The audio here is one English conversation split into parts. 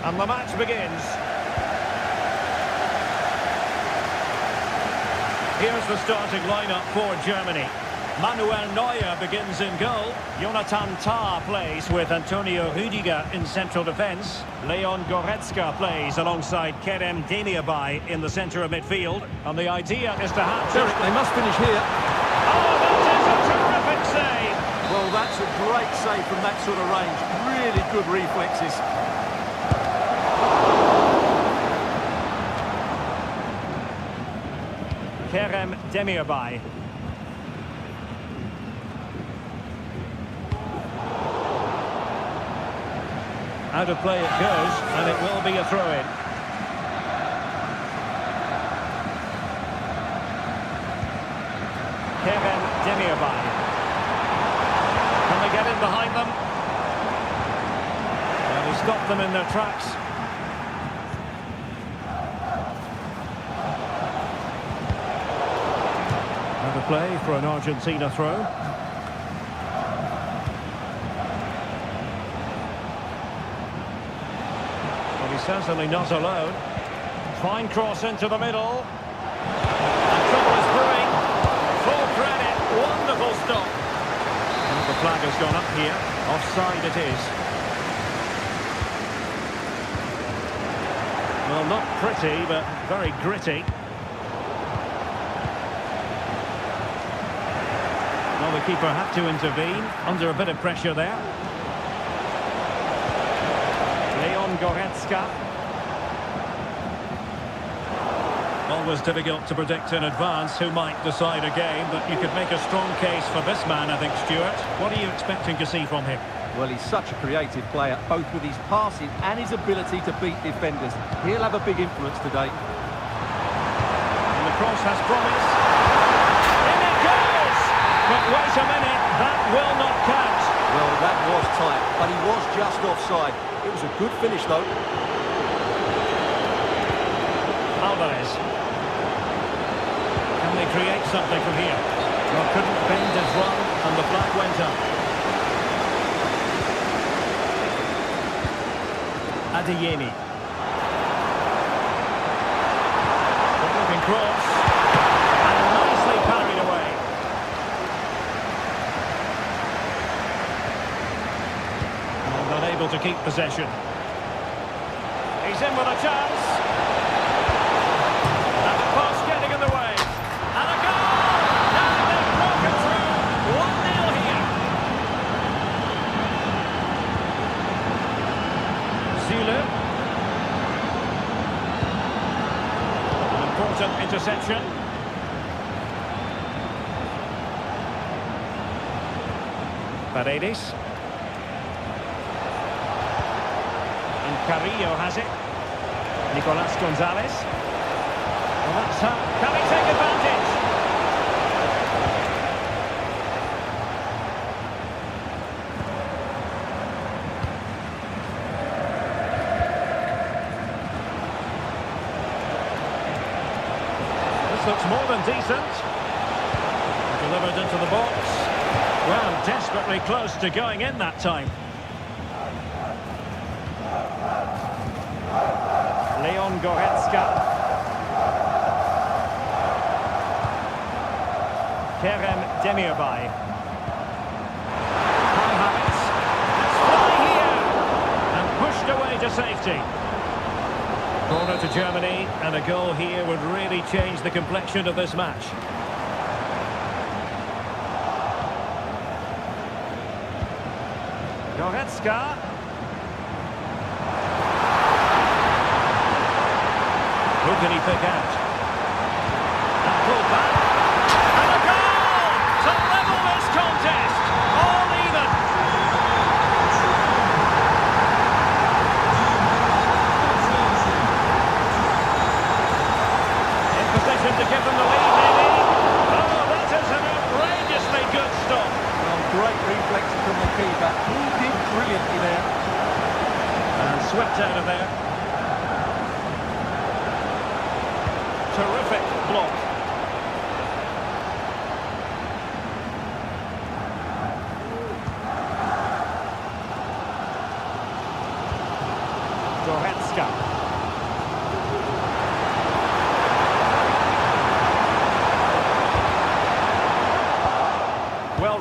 And the match begins. Here's the starting lineup for Germany. Manuel Neuer begins in goal. Jonathan Tah plays with Antonio Rüdiger in central defence. Leon Goretzka plays alongside Kerem Demirbay in the centre of midfield. And the idea is to have... Derek, they must finish here. Oh, that is a terrific save! Well, that's a great save from that sort of range. Really good reflexes. Kerem Demirbay. Out of play it goes, and it will be a throw-in. Kerem Demirbay. Can they get in behind them? Well, he stopped them in their tracks. Out of play for an Argentina throw. Certainly not alone. Fine cross into the middle. And trouble is brewing. Full credit. Wonderful stop. And the flag has gone up here. Offside it is. Well, not pretty, but very gritty. Well, the keeper had to intervene. Under a bit of pressure there. Leon Goretzka. Always difficult to predict in advance who might decide a game, but you could make a strong case for this man, I think, Stuart. What are you expecting to see from him? Well, he's such a creative player, both with his passing and his ability to beat defenders. He'll have a big influence today. And the cross has promise. In it goes! But wait a minute, that will not count. Well, that was tight, but he was just offside. It was a good finish, though. Alvarez. Can they create something from here? Well, couldn't bend his run, and the flag went up. Adeyemi. Good-looking cross. And nicely parried away. And unable to keep possession. He's in with a chance. And the pass getting in the way. And a goal! And they've broken through. 1-0 here. Zulu. An important interception. Paredes. And Carrillo has it. Nicolas Gonzalez. Well, that's how. Can he take advantage? This looks more than decent. Delivered into the box. Well, desperately close to going in that time. Leon Goretzka. Kerem Demirbay. High Havertz. Let's fly here! And pushed away to safety. Corner to Germany, and a goal here would really change the complexion of this match. Goretzka. Who can he pick out? And pull back. And a goal! To level this contest! All even! In position to give them the lead, maybe. Oh, that is an outrageously good stop. Well, great reflexes from the keeper. He did brilliantly there. And swept out of there. Terrific block. Goretzka.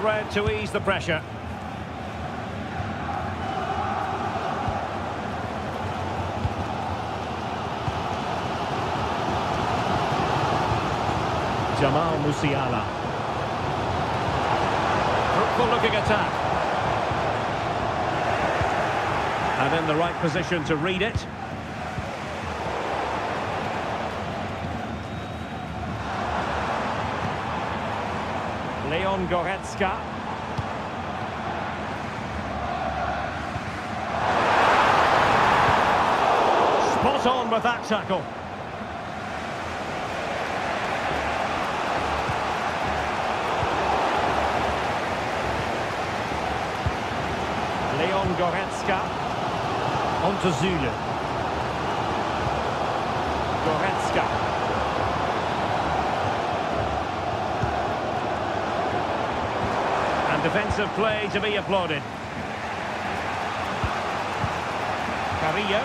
read to ease the pressure. Jamal Musiala. Fruitful looking attack. And in the right position to read it. Leon Goretzka. Spot on with that tackle. Leon Goretzka. On to Zulu. Goretzka. And defensive play to be applauded. Carrillo.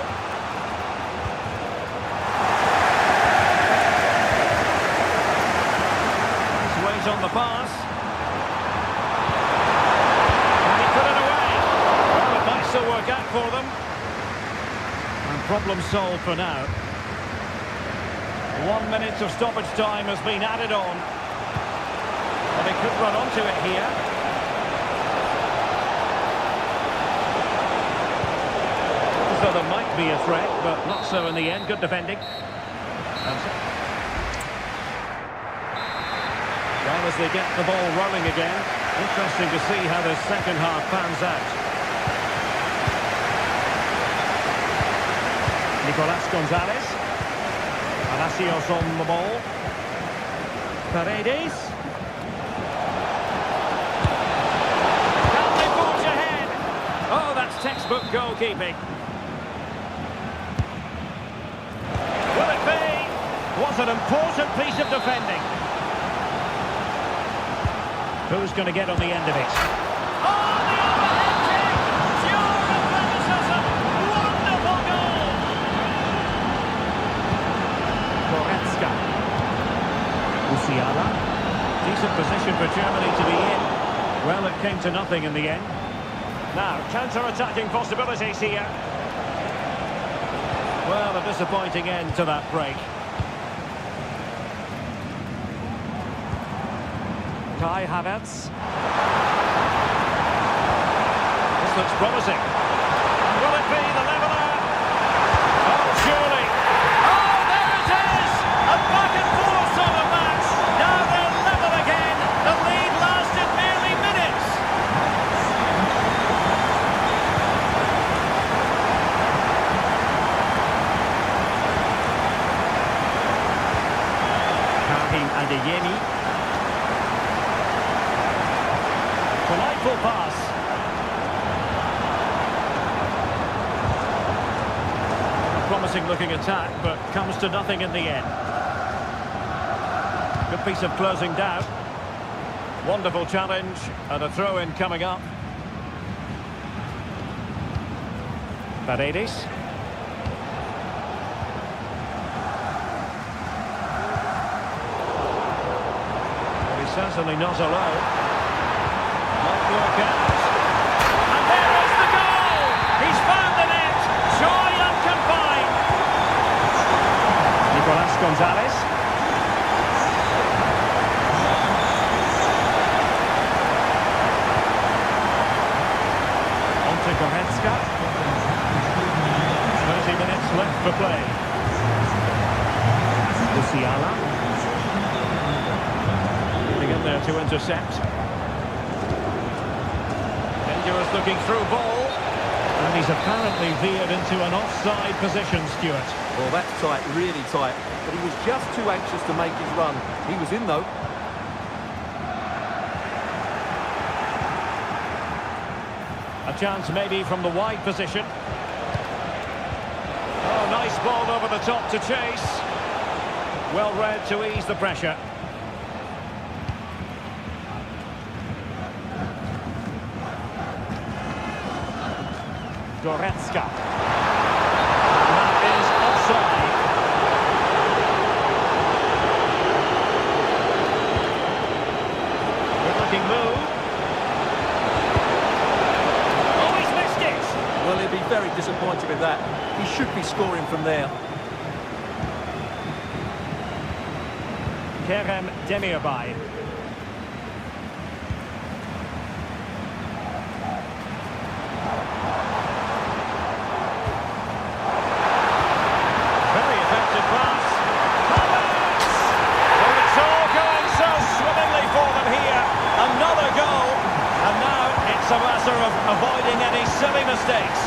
Nice weight on the pass. And he put it away. Well, it might still work out for them. And problem solved for now. 1 minute of stoppage time has been added on. And they could run onto it here. So there might be a threat, but not so in the end. Good defending. Well, as they get the ball rolling again, interesting to see how the second half pans out. Nicolas Gonzalez. Palacios on the ball. Paredes. Can they forge ahead? Oh, that's textbook goalkeeping. Will it be? Was an important piece of defending. Who's going to get on the end of it? Oh, the overhead kick! Pure athleticism! Wonderful goal! Goretzka. Musiala. Decent position for Germany to be in. Well, it came to nothing in the end. Now, counter-attacking possibilities here. Well, a disappointing end to that break. Kai Havertz. This looks promising. Will it be the leveller? Oh, surely. Oh, there it is! A back and forth sort of match. Now they're level again. The lead lasted merely minutes. Karim Adeyemi. Delightful pass. A promising looking attack, but comes to nothing in the end. Good piece of closing down. Wonderful challenge, and a throw-in coming up. Paredes. Well, he's certainly not alone. Might work out. And there is the goal! He's found the net! Joy unconfined! Nicolas Gonzalez. On to Goretzka. 30 minutes left for play. Musiala. Getting in there to intercept. Dangerous looking through ball. And he's apparently veered into an offside position, Stuart. Well, that's tight, really tight. But he was just too anxious to make his run. He was in, though. A chance maybe from the wide position. Oh, nice ball over the top to chase. Well read to ease the pressure. Goretzka. That is offside. Good looking move. with that. He should be scoring from there. Kerem Demirbay. Very effective pass. Havertz! Well, it's all going so swimmingly for them here. Another goal. And now it's a matter of avoiding any silly mistakes.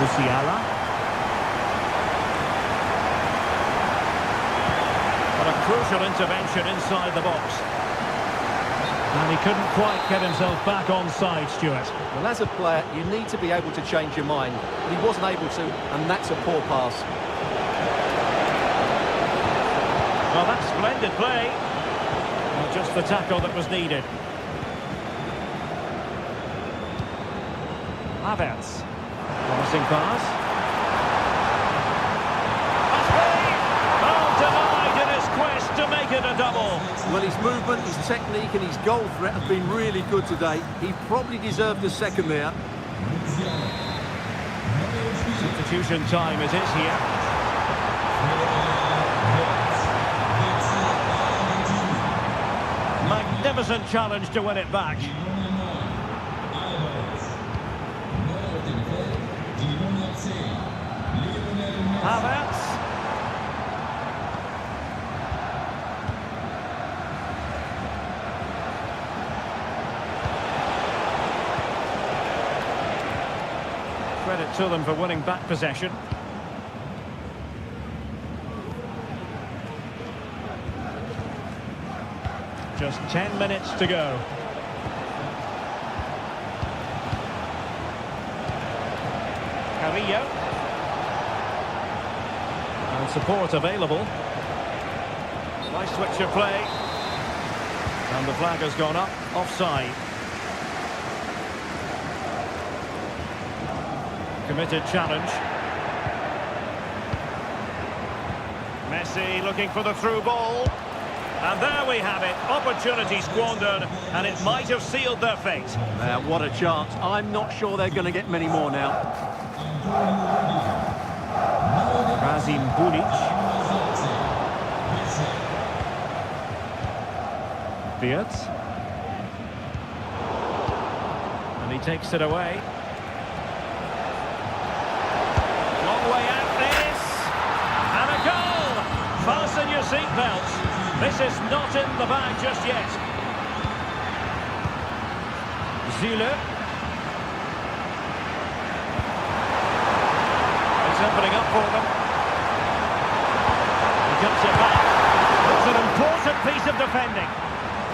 Musiala. A crucial intervention inside the box. And he couldn't quite get himself back on side, Stuart. Well, as a player, you need to be able to change your mind. But he wasn't able to, and that's a poor pass. Well, that's splendid play. Well, just the tackle that was needed. Havertz. Promising pass. To make it a double. Well, his movement, his technique and his goal threat have been really good today. He probably deserved a second there. Substitution time it is here. Magnificent challenge to win it back. Havertz. Credit to them for winning back possession. Just 10 minutes to go. Carrillo. And support available. Nice switch of play. And the flag has gone up. Offside. Committed challenge. Messi looking for the through ball. And there we have it. Opportunity squandered, and it might have sealed their fate. What a chance. I'm not sure they're going to get many more now. Razim Bulic. Fiat. And he takes it away. Way out this, and a goal! Fasten your seatbelts. This is not in the bag just yet. Zule. It's opening up for them. He cuts it back. It's an important piece of defending.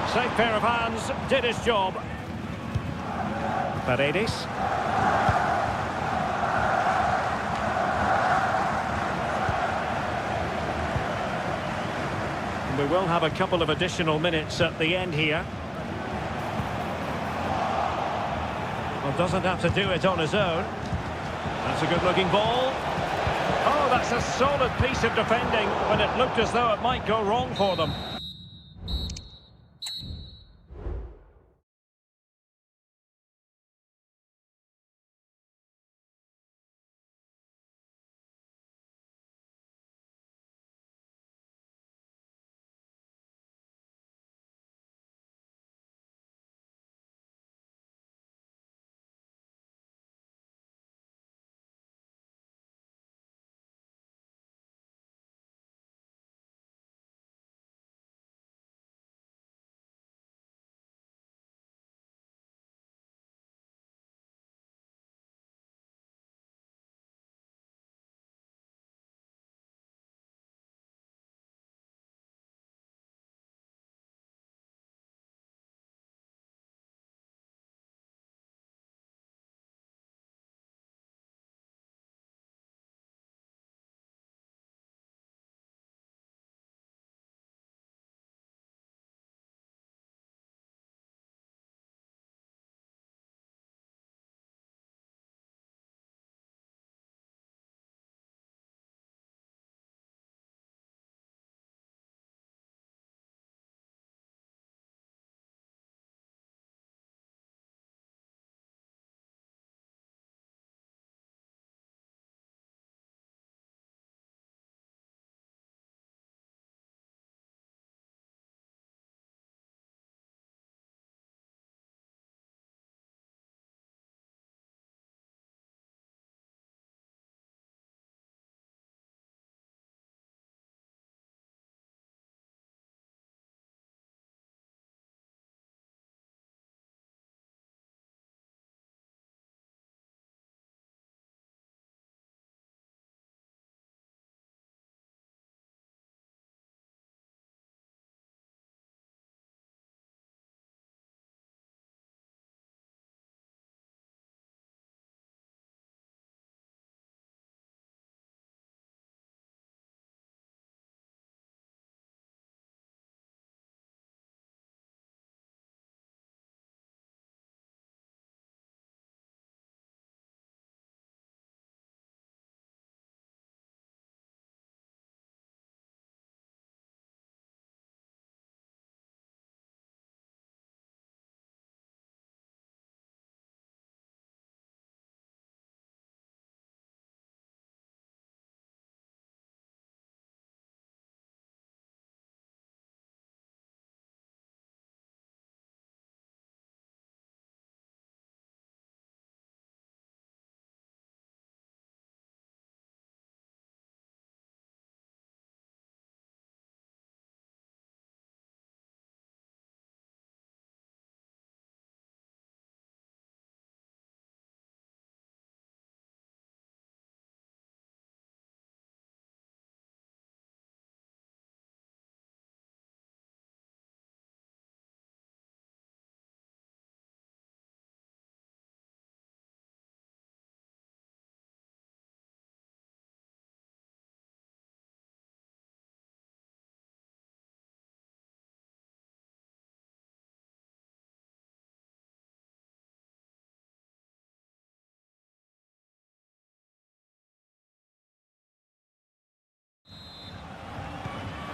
Safe pair of hands, did his job. Paredes. We will have a couple of additional minutes at the end here. Well, doesn't have to do it on his own. That's a good-looking ball. Oh, that's a solid piece of defending when it looked as though it might go wrong for them.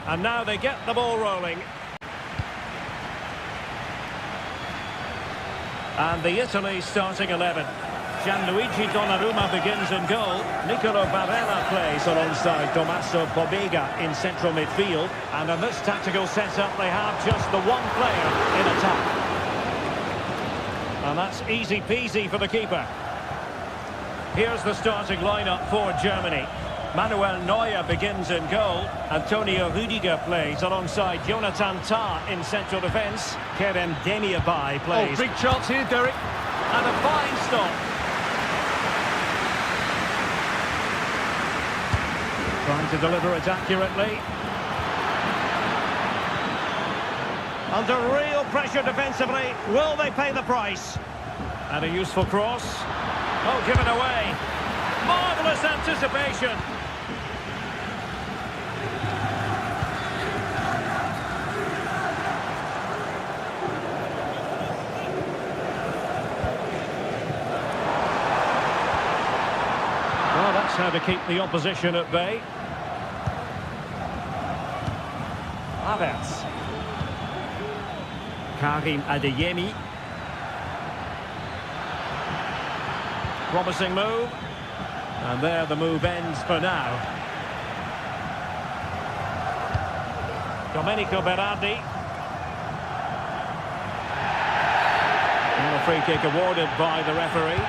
And now they get the ball rolling. And the Italy starting 11. Gianluigi Donnarumma begins in goal. Nicolo Barella plays alongside Tommaso Pobega in central midfield. And in this tactical setup, they have just the one player in attack. And that's easy peasy for the keeper. Here's the starting lineup for Germany. Manuel Neuer begins in goal. Antonio Rüdiger plays alongside Jonathan Tah in central defence. Kerem Demirbay plays. Oh, big chance here, Derek. And a fine stop. Trying to deliver it accurately. Under real pressure defensively. Will they pay the price? And a useful cross. Oh, given away. Marvellous anticipation. Well, that's how to keep the opposition at bay. Havertz. Karim Adeyemi. Promising move. And there the move ends for now. Domenico Berardi. And a free kick awarded by the referee.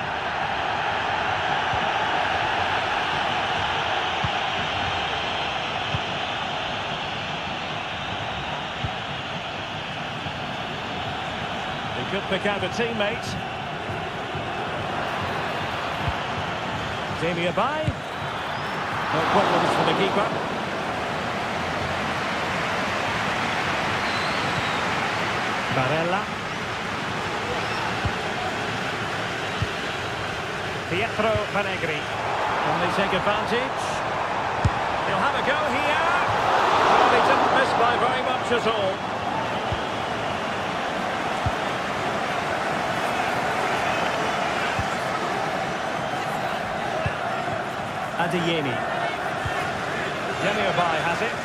He could pick out a teammate. Demirbay. No problems for the keeper. Barella. Pietro Panegri. Can they take advantage? He'll have a go here. Well, he didn't miss by very much at all. Adeyemi. Demirbay has it.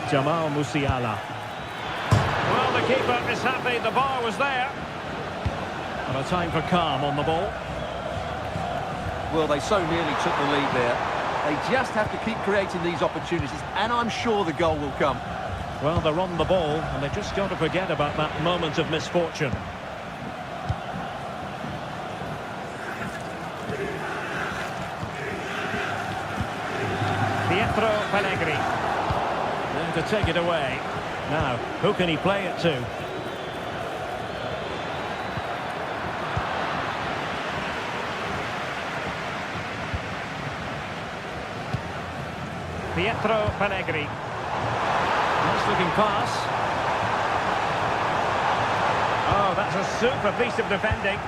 Jamal Musiala. Well, the keeper is happy the bar was there. And a time for calm on the ball. Well, they so nearly took the lead there. They just have to keep creating these opportunities, and I'm sure the goal will come. Well, they're on the ball, and they've just got to forget about that moment of misfortune. Pietro Pellegrini. There to take it away. Now, who can he play it to? Pietro Pellegrini. Nice looking pass. Oh, that's a super piece of defending.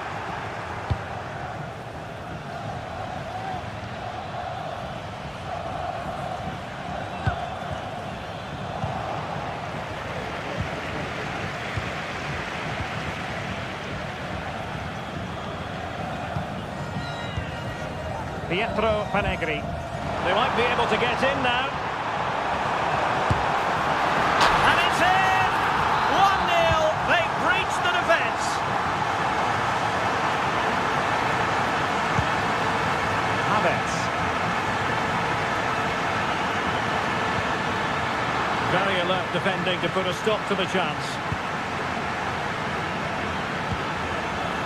Pietro Panegri. They might be able to get in now. And it's in! 1-0. They breached the defence. Havertz. Very alert defending to put a stop to the chance.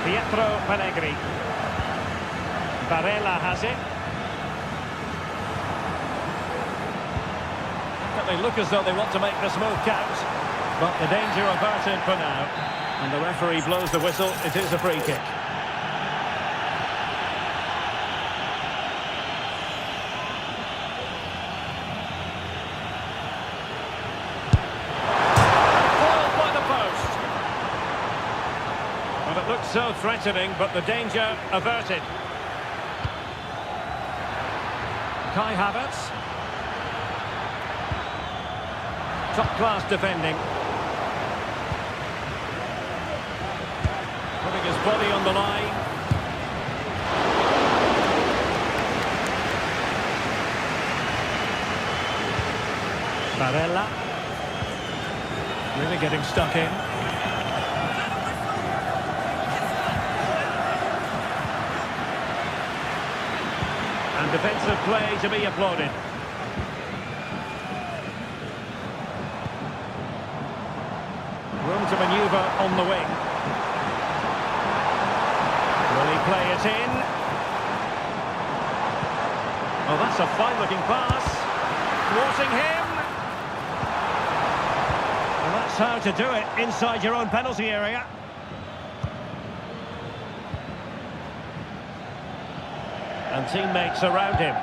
Pietro Panegri. Barella has it. They look as though they want to make this move count, but the danger averted for now. And the referee blows the whistle. It is a free kick. Foiled by the post. Well, it looked so threatening, but the danger averted. Kai Havertz. Top-class defending. Putting his body on the line. Barella. Really getting stuck in. And defensive play to be applauded. Room to manoeuvre on the wing. Will he play it in? Oh, that's a fine-looking pass. Thwarting him. Well, that's how to do it inside your own penalty area. And teammates around him.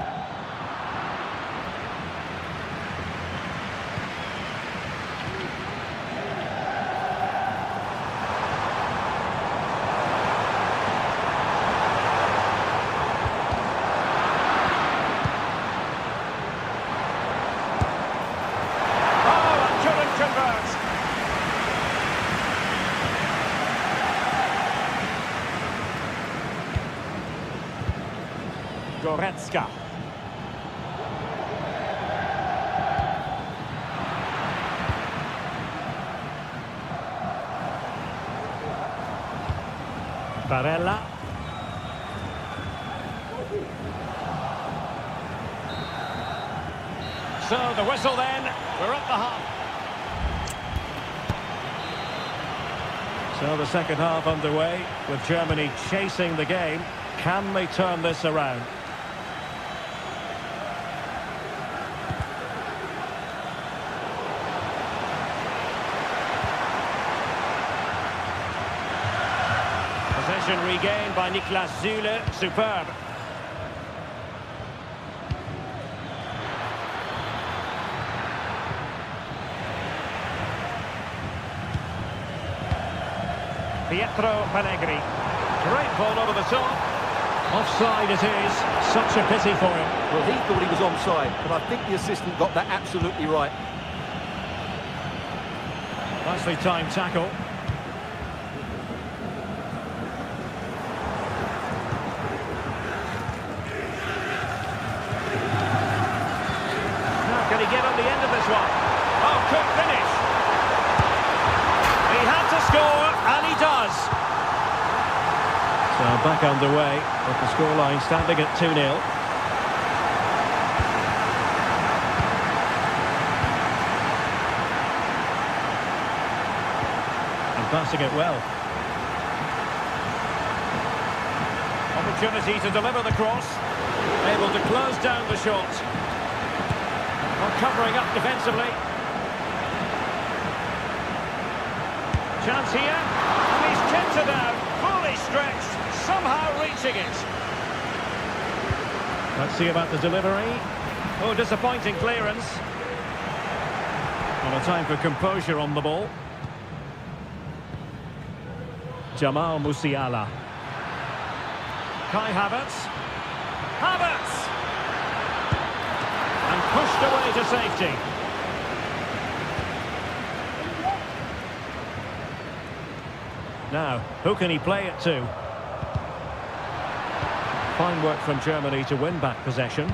Goretzka. Barella. So the whistle then, we're at the half. So the second half underway with Germany chasing the game. Can they turn this around? Possession regained by Niklas Süle. Superb. Pietro Pellegrini. Great ball over the top. Offside it is. Such a pity for him. Well, he thought he was onside, but I think the assistant got that absolutely right. Nicely timed tackle. Now, can he get on the end of this one? Oh, quick finish. He had to score, and he does. So back underway with the scoreline standing at 2-0. And passing it well. Opportunity to deliver the cross. Able to close down the shot. Well, covering up defensively. Chance here. And he's kept it out. Fully stretched. Somehow reaching it. Let's see about the delivery. Oh, disappointing clearance. Well, a time for composure on the ball. Jamal Musiala. Kai Havertz. Havertz! And pushed away to safety. Now, who can he play it to? Fine work from Germany to win back possession.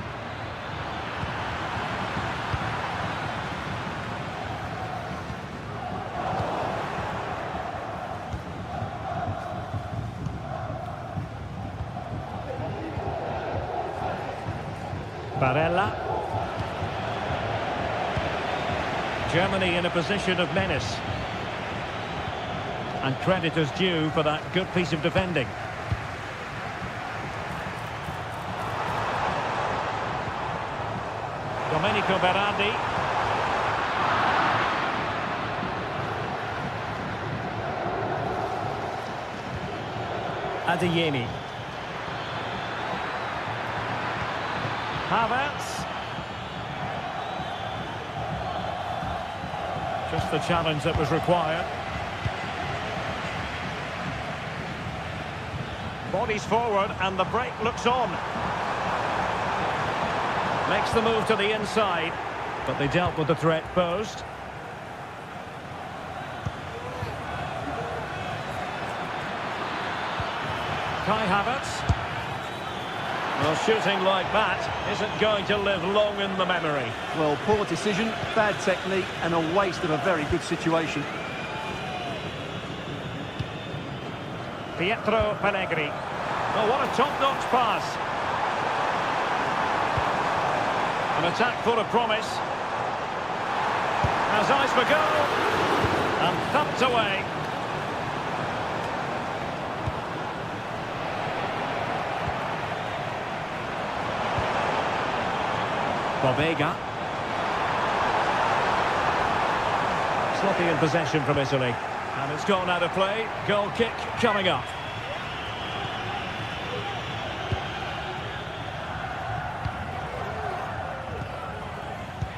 Barella. Germany in a position of menace. And credit is due for that good piece of defending. Domenico Berardi. Adeyemi. Havertz. Just the challenge that was required. Bodies forward and the break looks on. Makes the move to the inside, but they dealt with the threat posed. Kai Havertz. Well, shooting like that isn't going to live long in the memory. Well, poor decision, bad technique, and a waste of a very good situation. Pietro Pellegrini. Oh, what a top-notch pass. An attack full of promise. Has eyes for goal. And thumped away. Bobega. Sloppy in possession from Italy. And it's gone out of play. Goal kick coming up.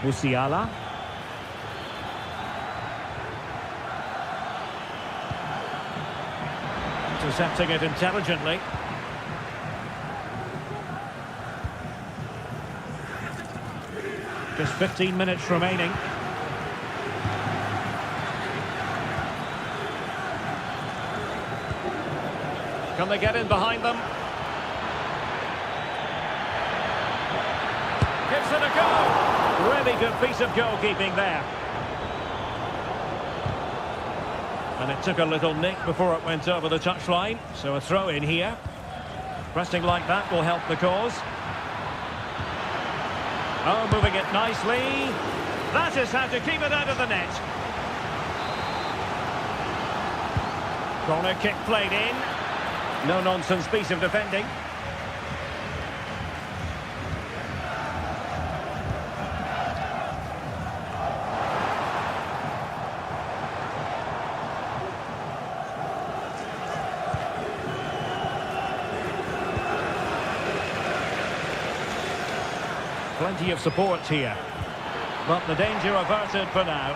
Musiala. Intercepting it intelligently. Just 15 minutes remaining. Can they get in behind them? Gives it a go. Really good piece of goalkeeping there. And it took a little nick before it went over the touchline. So a throw in here. Pressing like that will help the cause. Oh, moving it nicely. That is how to keep it out of the net. Corner kick played in. No-nonsense piece of defending. Plenty of support here. But the danger averted for now.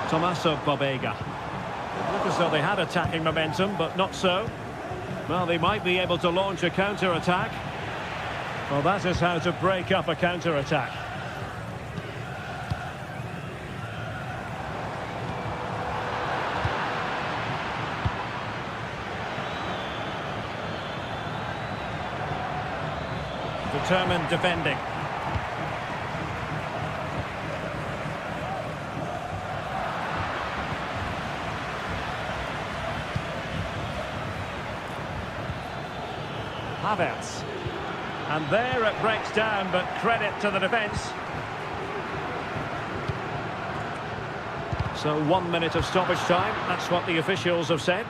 Tommaso Bobega. It looked as though they had attacking momentum, but not so. Well, they might be able to launch a counter-attack. Well, that is how to break up a counter-attack. Determined defending. Havertz. And there it breaks down, but credit to the defence. So 1 minute of stoppage time, that's what the officials have said.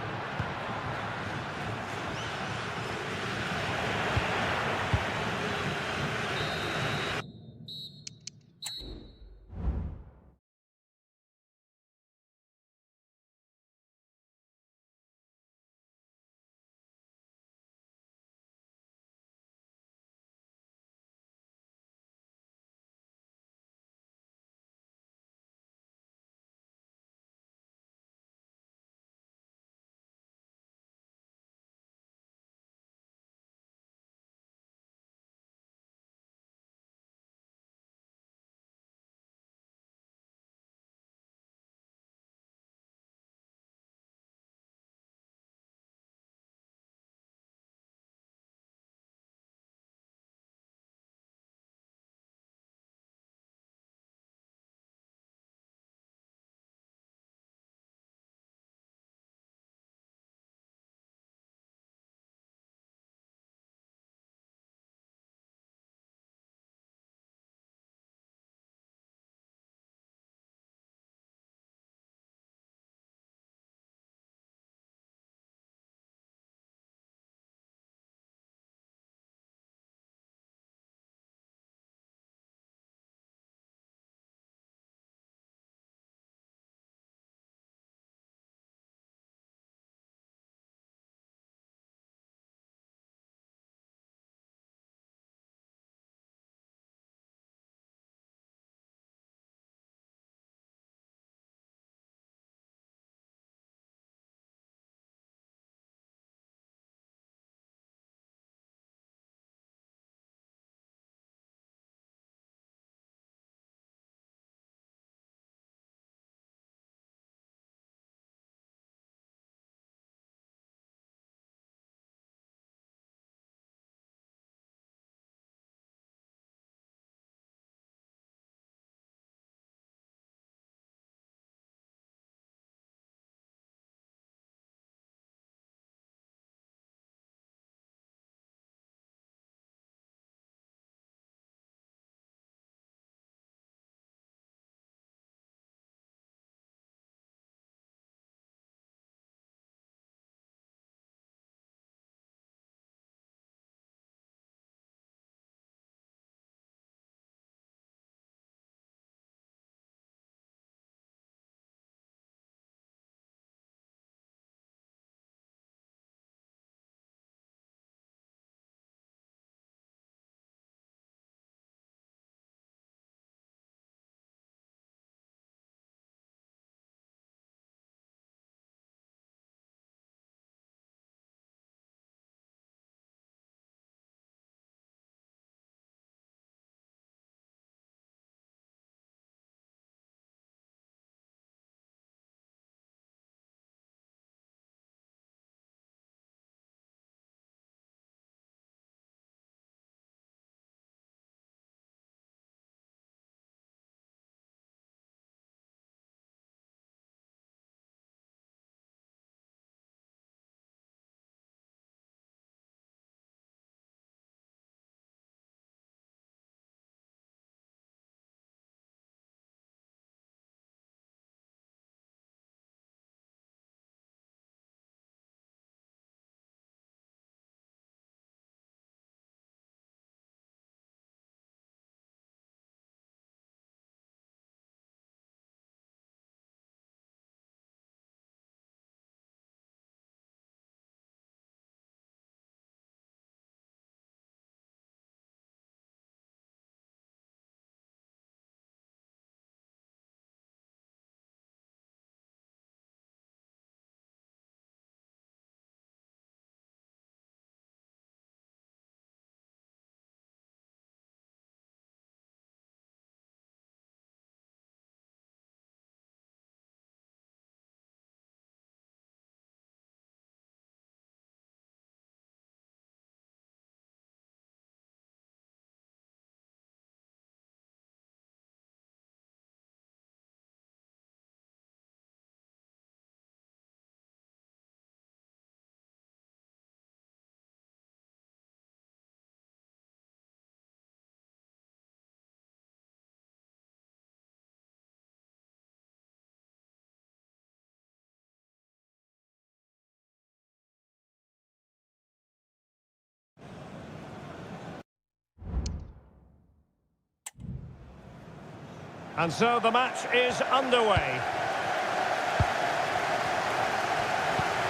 And so the match is underway.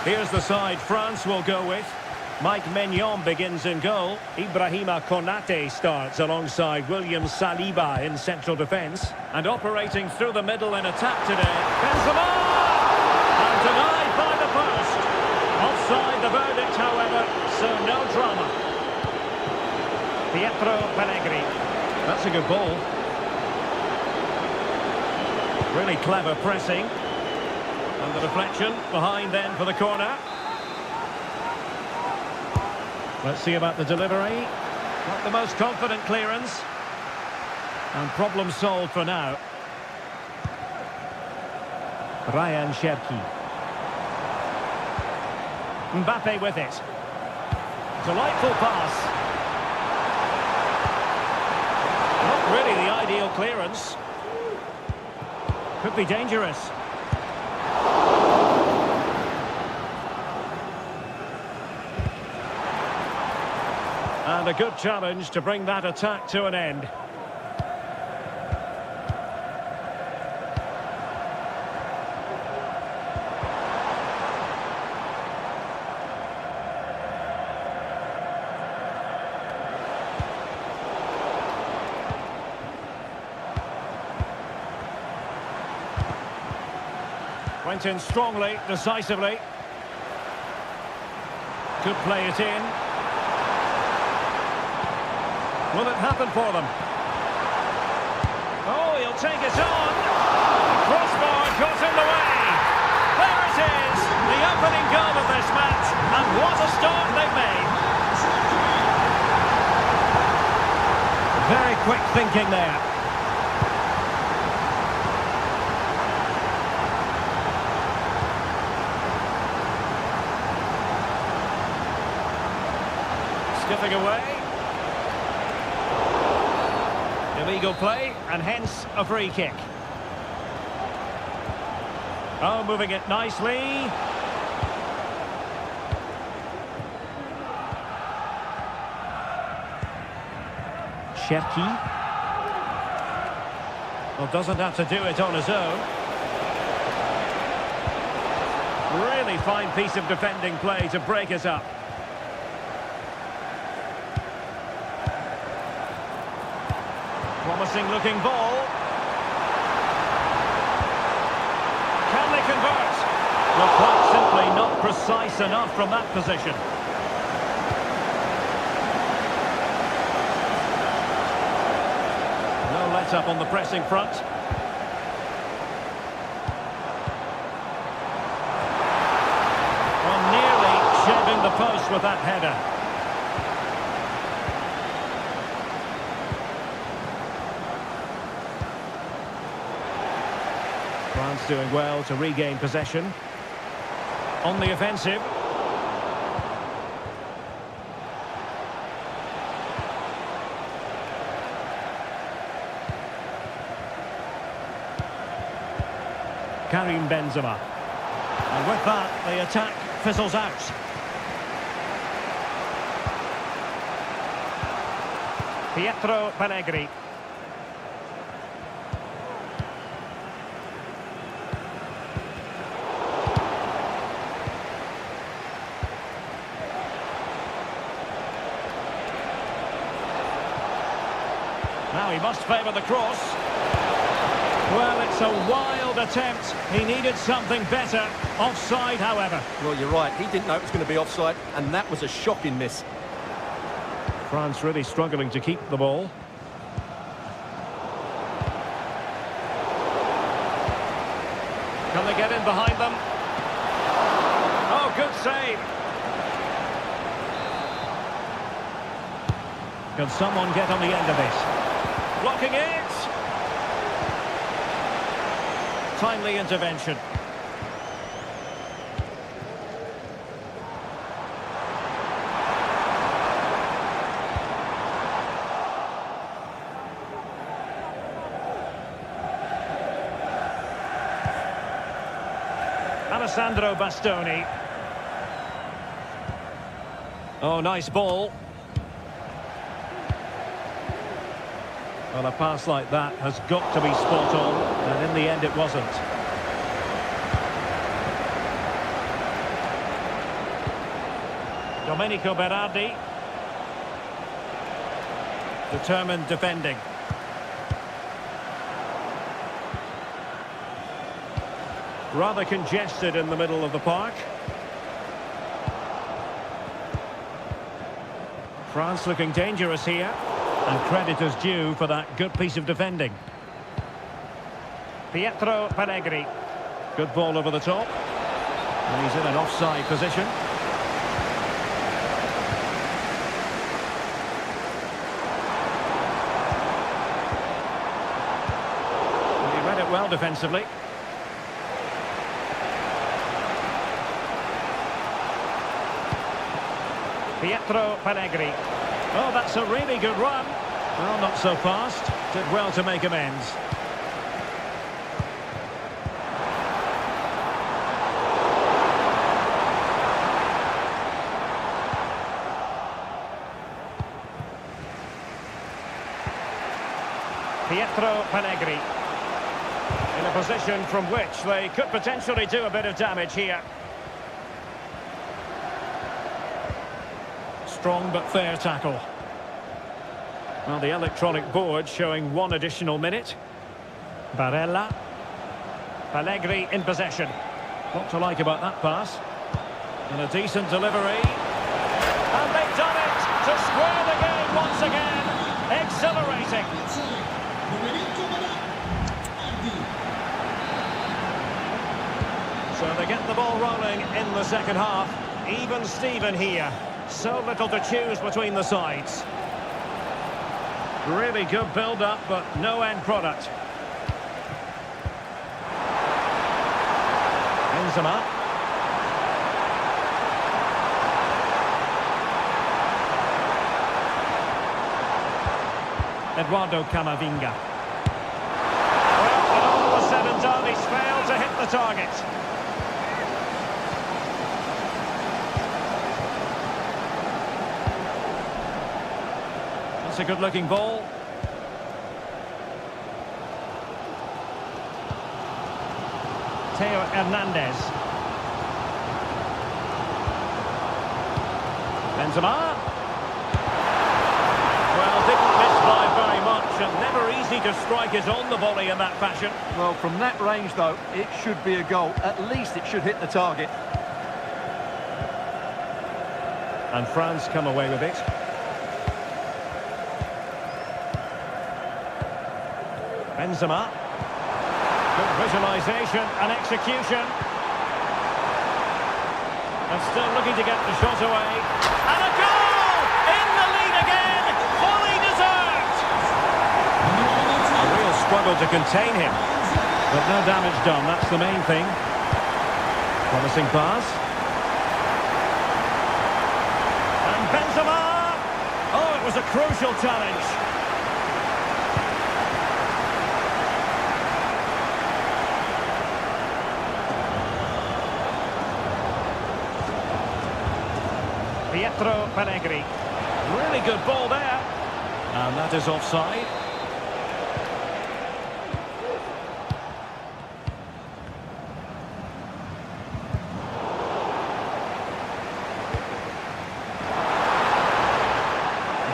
Here's the side France will go with. Mike Maignan begins in goal. Ibrahima Konate starts alongside William Saliba in central defence. And operating through the middle in attack today, Benzema! And denied by the post. Offside the verdict, however, so no drama. Pietro Pellegrini. That's a good ball. Really clever pressing. And the deflection behind then for the corner. Let's see about the delivery. Not the most confident clearance. And problem solved for now. Ryan Cherki. Mbappe with it. Delightful pass. Not really the ideal clearance. Could be dangerous. And a good challenge to bring that attack to an end. Went in strongly, decisively. Could play it in. Will it happen for them? Oh, he'll take it on. Crossbar got in the way. There it is, the opening goal of this match. And what a start they've made. Very quick thinking there. Skipping away. Illegal play, and hence a free kick. Oh, moving it nicely. Cherki. Well, doesn't have to do it on his own. Really fine piece of defending play to break us up. Promising looking ball. Can they convert? Well, quite simply not precise enough from that position. No let up on the pressing front. Well, nearly shaving the post with that header. France doing well to regain possession. On the offensive. Karim Benzema. And with that, the attack fizzles out. Pietro Pellegrini. Now he must favour the cross. Well, it's a wild attempt. He needed something better. Offside, however. Well, you're right. He didn't know it was going to be offside, and that was a shocking miss. France really struggling to keep the ball. Can they get in behind them? Oh, good save. Can someone get on the end of it? Blocking it. Timely intervention. Alessandro Bastoni. Oh, nice ball. Well, a pass like that has got to be spot on, and in the end it wasn't. Domenico Berardi. Determined defending. Rather congested in the middle of the park. France looking dangerous here. And credit is due for that good piece of defending. Pietro Pellegrini. Good ball over the top. And he's in an offside position. And he read it well defensively. Pietro Pellegrini. Oh, that's a really good run. Well, not so fast. Did well to make amends. Pietro Pellegrini. In a position from which they could potentially do a bit of damage here. Strong but fair tackle. Well, the electronic board showing one additional minute. Barella. Pellegrini in possession. What to like about that pass? And a decent delivery. And they've done it to square the game once again. Exhilarating. So they get the ball rolling in the second half. Even Steven here. So little to choose between the sides. Really good build-up, but no end product. Benzema. Eduardo Camavinga. Well, when all was said and done, he's failed to hit the target. That's a good-looking ball. Theo Hernandez. Benzema. Well, didn't miss by very much, and never easy to strike it on the volley in that fashion. Well, from that range, though, it should be a goal. At least it should hit the target. And France come away with it. Benzema. Good visualisation and execution. And still looking to get the shot away. And a goal! In the lead again! Fully deserved! A real struggle to contain him. But no damage done, that's the main thing. Promising pass. And Benzema! Oh, it was a crucial challenge. Pietro Pellegrini. Really good ball there. And that is offside.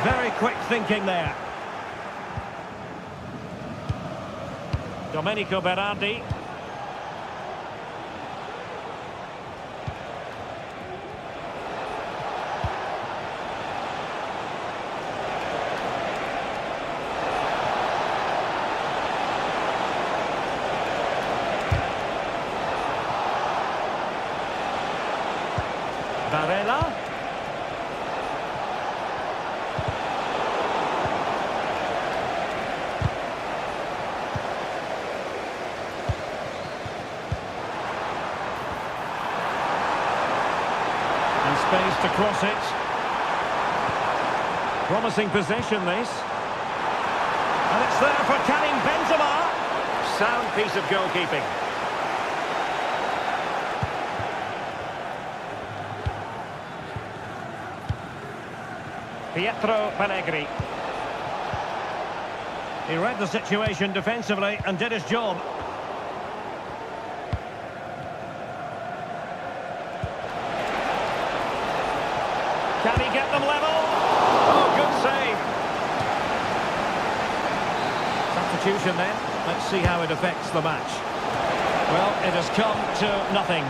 Very quick thinking there. Domenico Berardi. Barella. And space to cross it. Promising possession, this. And it's there for Karim Benzema. Sound piece of goalkeeping. Pietro Pellegrini. He read the situation defensively and did his job. Can he get them level? Oh, good save. Substitution then. Let's see how it affects the match. Well, it has come to nothing.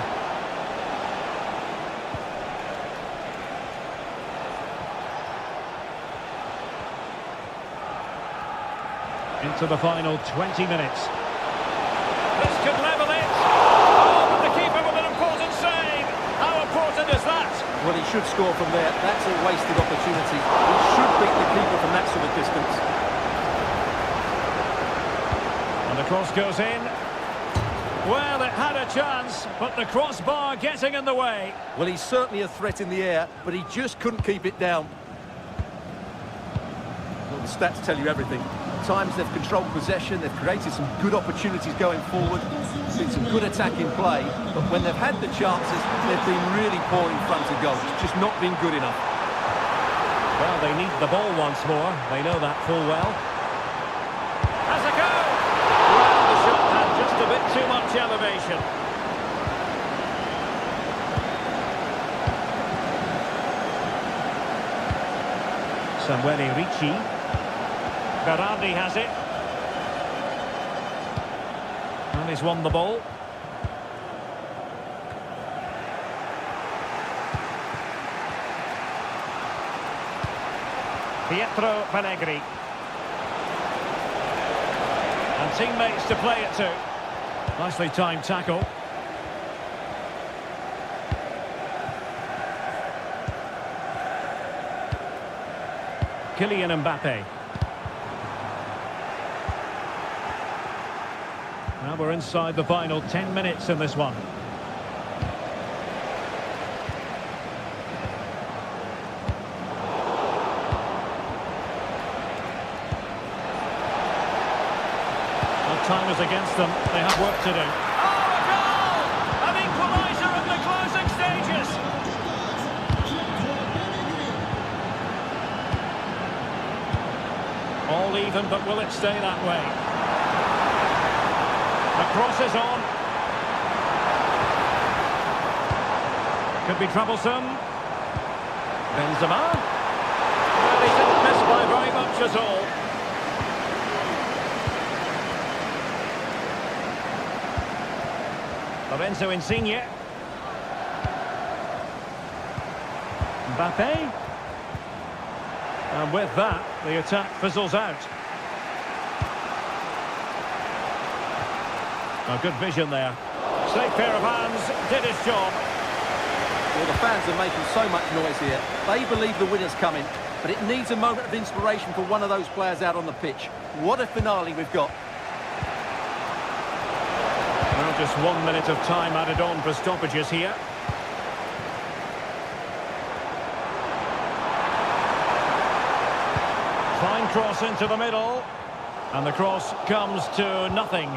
Into the final 20 minutes. This could level it. Oh, but the keeper with an important save. How important is that? Well, he should score from there. That's a wasted opportunity. He should beat the keeper from that sort of distance. And the cross goes in. Well, it had a chance, but the crossbar getting in the way. Well, he's certainly a threat in the air, but he just couldn't keep it down. Well, the stats tell you everything. At times they've controlled possession, they've created some good opportunities going forward, seen some good attacking play, but when they've had the chances, they've been really poor in front of goal. It's just not been good enough. Well, they need the ball once more. They know that full well. Has a go! Well, the shot had just a bit too much elevation. Samuele Ricci. Berardi has it. And he's won the ball. Pietro Pellegrini. And teammates to play it to. Nicely timed tackle. Kylian Mbappe. Now we're inside the final 10 minutes in this one. Well, time is against them. They have work to do. Oh, a goal! An equaliser in the closing stages. All even, but will it stay that way? The cross is on. Could be troublesome. Benzema. Well, he didn't miss by very much at all. Lorenzo Insigne. Mbappe. And with that, the attack fizzles out. A good vision there. Safe pair of hands, did his job. Well, the fans are making so much noise here. They believe the winner's coming, but it needs a moment of inspiration for one of those players out on the pitch. What a finale we've got. Well, just 1 minute of time added on for stoppages here. Fine cross into the middle. And the cross comes to nothing.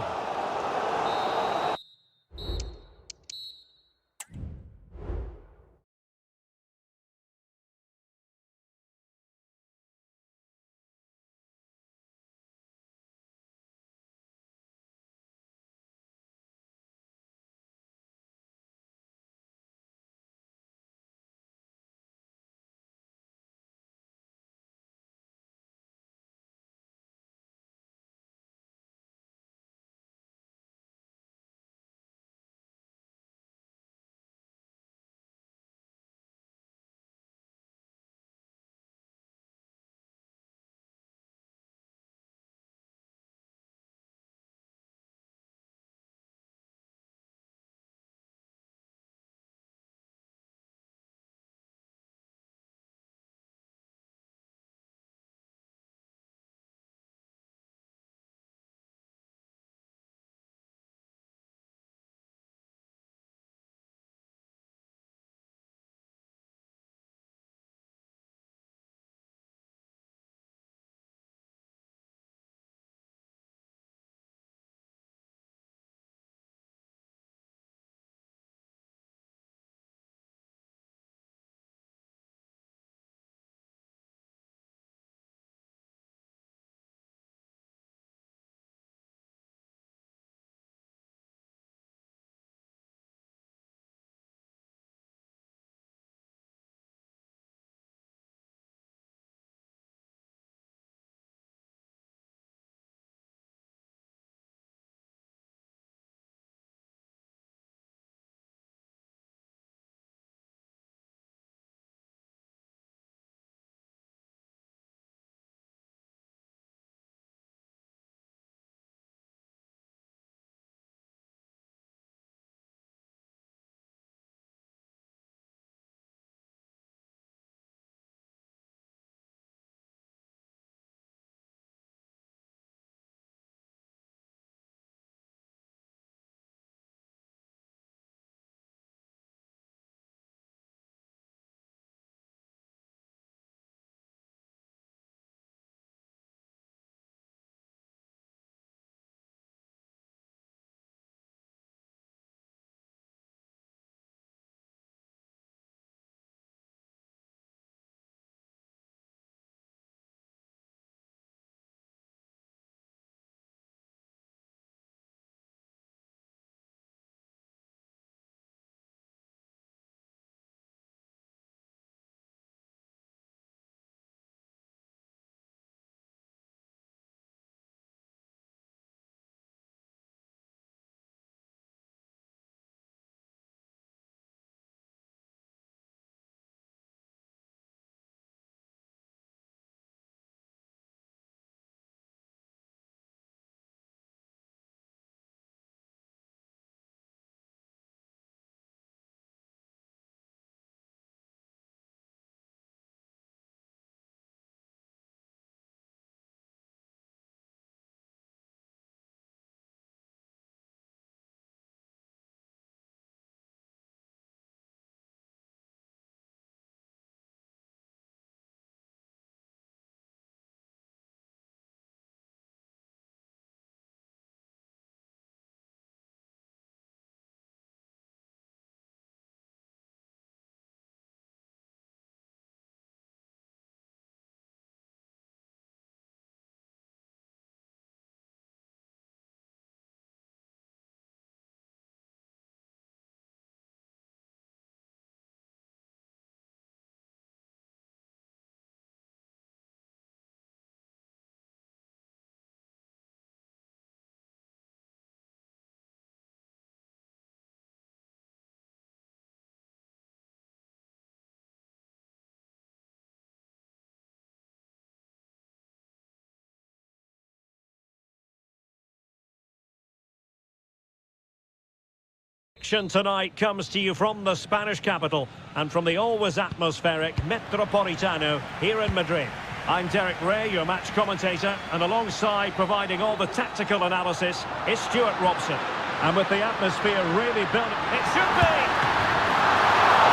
Action tonight comes to you from the Spanish capital and from the always atmospheric Metropolitano here in Madrid. I'm Derek Ray, your match commentator, and alongside providing all the tactical analysis is Stuart Robson. And with the atmosphere really built, it should be!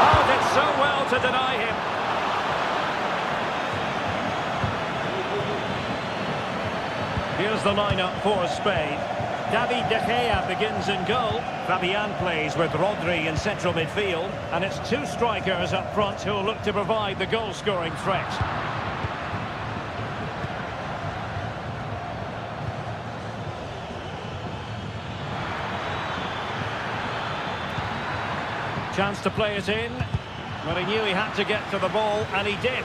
Oh, did so well to deny him. Here's the lineup for Spain. David De Gea begins in goal. Fabian plays with Rodri in central midfield. And it's two strikers up front who'll look to provide the goal-scoring threat. Chance to play it in. Well, he knew he had to get to the ball, and he did.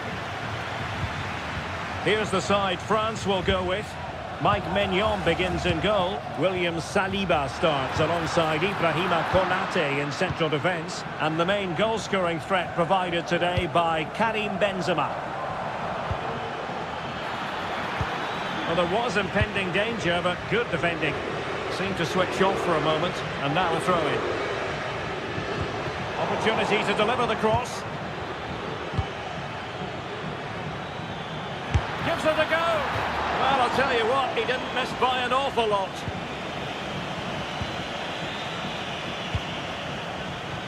Here's the side France will go with. Mike Maignan begins in goal. William Saliba starts alongside Ibrahima Konate in central defence. And the main goal-scoring threat provided today by Karim Benzema. Well, there was impending danger, but good defending. Seemed to switch off for a moment, and now a throw-in. Opportunity to deliver the cross. Gives it a go. Well, I'll tell you what, he didn't miss by an awful lot.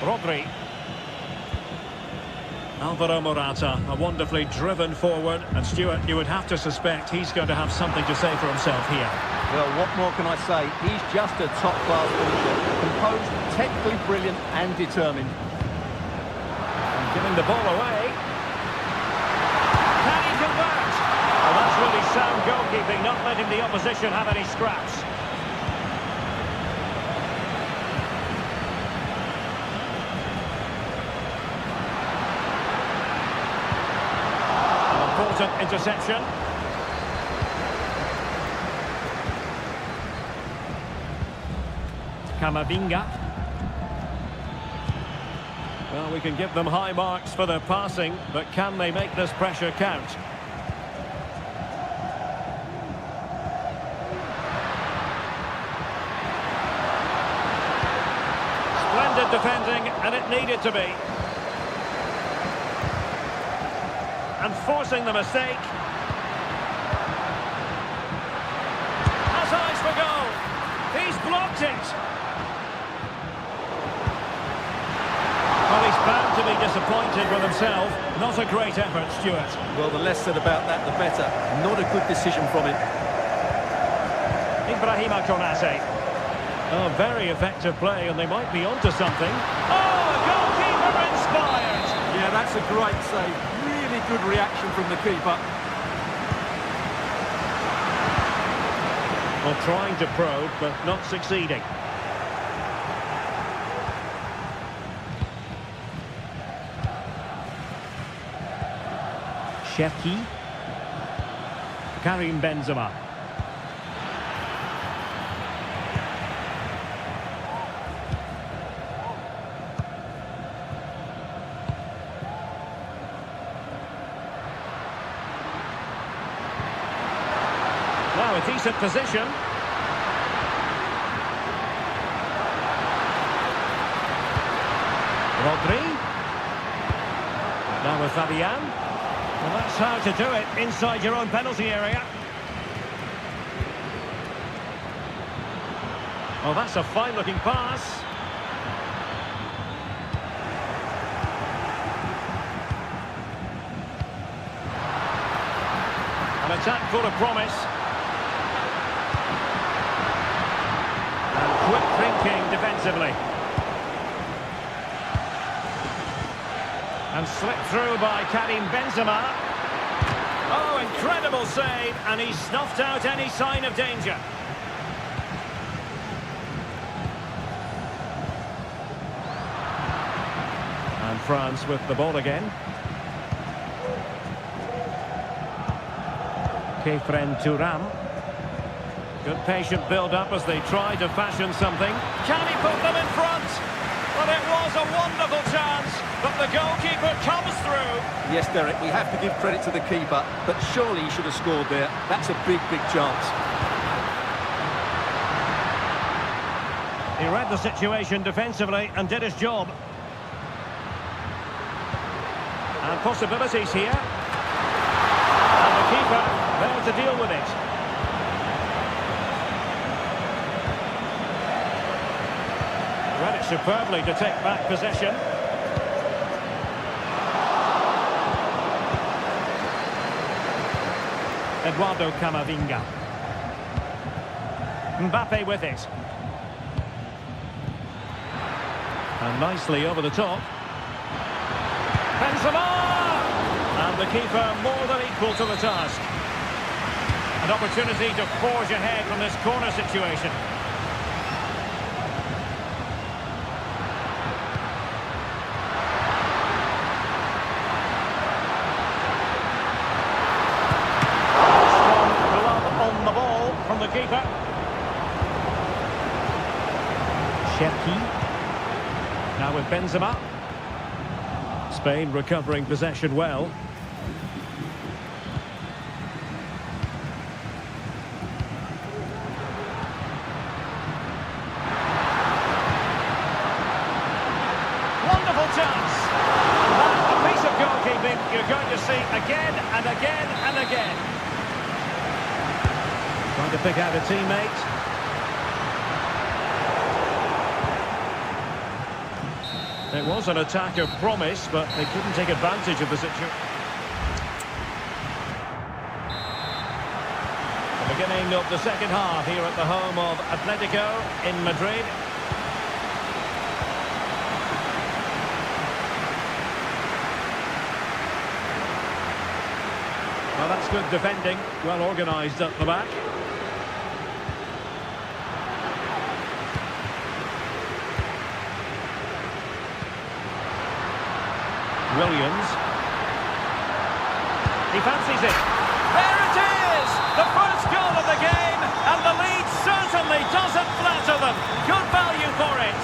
Rodri. Alvaro Morata, a wonderfully driven forward. And Stuart, you would have to suspect he's going to have something to say for himself here. Well, what more can I say? He's just a top-class finisher. Composed, technically brilliant and determined. And giving the ball away. Can he convert? Oh, that's really sound goalkeeping, not letting the opposition have any scraps. An important interception. Camavinga. Well, we can give them high marks for their passing, but can they make this pressure count? Splendid defending, and it needed to be. And forcing the mistake. Has eyes for goal. He's blocked it. Well, he's bound to be disappointed with himself. Not a great effort, Stuart. Well, the less said about that, the better. Not a good decision from him. Ibrahima Konate. Oh, very effective play, and they might be onto something. Oh, a goalkeeper inspired! Yeah, that's a great save. Really good reaction from the keeper. Well, trying to probe, but not succeeding. Cherki. Karim Benzema. Now a decent position. Rodri. Now with Fabian. Well, that's how to do it inside your own penalty area. Well, that's a fine-looking pass. An attack full of promise. And quick thinking defensively. And slipped through by Karim Benzema. Oh, incredible save, and he snuffed out any sign of danger. And France with the ball again. Kefren Turam. Good patient build-up as they try to fashion something. Can he put them in front? Well, it was a wonderful chance, but the goalkeeper comes through. Yes, Derek, we have to give credit to the keeper, but surely he should have scored there. That's a big, big chance. He read the situation defensively and did his job. And possibilities here. And the keeper there to deal with it. Read it superbly to take back possession. Eduardo Camavinga. Mbappe with it. And nicely over the top. Benzema! And the keeper more than equal to the task. An opportunity to forge ahead from this corner situation. Strong glove on the ball from the keeper. Cherki. Now with Benzema. Spain recovering possession well. Wonderful chance. And a piece of goalkeeping you're going to see again and again and again. Trying to pick out a teammate. It was an attack of promise, but they couldn't take advantage of the situation. The beginning of the second half here at the home of Atletico in Madrid. Well, that's good defending, well organised up the back. Williams. He fancies it. There it is! The first goal of the game, and the lead certainly doesn't flatter them. Good value for it.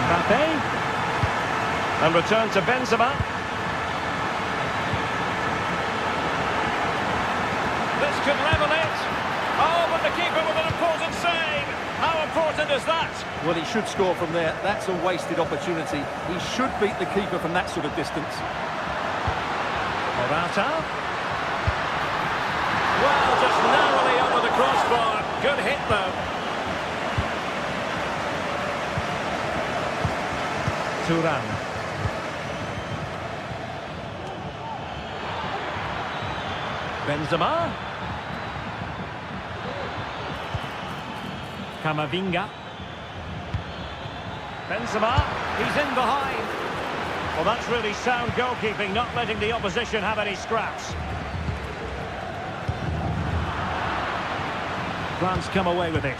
Mbappe. And return to Benzema. This could level it. Oh, but the keeper with an important save. How important is that? Well, he should score from there. That's a wasted opportunity. He should beat the keeper from that sort of distance. Morata. Well, just narrowly over the crossbar. Good hit, though. Thuram. Benzema. Camavinga. Benzema, he's in behind. Well, that's really sound goalkeeping, not letting the opposition have any scraps. France come away with it.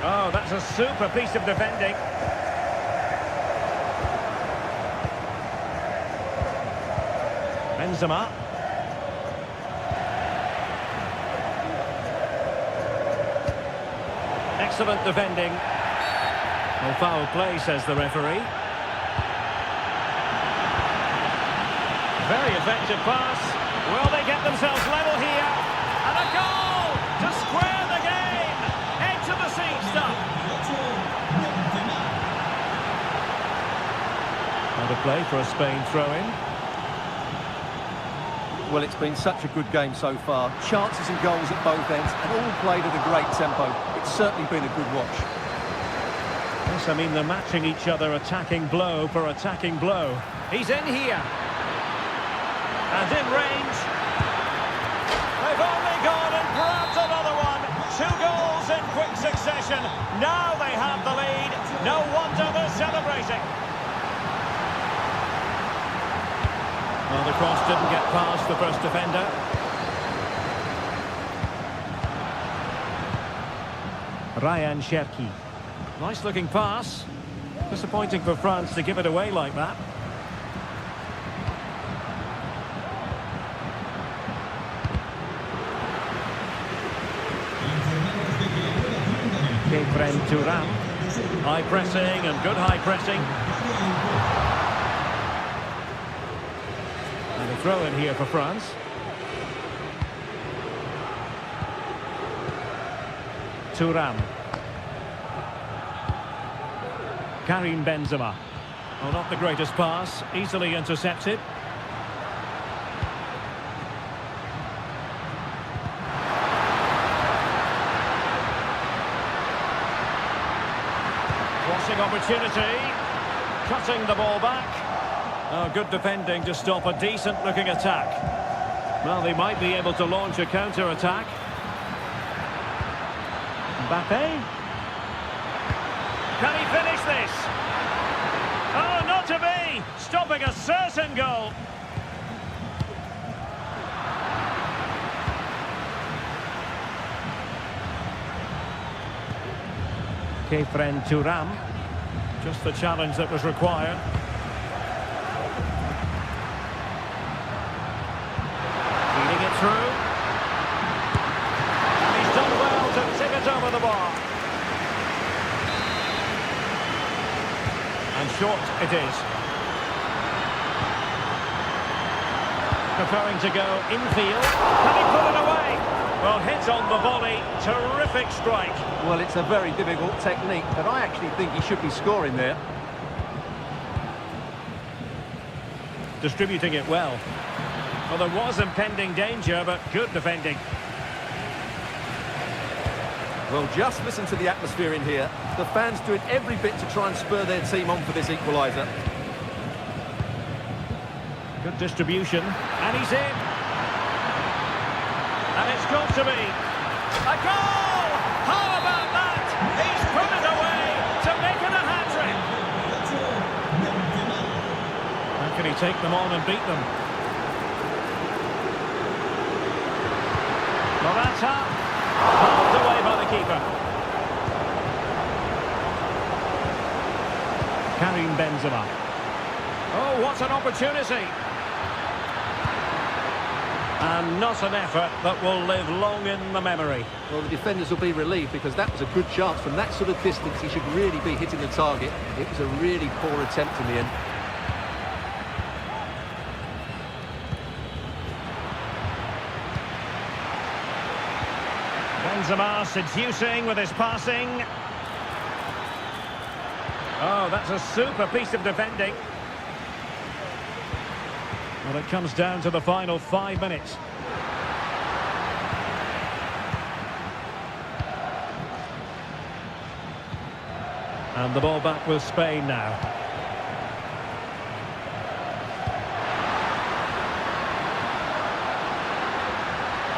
Oh, that's a super piece of defending. Benzema. Excellent defending. Well, foul play, says the referee. Very effective pass. Will they get themselves level here? And a goal to square the game. Edge of the seat stuff. And a play for a Spain throw-in. Well, it's been such a good game so far. Chances and goals at both ends, and all played at a great tempo. It's certainly been a good watch. Yes, I mean, they're matching each other, attacking blow for attacking blow. He's in here. And in range. They've only gone and grabbed another one. 2 goals in quick succession. Now they have the lead. No wonder they're celebrating. Well, the cross didn't get past the first defender. Ryan Cherki. Nice looking pass. Disappointing for France to give it away like that. Thuram. High pressing and good high pressing. And a throw in here for France. Thuram. Karim Benzema. Oh, not the greatest pass. Easily intercepted. Crossing opportunity. Cutting the ball back. Oh, good defending to stop a decent-looking attack. Well, they might be able to launch a counter-attack. Mbappe. Can he finish this? Oh, not to be! Stopping a certain goal. Kefren Thuram. Just the challenge that was required. Feeding it through. And he's done well to tip it over the bar. And short it is. Preferring to go infield. Can he put it away? Well, hit on the volley. Terrific strike. Well, it's a very difficult technique, but I actually think he should be scoring there. Distributing it well. Well, there was impending danger, but good defending. Well, just listen to the atmosphere in here. The fans doing every bit to try and spur their team on for this equaliser. Good distribution, and he's in. And it's got to be a goal! How about that? He's put it away to make it a hat-trick. How can he take them on and beat them? Morata, pulled away by the keeper. Karim Benzema. Oh, what an opportunity! And not an effort that will live long in the memory. Well, the defenders will be relieved because that was a good chance. From that sort of distance, he should really be hitting the target. It was a really poor attempt in the end. Benzema seducing with his passing. Oh, that's a super piece of defending. Well, it comes down to the final 5 minutes. And the ball back with Spain now.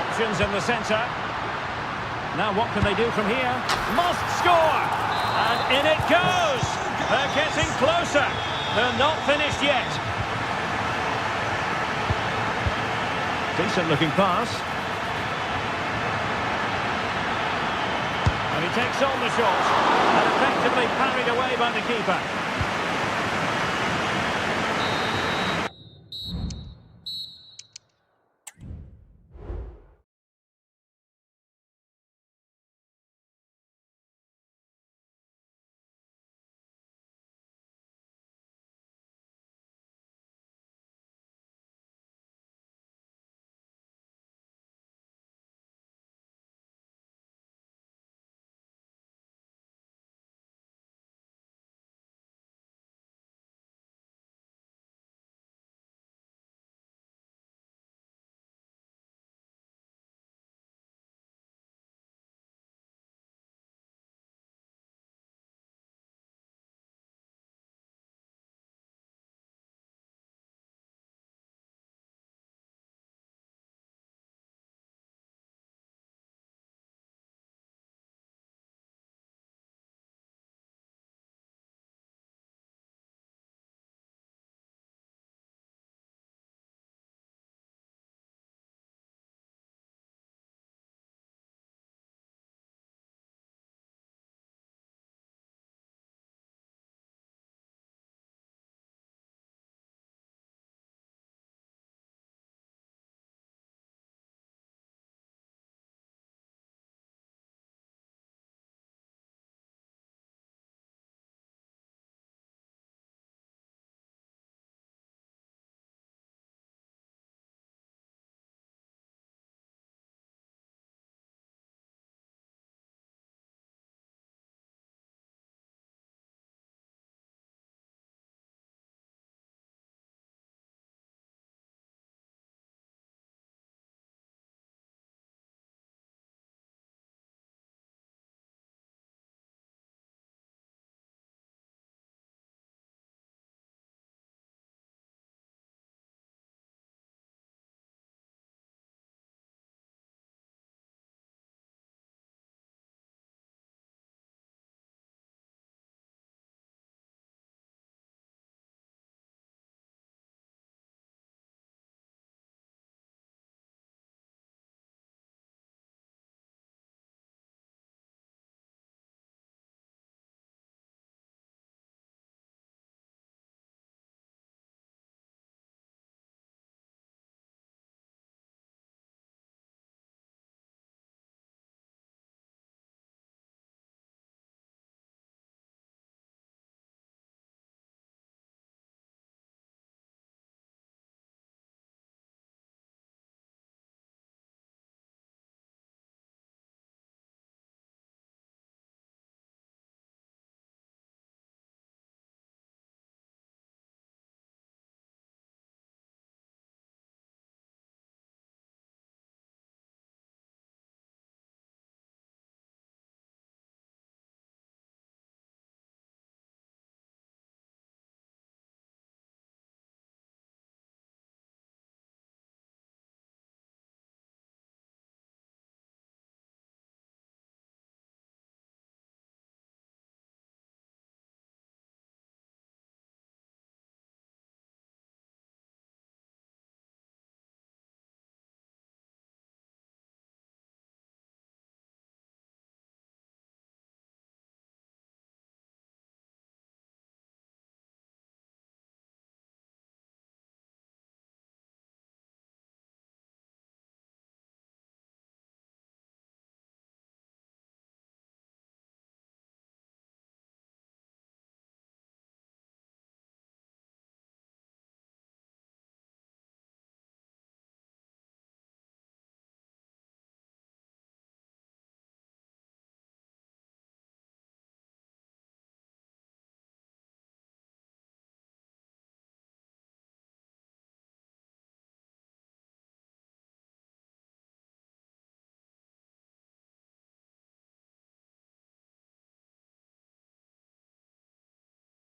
Options in the centre. Now what can they do from here? Must score! And in it goes! They're getting closer. They're not finished yet. Decent looking pass. And he takes on the shot and effectively parried away by the keeper.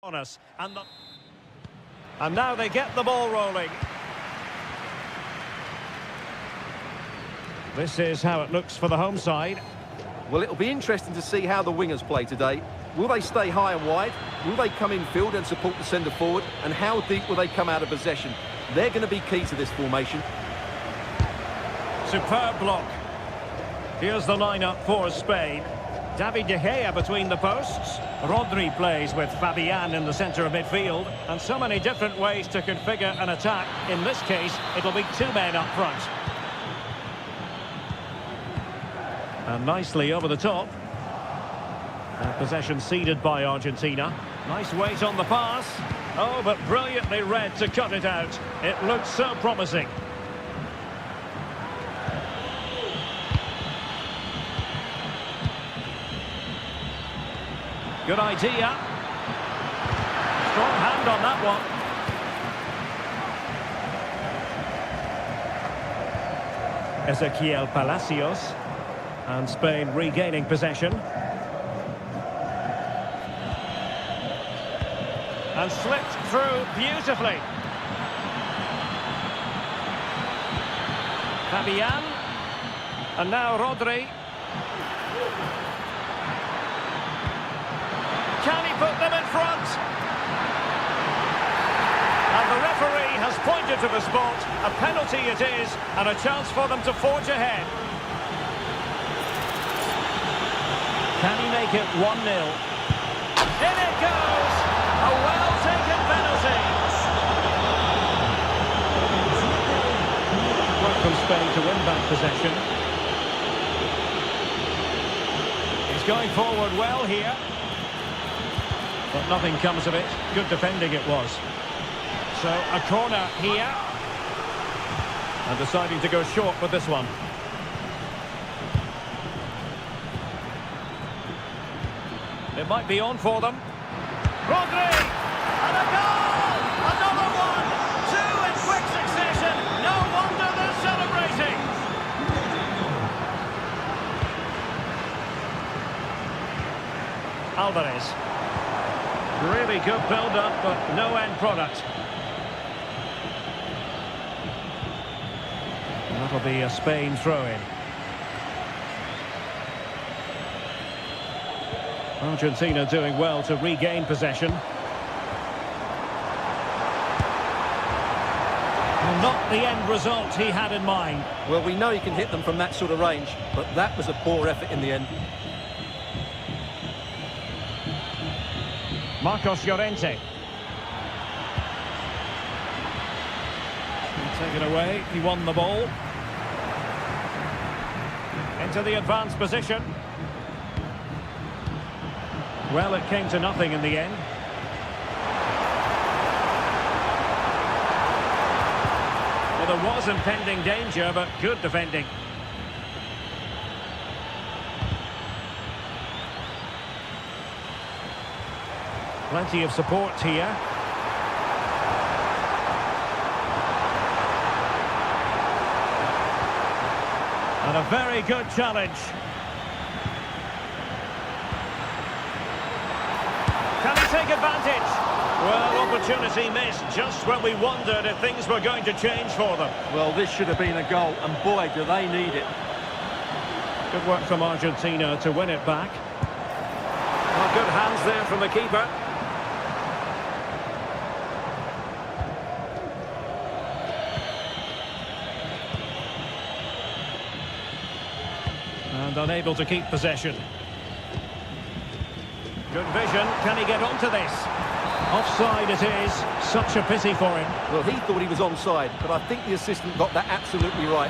On us. And now they get the ball rolling. This is how it looks for the home side. Well, it'll be interesting to see how the wingers play today. Will they stay high and wide? Will they come in field and support the centre forward? And how deep will they come out of possession? They're going to be key to this formation. Superb block. Here's the lineup for Spain. David De Gea between the posts. Rodri plays with Fabian in the centre of midfield. And so many different ways to configure an attack. In this case, it'll be two men up front. And nicely over the top. Possession ceded by Argentina. Nice weight on the pass. Oh, but brilliantly read to cut it out. It looks so promising. Good idea. Strong hand on that one. Ezequiel Palacios. And Spain regaining possession. And slipped through beautifully. Fabian. And now Rodri. Can he put them in front? And the referee has pointed to the spot. A penalty it is, and a chance for them to forge ahead. Can he make it 1-0? In it goes! A well-taken penalty. Work from Spain to win back possession. He's going forward well here. But nothing comes of it. Good defending it was. So a corner here. And deciding to go short with this one. It might be on for them. Rodri! And a goal! Another one! Two in quick succession! No wonder they're celebrating! Alvarez. Really good build-up, but no end product. That'll be a Spain throw-in. Argentina doing well to regain possession. Well, not the end result he had in mind. Well, we know he can hit them from that sort of range, but that was a poor effort in the end. Marcos Llorente. Taken away, he won the ball. Into the advanced position. Well, it came to nothing in the end. Well, there was impending danger, but good defending. Plenty of support here. And a very good challenge. Can he take advantage? Well, opportunity missed just when we wondered if things were going to change for them. Well, this should have been a goal, and boy, do they need it. Good work from Argentina to win it back. Well, good hands there from the keeper. And unable to keep possession. Good vision. Can he get onto this? Offside it is. Such a pity for him. Well, he thought he was onside, but I think the assistant got that absolutely right.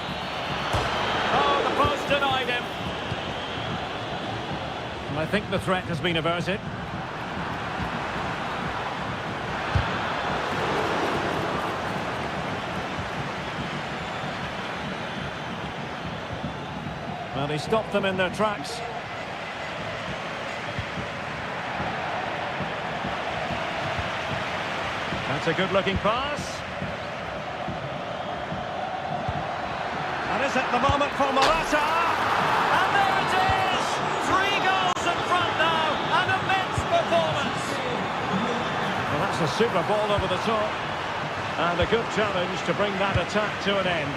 Oh, the post denied him. And I think the threat has been averted. Well, he stopped them in their tracks. That's a good-looking pass. And is it the moment for Morata? And there it is! 3 goals in front now. An immense performance. That's a super ball over the top. And a good challenge to bring that attack to an end.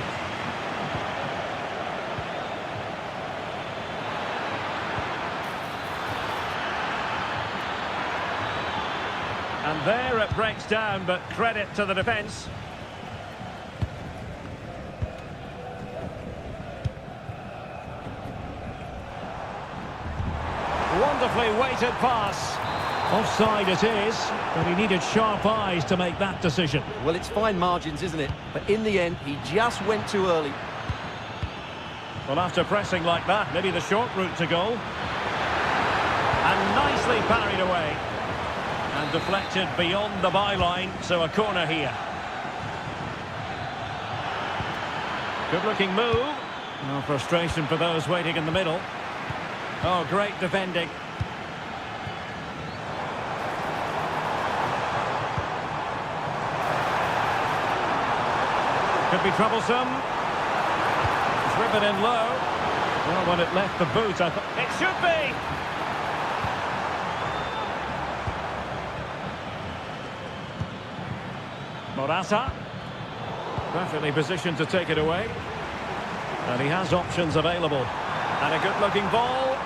And there it breaks down, but credit to the defence. Wonderfully weighted pass. Offside it is, but he needed sharp eyes to make that decision. Well, it's fine margins, isn't it? But in the end, he just went too early. Well, after pressing like that, maybe the short route to goal. And nicely parried away. And deflected beyond the byline, so a corner here. Good-looking move. No frustration for those waiting in the middle. Oh, great defending. Could be troublesome. Driven in low. Well, when it left the boot, I thought it should be. Morata. Perfectly positioned to take it away. And he has options available. And a good-looking ball.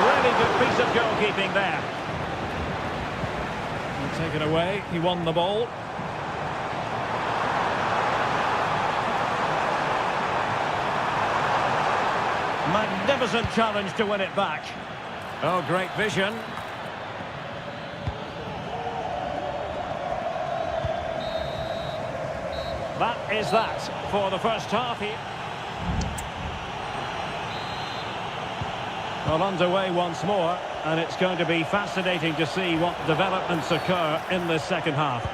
Really good piece of goalkeeping there. And taken away. He won the ball. Magnificent challenge to win it back. Oh, great vision. That is that for the first half here. Well, underway once more, and it's going to be fascinating to see what developments occur in this second half.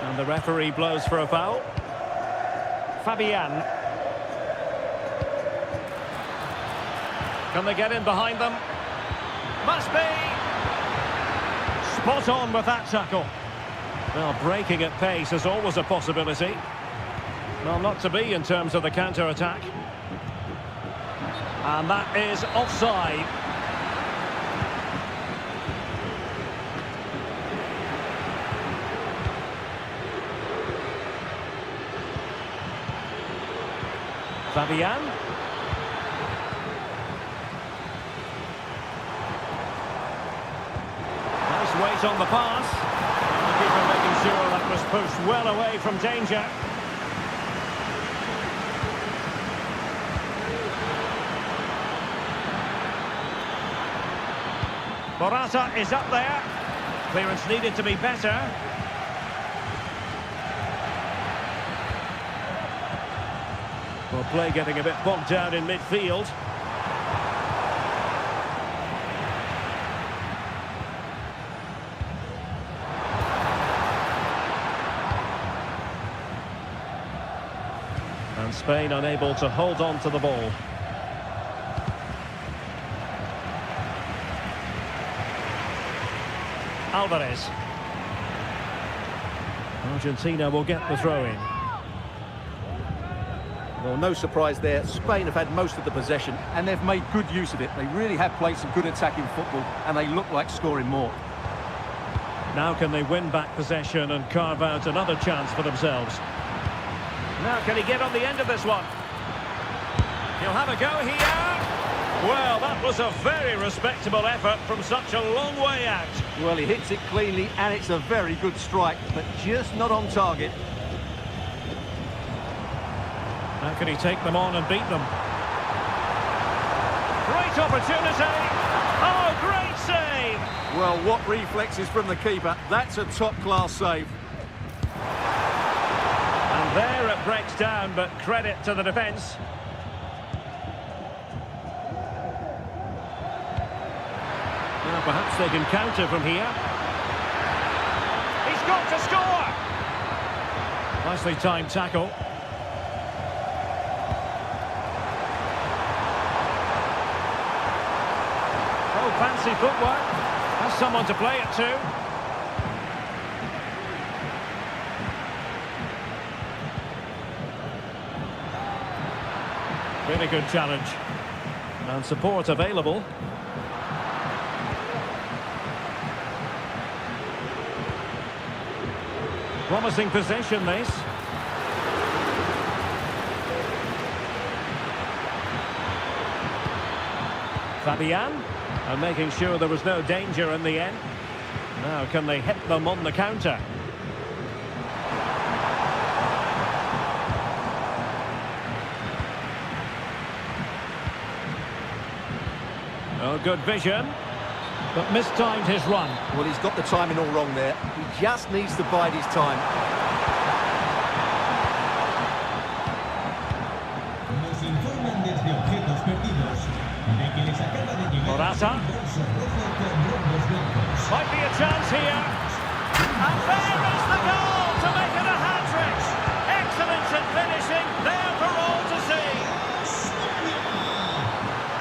And the referee blows for a foul. Fabian. Can they get in behind them? Must be! Spot on with that tackle. Well, breaking at pace is always a possibility. Well, not to be in terms of the counter-attack. And that is offside. Fabian. Nice weight on the pass. The keeper making sure that was pushed well away from danger. Morata is up there. Clearance needed to be better. Well, play getting a bit bogged down in midfield. And Spain unable to hold on to the ball. Alvarez. Argentina will get the throw-in. Well, no surprise there. Spain have had most of the possession, and they've made good use of it. They really have played some good attacking football, and they look like scoring more. Now can they win back possession and carve out another chance for themselves? Now can he get on the end of this one? He'll have a go here. Well, that was a very respectable effort from such a long way out. Well, he hits it cleanly, and it's a very good strike, but just not on target. How can he take them on and beat them? Great opportunity. Oh, great save. Well, what reflexes from the keeper. That's a top-class save. And there it breaks down, but credit to the defence. Well, perhaps they can counter from here. He's got to score! Nicely timed tackle. Oh, fancy footwork. Has someone to play it to. Really good challenge. And support available. Promising possession, this. Fabian, and making sure there was no danger in the end. Now, can they hit them on the counter? Oh, good vision, but mistimed his run. Well, he's got the timing all wrong there. He just needs to bide his time. Nos informan desde objetos perdidos de que les acaba de llegar Morata. un bolso rojo con rombos blancos. Might be a chance here. And there is the goal to make it a hat-trick. Excellence in finishing, there for all to see.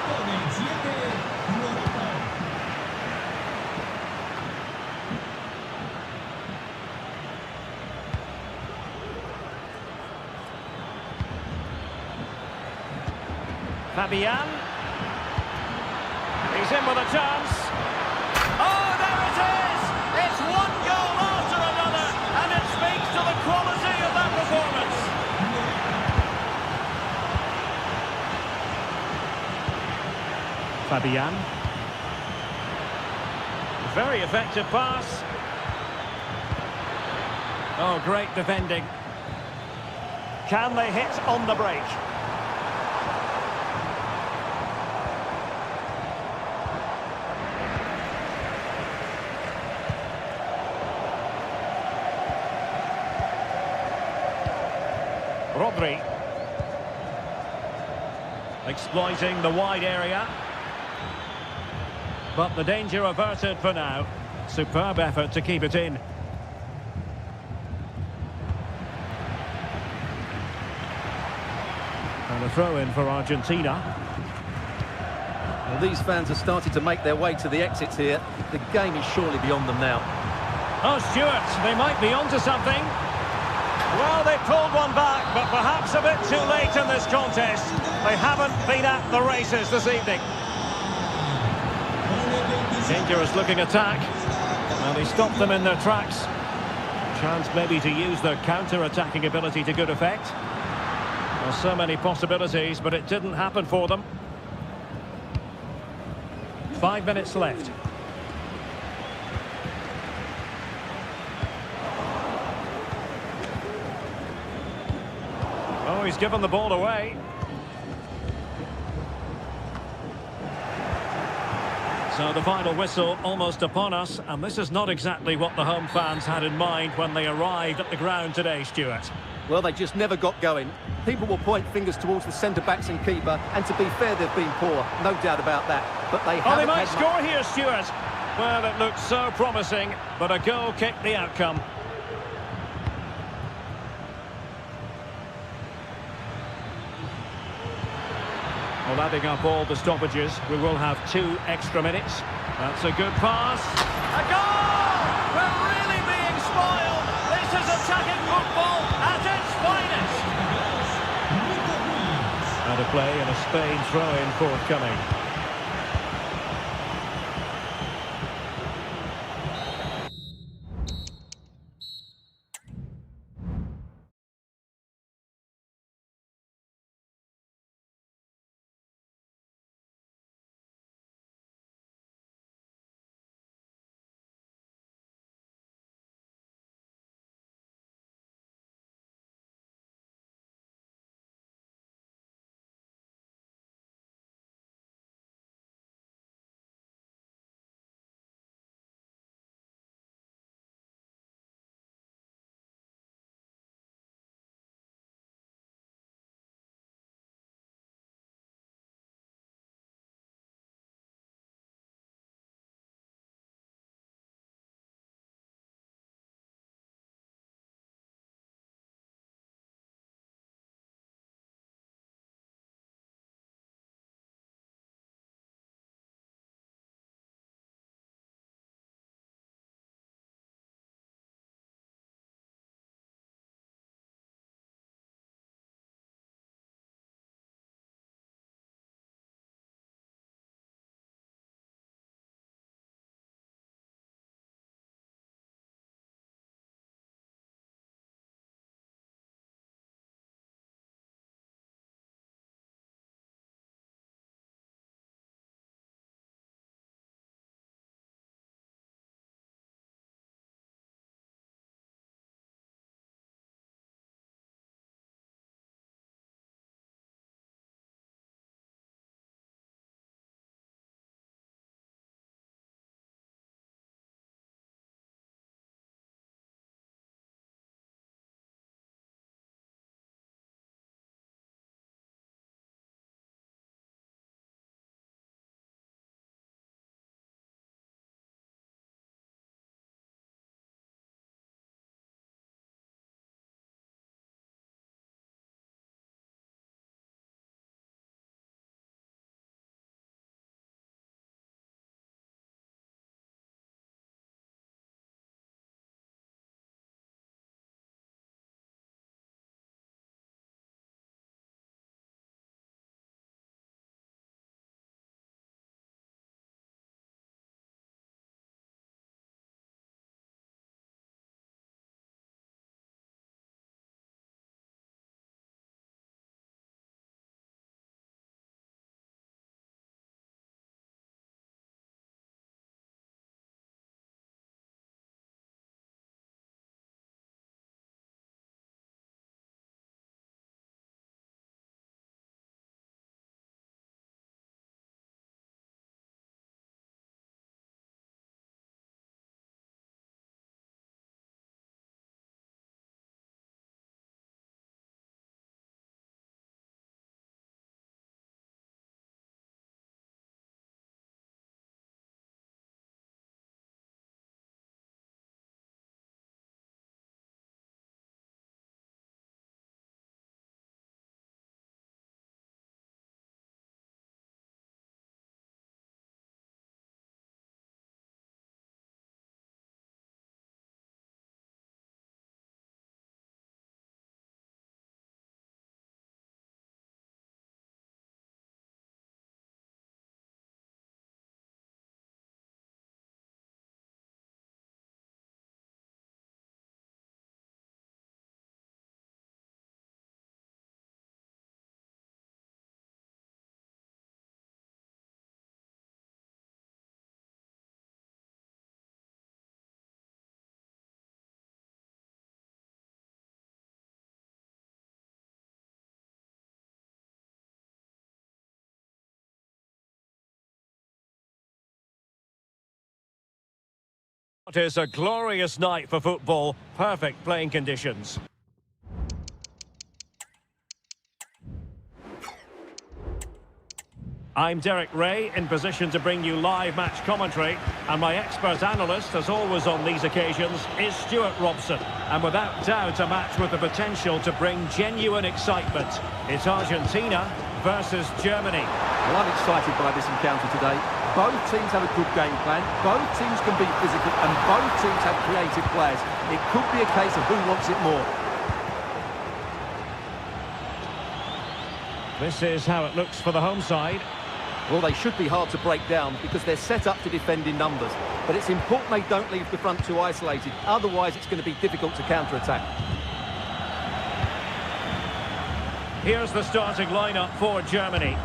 Con el 7, Morata. Fabian. He's in with a chance. Oh, there it is! It's one goal after another, and it speaks to the quality of that performance. Fabian. Very effective pass. Oh, great defending. Can they hit on the break? Rodri. Exploiting the wide area. But the danger averted for now. Superb effort to keep it in. And a throw-in for Argentina. Well, these fans have started to make their way to the exits here. The game is surely beyond them now. Oh, Stewart, they might be onto something. Well, they pulled one back, but perhaps a bit too late in this contest. They haven't been at the races this evening. Dangerous looking attack. And he stopped them in their tracks. Chance maybe to use their counter-attacking ability to good effect. Well, so many possibilities, but it didn't happen for them. 5 minutes left. Oh, he's given the ball away. So the final whistle almost upon us, and this is not exactly what the home fans had in mind when they arrived at the ground today, Stuart. Well, they just never got going. People will point fingers towards the centre-backs and keeper, and to be fair, they've been poor, no doubt about that. But they haven't. Oh, they might had score here, Stuart. Well, it looked so promising, but a goal kicked the outcome. Well, adding up all the stoppages, we will have 2 extra minutes. That's a good pass. A goal! We're really being spoiled. This is attacking football at its finest. And a play and a Spain throw-in forthcoming. It is a glorious night for football, perfect playing conditions. I'm Derek Ray, in position to bring you live match commentary, and my expert analyst, as always on these occasions, is Stuart Robson. And without doubt, a match with the potential to bring genuine excitement. It's Argentina versus Germany. Well, I'm excited by this encounter today. Both teams have a good game plan, both teams can be physical, and both teams have creative players. It could be a case of who wants it more. This is how it looks for the home side. Well, they should be hard to break down because they're set up to defend in numbers. But it's important they don't leave the front too isolated. Otherwise, it's going to be difficult to counter-attack. Here's the starting lineup for Germany.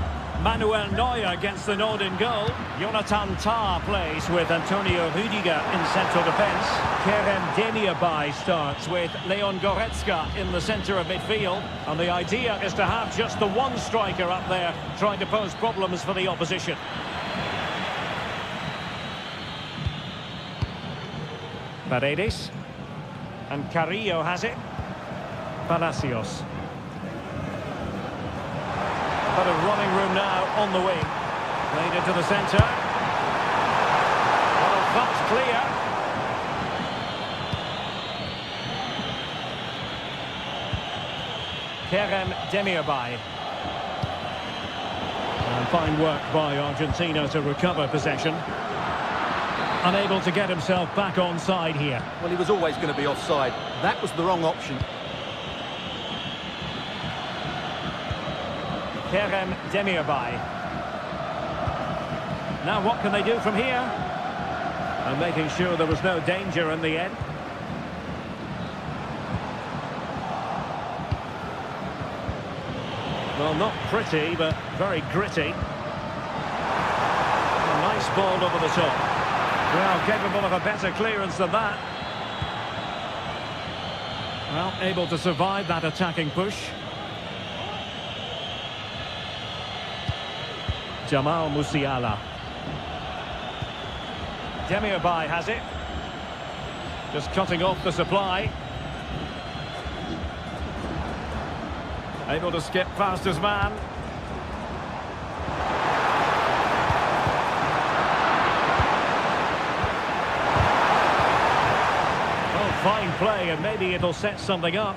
Manuel Neuer against the nod in goal. Jonathan Tah plays with Antonio Rüdiger in central defence. Kerem Demirbay starts with Leon Goretzka in the centre of midfield. And the idea is to have just the one striker up there trying to pose problems for the opposition. Paredes. And Carrillo has it. Palacios. Bit of running room now on the wing. Played into the centre. Well, that's clear. Kerem Demirbay. And fine work by Argentina to recover possession. Unable to get himself back onside here. Well, he was always going to be offside. That was the wrong option. Kerem Demirbay. Now what can they do from here? And making sure there was no danger in the end. Well, not pretty, but very gritty. A nice ball over the top. Well, capable of a better clearance than that. Well, able to survive that attacking push. Jamal Musiala. Demirbay has it. Just cutting off the supply. Able to skip past his man. Oh, fine play, and maybe it'll set something up.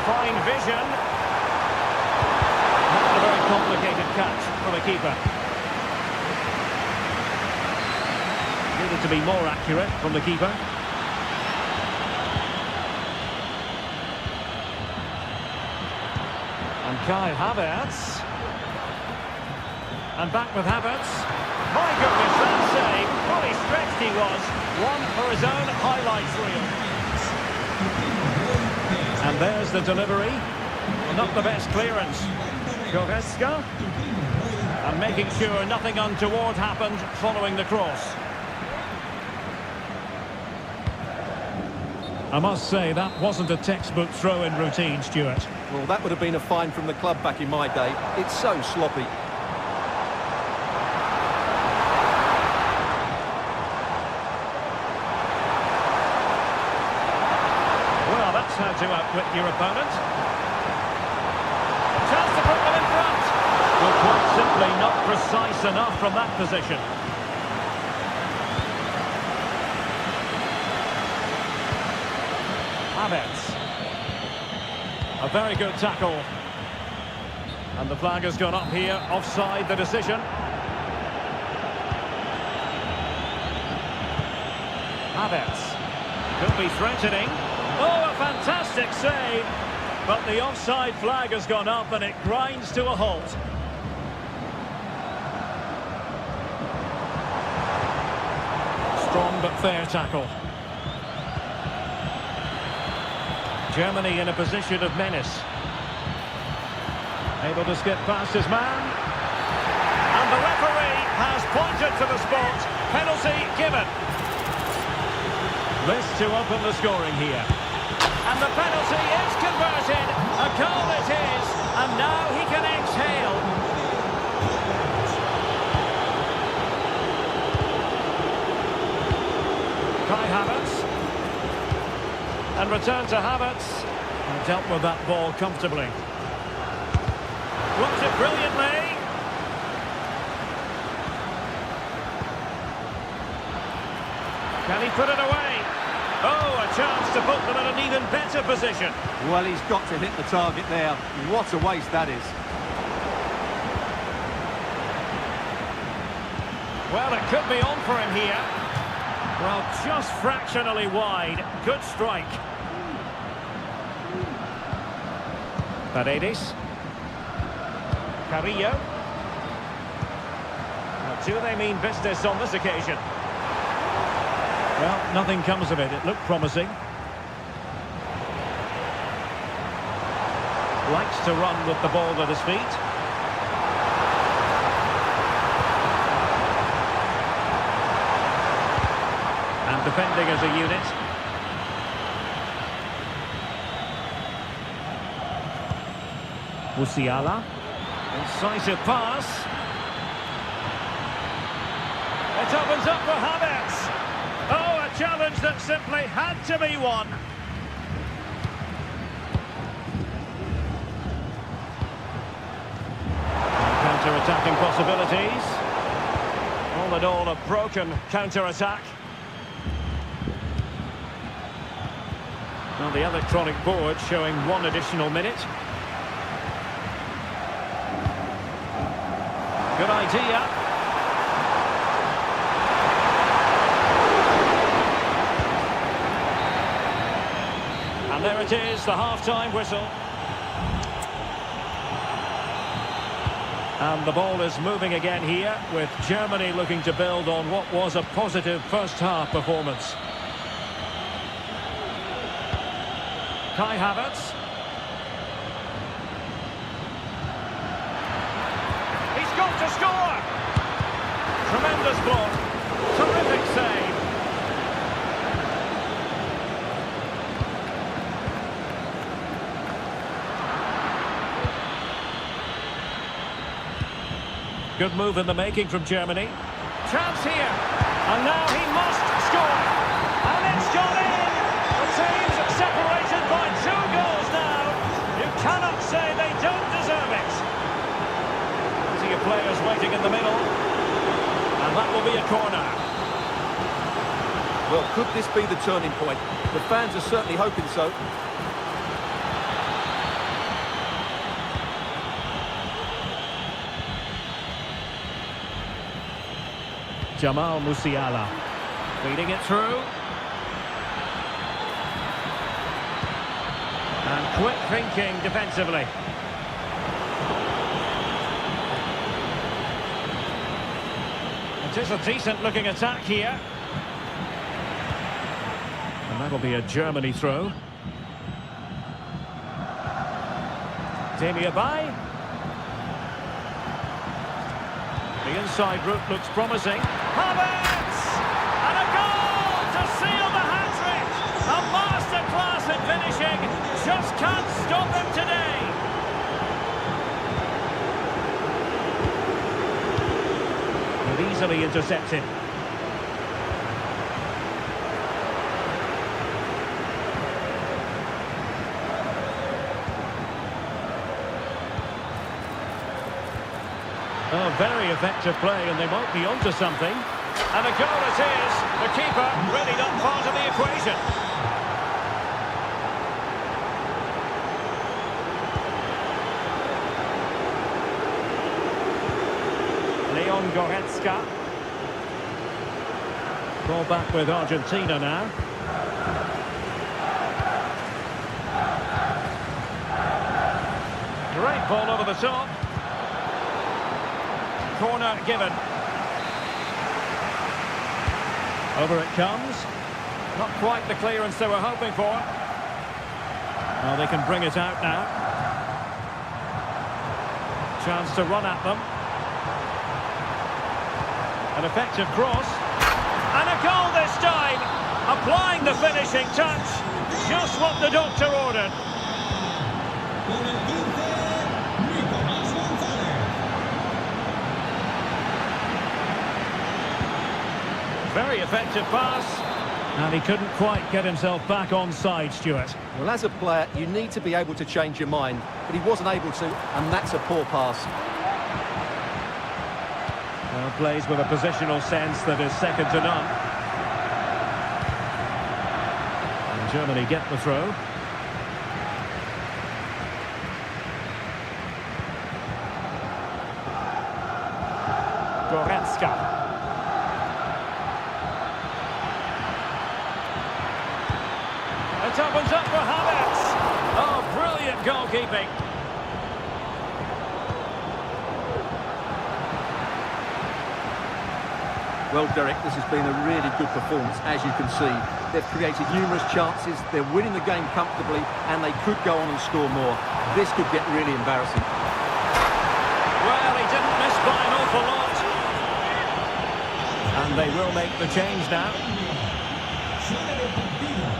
Fine vision. Not a very complicated catch for the keeper. Needed to be more accurate from the keeper. And Kai Havertz. And back with Havertz. My goodness, that save. Fully stretched he was. One for his own highlights reel. And there's the delivery. Not the best clearance. Goretzka. And making sure nothing untoward happened following the cross. I must say, that wasn't a textbook throw-in routine, Stuart. Well, that would have been a fine from the club back in my day. It's so sloppy. How to outwit your opponent. Chance to put them in front. Well, quite simply not precise enough from that position. Havertz. A very good tackle. And the flag has gone up here, offside the decision. Havertz. Could be threatening. Oh, a fantastic save! But the offside flag has gone up and it grinds to a halt. Strong but fair tackle. Germany in a position of menace. Able to skip past his man. And the referee has pointed to the spot. Penalty given. This to open the scoring here. And the penalty is converted. A goal it is. And now he can exhale. Kai Havertz. And return to Havertz. And dealt with that ball comfortably. Blocked it brilliantly. Can he put it away? Oh, a chance to put them in an even better position. Well, he's got to hit the target there. What a waste that is. Well, it could be on for him here. Well, just fractionally wide. Good strike. Paredes. Carrillo. Now, do they mean business on this occasion? Well, nothing comes of it. It looked promising. Likes to run with the ball at his feet. And defending as a unit. Musiala. Incisive pass. It opens up for Havertz. Oh, a challenge that simply had to be won. Counter-attacking possibilities. All in all, a broken counter-attack. Well, the electronic board showing 1 additional minute. Good idea. And there it is, the half-time whistle. And the ball is moving again here, with Germany looking to build on what was a positive first-half performance. Kai Havertz. He's got to score! Tremendous block. Terrific save. Good move in the making from Germany. Chance here. And now he must score. And it's gone in. The team's separated by 2 goals now. You cannot say they don't deserve it. See your players waiting in the middle. And that will be a corner. Well, could this be the turning point? The fans are certainly hoping so. Jamal Musiala feeding it through. And quick thinking defensively. It is a decent looking attack here. And that'll be a Germany throw. Demirbay. The inside route looks promising. Havertz! And a goal to seal the hat-trick! A masterclass in finishing. Just can't stop him today. And easily intercepted. Oh, very effective play, and they might be onto something. And a goal it is. The keeper really not part of the equation. Leon Goretzka. Ball back with Argentina now. Great ball over the top. Corner given. Over it comes. Not quite the clearance they were hoping for. Well, they can bring it out now. Chance to run at them. An effective cross. And a goal this time. Applying the finishing touch. Just what the doctor ordered. Con el 15, Nicolás González. Very effective pass. And he couldn't quite get himself back on side, Stuart. Well, as a player, you need to be able to change your mind, but he wasn't able to, and that's a poor pass. Well, plays with a positional sense that is second to none. And Germany get the throw. Goretzka. It opens up for Havertz. Oh, brilliant goalkeeping. Well, Derek, this has been a really good performance, as you can see. They've created numerous chances, they're winning the game comfortably, and they could go on and score more. This could get really embarrassing. Well, he didn't miss by an awful lot. And they will make the change now. Sale del partido.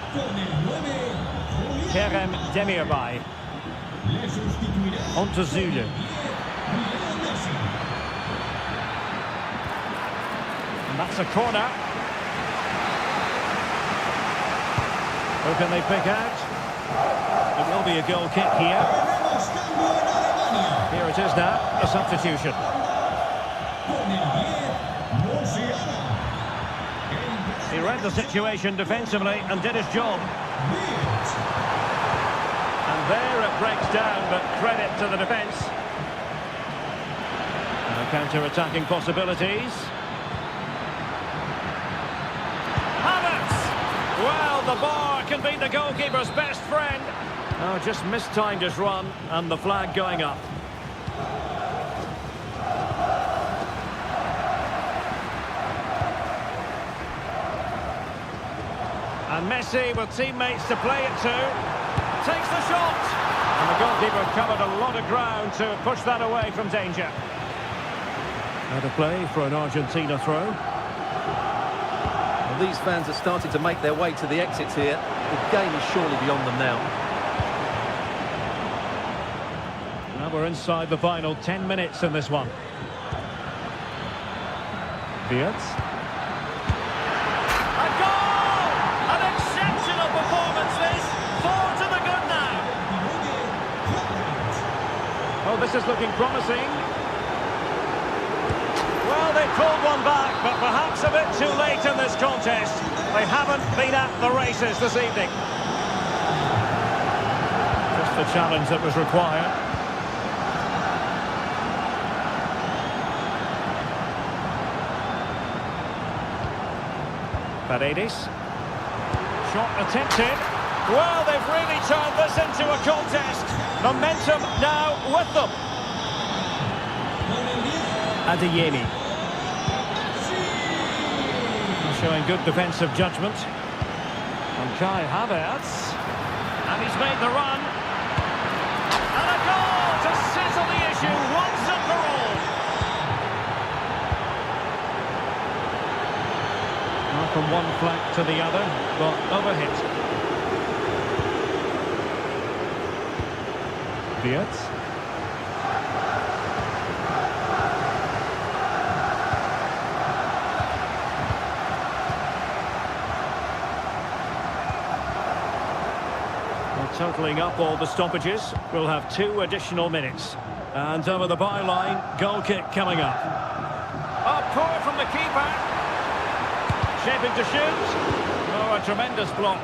Con el 9, Kerem Demirbay. le sustituirá. Onto Zulu. Lionel Messi. And that's a corner. Who can they pick out? It will be a goal kick here. Tenemos cambio en Alemania. Here it is now, a substitution. Con el 10, Musiala. He read the situation defensively and did his job. Birch. And there it breaks down, but credit to the defence. No counter-attacking possibilities. Havertz! Well, the bar can be the goalkeeper's best friend. Oh, just mistimed his run, and the flag going up. And Messi with teammates to play it to. Takes the shot. And the goalkeeper covered a lot of ground to push that away from danger. Out of play for an Argentina throw. Well, these fans are starting to make their way to the exits here. The game is surely beyond them now. Now we're inside the final 10 minutes in this one. Wirtz. A goal! An exceptional performance this. 4 to the good now. Oh, this is looking promising. Well, they pulled one back, but perhaps a bit too late in this contest. They haven't been at the races this evening. Just the challenge that was required. Paredes. Shot attempted. Well, they've really turned this into a contest. Momentum now with them. Adeyemi. Showing good defensive judgment. And Kai Havertz. And he's made the run. And a goal to settle the issue once and for all. Now from one flank to the other, but overhit. Wirtz. Totalling up all the stoppages, we'll have 2 additional minutes. And over the byline, goal kick coming up. Oh, poor from the keeper. Shaping to shoot. Oh, a tremendous block.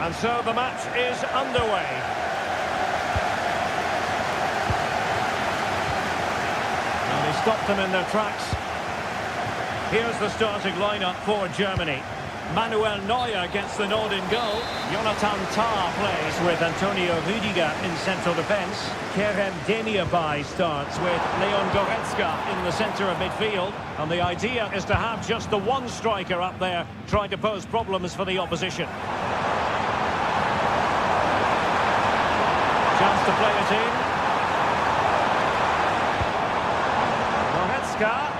And so the match is underway. And they stopped them in their tracks. Here's the starting lineup for Germany. Manuel Neuer gets the nod in goal. Jonathan Tah plays with Antonio Rüdiger in central defence. Kerem Demirbay starts with Leon Goretzka in the centre of midfield. And the idea is to have just the one striker up there trying to pose problems for the opposition. Chance to play it in. Goretzka.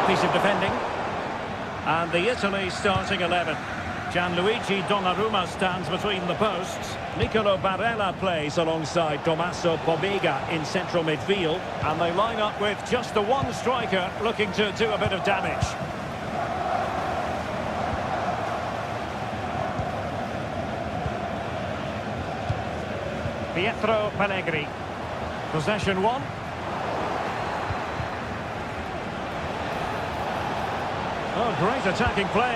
Piece of defending. And the Italy starting 11. Gianluigi Donnarumma stands between the posts. Nicolo Barella plays alongside Tommaso Pobega in central midfield. And they line up with just the one striker looking to do a bit of damage. Pietro Pellegrini. Possession one. Oh, great attacking play.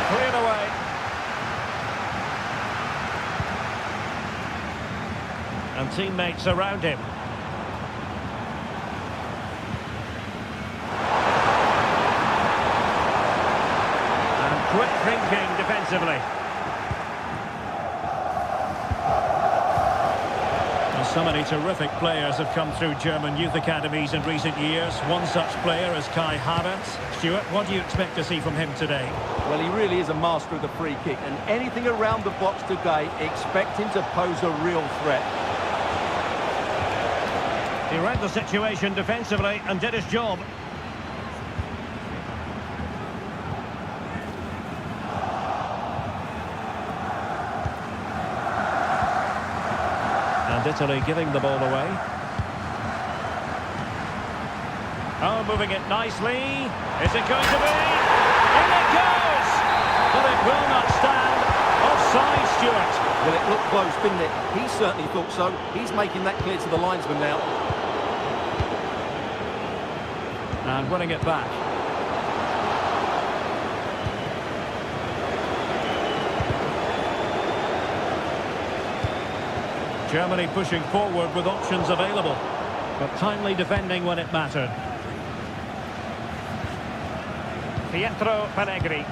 Cleared away. And teammates around him. And quick thinking defensively. So many terrific players have come through German youth academies in recent years. One such player is Kai Havertz. Stuart, what do you expect to see from him today? Well, he really is a master of the free kick, and anything around the box today, expect him to pose a real threat. He read the situation defensively and did his job. And Italy giving the ball away. Oh, moving it nicely. Is it going to be? In it goes! But it will not stand. Offside, Stuart. Well, it looked close, didn't it? He certainly thought so. He's making that clear to the linesman now. And winning it back. Germany pushing forward with options available, but timely defending when it mattered. Pietro Pellegrini.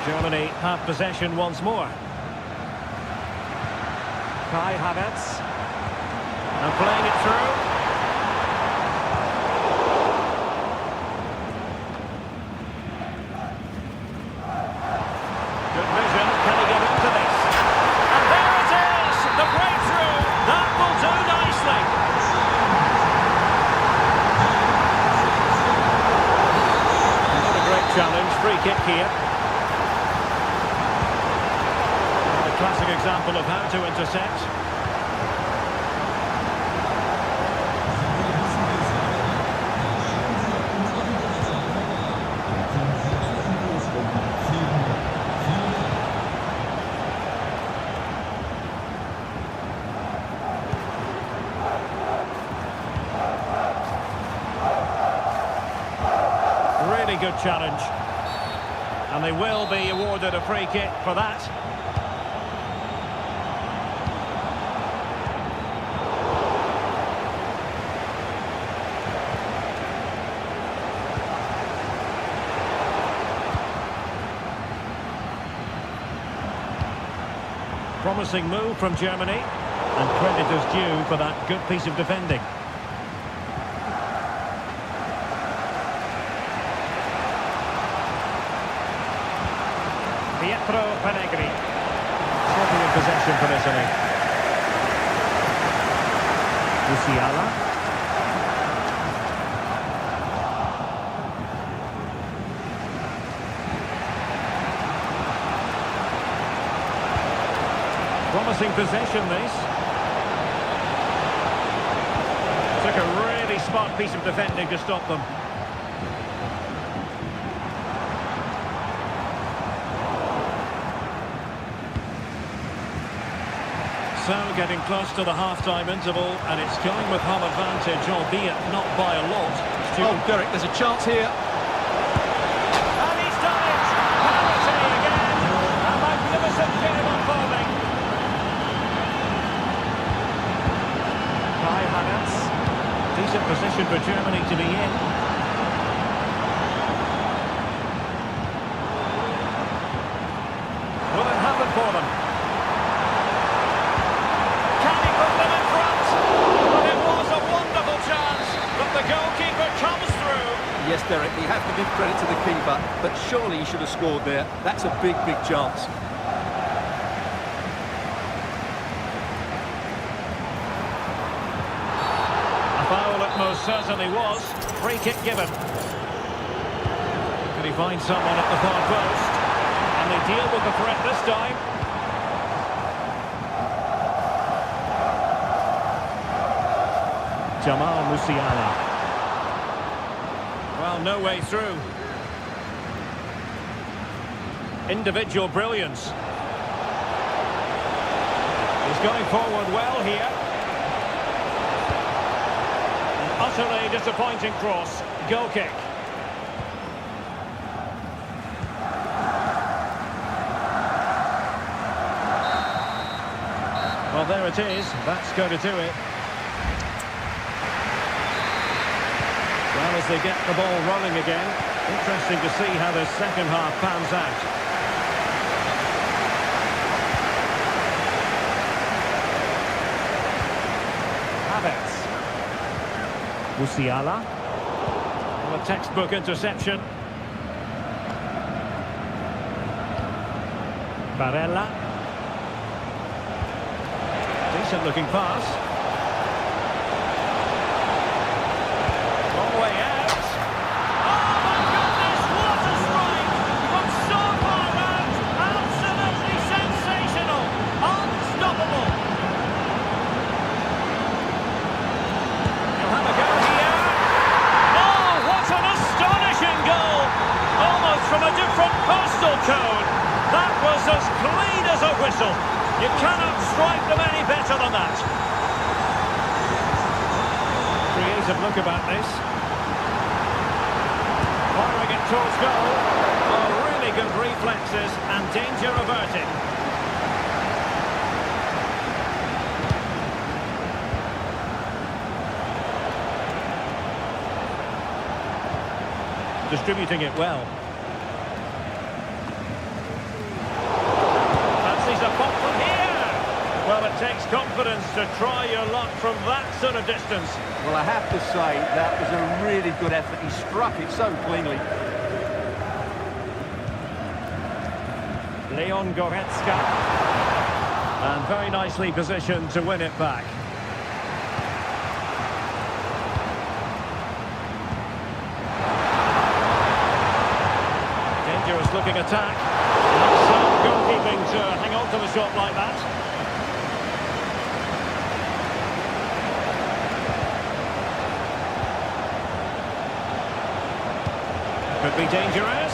Germany have possession once more. Kai Havertz. And playing it through. Challenge, free kick here. A classic example of how to intercept. Really good challenge. And they will be awarded a free kick for that. Promising move from Germany. And credit is due for that good piece of defending. Pietro Pellegrini. Swapping in possession from Italy. Musiala. Promising possession, this. Took a really smart piece of defending to stop them. So, getting close to the half-time interval, and it's going with home advantage, albeit not by a lot. Oh, Derek, there's a chance here. And he's done it! Penalty again! A magnificent game unfolding. Kai Havertz. Decent position for Germany to be in. Will it happen for them? Can he put them in front? But it was a wonderful chance, but the goalkeeper comes through. Yes, Derek, you have to give credit to the keeper, but surely he should have scored there. That's a big, big chance. A foul it most certainly was. Free kick given. Can he find someone at the far post? And they deal with the threat this time. Jamal Musiala. Well, no way through. Individual brilliance. He's going forward well here. An utterly disappointing cross. Goal kick. Well, there it is. That's going to do it. Well, as they get the ball rolling again, interesting to see how the second half pans out. Havertz. Musiala. Well, a textbook interception. Barella. Decent looking pass. All the way out. Oh my goodness, what a strike! From so far out, absolutely sensational, unstoppable. He'll have a go here. Oh, what an astonishing goal! Almost from a different postal code. That was as clean as a whistle. You cannot strike them any better than that. Creative look about this. Firing it towards goal. Oh, really good reflexes and danger averted. Distributing it well. Fancies a pop from here. Well, it takes confidence to try your luck from that sort of distance. Well, I have to say, that was a really good effort. He struck it so cleanly. Leon Goretzka. And very nicely positioned to win it back. Dangerous looking attack. Not some goalkeeping to hang on to the shot like that. Could be dangerous.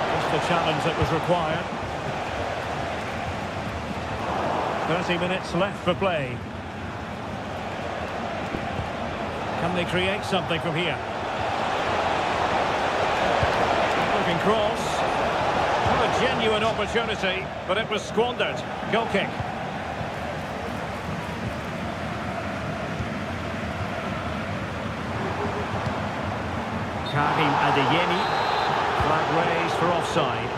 Just the challenge that was required. 30 minutes left for play. Can they create something from here? Looking cross. Not a genuine opportunity, but it was squandered. Goal kick. Karim Adeyemi, flag raised for offside.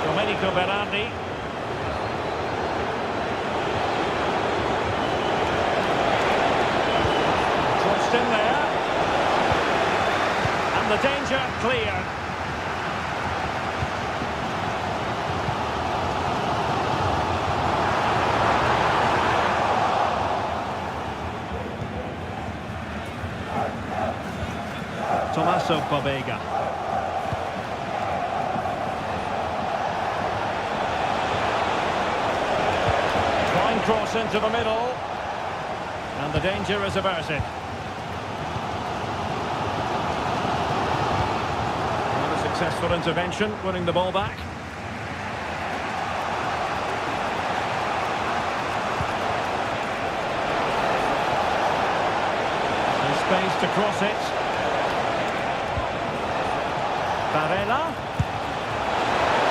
Domenico Berardi. Crossed in there. And the danger clear. Tommaso Pobega. Fine cross into the middle. And the danger is averted. Not a Successful intervention, winning the ball back. There's space to cross it. Barella.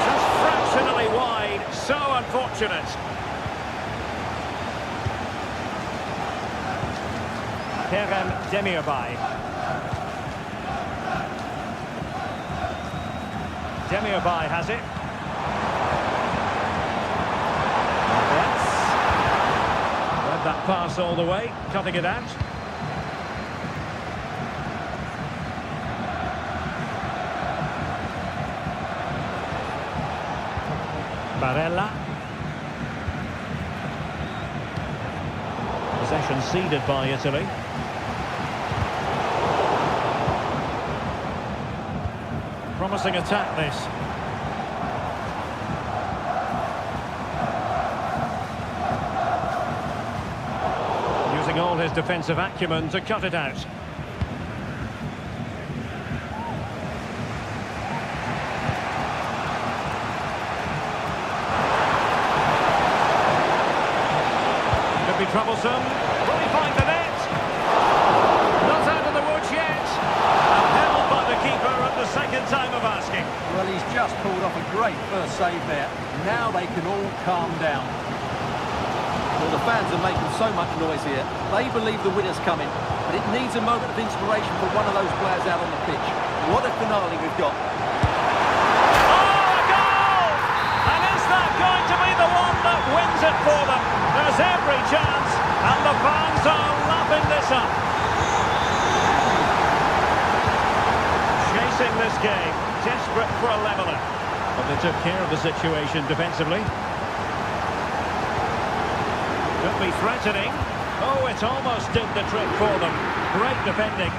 Just fractionally wide. So unfortunate. Kerem Demirbay. Demirbay has it. Yes. Read that pass all the way, cutting it out. Barella. Possession ceded by Italy. Promising attack, this. Using all his defensive acumen to cut it out. Could be troublesome. Will he find the net? Not out of the woods yet. Upheld by the keeper at the second time of asking. Well, he's just pulled off a great first save there. Now they can all calm down. Well, the fans are making so much noise here. They believe the winner's coming, but it needs a moment of inspiration for one of those players out on the pitch. What a finale we've got. Oh, a goal! And is that going to be the one that wins it for them? There's every chance, and the fans are lapping this up. Chasing this game, desperate for a leveller. But they took care of the situation defensively. Could be threatening. Oh, it almost did the trick for them. Great defending.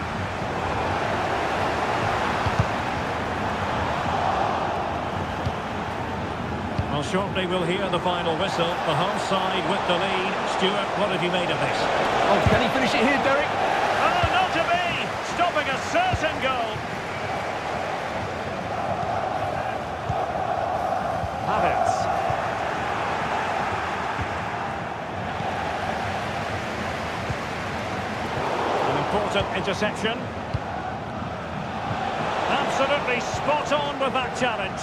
Well, shortly we'll hear the final whistle. The home side with the lead. Stuart, what have you made of this? Oh, can he finish it here, Derek? Oh, not to be! Stopping a certain goal. Havertz. An important interception. Absolutely spot on with that challenge.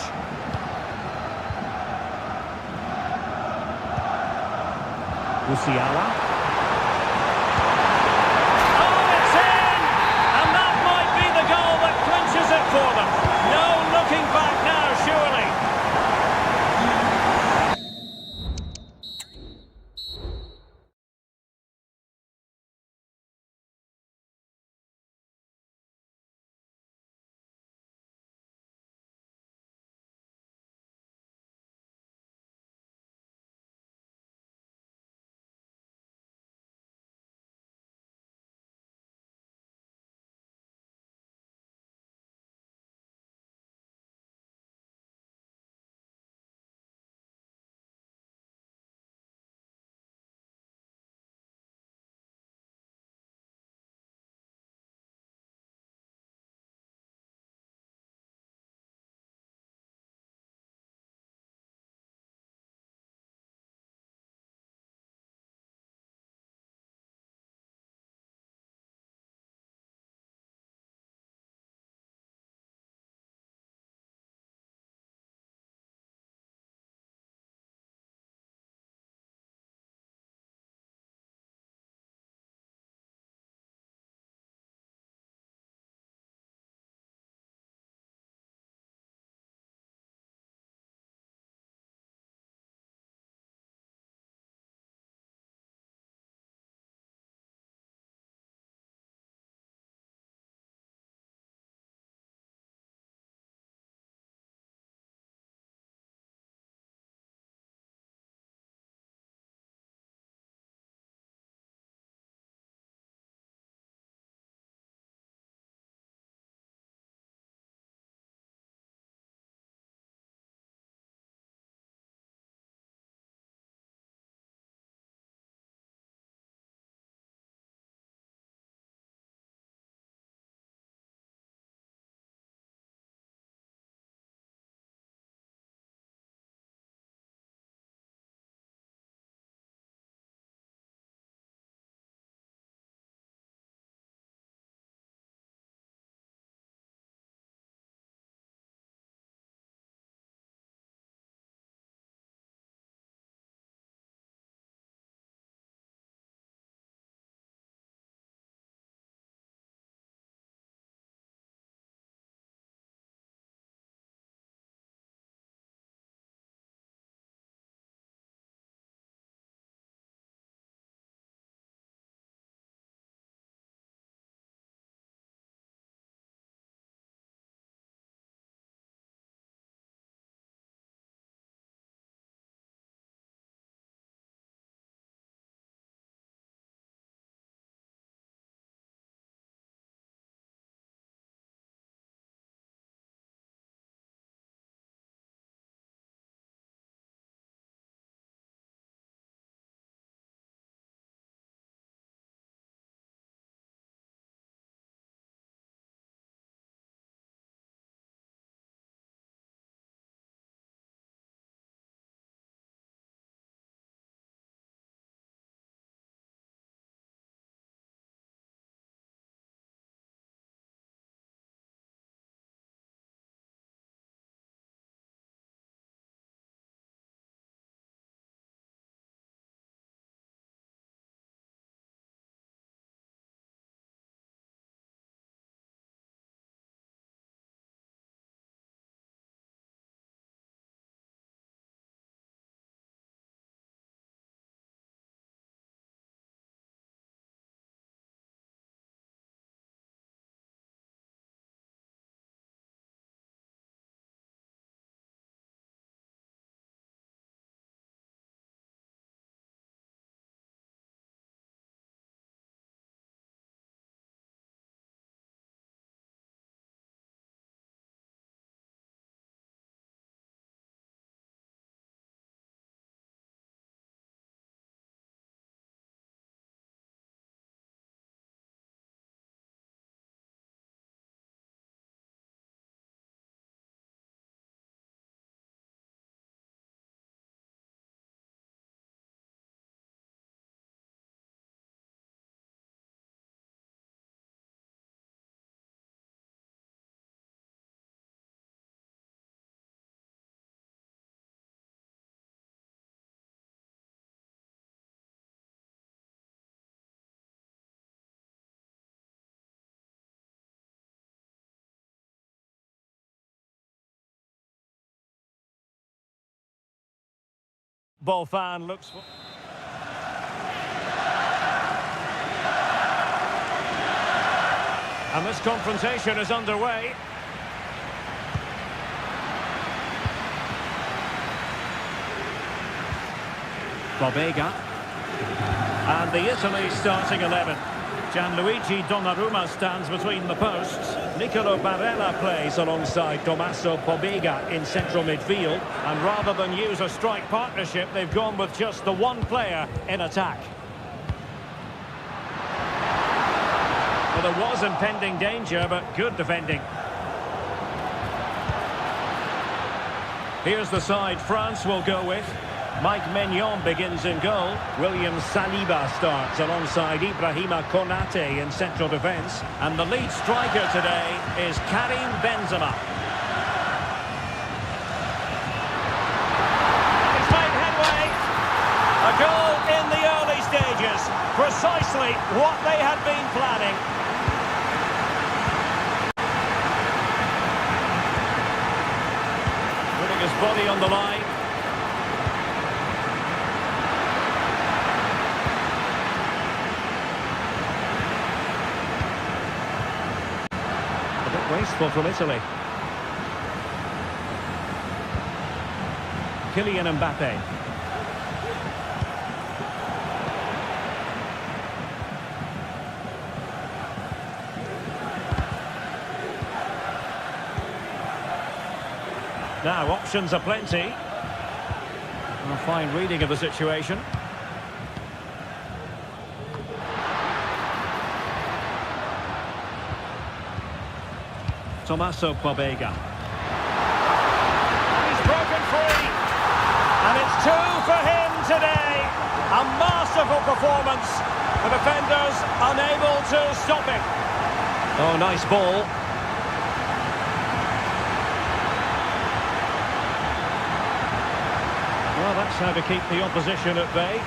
Musiala. Oh, it's in! And that might be the goal that clinches it for them. No looking back now, surely. football fan looks for... And this confrontation is underway. Bobega. And the Italy starting 11. Gianluigi Donnarumma stands between the posts. Nicolo Barella plays alongside Tommaso Pobega in central midfield. And rather than use a strike partnership, they've gone with just the one player in attack. Well, there was impending danger, but good defending. Here's the side France will go with. Mike Maignan begins in goal. William Saliba starts alongside Ibrahima Konate in central defence. And the lead striker today is Karim Benzema. He's made headway. A goal in the early stages. Precisely what they had been planning. Putting his body on the line. Wasteful from Italy. Kylian Mbappe. Now, options are plenty. A fine reading of the situation. Tommaso Pobega. He's broken free. And it's two for him today. A masterful performance. The defenders unable to stop him. Oh, nice ball. Well, that's how to keep the opposition at bay.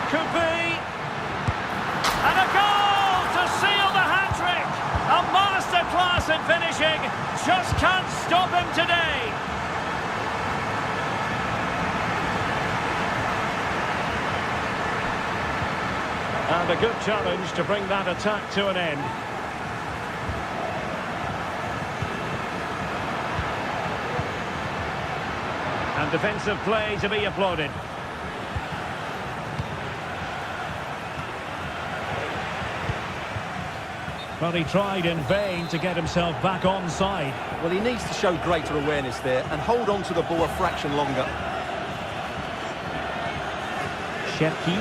Could be. And a goal to seal the hat-trick. A masterclass in finishing. Just can't stop him today. And a good challenge to bring that attack to an end. And defensive play to be applauded. Well, he tried in vain to get himself back onside. Well, he needs to show greater awareness there and hold on to the ball a fraction longer. Shepki.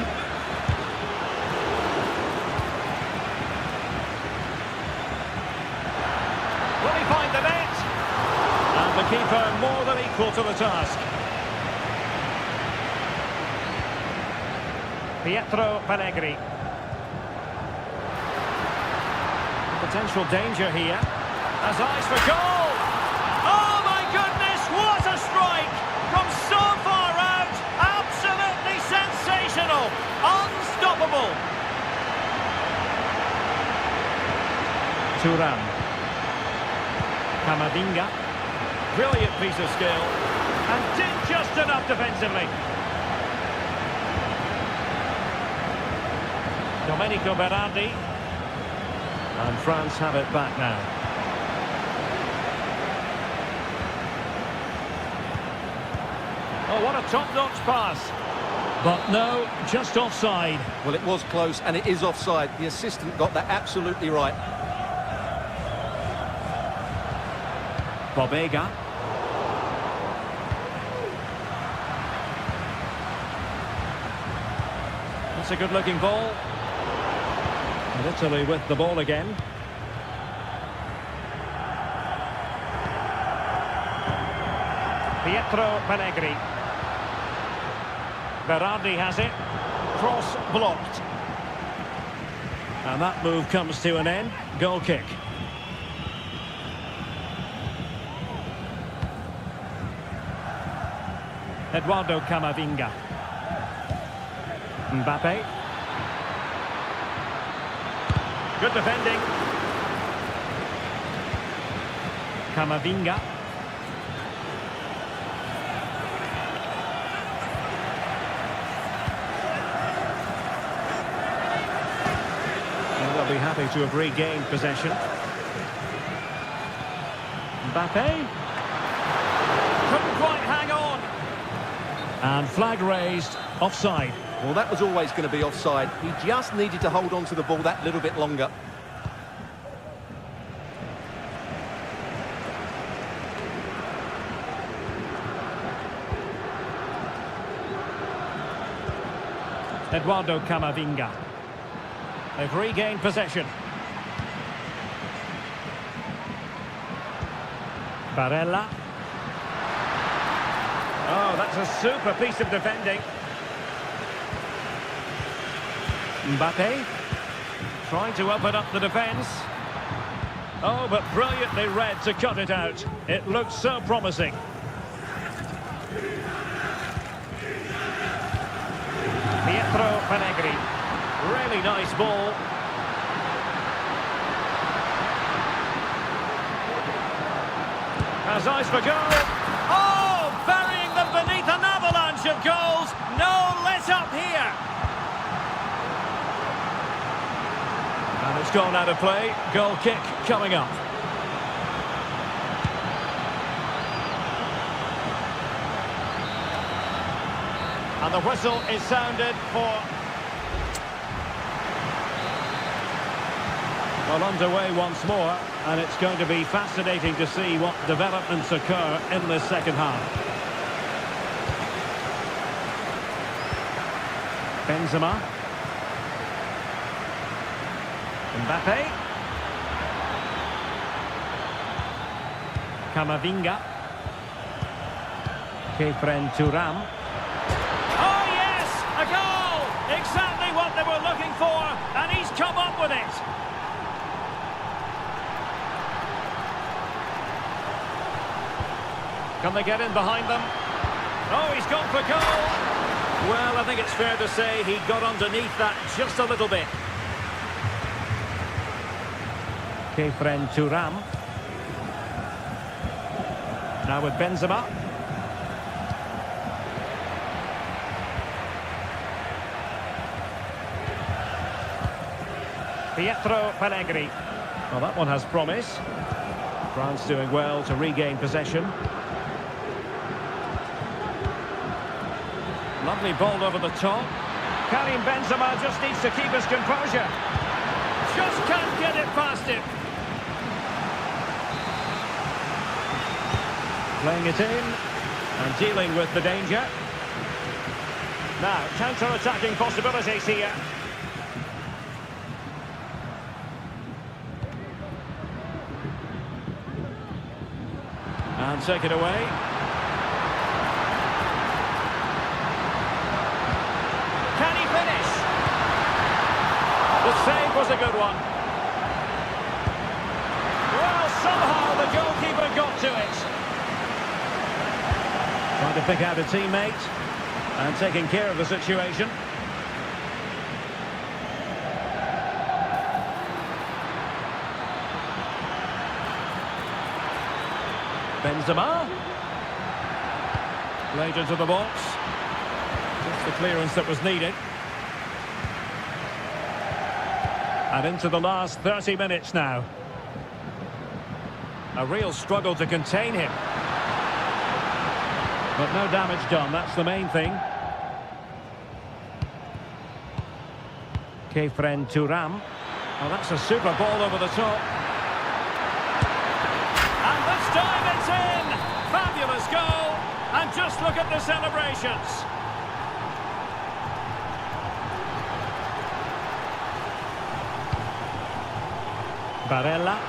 Will he find the net? And the keeper more than equal to the task. Pietro Pellegrini. Potential danger here. Has eyes for goal. Oh my goodness, what a strike! From so far out, absolutely sensational, unstoppable. Thuram. Camavinga. Brilliant piece of skill. And did just enough defensively. Domenico Berardi. And France have it back now. Oh, what a top-notch pass. But no, just offside. Well, it was close, and it is offside. The assistant got that absolutely right. Bobega. That's a good-looking ball. And Italy with the ball again. Pietro Pellegrini. Berardi has it. Cross blocked. And that move comes to an end. Goal kick. Eduardo Camavinga. Mbappe. Good defending. Camavinga. And they'll be happy to have regained possession. Mbappe. Couldn't quite hang on. And flag raised, offside. Well, that was always going to be offside. He just needed to hold on to the ball that little bit longer. Eduardo Camavinga. They've regained possession. Barella. Oh, that's a super piece of defending. Mbappe. Trying to open up the defence. Oh, but brilliantly read to cut it out. It looks so promising. Pietro Pellegrini. Really nice ball. Has eyes for goal. Oh, burying them beneath an avalanche of goals. No let up here. And it's gone out of play. Goal kick coming up. And the whistle is sounded for... Well, underway once more, and it's going to be fascinating to see what developments occur in this second half. Benzema. Mbappe. Camavinga. Kefren Turam. Oh yes, a goal! Exactly what they were looking for, and he's come up with it. Can they get in behind them? Oh, he's gone for goal. Well, I think it's fair to say he got underneath that just a little bit. Kefren Turam. Now with Benzema. Pietro Pellegrini. Well, that one has promise. France doing well to regain possession. Lovely ball over the top. Karim Benzema just needs to keep his composure. Just can't get it past him. Playing it in and dealing with the danger. Now, counter-attacking possibilities here. And take it away. Can he finish? The save was a good one. Well, somehow the goalkeeper got to it. Trying to pick out a teammate and taking care of the situation. Benzema. Played into the box. Just the clearance that was needed. And into the last 30 minutes now. A real struggle to contain him. But no damage done, that's the main thing. Kefren Turam. Oh, that's a super ball over the top. And this time it's in! Fabulous goal! And just look at the celebrations. Barella.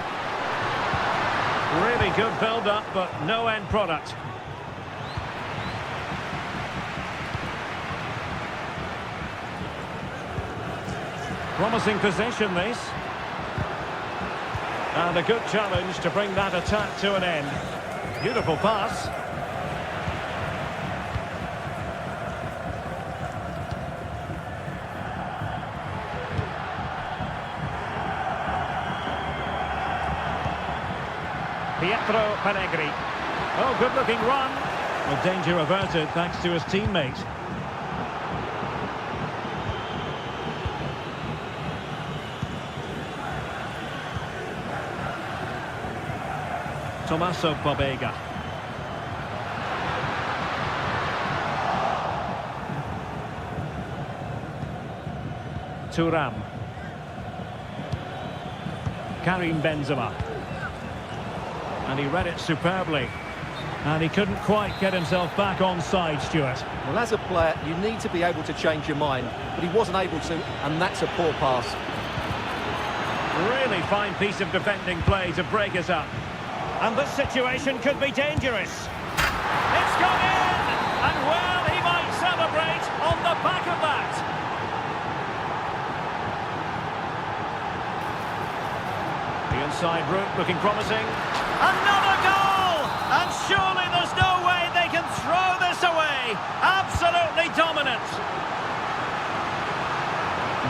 Really good build-up, but no end product. Promising possession, this. And a good challenge to bring that attack to an end. Beautiful pass. Pietro Pellegrini. Oh, good-looking run. Well, danger averted thanks to his teammate. Tommaso Pobega. Thuram. Karim Benzema. And he read it superbly. And he couldn't quite get himself back on side, Stuart. Well, as a player, you need to be able to change your mind, but he wasn't able to, and that's a poor pass. Really fine piece of defending play to break us up. And this situation could be dangerous. It's gone in! And well, he might celebrate on the back of that. The inside route looking promising. Another goal! And surely there's no way they can throw this away. Absolutely dominant.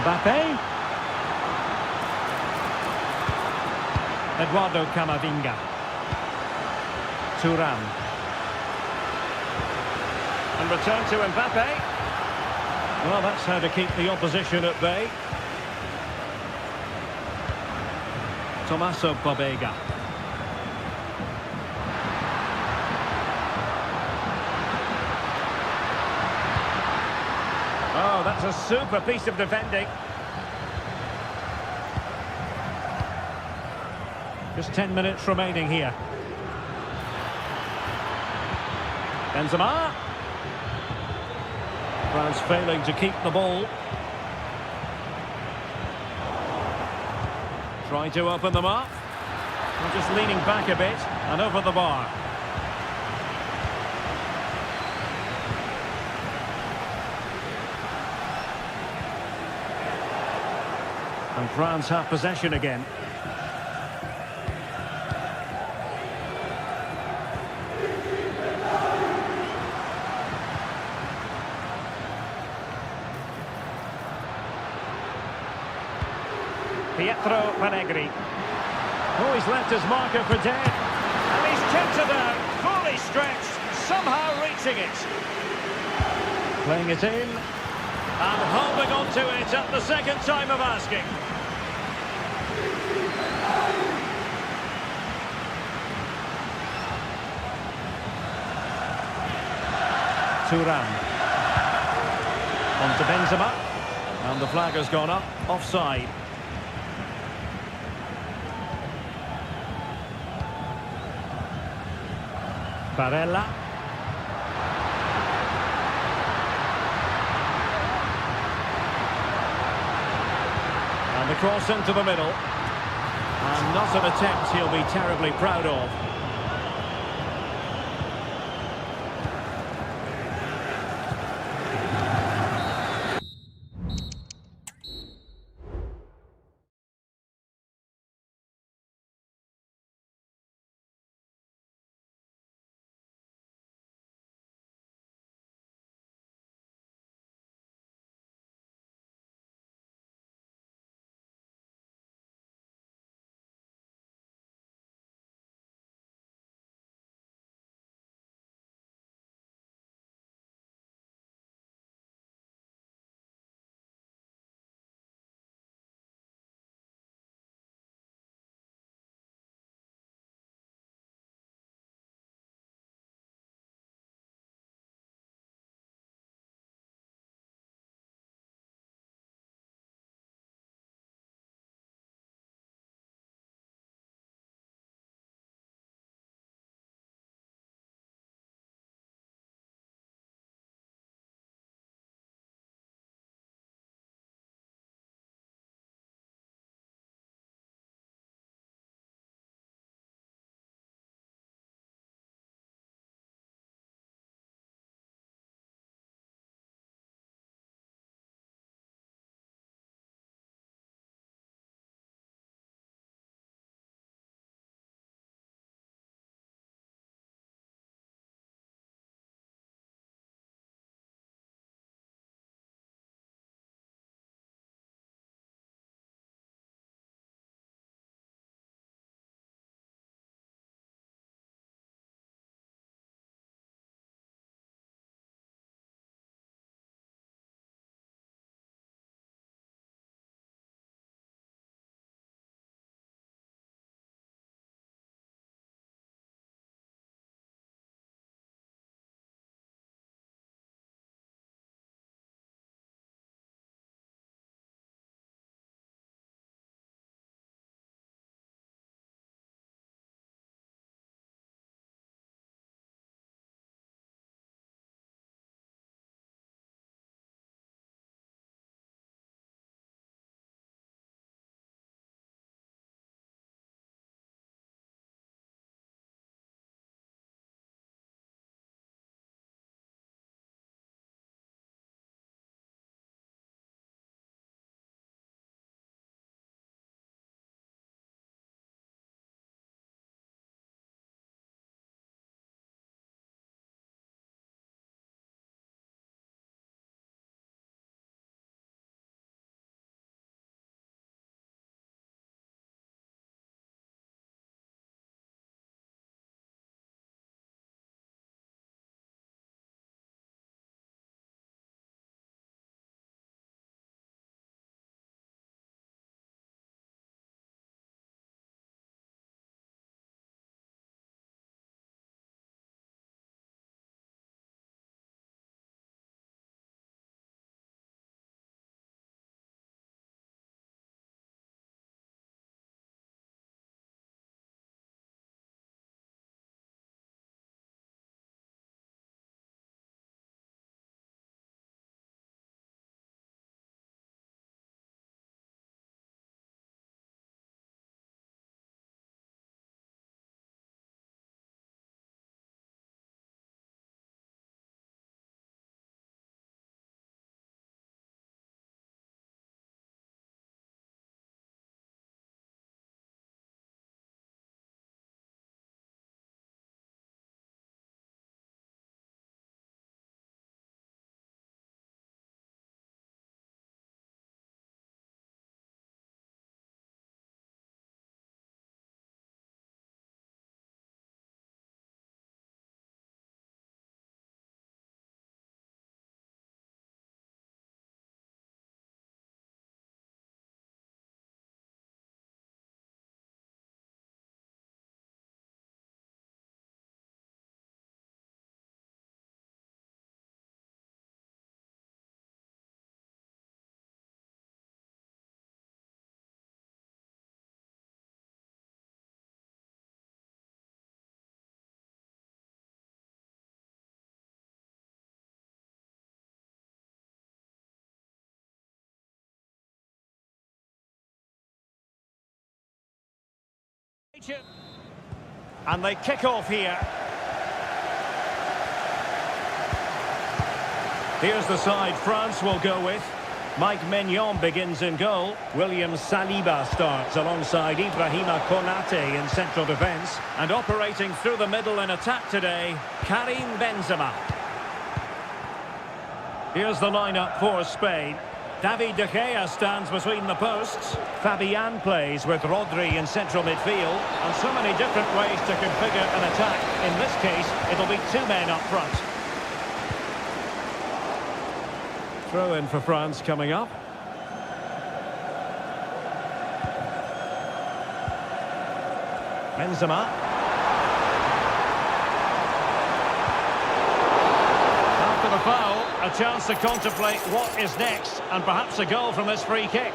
Mbappe. Eduardo Camavinga. Thuram. And return to Mbappe. Well, that's how to keep the opposition at bay. Tommaso Pobega. Oh, that's a super piece of defending. Just 10 minutes remaining here. Benzema. France failing to keep the ball. Trying to open them up. And just leaning back a bit and over the bar. And France have possession again. Pietro Pellegrini. Oh, he's left his marker for dead. And he's kept it out, fully stretched, somehow reaching it. Playing it in. And holding on to it at the second time of asking. Thuram. On to Benzema. And the flag has gone up, offside. Barella. And the cross into the middle. And not an attempt he'll be terribly proud of. And they kick off here. Here's the side France will go with. Mike Maignan begins in goal. William Saliba starts alongside Ibrahima Konate in central defence. And operating through the middle in attack today, Karim Benzema. Here's the lineup for Spain. David De Gea stands between the posts. Fabian plays with Rodri in central midfield. And so many different ways to configure an attack. In this case, it'll be two men up front. Throw in for France coming up. Benzema. After the foul, a chance to contemplate what is next, and perhaps a goal from this free kick.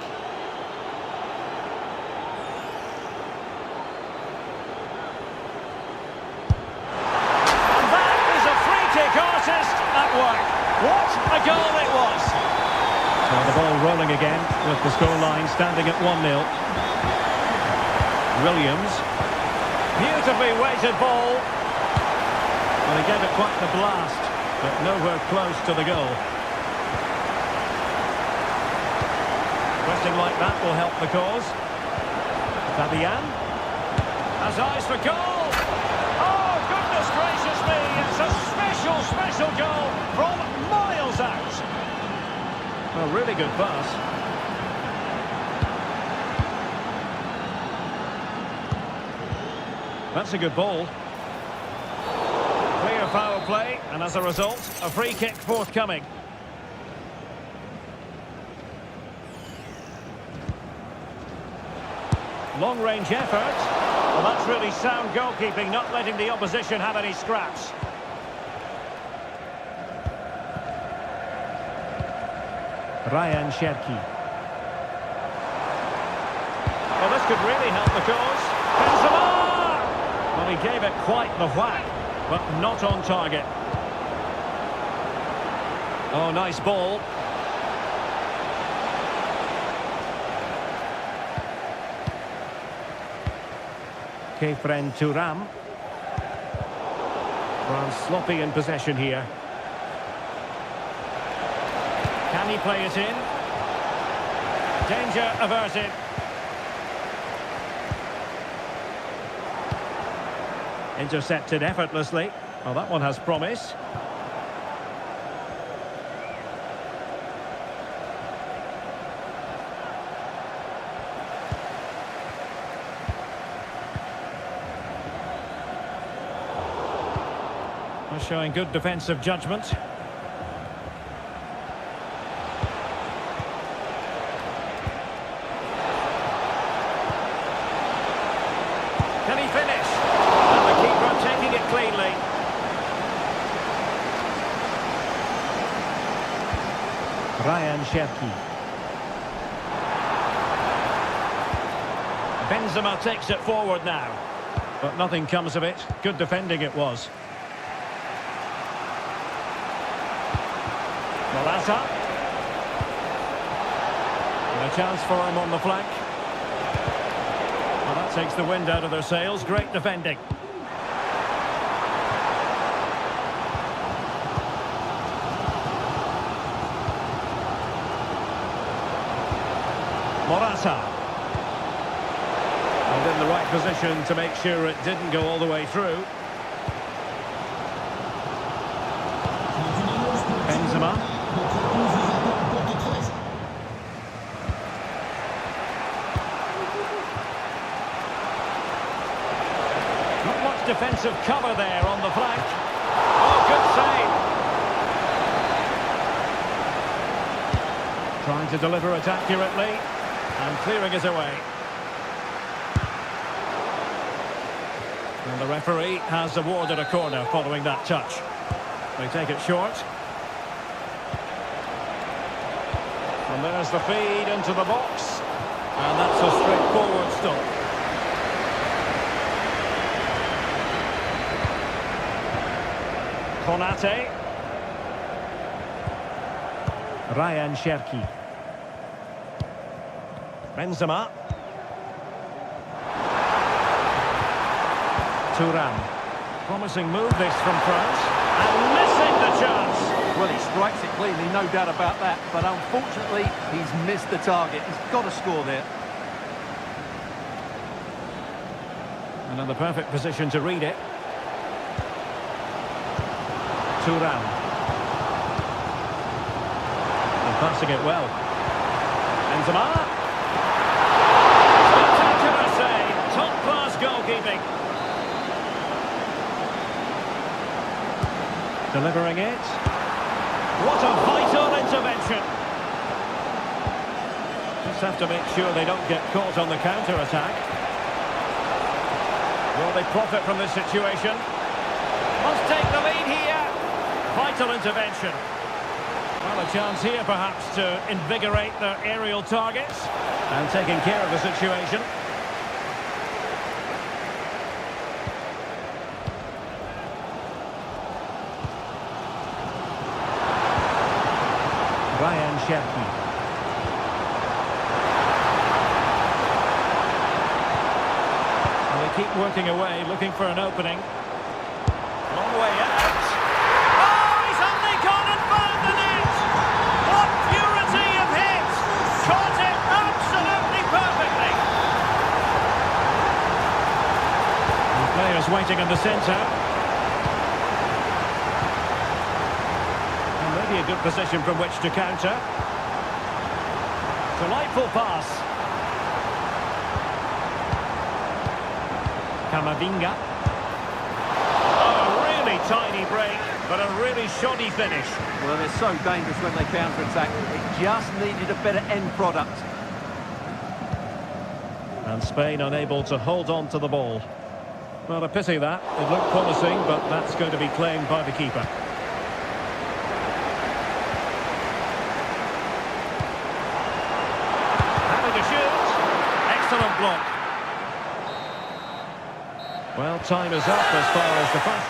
And that is a free kick artist at work. What a goal it was! Well, the ball rolling again with the scoreline standing at 1-0. Williams. Beautifully weighted ball. Well, he gave it quite the blast, but nowhere close to the goal. Pressing like that will help the cause. Fabian has eyes for goal. Oh, goodness gracious me! It's a special, special goal from miles out. Well, really good pass. That's a good ball. Clear foul play, and as a result, a free kick forthcoming. Long-range effort. Well, that's really sound goalkeeping, not letting the opposition have any scraps. Ryan Cherki. Well, this could really help the cause. Benzema! Well, he gave it quite the whack, but not on target. Oh, nice ball. Kefren Turam. France sloppy in possession here. Can he play it in? Danger averted. Intercepted effortlessly. Well, that one has promise. Well, showing good defensive judgment. Can he finish? And the keeper taking it cleanly. Ryan Cherki. Benzema takes it forward now. But nothing comes of it. Good defending it was. Morata. And a chance for him on the flank. Well, that takes the wind out of their sails. Great defending. Morata. And in the right position to make sure it didn't go all the way through. Benzema. Not much defensive cover there on the flank. Oh, good save. Trying to deliver it accurately and clearing it away. And the referee has awarded a corner following that touch. They take it short. And there's the feed into the box. And that's a straightforward stop. Konate. Ryan Cherki. Benzema. Thuram. Promising move this from France. And missing the chance. Well, he strikes it cleanly, no doubt about that. But unfortunately, he's missed the target. He's got to score there. Another perfect position to read it. Thuram. And passing it well. Benzema. Spectacular save. Top-class goalkeeping. Delivering it. What a vital intervention. Just have to make sure they don't get caught on the counter-attack. Will they profit from this situation? Must take the lead here. Vital intervention. Well, a chance here perhaps to invigorate their aerial targets. And taking care of the situation. Ryan Cherki. Keep working away, looking for an opening. Long way out. Oh, he's only gone and found the net! What purity of hit! Caught it absolutely perfectly! The players waiting in the centre. And maybe a good position from which to counter. Delightful pass. Kamavinga. Oh, a really tiny break, but a really shoddy finish. Well, they're so dangerous when they counter-attack. It just needed a better end product. And Spain unable to hold on to the ball. Well, a pity that. It looked promising, but that's going to be claimed by the keeper. Having a shoot. Excellent block. Well, time is up as far as the first.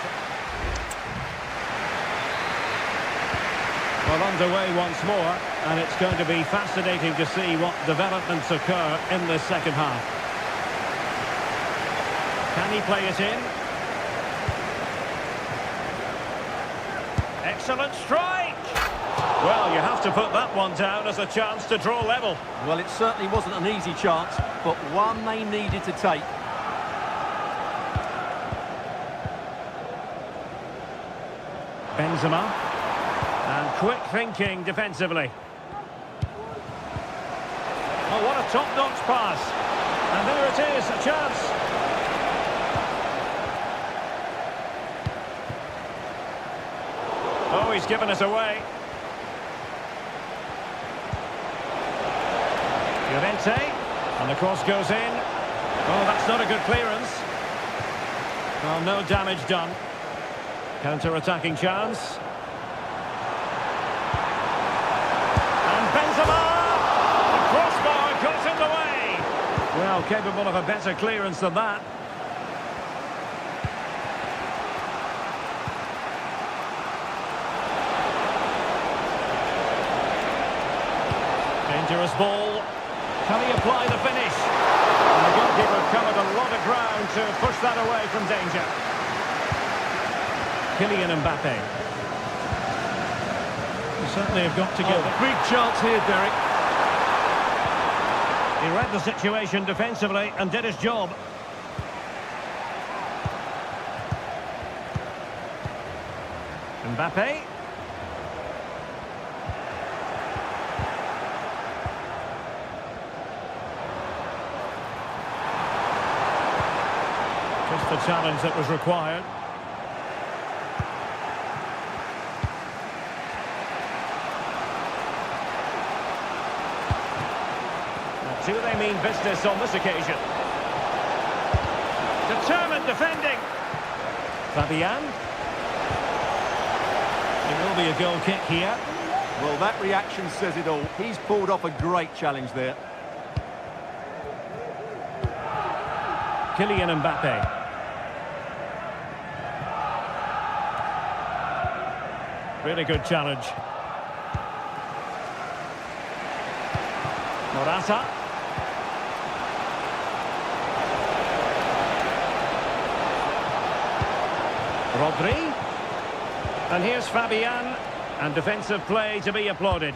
Well, underway once more, and it's going to be fascinating to see what developments occur in the second half. Can he play it in? Excellent strike! Well, you have to put that one down as a chance to draw level. Well, it certainly wasn't an easy chance, but one they needed to take. Benzema. And quick thinking defensively. Oh, what a top-notch pass. And there it is, a chance. Oh, he's given us away. Llorente. And the cross goes in. Oh, that's not a good clearance. Well, no damage done. Counter-attacking chance. And Benzema! The crossbar got in the way! Well, capable of a better clearance than that. Dangerous ball. Can he apply the finish? And the goalkeeper covered a lot of ground to push that away from danger. Kylian Mbappe. You certainly have got to get a big chance here, Derek. He read the situation defensively and did his job. Mbappe. Just the challenge that was required. Do they mean business on this occasion? Determined defending. Fabian. It will be a goal kick here. Well, that reaction says it all. He's pulled off a great challenge there. Kylian Mbappe. Really good challenge. Morata. Rodri. And here's Fabian. And defensive play to be applauded.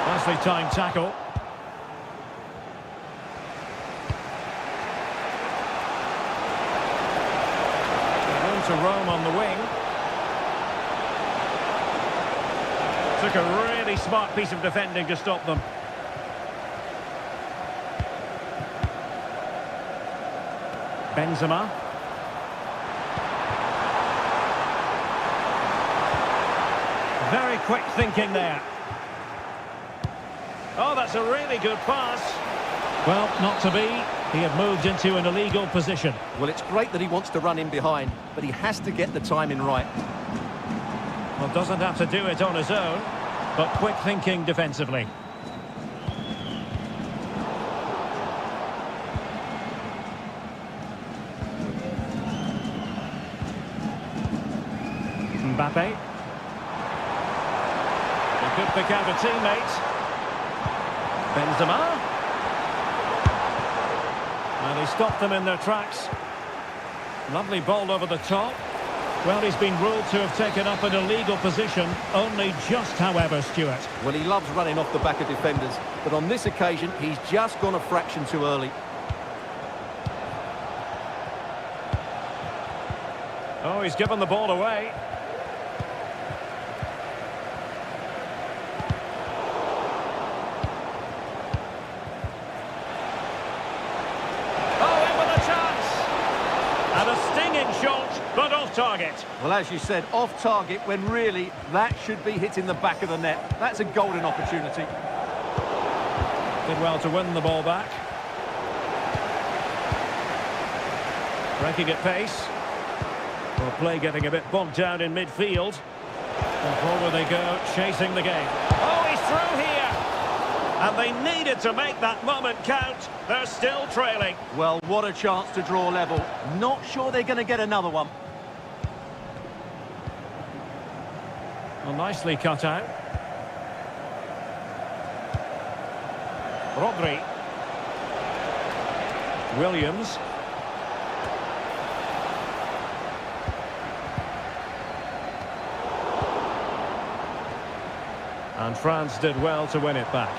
Nicely timed tackle. Room to roam on the wing. Took a really smart piece of defending to stop them. Benzema. Very quick thinking there. Oh, that's a really good pass. Well, not to be. He had moved into an illegal position. Well, it's great that he wants to run in behind, but he has to get the timing right. Well, doesn't have to do it on his own, but quick thinking defensively. Mbappe. He could pick out a teammate. Benzema. And he stopped them in their tracks. Lovely ball over the top. Well, he's been ruled to have taken up an illegal position, only just, however, Stuart. Well, he loves running off the back of defenders, but on this occasion, he's just gone a fraction too early. Oh, he's given the ball away. And a stinging shot, but off target. Well, as you said, off target when really that should be hitting the back of the net. That's a golden opportunity. Did well to win the ball back. Breaking at pace. Well, play getting a bit bogged down in midfield. And forward they go, chasing the game. Oh, he's through here! And they needed to make that moment count. They're still trailing. Well, what a chance to draw level. Not sure they're going to get another one. Well, nicely cut out. Rodri. Williams. And France did well to win it back.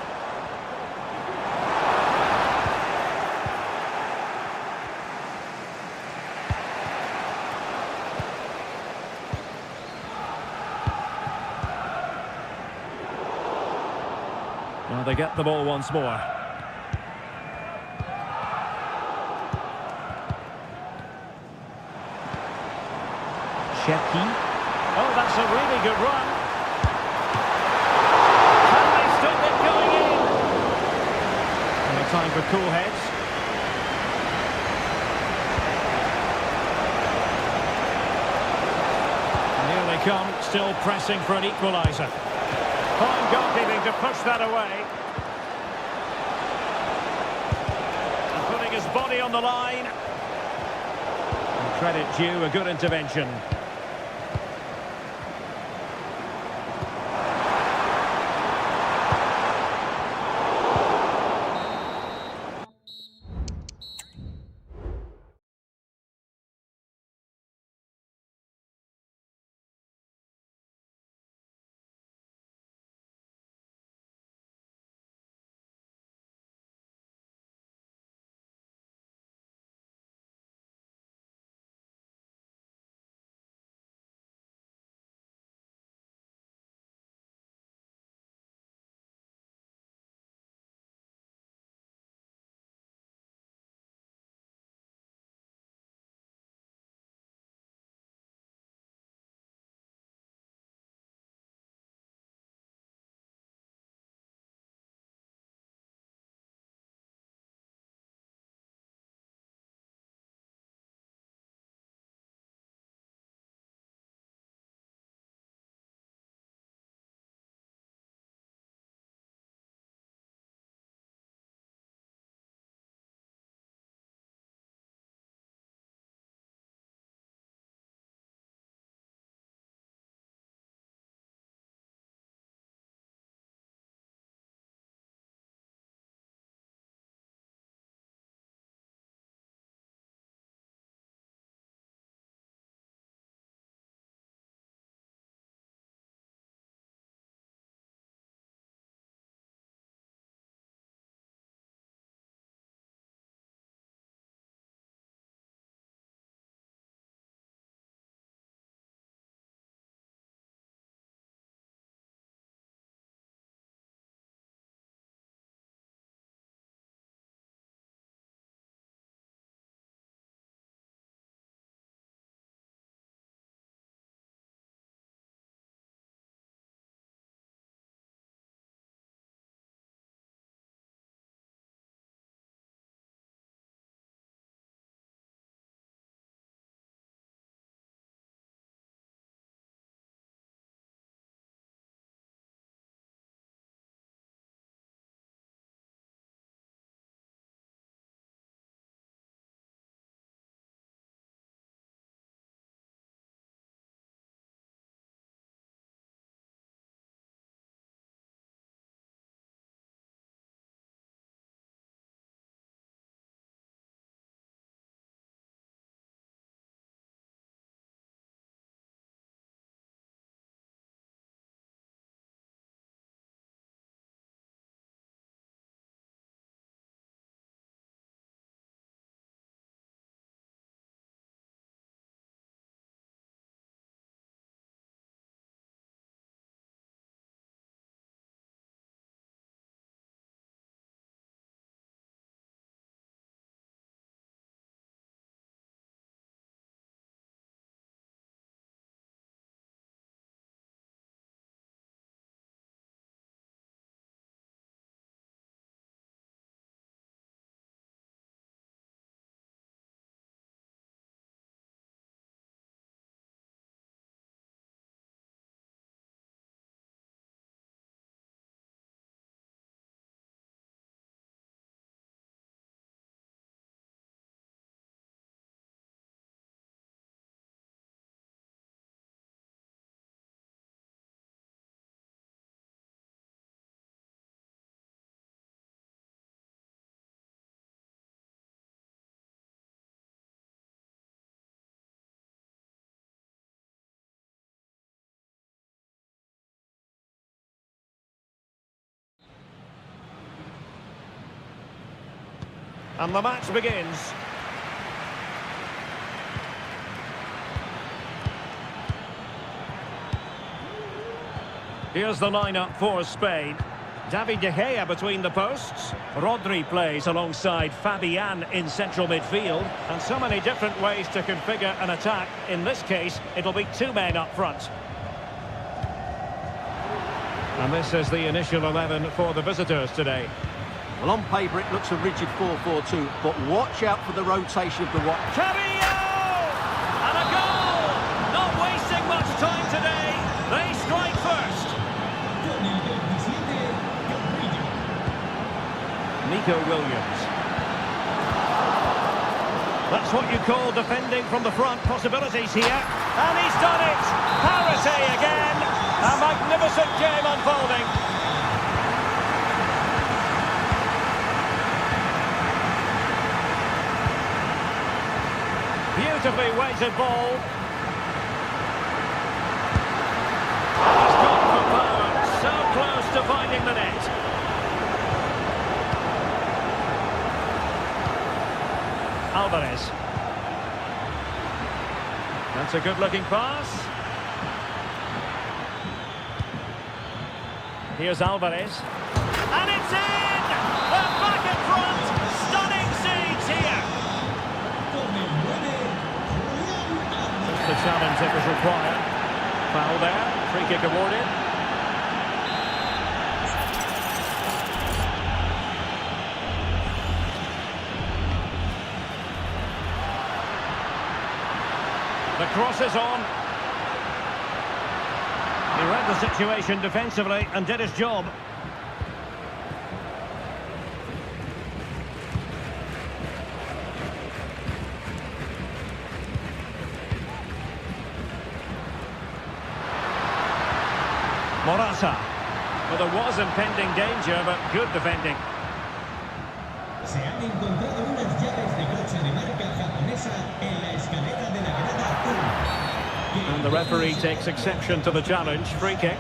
Well, they get the ball once more. Shecky. Oh, that's a really good run. Can they stop it going in? No time for cool heads. And here they come, still pressing for an equaliser. Fine goalkeeping to push that away. And putting his body on the line. And credit due, a good intervention. And the match begins. Here's the lineup for Spain. David De Gea between the posts. Rodri plays alongside Fabian in central midfield. And so many different ways to configure an attack. In this case, it'll be two men up front. And this is the initial 11 for the visitors today. Well, on paper it looks a rigid 4-4-2, but watch out for the rotation of the watch. Cabello! And a goal! Not wasting much time today. They strike first. Con el 27, Carrillo. Nico Williams. That's what you call defending from the front. Possibilities here. And he's done it! Parity again! A magnificent game unfolding. Beautifully weighted ball. He's gone for power. So close to finding the net. Alvarez. That's a good-looking pass. Here's Alvarez. And it's in! They're back in front! Stunning scenes here! Con el 9, The challenge that was required. Foul there. Free kick awarded. The cross is on. He read the situation defensively and did his job. Morata. Well, there was impending danger, but good defending. Se han encontrado unas llaves de coche de marca japonesa en la escalera de la grada azul. And the referee takes exception to the challenge. Free kick.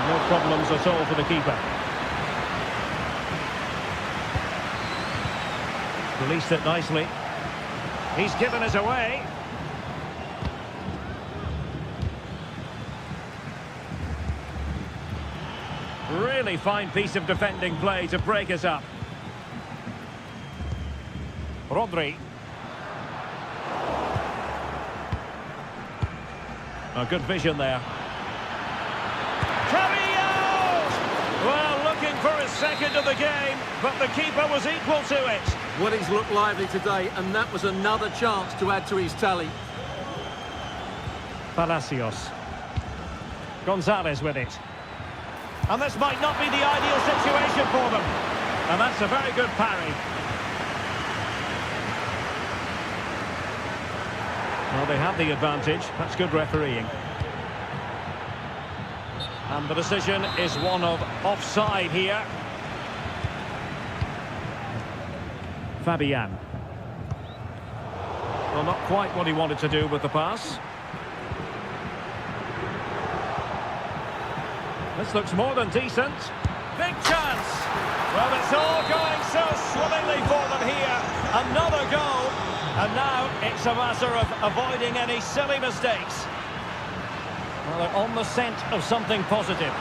No problems at all for the keeper. Released it nicely. He's given us away. Really fine piece of defending play to break us up. Rodri. A good vision there. Cabello! Well, looking for his second of the game, but the keeper was equal to it. Well, he's looked lively today, and that was another chance to add to his tally. Palacios. Gonzalez with it. And this might not be the ideal situation for them. And that's a very good parry. Well, they have the advantage. That's good refereeing. And the decision is one of offside here. Fabian. Well, not quite what he wanted to do with the pass. This looks more than decent. Big chance. Well, it's all going so swimmingly for them here. Another goal. And now it's a matter of avoiding any silly mistakes. Well, they're on the scent of something positive.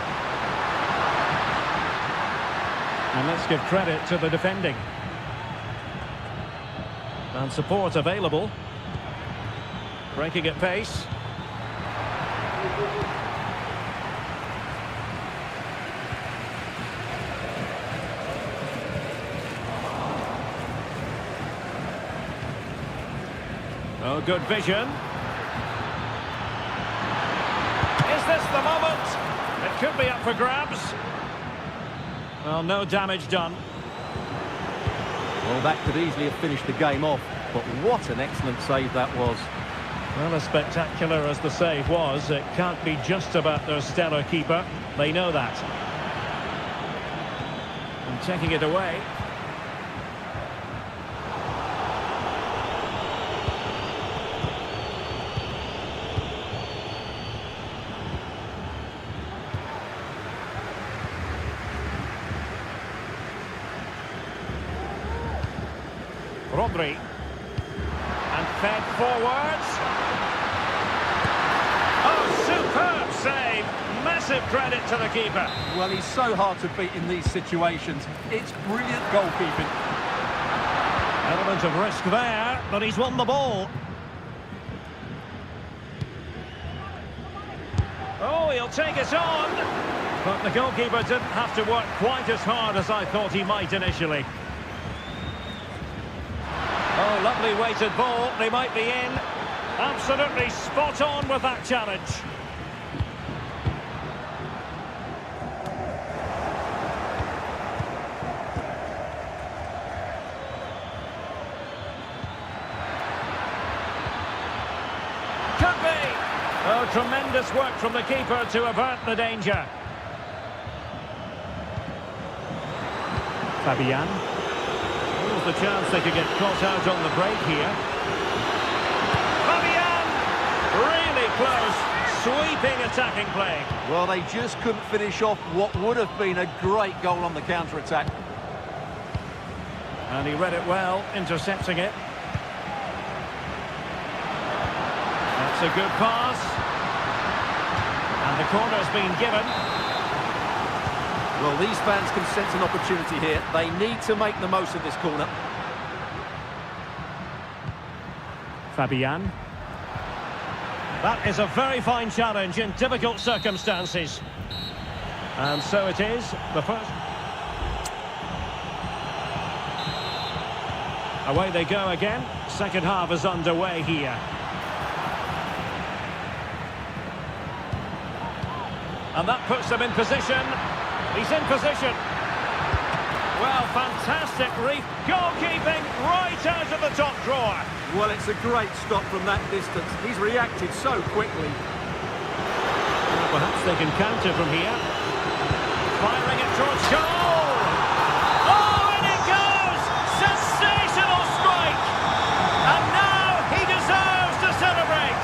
And let's give credit to the defending. And support available. Breaking at pace. Oh, good vision. Is this the moment? It could be up for grabs. Well, no damage done. Well, that could easily have finished the game off, but what an excellent save that was. Well, as spectacular as the save was, it can't be just about their stellar keeper. They know that. And taking it away. Rodri. And fed forwards. Oh, superb save. Massive credit to the keeper. Well, he's so hard to beat in these situations. It's brilliant goalkeeping. Element of risk there, but he's won the ball. Oh, he'll take it on. But the goalkeeper didn't have to work quite as hard as I thought he might initially. Oh, lovely weighted ball. They might be in. Absolutely spot on with that challenge. Could be. Oh, tremendous work from the keeper to avert the danger. Fabian. There's the chance they could get caught out on the break here. Fabian! Really close. Sweeping attacking play. Well, they just couldn't finish off what would have been a great goal on the counter-attack. And he read it well, intercepting it. That's a good pass. And the corner's been given. Well, these fans can sense an opportunity here. They need to make the most of this corner. Fabian. That is a very fine challenge in difficult circumstances. And so it is, the first. Away they go again. Second half is underway here. And that puts them in position. He's in position. Well, fantastic reef. Goalkeeping right out of the top drawer. Well, it's a great stop from that distance. He's reacted so quickly. Well, perhaps they can counter from here. Firing it towards goal. Oh, and it goes! Sensational strike! And now he deserves to celebrate.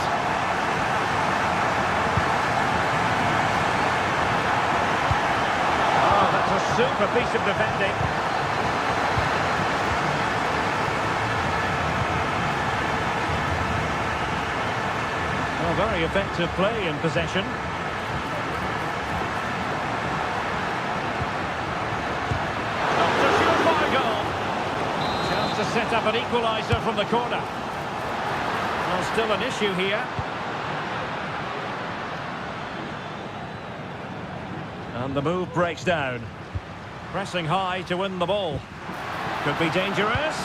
Oh, that's a super piece of defending. Well, very effective play in possession. Not a surefire goal. Chance to set up an equaliser from the corner. Well, still an issue here. And the move breaks down. Pressing high to win the ball. Could be dangerous.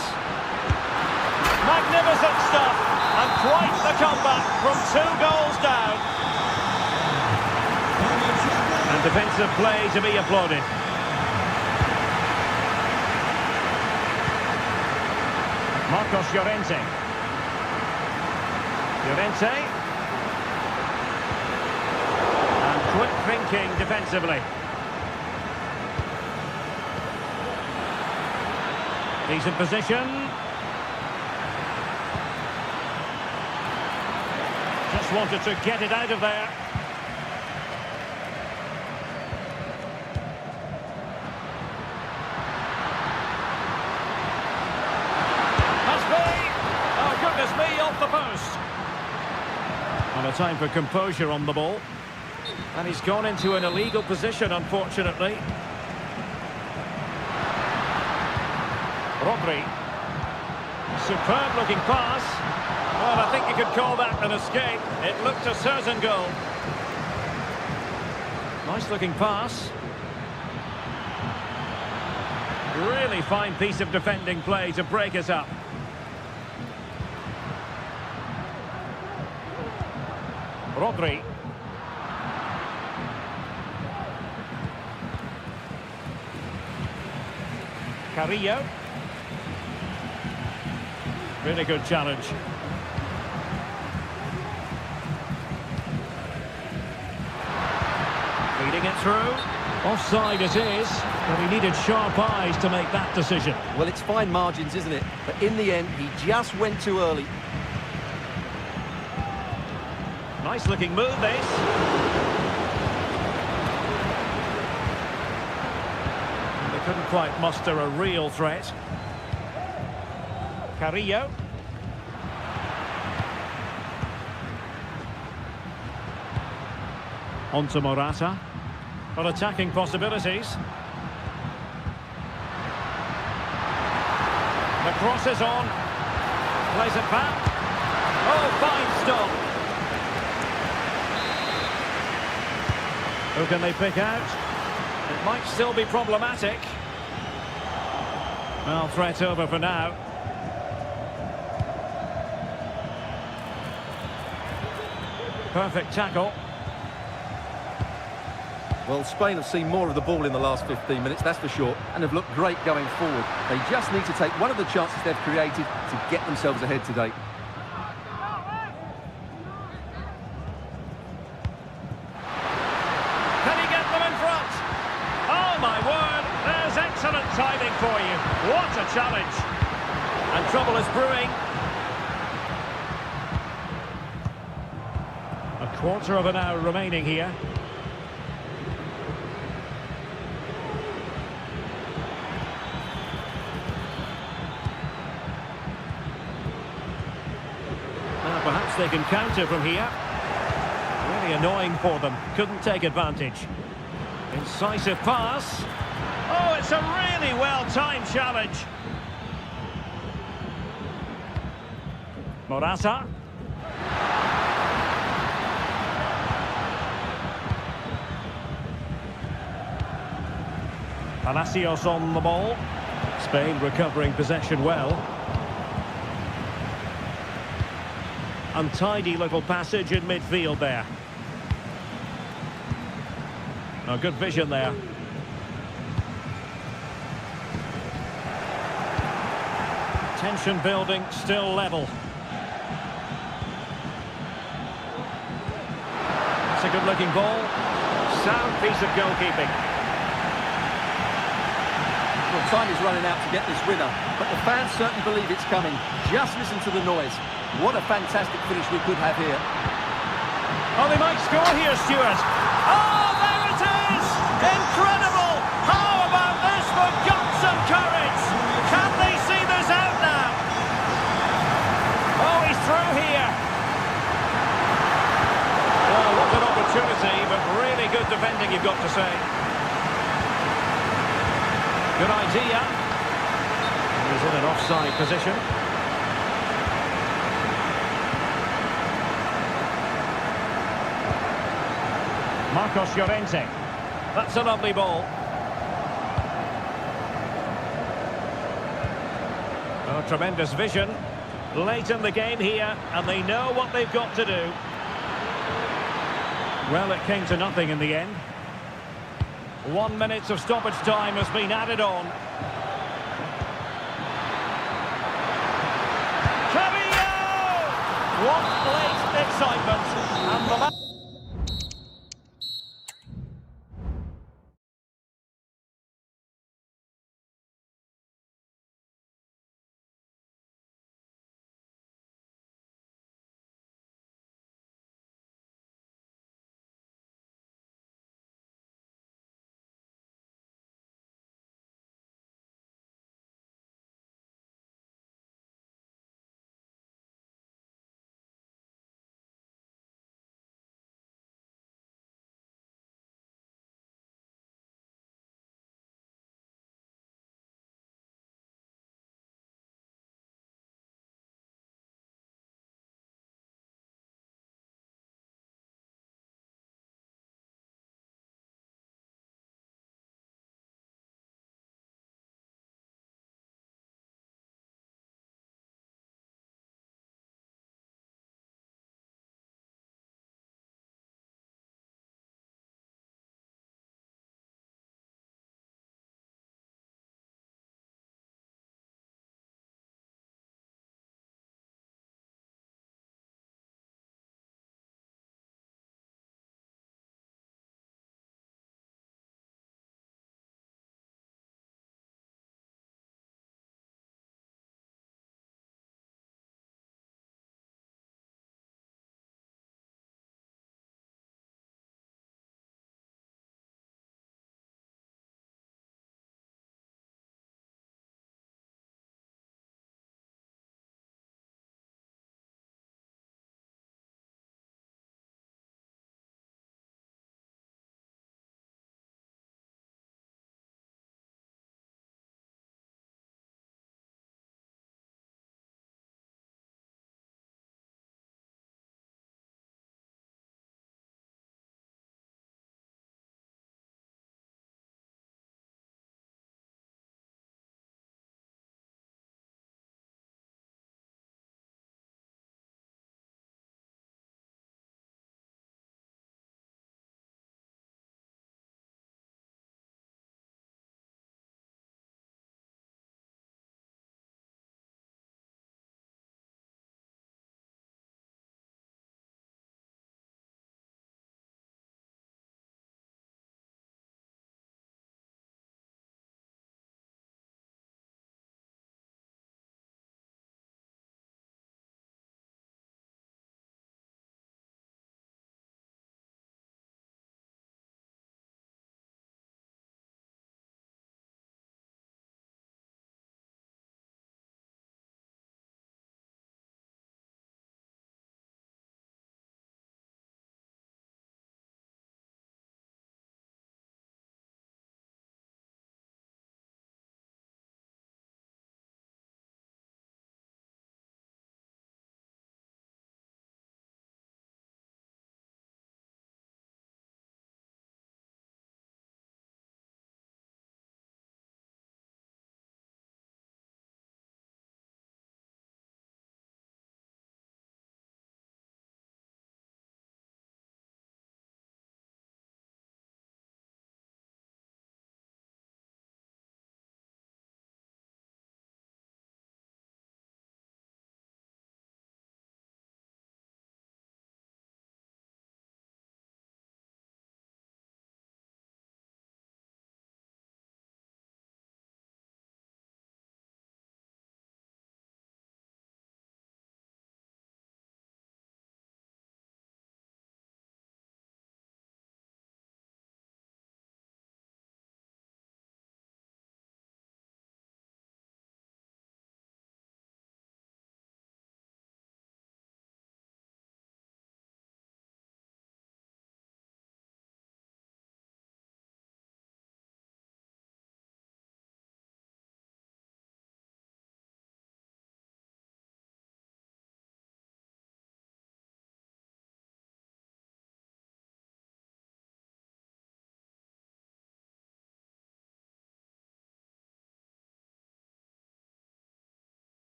Magnificent stuff. And quite the comeback from 2 goals down. And defensive play to be applauded. Marcos Llorente. Llorente. And quick thinking defensively. He's in position. Just wanted to get it out of there. Must be! Oh, goodness me, off the post. And a time for composure on the ball. And he's gone into an illegal position, unfortunately. Rodri. Superb looking pass. Well, I think you could call that an escape. It looked a certain goal. Nice looking pass. Really fine piece of defending play to break us up. Rodri. Carrillo. Really good challenge. Feeding it through. Offside it is, but he needed sharp eyes to make that decision. Well, it's fine margins, isn't it? But in the end, he just went too early. Nice looking move, this. They couldn't quite muster a real threat. Carrillo. On to Morata. For attacking possibilities. The cross is on. Plays it back. Oh, fine stop. Who can they pick out? It might still be problematic. Well, threat over for now. Perfect tackle. Well, Spain have seen more of the ball in the last 15 minutes, that's for sure, and have looked great going forward. They just need to take one of the chances they've created to get themselves ahead today. Can he get them in front? Oh, my word, there's excellent timing for you. What a challenge. And trouble is brewing. A quarter of an hour remaining here. Perhaps they can counter from here. Really annoying for them. Couldn't take advantage. Incisive pass. Oh, it's a really well-timed challenge. Morata. Palacios on the ball. Spain recovering possession well. Untidy little passage in midfield there. Oh, good vision there. Tension building, still level. It's a good-looking ball. Sound piece of goalkeeping. Well, time is running out to get this winner, but the fans certainly believe it's coming. Just listen to the noise. What a fantastic finish we could have here. Oh, they might score here, Stuart. Oh, there it is! Incredible! How about this for guts and courage? Can they see this out now? Oh, he's through here. Oh, what an opportunity, but really good defending, you've got to say. Good idea. He's in an offside position. Marcos Llorente. That's a lovely ball. Oh, tremendous vision. Late in the game here, and they know what they've got to do. Well, it came to nothing in the end. 1 minute of stoppage time has been added on. Carrillo! What late excitement. And the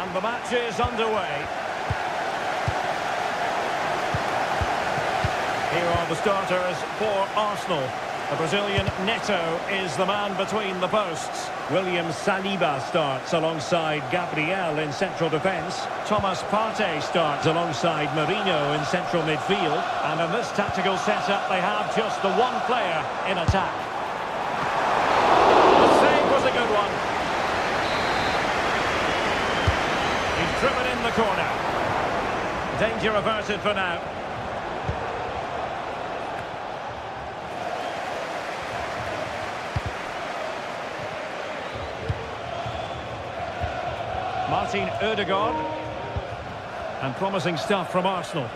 And the match is underway. Here are the starters for Arsenal. The Brazilian Neto is the man between the posts. William Saliba starts alongside Gabriel in central defence. Thomas Partey starts alongside Mourinho in central midfield. And in this tactical setup, they have just the one player in attack. The save was a good one. He's driven in the corner. Danger averted for now. Martin Ødegaard. And promising stuff from Arsenal.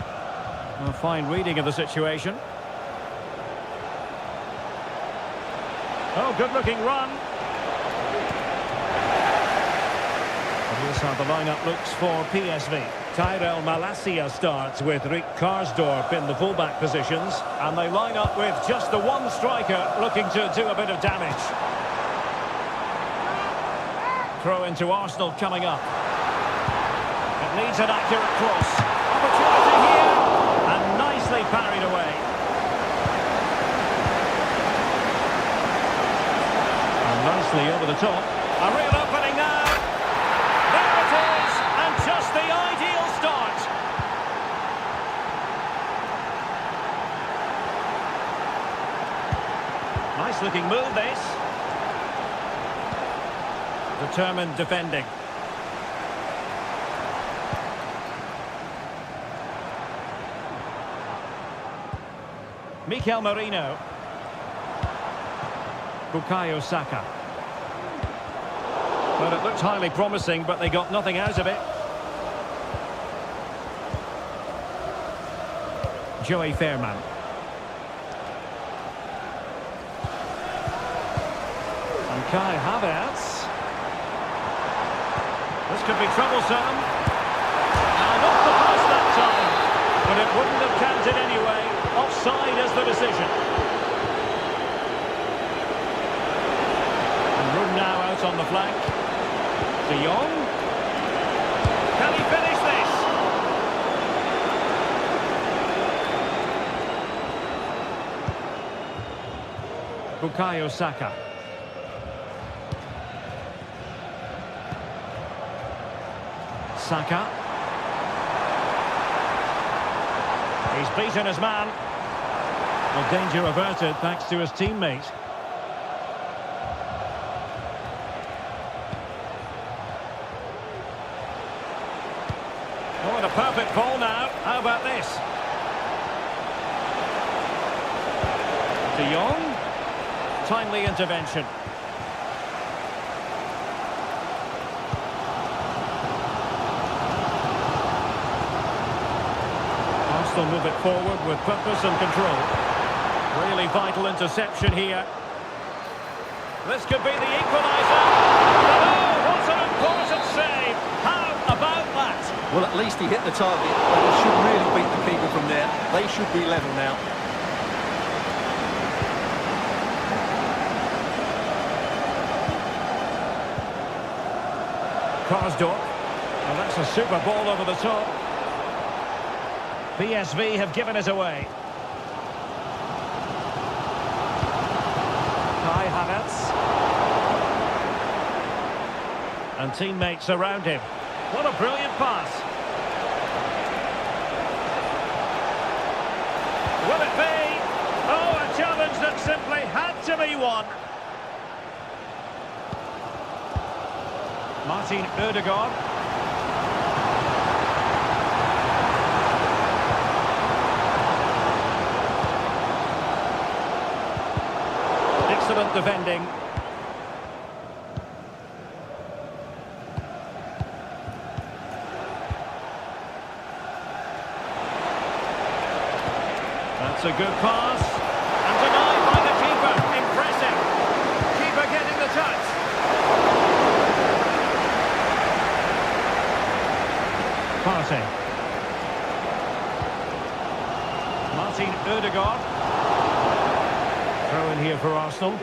A fine reading of the situation. Oh, good-looking run. And here's how the lineup looks for PSV. Tyrell Malacia starts with Rick Karsdorp in the fullback positions. And they line up with just the one striker looking to do a bit of damage. Throw into Arsenal coming up. It needs an accurate cross. Opportunity here. And nicely parried away. And nicely over the top. A real opening now. There it is. And just the ideal start. Nice looking move this. Determined defending. Mikel Merino. Bukayo Saka. Well, it looked highly promising, but they got nothing out of it. Joey Fairman. And Kai Havertz. This could be troublesome. And off the post that time. But it wouldn't have counted anyway. Offside is the decision. And Room now out on the flank. De Jong. Can he finish this? Bukayo Saka. Saka. He's beaten his man. Well, danger averted thanks to his teammate. Oh, and a perfect ball now. How about this? De Jong. Timely intervention. Arsenal move it forward with purpose and control. Really vital interception here. This could be the equaliser. Oh, what an important save. How about that? Well, at least he hit the target, but he should really beat the keeper from there. They should be level now. Karsdorp. Well, that's a super ball over the top. PSV have given it away. Kai Havertz. And teammates around him. What a brilliant pass. Will it be? Oh, a challenge that simply had to be won. Martin Ødegaard. Excellent defending. That's a good pass. And denied by the keeper. Impressive. Keeper getting the touch. Partey. Martin Ødegaard. Throw in here for Arsenal.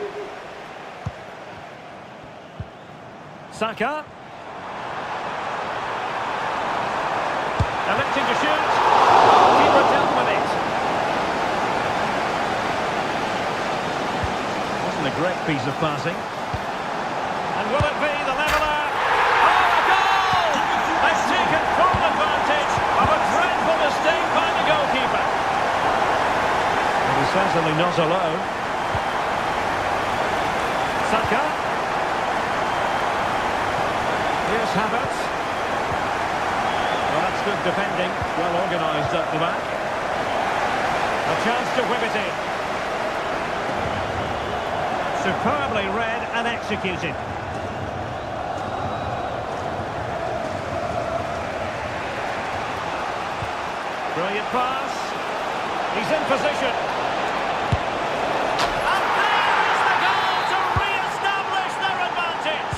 Saka. Electing to shoot. Goalkeeper dealt with it. Wasn't a great piece of passing. And will it be the leveller? Oh, a goal! They've taken full advantage of a dreadful mistake by the goalkeeper. And he's certainly not alone. Saka. Here's Havertz. Well, that's good defending. Well organised up the back. A chance to whip it in. Superbly read and executed. Brilliant pass. He's in position. And there is the goal to re-establish their advantage.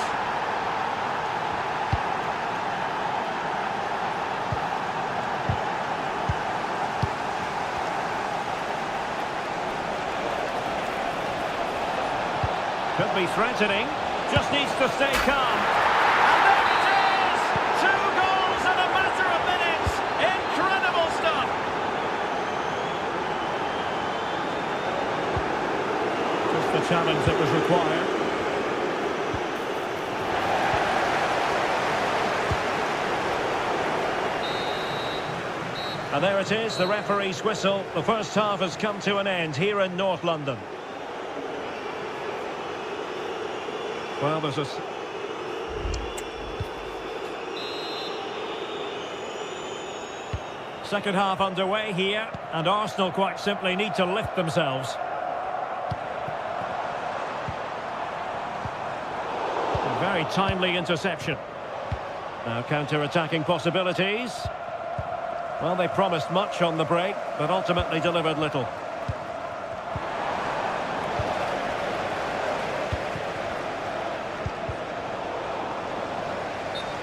Could be threatening. Just needs to stay calm. And there it is! 2 goals in a matter of minutes. Incredible stuff. Just the challenge that was required. And there it is, the referee's whistle. The first half has come to an end here in North London. Well, there's a... Second half underway here, and Arsenal quite simply need to lift themselves. A very timely interception. Now counter-attacking possibilities. Well, they promised much on the break, but ultimately delivered little.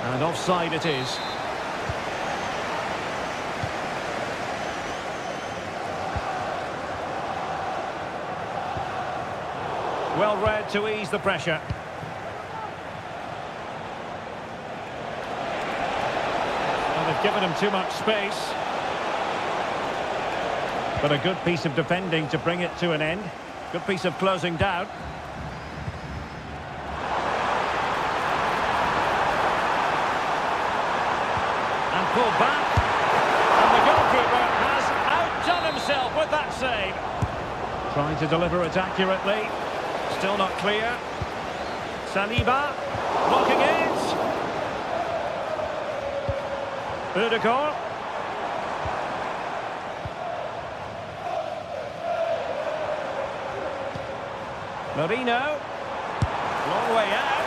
And offside it is. Well read to ease the pressure. Well, they've given him too much space. But a good piece of defending to bring it to an end. Good piece of closing down. And pulled back. And the goalkeeper has outdone himself with that save. Trying to deliver it accurately. Still not clear. Saliba blocking it. Udegaard. Marino. Long way out.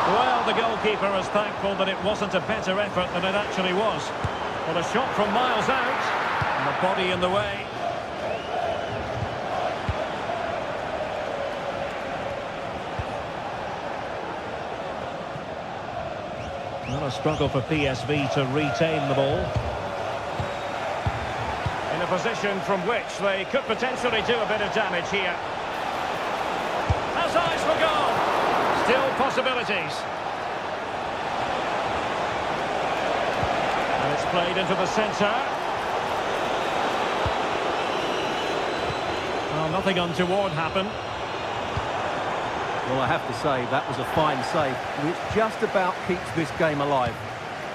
Well, the goalkeeper is thankful that it wasn't a better effort than it actually was. But a shot from miles out. And the body in the way. Not a struggle for PSV to retain the ball. In a position from which they could potentially do a bit of damage here. Has eyes for goal. Still possibilities. And it's played into the centre. Well, nothing untoward happened. Well, I have to say, that was a fine save, which just about keeps this game alive.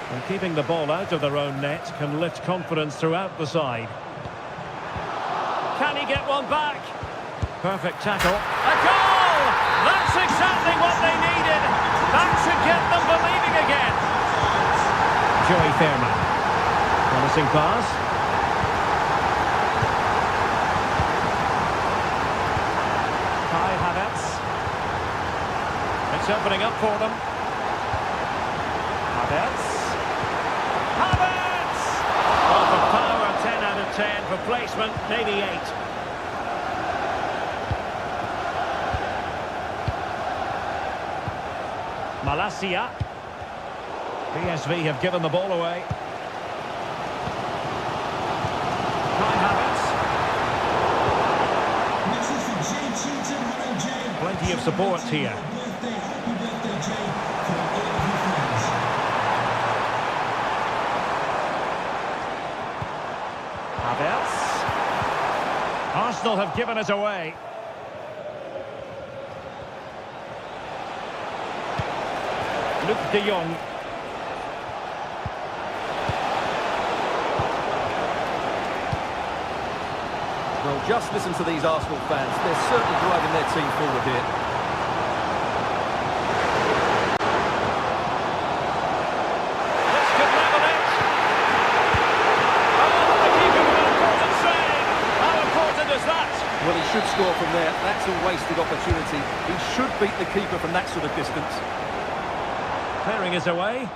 And keeping the ball out of their own net can lift confidence throughout the side. Can he get one back? Perfect tackle. A goal! That's exactly what they needed. That should get them believing again. Joey Fairman. Promising pass. Kai Havertz. It's opening up for them. Havertz. Havertz! Well, for power, 10 out of 10. For placement, maybe 8. Malacia. PSV have given the ball away. Kai Havertz. Plenty of support here. Arsenal have given it away. Luke de Jong. Well, just listen to these Arsenal fans. They're certainly driving their team forward here. This could level it. Oh, the keeper with an important save. How important is that? Well, he should score from there. That's a wasted opportunity. He should beat the keeper from that sort of distance. Clearing is away.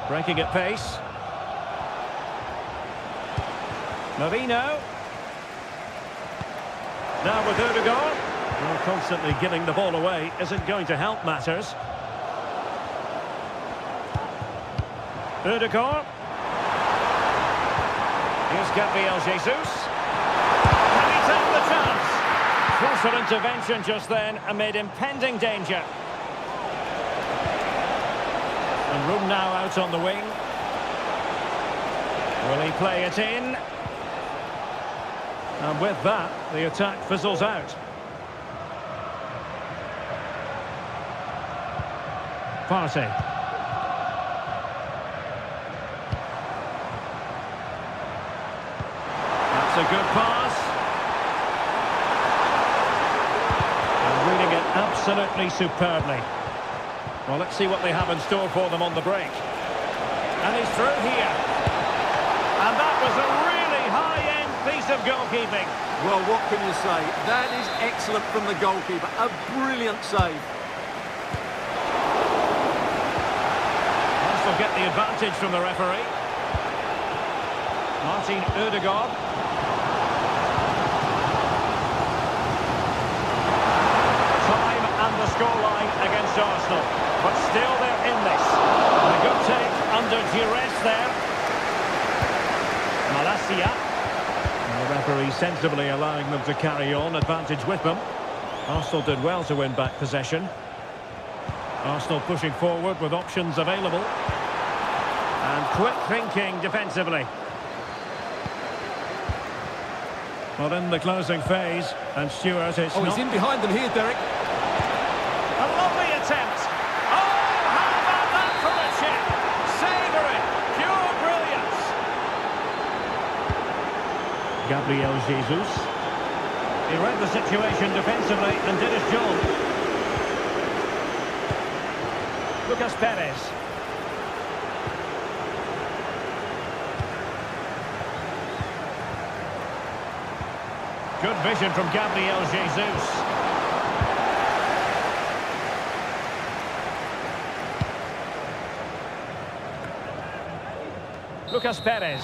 Breaking at pace. Marino. Now with Ødegaard. Well, constantly giving the ball away isn't going to help matters. Ødegaard. Here's Gabriel Jesus. Can he take the chance? Crucial intervention just then amid impending danger. And room now out on the wing. Will he play it in? And with that, the attack fizzles out. Partey. That's a good pass. And reading it absolutely superbly. Well, let's see what they have in store for them on the break. And he's through here. And that was a really high-end piece of goalkeeping. Well, what can you say? That is excellent from the goalkeeper. A brilliant save. Arsenal get the advantage from the referee. Martin Ødegaard. Time and the scoreline against Arsenal. But still they're in this. A good take under duress there. Malacia. And the referee sensibly allowing them to carry on, advantage with them. Arsenal did well to win back possession. Arsenal pushing forward with options available. And quick thinking defensively. Well, in the closing phase, and Stewart is He's in behind them here, Derek. A lovely attempt. Oh, how about that from a chip? Savouring, pure brilliance. Gabriel Jesus. He read the situation defensively and did his job. Lucas Perez. Good vision from Gabriel Jesus. Lucas Perez.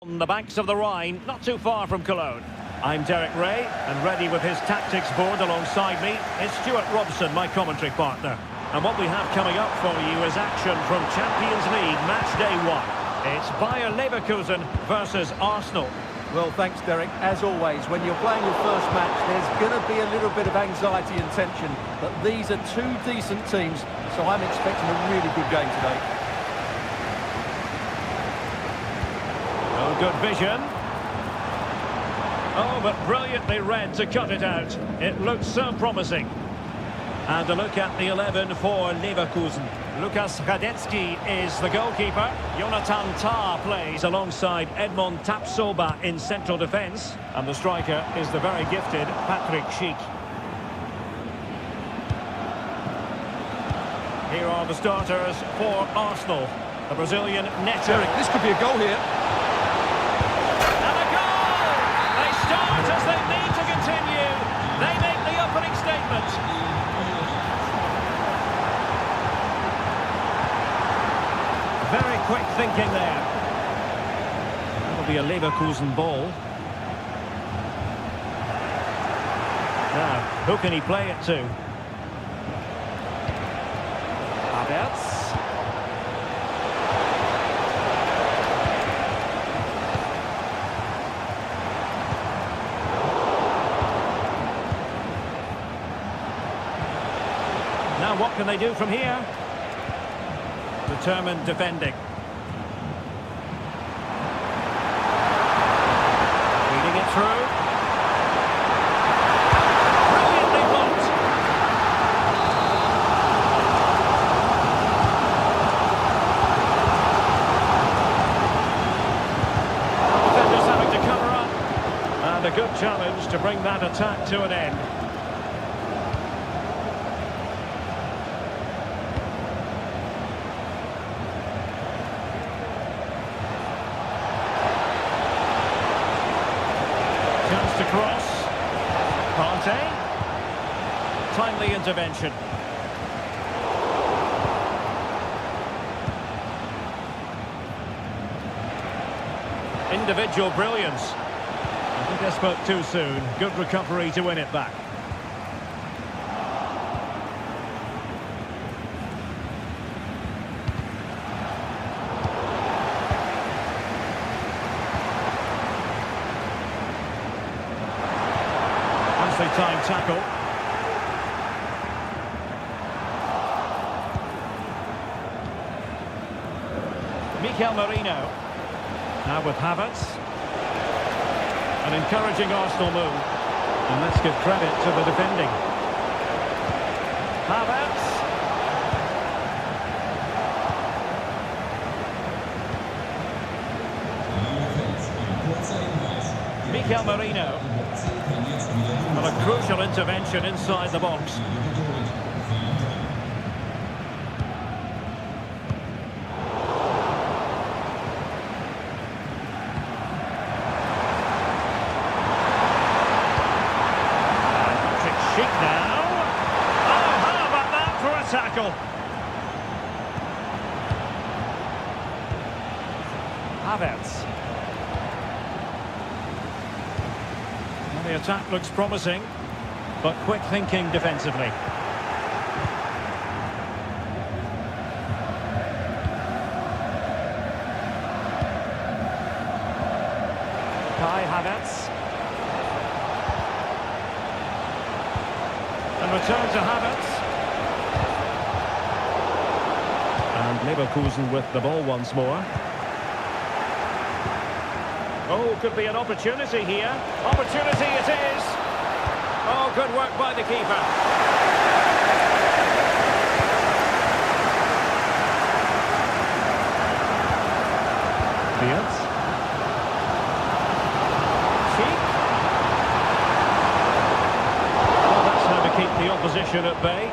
On the banks of the Rhine, not too far from Cologne. I'm Derek Ray, and ready with his tactics board alongside me is Stuart Robson, my commentary partner. And what we have coming up for you is action from Champions League match day 1. It's Bayer Leverkusen versus Arsenal. Well, thanks, Derek. As always, when you're playing your first match, there's going to be a little bit of anxiety and tension. But these are two decent teams, so I'm expecting a really good game today. Oh, good vision. Oh, but brilliantly read to cut it out. It looks so promising. And a look at the 11 for Leverkusen. Lukas Radetzky is the goalkeeper. Jonathan Tah plays alongside Edmond Tapsoba in central defence. And the striker is the very gifted Patrick Schick. Here are the starters for Arsenal. The Brazilian netter. Derek, this could be a goal here. And a goal! They start as they need to continue. They make the opening statement. Very quick thinking there. That'll be a Leverkusen ball. Now, who can he play it to? Havertz. Now, what can they do from here? Determined defending. Feeding it through. Brilliantly blocked. Defenders having to cover up. And a good challenge to bring that attack to an end. To cross. Conte. Timely intervention. Individual brilliance. I think I spoke too soon. Good recovery to win it back. Time tackle. Mikel Merino. Now with Havertz. An encouraging Arsenal move. And let's give credit to the defending. Havertz. Mikel Merino. Well, a crucial intervention inside the box. Patrick Schick now. Oh, how about that for a tackle? Havertz. The attack looks promising, but quick thinking defensively. Kai Havertz. And return to Havertz. And Leverkusen with the ball once more. Oh, could be an opportunity here. Opportunity it is. Oh, good work by the keeper. Fields. Cheek. Well, that's how to keep the opposition at bay.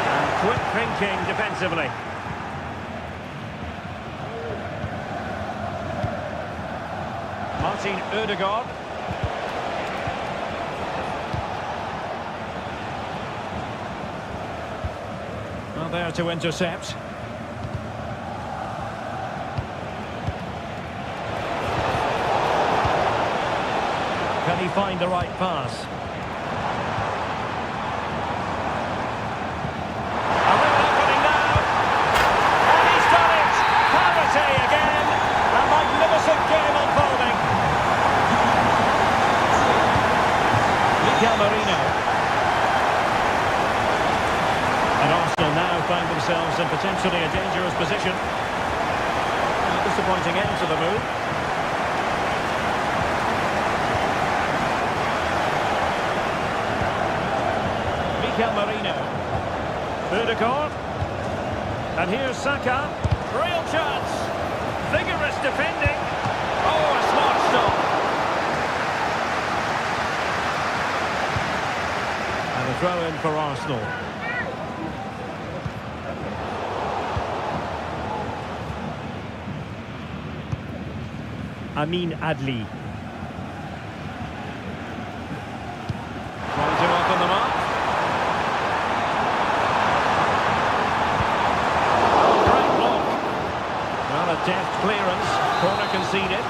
And quick thinking defensively. Martin Ødegaard. Well, there to intercept. find the right pass. A real opening now. And he's done it! Parity again. A magnificent game unfolding. Miguel Marino. And Arsenal now find themselves in potentially a dangerous position. A disappointing end to the move. Miguel Marino. Ødegaard. And here's Saka. Real chance. Vigorous defending. Oh, a smart stop. And a throw in for Arsenal. Amin Adli. Trying to open them up. Great block. Well, a deft clearance. Corner conceded.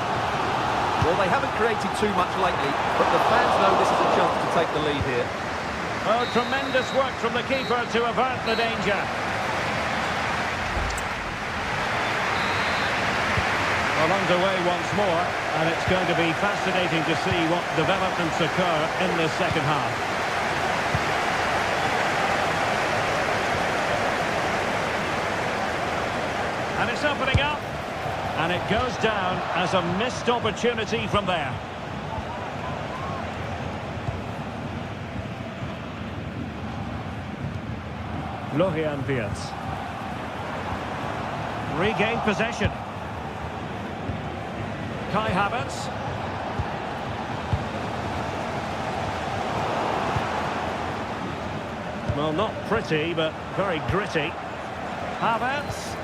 Well, they haven't created too much lately, but the fans know this is a chance to take the lead here. Oh, tremendous work from the keeper to avert the danger. Well, underway once more, and it's going to be fascinating to see what developments occur in this second half. And it's opening up, and it goes down as a missed opportunity from there. Florian Wirtz. Regained possession. Kai Havertz. Well, not pretty, but very gritty. Havertz.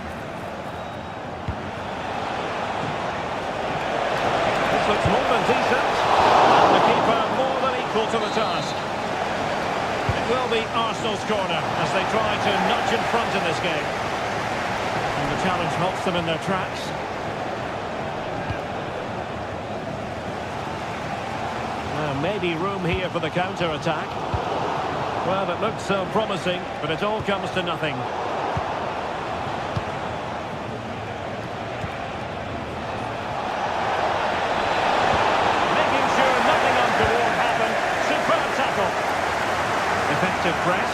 This looks more than decent. And the keeper more than equal to the task. It will be Arsenal's corner as they try to nudge in front in this game. And the challenge halts them in their tracks. Maybe room here for the counter-attack. Well, it looks so promising, but it all comes to nothing. Making sure nothing untoward happened. Superb tackle. Effective press.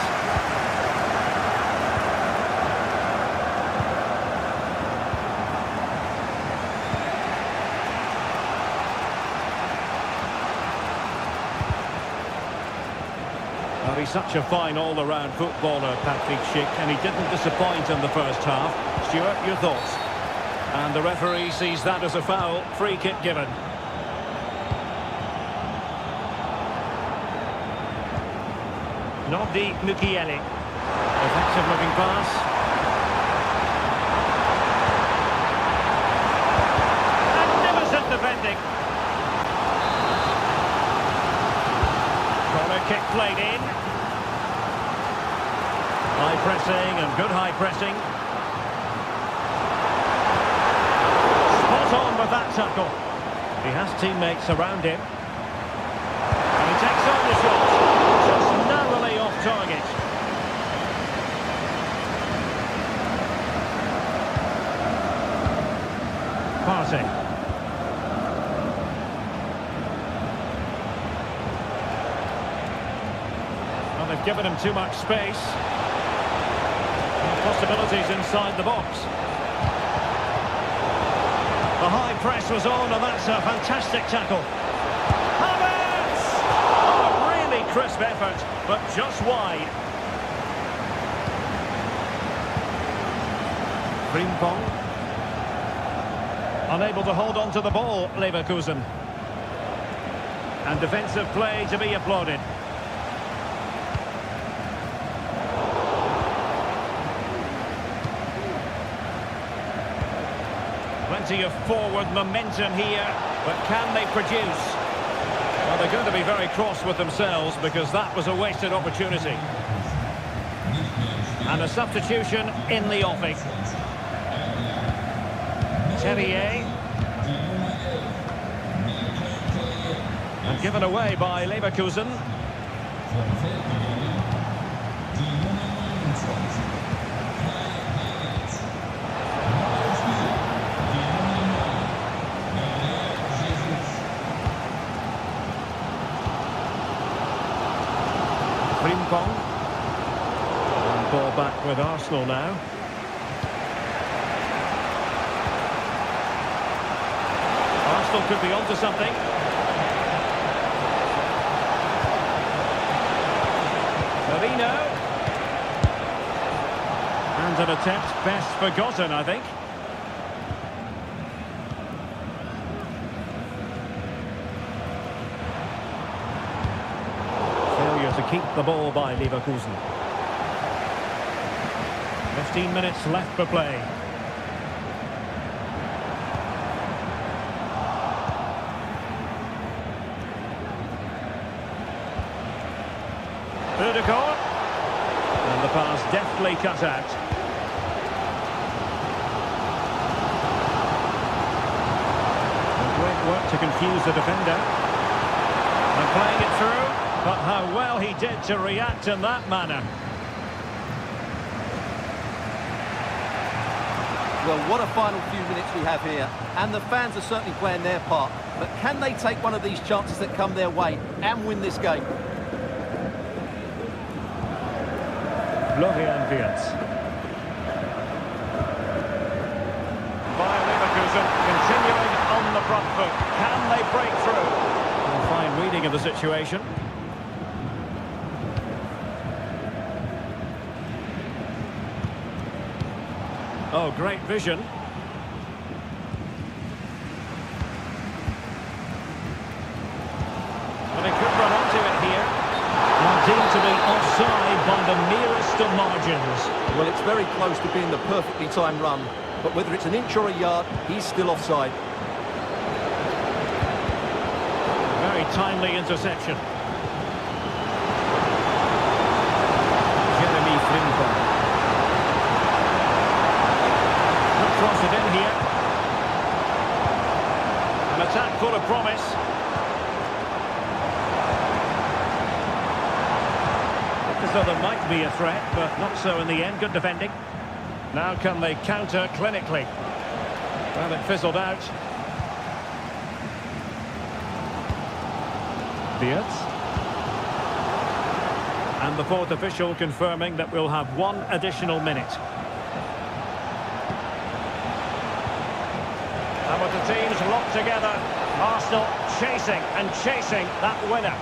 Well, he's such a fine all-around footballer, Patrick Schick, and he didn't disappoint in the first half. Stuart, your thoughts? And the referee sees that as a foul. Free kick given. Nobdi Mukiele. Effective looking pass. Magnificent defending. Corner kick played in. High pressing and good high pressing. Spot on with that tackle. He has teammates around him. And he takes on the shot. Just narrowly off target. Partey. Well, they've given him too much space. Possibilities inside the box. The high press was on, and that's a fantastic tackle. Havertz! Oh, a really crisp effort, but just wide. Frimpong. Unable to hold on to the ball, Leverkusen. And defensive play to be applauded. Plenty of forward momentum here, but can they produce? Well, they're going to be very cross with themselves because that was a wasted opportunity. And a substitution in the offing. Terrier. And given away by Leverkusen. Frimpong. And ball back with Arsenal now. Arsenal could be onto something. Marino. And an attempt best forgotten, I think. Failure to keep the ball by Leverkusen. 15 minutes left for play. Ødegaard. And the pass deftly cut out. And great work to confuse the defender. And playing it through, but how well he did to react in that manner. Well, what a final few minutes we have here. And the fans are certainly playing their part. But can they take one of these chances that come their way and win this game? Florian Wirtz. Bayern Leverkusen continuing on the front foot. Can they break through? A fine reading of the situation. Oh, great vision. And he could run onto it here. And deemed to be offside by the merest of margins. Well, it's very close to being the perfectly timed run, but whether it's an inch or a yard, he's still offside. Very timely interception. Jeremy Frimpong. Could cross it in here. An attack full of promise. As though there might be a threat, but not so in the end. Good defending. Now can they counter clinically? Well, it fizzled out. Wirtz. And the fourth official confirming that we'll have one additional minute. And with the teams locked together, Arsenal chasing and chasing that winner.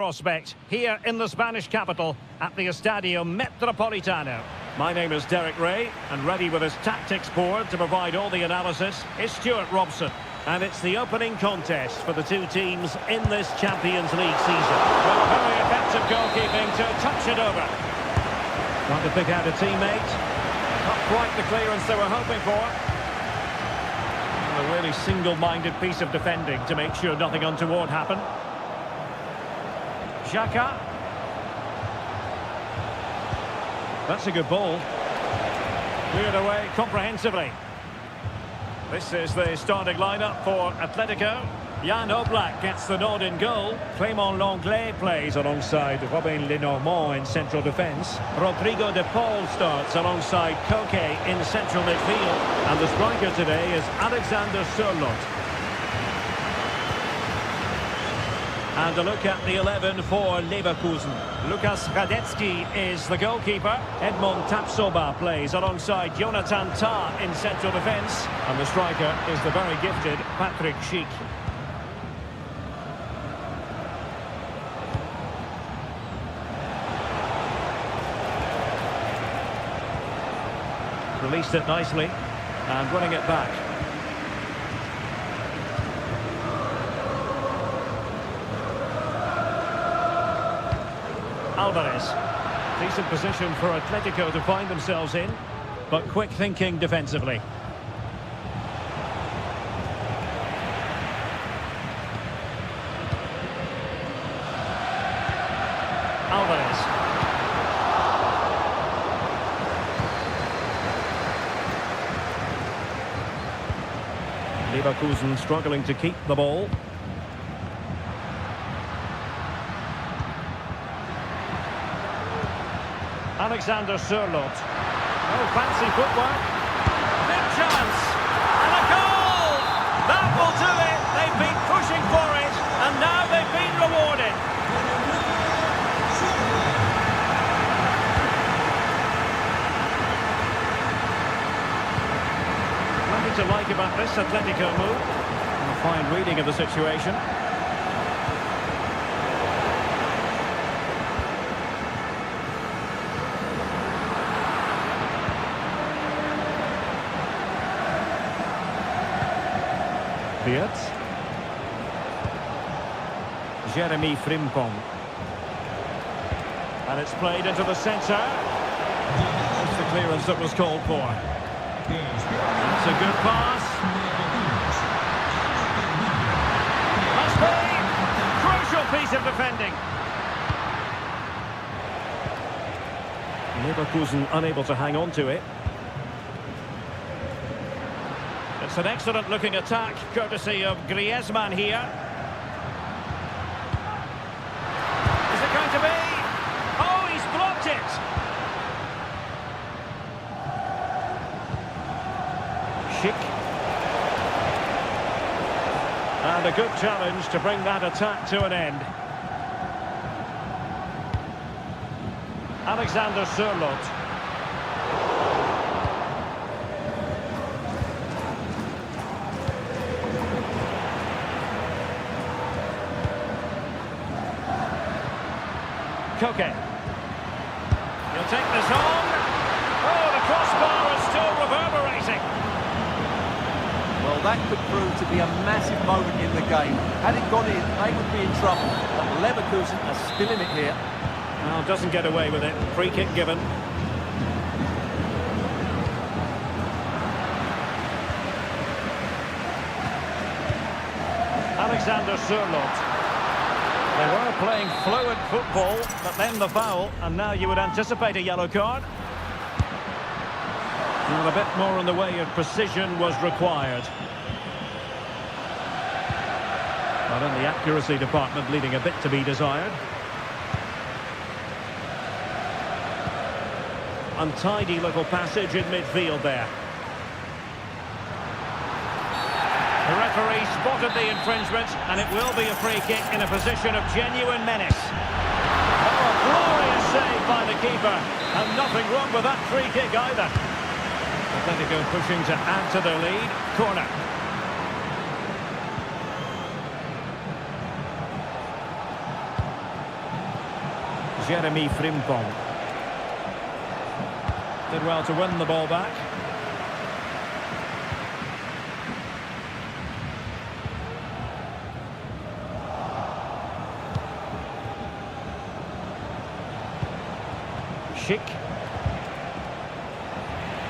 prospect here in the Spanish capital at the Estadio Metropolitano. My name is Derek Ray, and ready with his tactics board to provide all the analysis is Stuart Robson. And it's the opening contest for the two teams in this Champions League season. Well, very effective goalkeeping to touch it over. Trying to pick out a teammate. Not quite the clearance they were hoping for. And a really single-minded piece of defending to make sure nothing untoward happened. Xhaka. That's a good ball. Cleared away comprehensively. This is the starting lineup for Atletico. Jan Oblak gets the nod in goal. Clément Lenglet plays alongside Robin Lenormand in central defence. Rodrigo de Paul starts alongside Koke in central midfield. And the striker today is Alexander Sørloth. And a look at the 11 for Leverkusen. Lukas Radetzky is the goalkeeper. Edmond Tapsoba plays alongside Jonathan Tah in central defence. And the striker is the very gifted Patrick Schick. Released it nicely and running it back. Alvarez. Decent position for Atletico to find themselves in, but quick thinking defensively. Alvarez. Leverkusen struggling to keep the ball. Alexander Sørloth. Oh, fancy footwork. Big chance. And a goal! That will do it. They've been pushing for it, and now they've been rewarded. Nothing to like about this Atletico move. A fine reading of the situation. Jeremy Frimpong. And it's played into the centre. That's the clearance that was called for. That's a good pass. Must be! Crucial piece of defending. Leverkusen unable to hang on to it. It's an excellent-looking attack, courtesy of Griezmann here. Is it going to be? Oh, he's blocked it! Schick. And a good challenge to bring that attack to an end. Alexander Sørloth. Koke. He'll take this on. Oh, the crossbar is still reverberating. Well, that could prove to be a massive moment in the game. Had it gone in, they would be in trouble. But Leverkusen are still in it here. Well, doesn't get away with it. Free kick given. Alexander Sørloth. They were playing fluid football, but then the foul, and now you would anticipate a yellow card. And a bit more in the way of precision was required. But in the accuracy department, leaving a bit to be desired. Untidy little passage in midfield there. The referee spotted the infringement, and it will be a free kick in a position of genuine menace. Oh, a glorious save by the keeper, and nothing wrong with that free kick either. Atletico pushing to add to their lead. Corner. Jeremy Frimpong. Did well to win the ball back. Schick.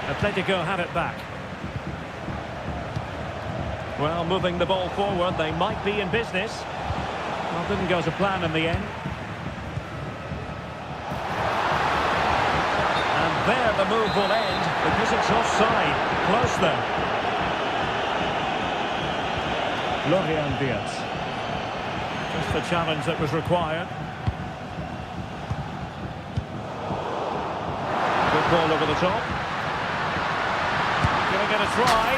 Atletico had it back. Well, moving the ball forward, they might be in business. Well, didn't go to plan in the end. And there the move will end because it's offside. Close there. Florian Diaz. Just the challenge that was required. Good ball over the top. Gonna get a try.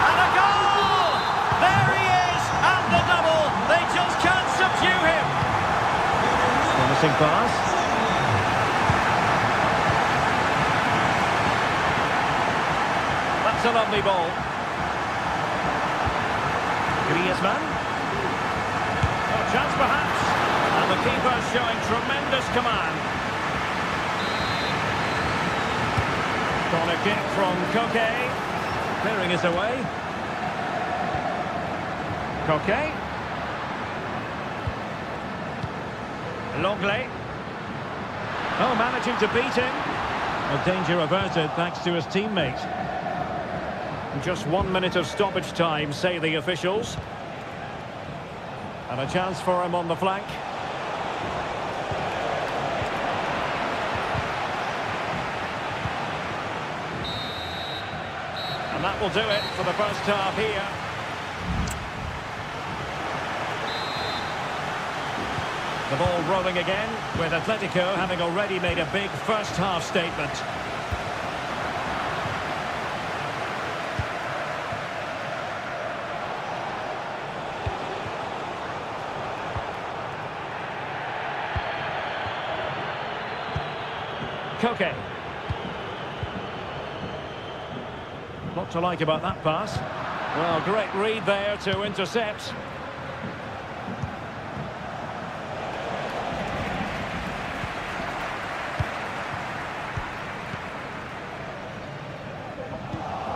And a goal! There he is! And the double! They just can't subdue him! Promising pass. That's a lovely ball. Griezmann. Oh, chance perhaps. And the keeper showing tremendous command. Corner kick from Koke. Clearing is away. Koke. Longley. Oh, managing to beat him. A danger averted thanks to his teammate. Just 1 minute of stoppage time, say the officials. And a chance for him on the flank. And that will do it for the first half here. The ball rolling again, with Atletico having already made a big first half statement. Koke. Lot to like about that pass. Well, great read there to intercept.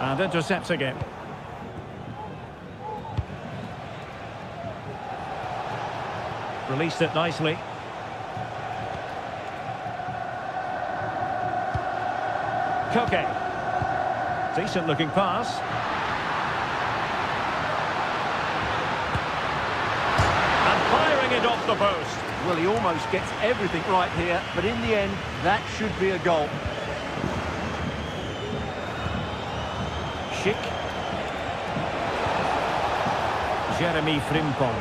And intercepts again. Released it nicely. Koke. Decent looking pass. And firing it off the post. Well, he almost gets everything right here, but in the end, that should be a goal. Schick. Jeremy Frimpong.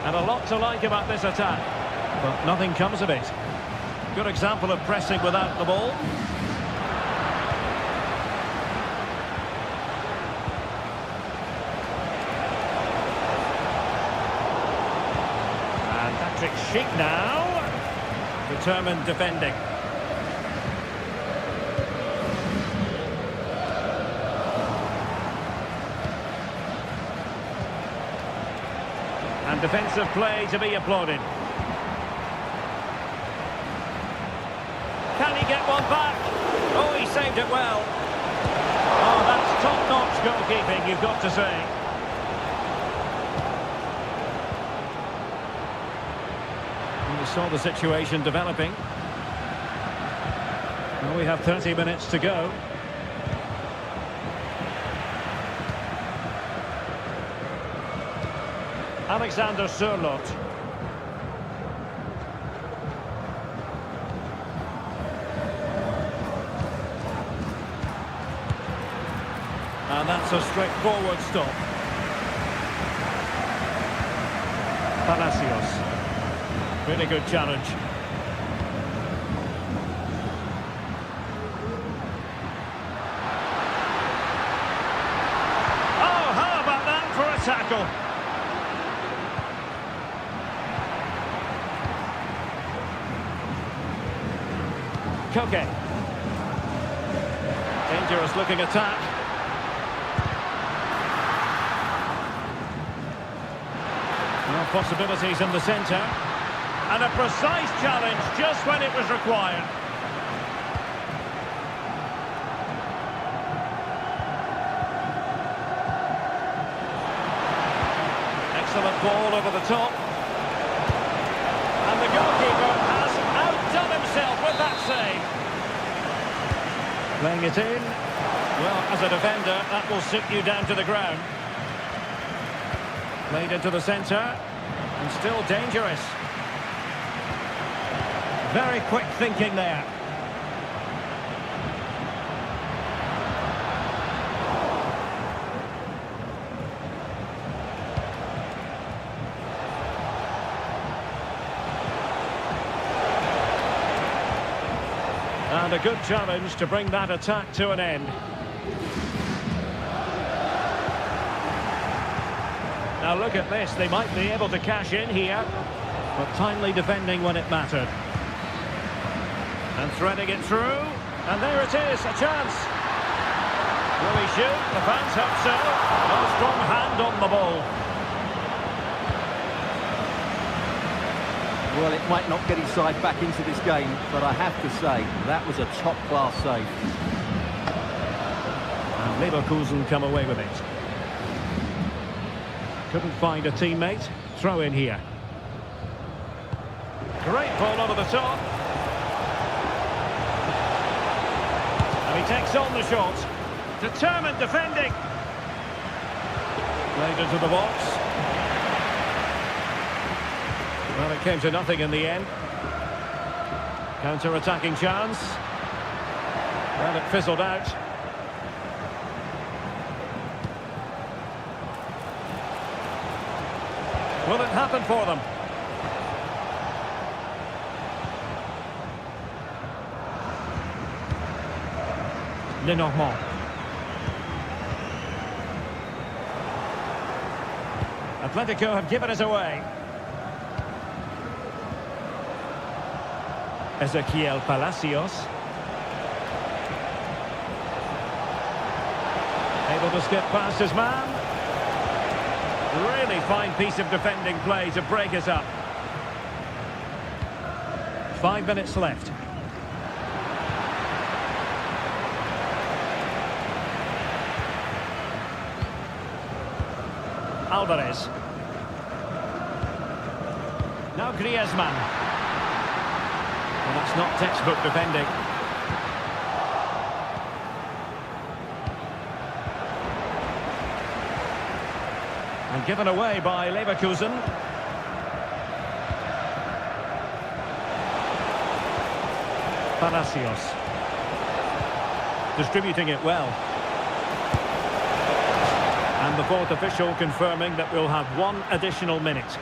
And a lot to like about this attack, but nothing comes of it. Good example of pressing without the ball. Schick now, determined defending. And defensive play to be applauded. Can he get one back? Oh, he saved it well. Oh, that's top-notch goalkeeping, you've got to say. We saw the situation developing. Well, we have 30 minutes to go. Alexander Sørloth. And that's a straightforward stop. Palacios. Really good challenge. Oh, how about that for a tackle? Koke. Dangerous looking attack. No possibilities in the centre. And a precise challenge just when it was required. Excellent ball over the top. And the goalkeeper has outdone himself with that save. Playing it in. Well, as a defender, that will sit you down to the ground. Played into the centre. And still dangerous. Very quick thinking there. And a good challenge to bring that attack to an end. Now look at this, they might be able to cash in here, but timely defending when it mattered. And threading it through, and there it is, a chance. Will he shoot? The fans hope so. A strong hand on the ball. Well, it might not get his side back into this game, but I have to say, that was a top-class save. And Leverkusen come away with it. Couldn't find a teammate. Throw in here. Great ball over the top. And he takes on the shot. Determined defending. Played into the box. Well, it came to nothing in the end. Counter-attacking chance. Well, it fizzled out. Will it happen for them? Lenormand. Atletico have given us away. Ezequiel Palacios. Able to skip past his man. Really fine piece of defending play to break us up. 5 minutes left. Alvarez. Now Griezmann. Well, that's not textbook defending. And given away by Leverkusen. Palacios. Distributing it well. And the fourth official confirming that we'll have 1 additional minute.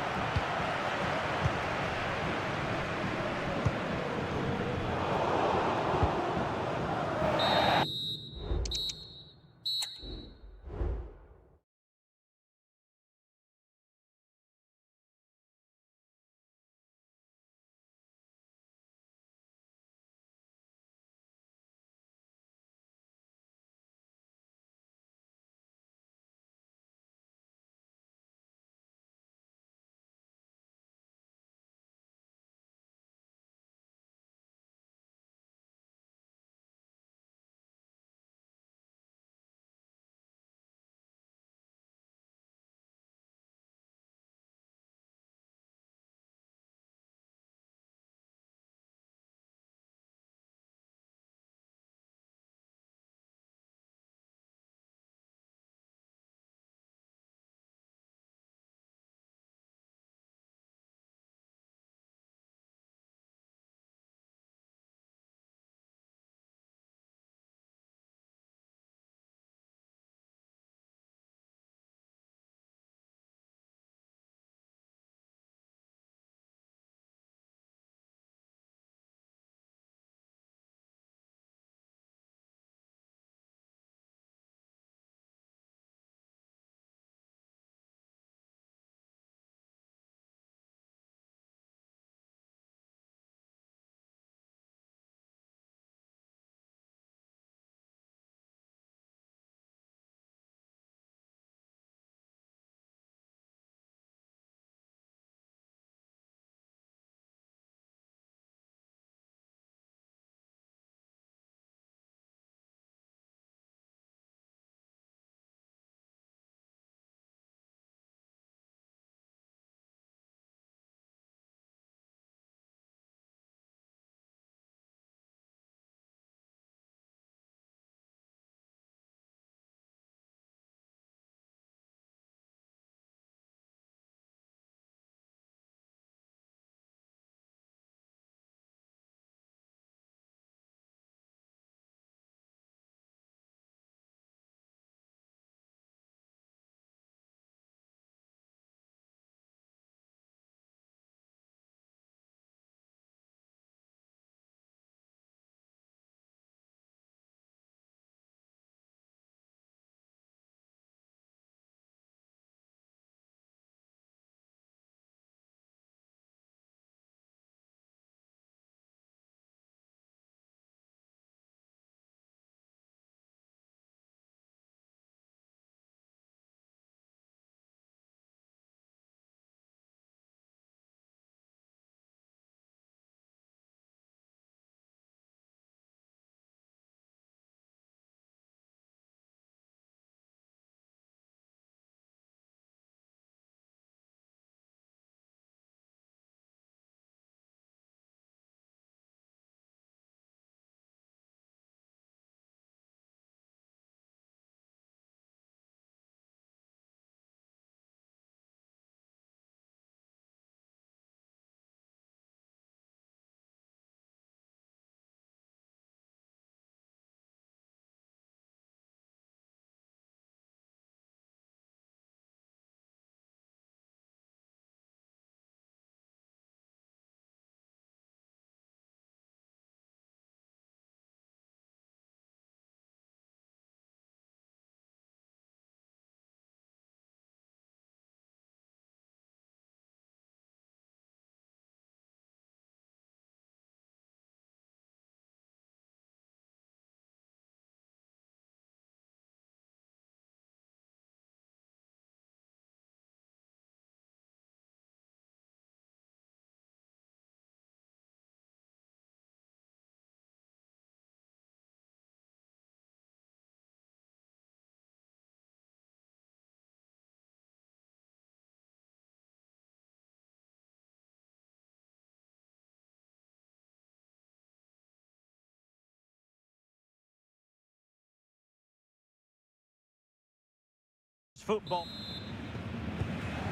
eFootball.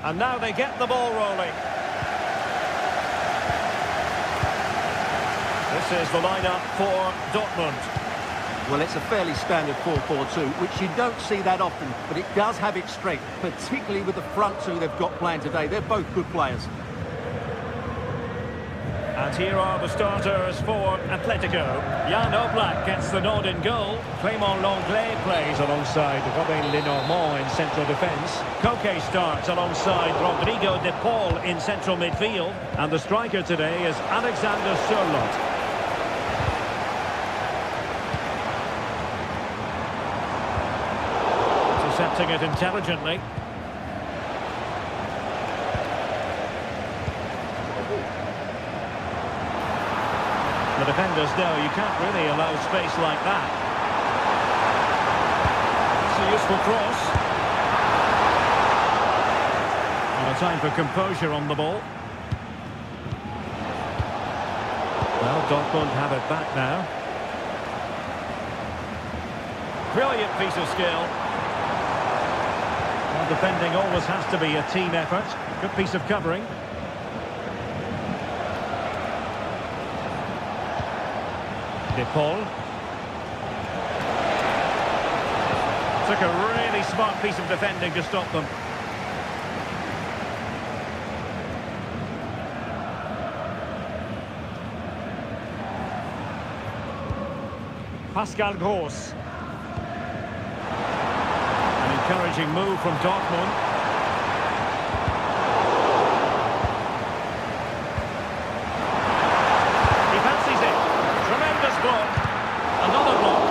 And now they get the ball rolling. This is the lineup for Dortmund. Well, it's a fairly standard 4-4-2, which you don't see that often, but it does have its strength, particularly with the front two they've got playing today. They're both good players. And here are the starters for Atletico. Jan Oblak gets the nod in goal. Clément Lenglet plays alongside Robin Lenormand in central defence. Koke starts alongside Rodrigo de Paul in central midfield. And the striker today is Alexander Sørloth. Intercepting it intelligently. The defenders know you can't really allow space like that. It's a useful cross. And a time for composure on the ball. Well, Dortmund have it back now. Brilliant piece of skill. Well, defending always has to be a team effort. Good piece of covering. De Paul. Took a really smart piece of defending to stop them. Pascal Gross. An encouraging move from Dortmund. He fancies it. Tremendous block. Another block.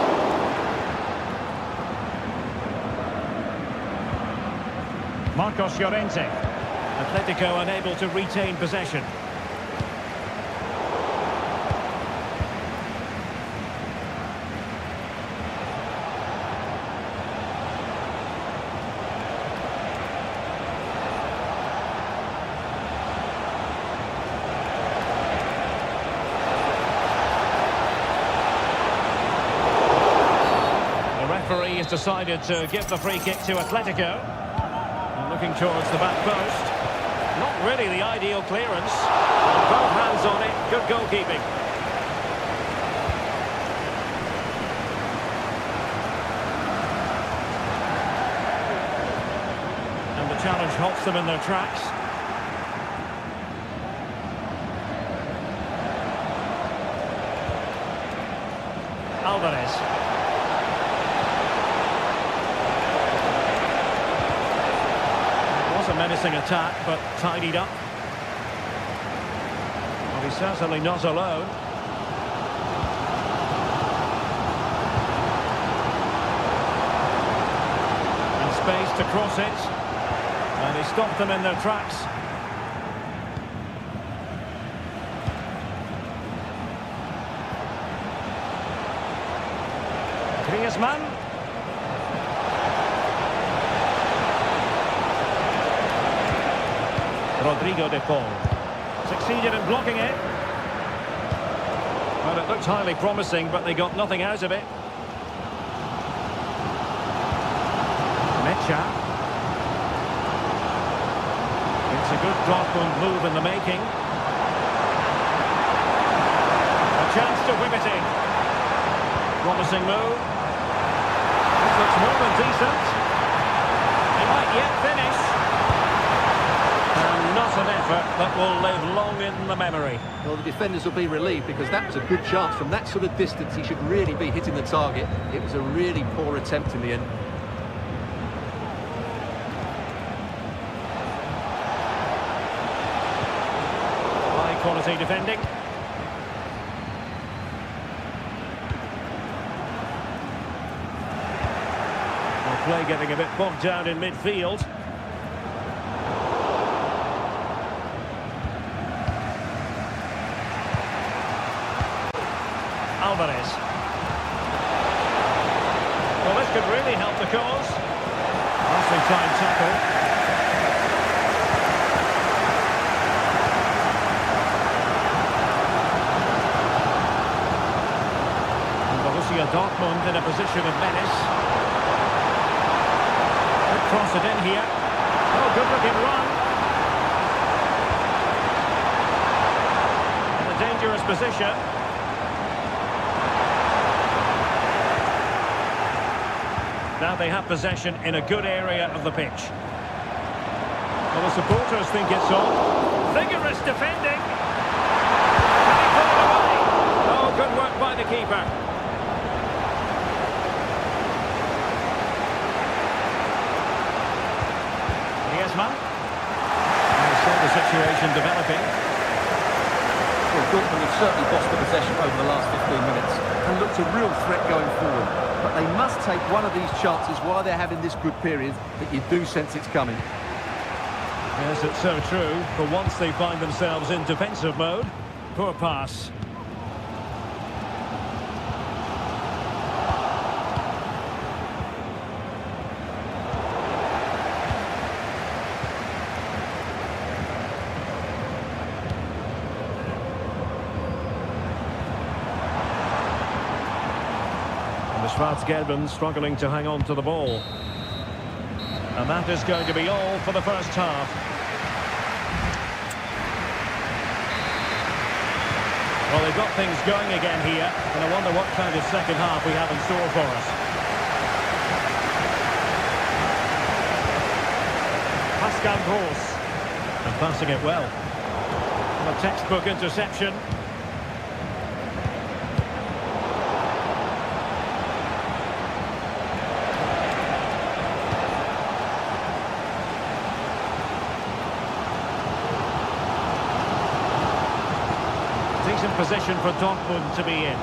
Marcos Llorente. Atletico unable to retain possession. Referee has decided to give the free kick to Atletico. And looking towards the back post. Not really the ideal clearance. Both hands on it. Good goalkeeping. And the challenge halts them in their tracks. Alvarez. A menacing attack, but tidied up. Well, he's certainly not alone. And space to cross it. And he stopped them in their tracks. Griezmann. Rodrigo de Paul succeeded in blocking it. Well, it looked highly promising, but they got nothing out of it. Mecha. It's a good Dortmund move in the making. A chance to whip it in. Promising move. This looks more than decent. He might yet finish. Not an effort that will live long in the memory. Well, the defenders will be relieved because that was a good chance. From that sort of distance, he should really be hitting the target. It was a really poor attempt in the end. High quality defending. Well, play getting a bit bogged down in midfield. Alvarez. Well, this could really help the cause. Nicely timed tackle. And Borussia Dortmund in a position of menace. Could Cross it in here. Oh, good looking run. In a dangerous position. Now they have possession in a good area of the pitch. Well, the supporters think it's on. Vigorous defending. Can he put it away? Oh, good work by the keeper. Griezmann. And we saw the situation developing. Well, Dortmund have certainly lost the possession over the last 15 minutes and looked a real threat going forward. But they must take one of these chances while they're having this good period that you do sense it's coming. Yes, it's so true. For once they find themselves in defensive mode. Poor pass. And the Schwarz-Gelben struggling to hang on to the ball. And that is going to be all for the first half. Well, they've got things going again here, and I wonder what kind of second half we have in store for us. Pascal Gross. And passing it well. And a textbook interception. Decent position for Dortmund to be in.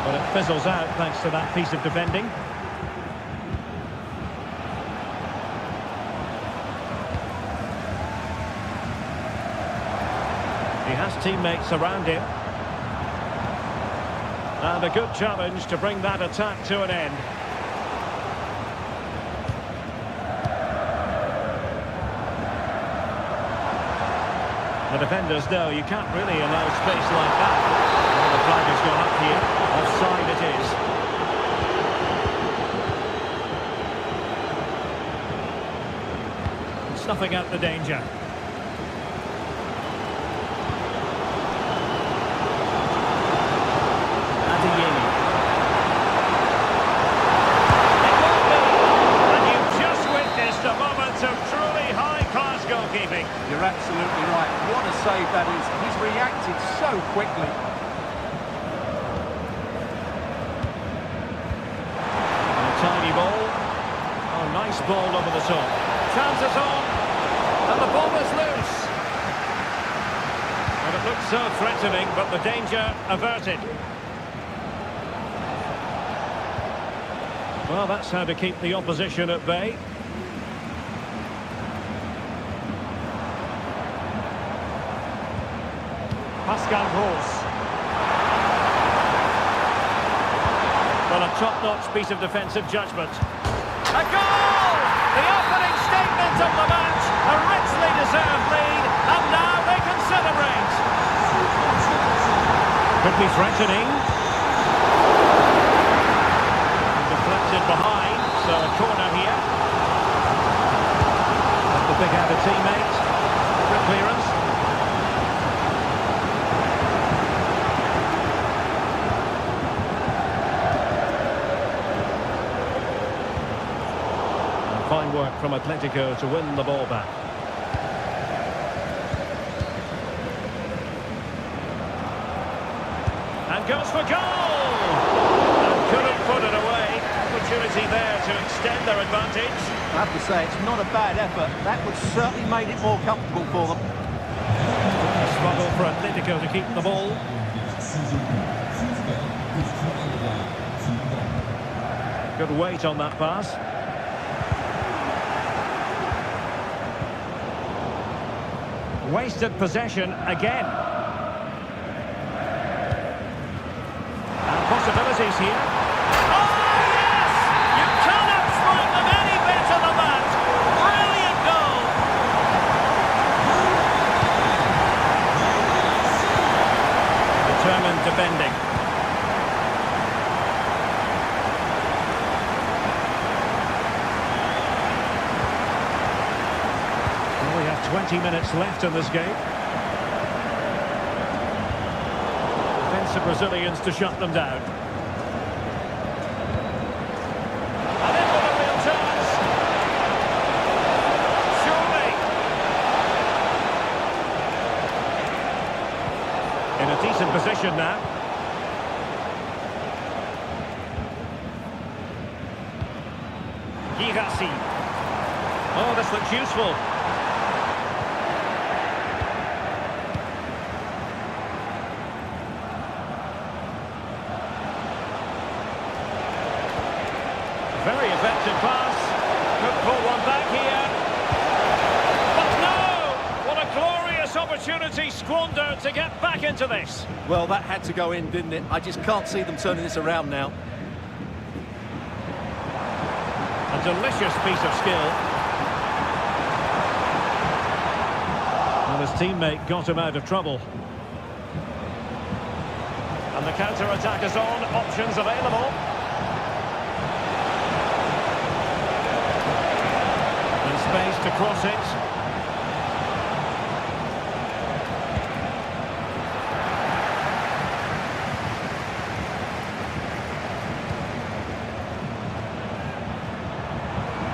But it fizzles out thanks to that piece of defending. He has teammates around him. And a good challenge to bring that attack to an end. The defenders know you can't really allow space like that. Well, the flag has gone up here. Offside it is. Snuffing out the danger. Adeyemi. It will be. And you've just witnessed a moment of truly high-class goalkeeping. You're absolutely right. What a save that is. He's reacted so quickly. And a tiny ball. Oh, nice ball over the top. Chances on. And the ball is loose. And it looked so threatening, but the danger averted. Well, that's how to keep the opposition at bay. Pascal Gross. Well, a top-notch piece of defensive judgment. A goal! The opening statement of the match. A richly deserved lead, and now they can celebrate. Could be threatening. Deflected behind, so a corner here. Have to pick out a teammate. Good clearance. Fine work from Atletico to win the ball back. And goes for goal! And couldn't put it away. Opportunity there to extend their advantage. I have to say, it's not a bad effort. That would certainly made it more comfortable for them. A struggle for Atletico to keep the ball. Good weight on that pass. Wasted possession again. And possibilities here. Oh, yes! You cannot throw them any better than that. Brilliant goal. Determined defending. 20 minutes left in this game. Defensive Brazilians to shut them down. And in with a real chance. Surely. In a decent position now. Oh, this looks useful. Very effective pass. Could pull one back here. But no! What a glorious opportunity squandered to get back into this. Well, that had to go in, didn't it? I just can't see them turning this around now. A delicious piece of skill. And his teammate got him out of trouble. And the counter-attack is on. Options available. And space to cross it.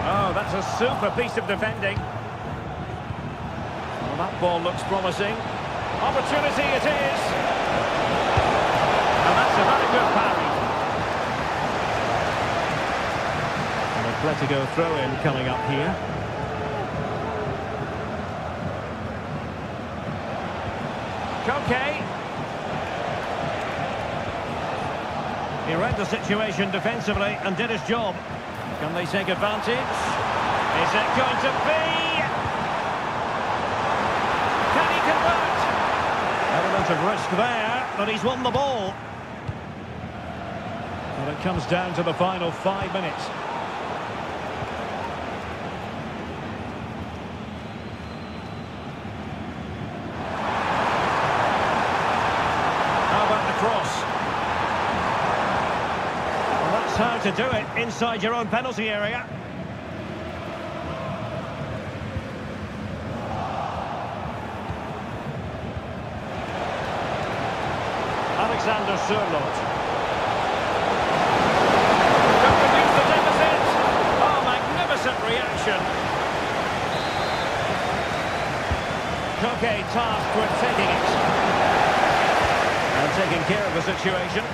Oh, that's a super piece of defending. Well, that ball looks promising. Opportunity it is. And that's a very good parry. An Atletico throw-in coming up here. Koke. He read the situation defensively and did his job. Can they take advantage? Is it going to be? Can he convert? Element of risk there, but he's won the ball. And it comes down to the final 5 minutes. How about the cross? How to do it inside your own penalty area. Alexander Sørloth. Don't reduce the deficit. Oh, magnificent reaction. Koke tasked with taking it. And taking care of the situation.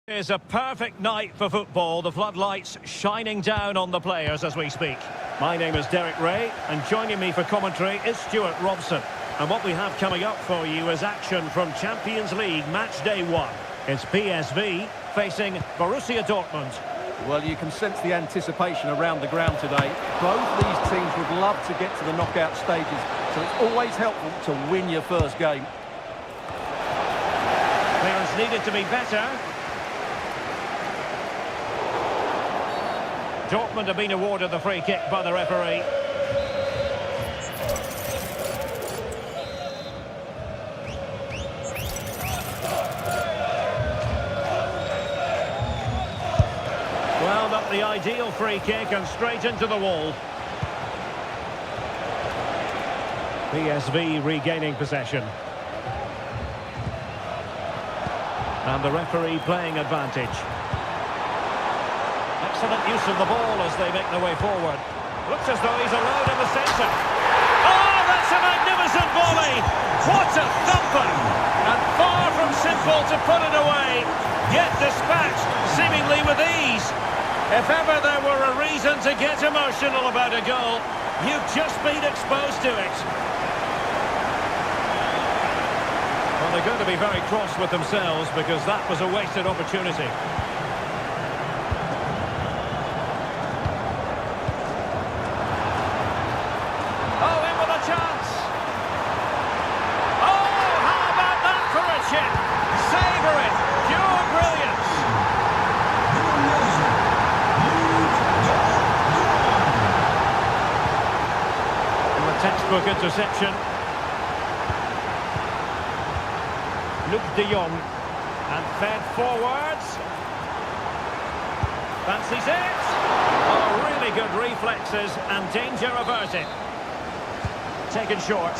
It's a perfect night for football, the floodlights shining down on the players as we speak. My name is Derek Ray, and joining me for commentary is Stuart Robson. And what we have coming up for you is action from Champions League match day 1. It's PSV facing Borussia Dortmund. Well, you can sense the anticipation around the ground today. Both these teams would love to get to the knockout stages, so it's always helpful to win your first game. Clearance needed to be better. Dortmund have been awarded the free kick by the referee. Well, not the ideal free kick and straight into the wall. PSV regaining possession. And the referee playing advantage. Excellent use of the ball as they make their way forward. Looks as though he's alone in the centre. Oh, that's a magnificent volley! What a thumper! And far from simple to put it away, yet dispatched seemingly with ease. If ever there were a reason to get emotional about a goal, you've just been exposed to it. Well, they're going to be very cross with themselves because that was a wasted opportunity. Textbook interception. Luc de Jong. And fed forwards. Fancies it. Oh, really good reflexes and danger averted. Taken short.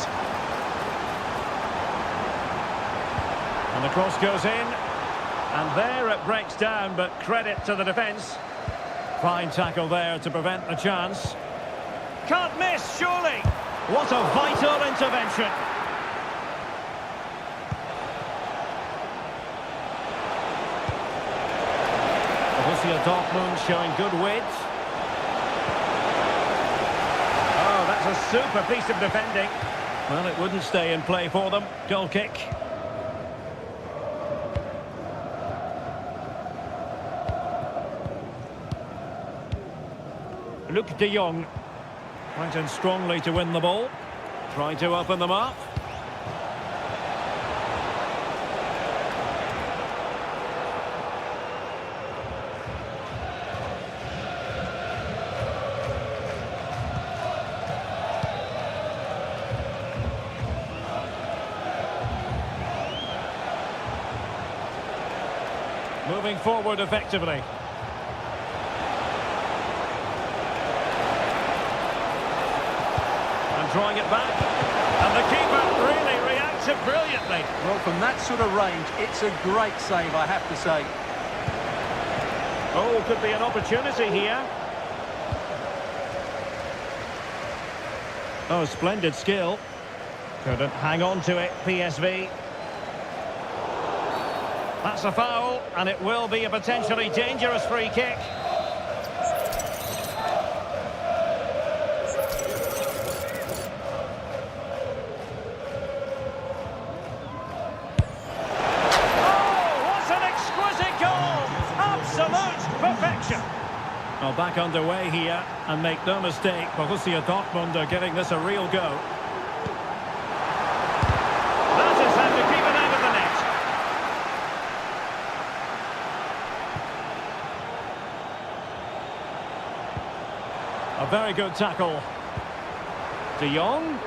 And the cross goes in. And there it breaks down, but credit to the defence. Fine tackle there to prevent the chance. Can't miss, surely. What a vital intervention. Borussia Dortmund showing good width. Oh, that's a super piece of defending. Well, it wouldn't stay in play for them. Goal kick. Luc de Jong. Right in strongly to win the ball. Trying to open them up. Moving forward effectively. Drawing it back, and the keeper really reacted brilliantly. Well, from that sort of range, it's a great save, I have to say. Oh, could be an opportunity here. Oh, splendid skill. Couldn't hang on to it, PSV. That's a foul, and it will be a potentially dangerous free kick. Well, back underway here, and make no mistake, Borussia Dortmund are giving this a real go. That is how to keep it out of the net. A very good tackle. De Jong.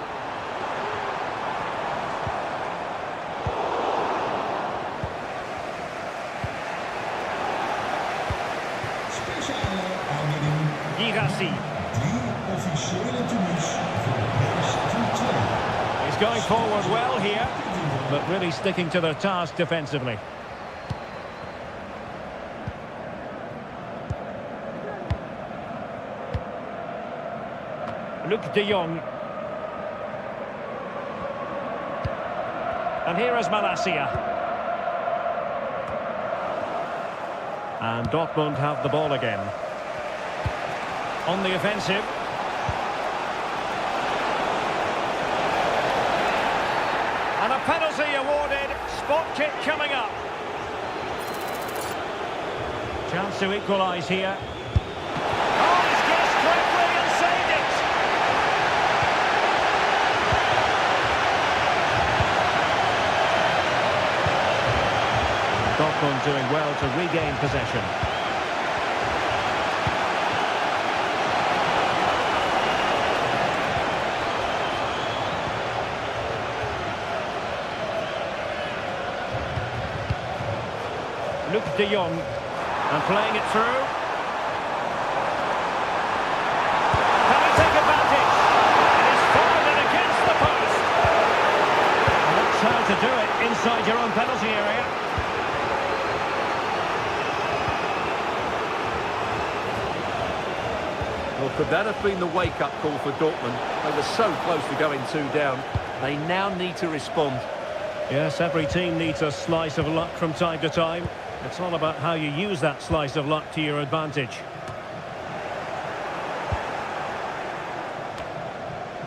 He's going forward well here, but really sticking to their task defensively. Luc de Jong. And here is Malacia. And Dortmund have the ball again. On the offensive. And a penalty awarded. Spot kick coming up. Chance to equalise here. Oh, he's guessed correctly and saved it. Dortmund doing well to regain possession. Luc de Jong, and playing it through. Can he take advantage? It is forwarded against the post. And that's how to do it inside your own penalty area. Well, could that have been the wake-up call for Dortmund? They were so close to going 2 down. They now need to respond. Yes, every team needs a slice of luck from time to time. It's all about how you use that slice of luck to your advantage.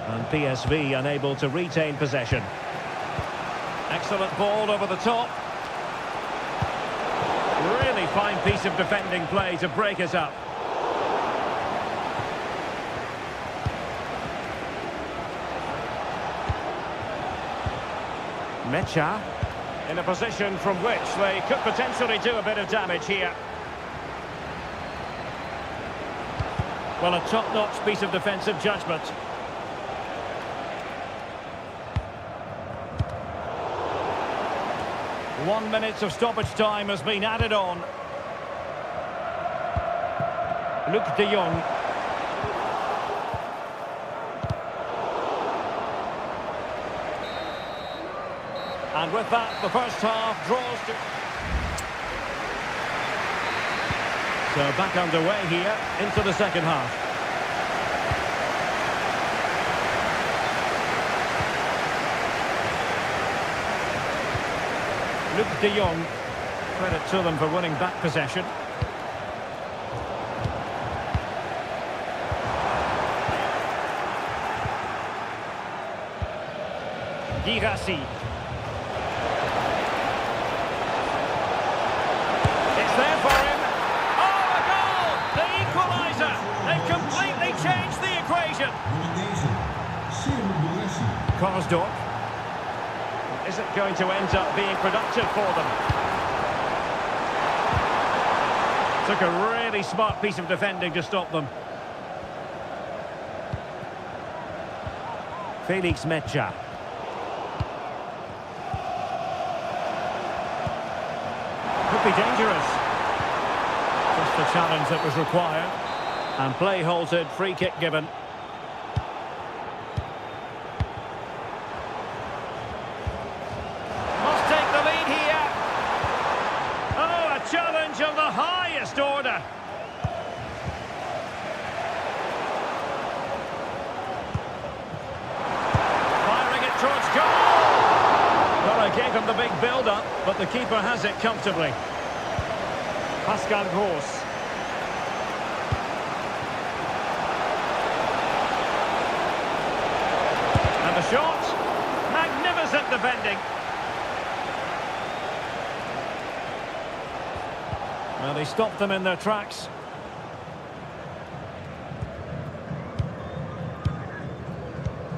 And PSV unable to retain possession. Excellent ball over the top. Really fine piece of defending play to break us up. Mecha. In a position from which they could potentially do a bit of damage here. Well, a top-notch piece of defensive judgment. One minute of stoppage time has been added on. Luc de Jong. And with that, the first half draws to... So back underway here into the second half. Luc de Jong. Credit to them for winning back possession. Girassi. There for him. Oh, a goal! The equaliser! They've completely changed the equation. Korsdorp. Is it going to end up being productive for them? Took a really smart piece of defending to stop them. Felix Mecha. Could be dangerous. Just the challenge that was required. And play halted, free kick given. Must take the lead here. Oh, a challenge of the highest order. Firing it towards goal. Well, I gave him the big build-up, but the keeper has it comfortably. Pascal Gross. And the shot. Magnificent defending. Well, he stopped them in their tracks.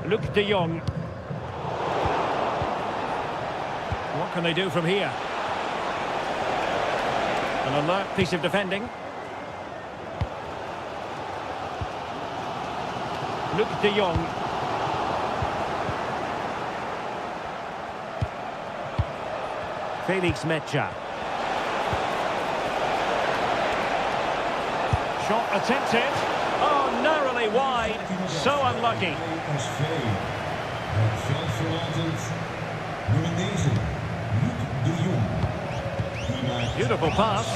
Luc de Jong. What can they do from here? An alert piece of defending. Luc de Jong. Felix Mecha. Shot attempted. Oh, narrowly wide. So unlucky. Beautiful pass.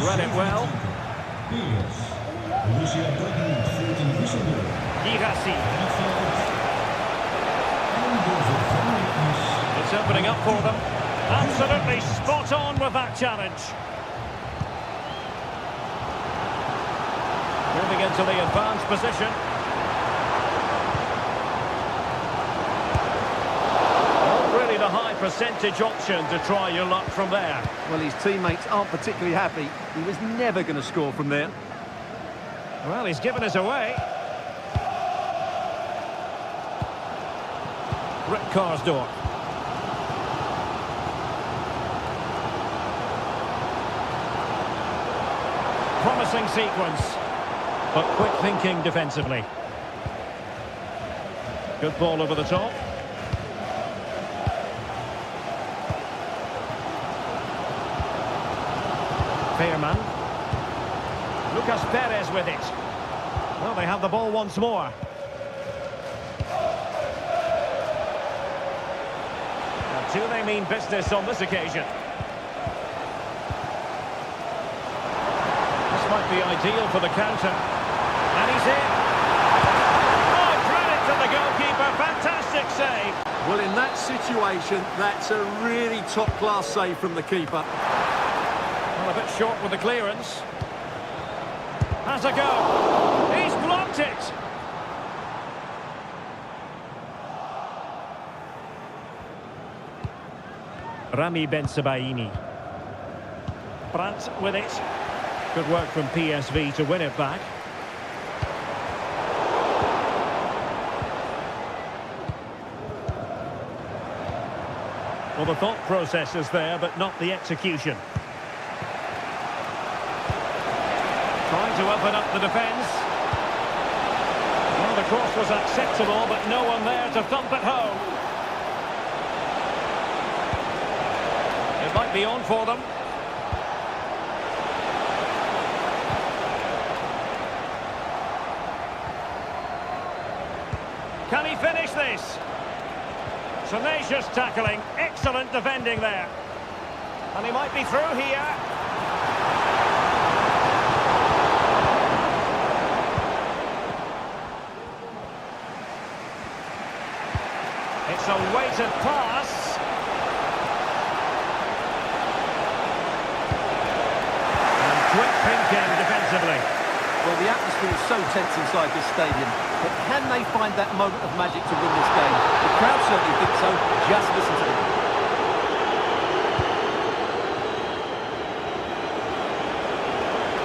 Read it well. Girassi. It's opening up for them. Absolutely spot on with that challenge. Moving into the advanced position. Not really the high percentage option to try your luck from there. Well, his teammates aren't particularly happy. He was never going to score from there. Well, he's given us away. Rick Karsdorp. Promising sequence, but quick thinking defensively. Good ball over the top. Fairman. Lucas Perez with it. Well, they have the ball once more. Now, do they mean business on this occasion? This might be ideal for the counter. And he's in. Oh, credit to the goalkeeper. Fantastic save. Well, in that situation, that's a really top-class save from the keeper. Well, a bit short with the clearance. Has a go. He's blocked it. Rami Bensebaini. Brandt with it. Good work from PSV to win it back. Well, the thought process is there, but not the execution. Trying to open up the defence. Well, the cross was acceptable, but no one there to thump it home. It might be on for them. Can he finish this? Tenacious tackling, excellent defending there. And he might be through here. It's a weighted pass. And quick thinking defensively. Well, the atmosphere is so tense inside this stadium, but can they find that moment of magic to win this game? The crowd certainly think so. Just listen to them.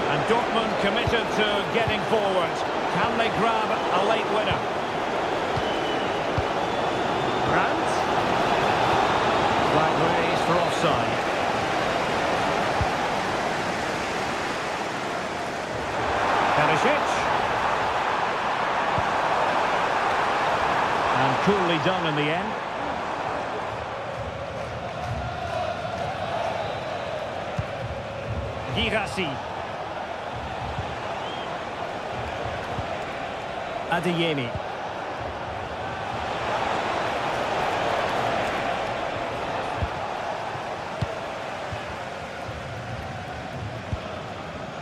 And Dortmund committed to getting forward. Can they grab a late winner? Brandt. Flag raised for offside. And coolly done in the end. Girassi. Adeyemi.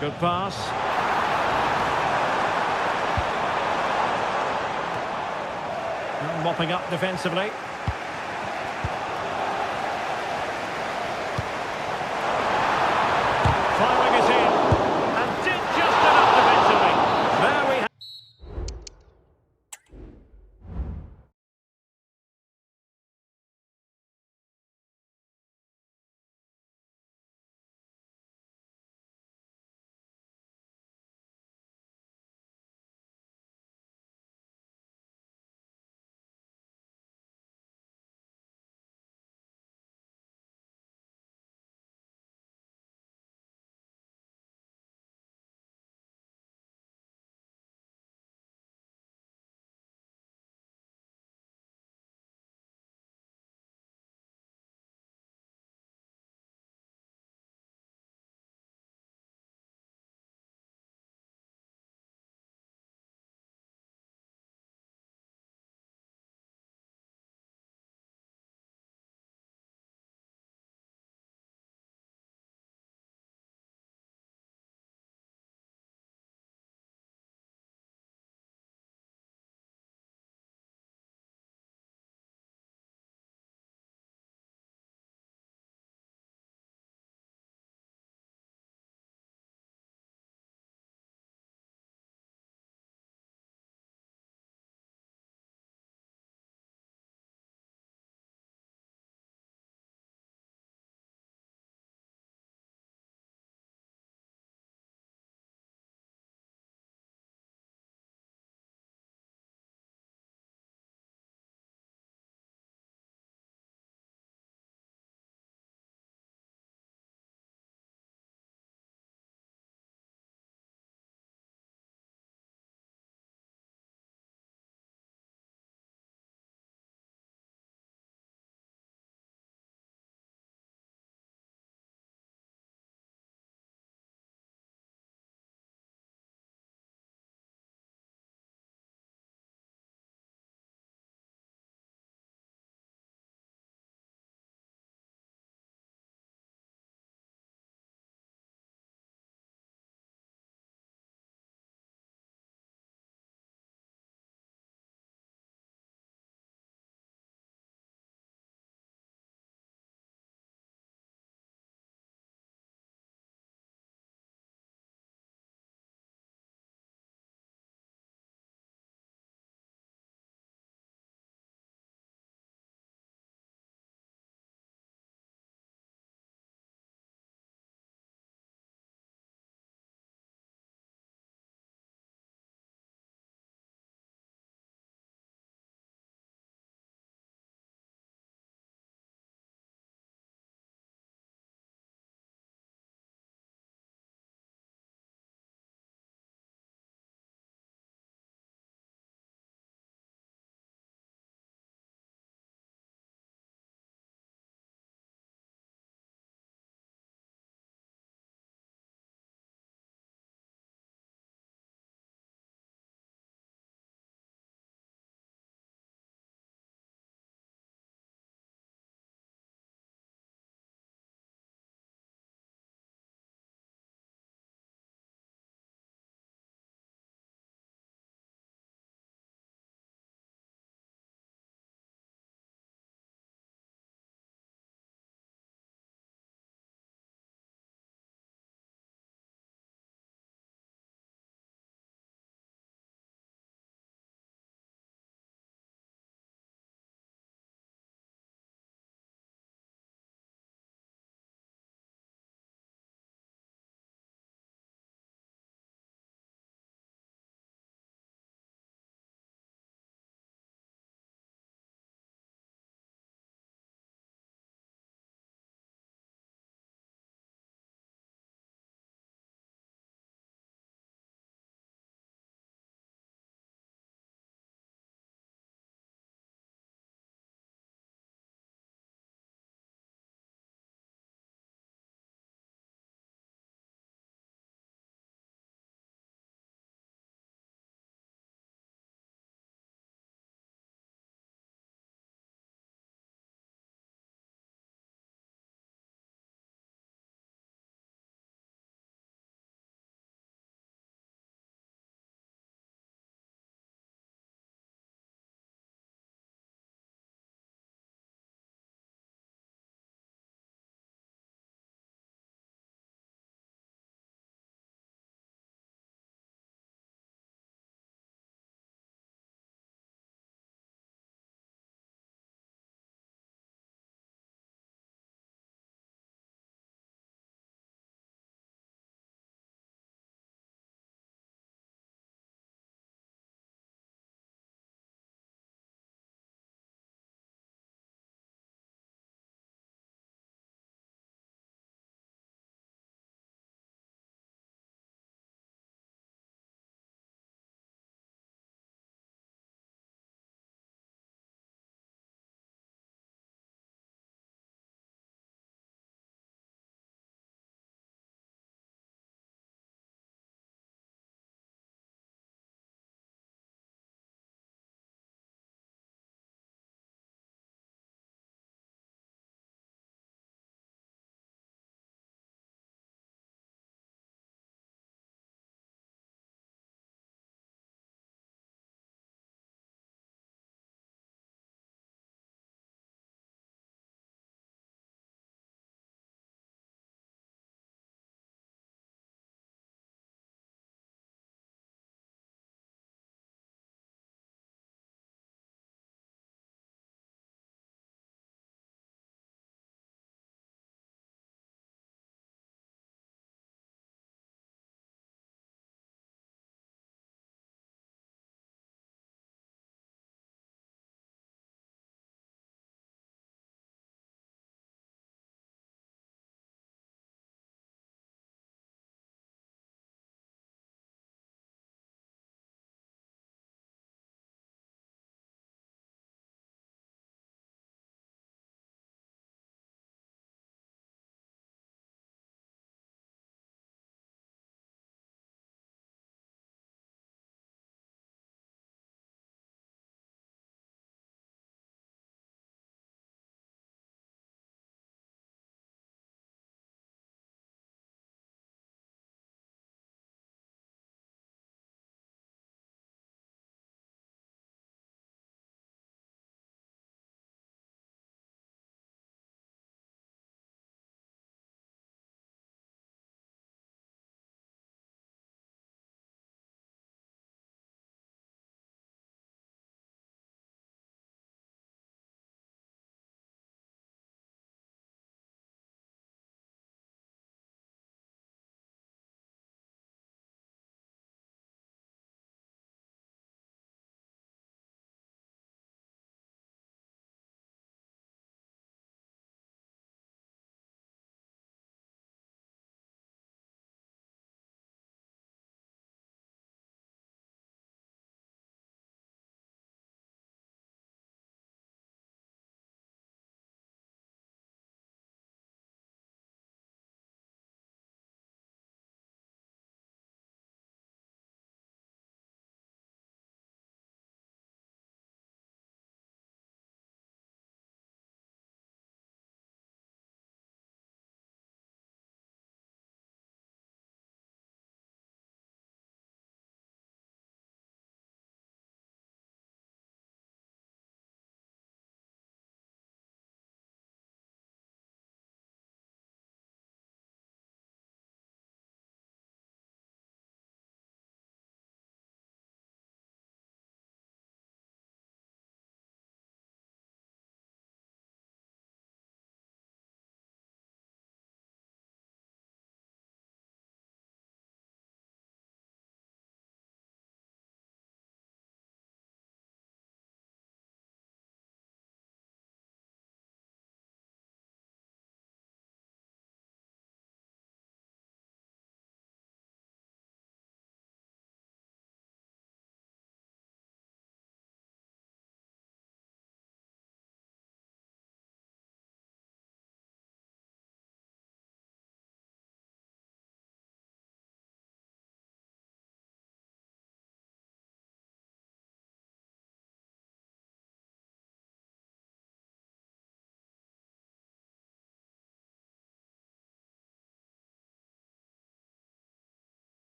Good pass. Mopping up defensively.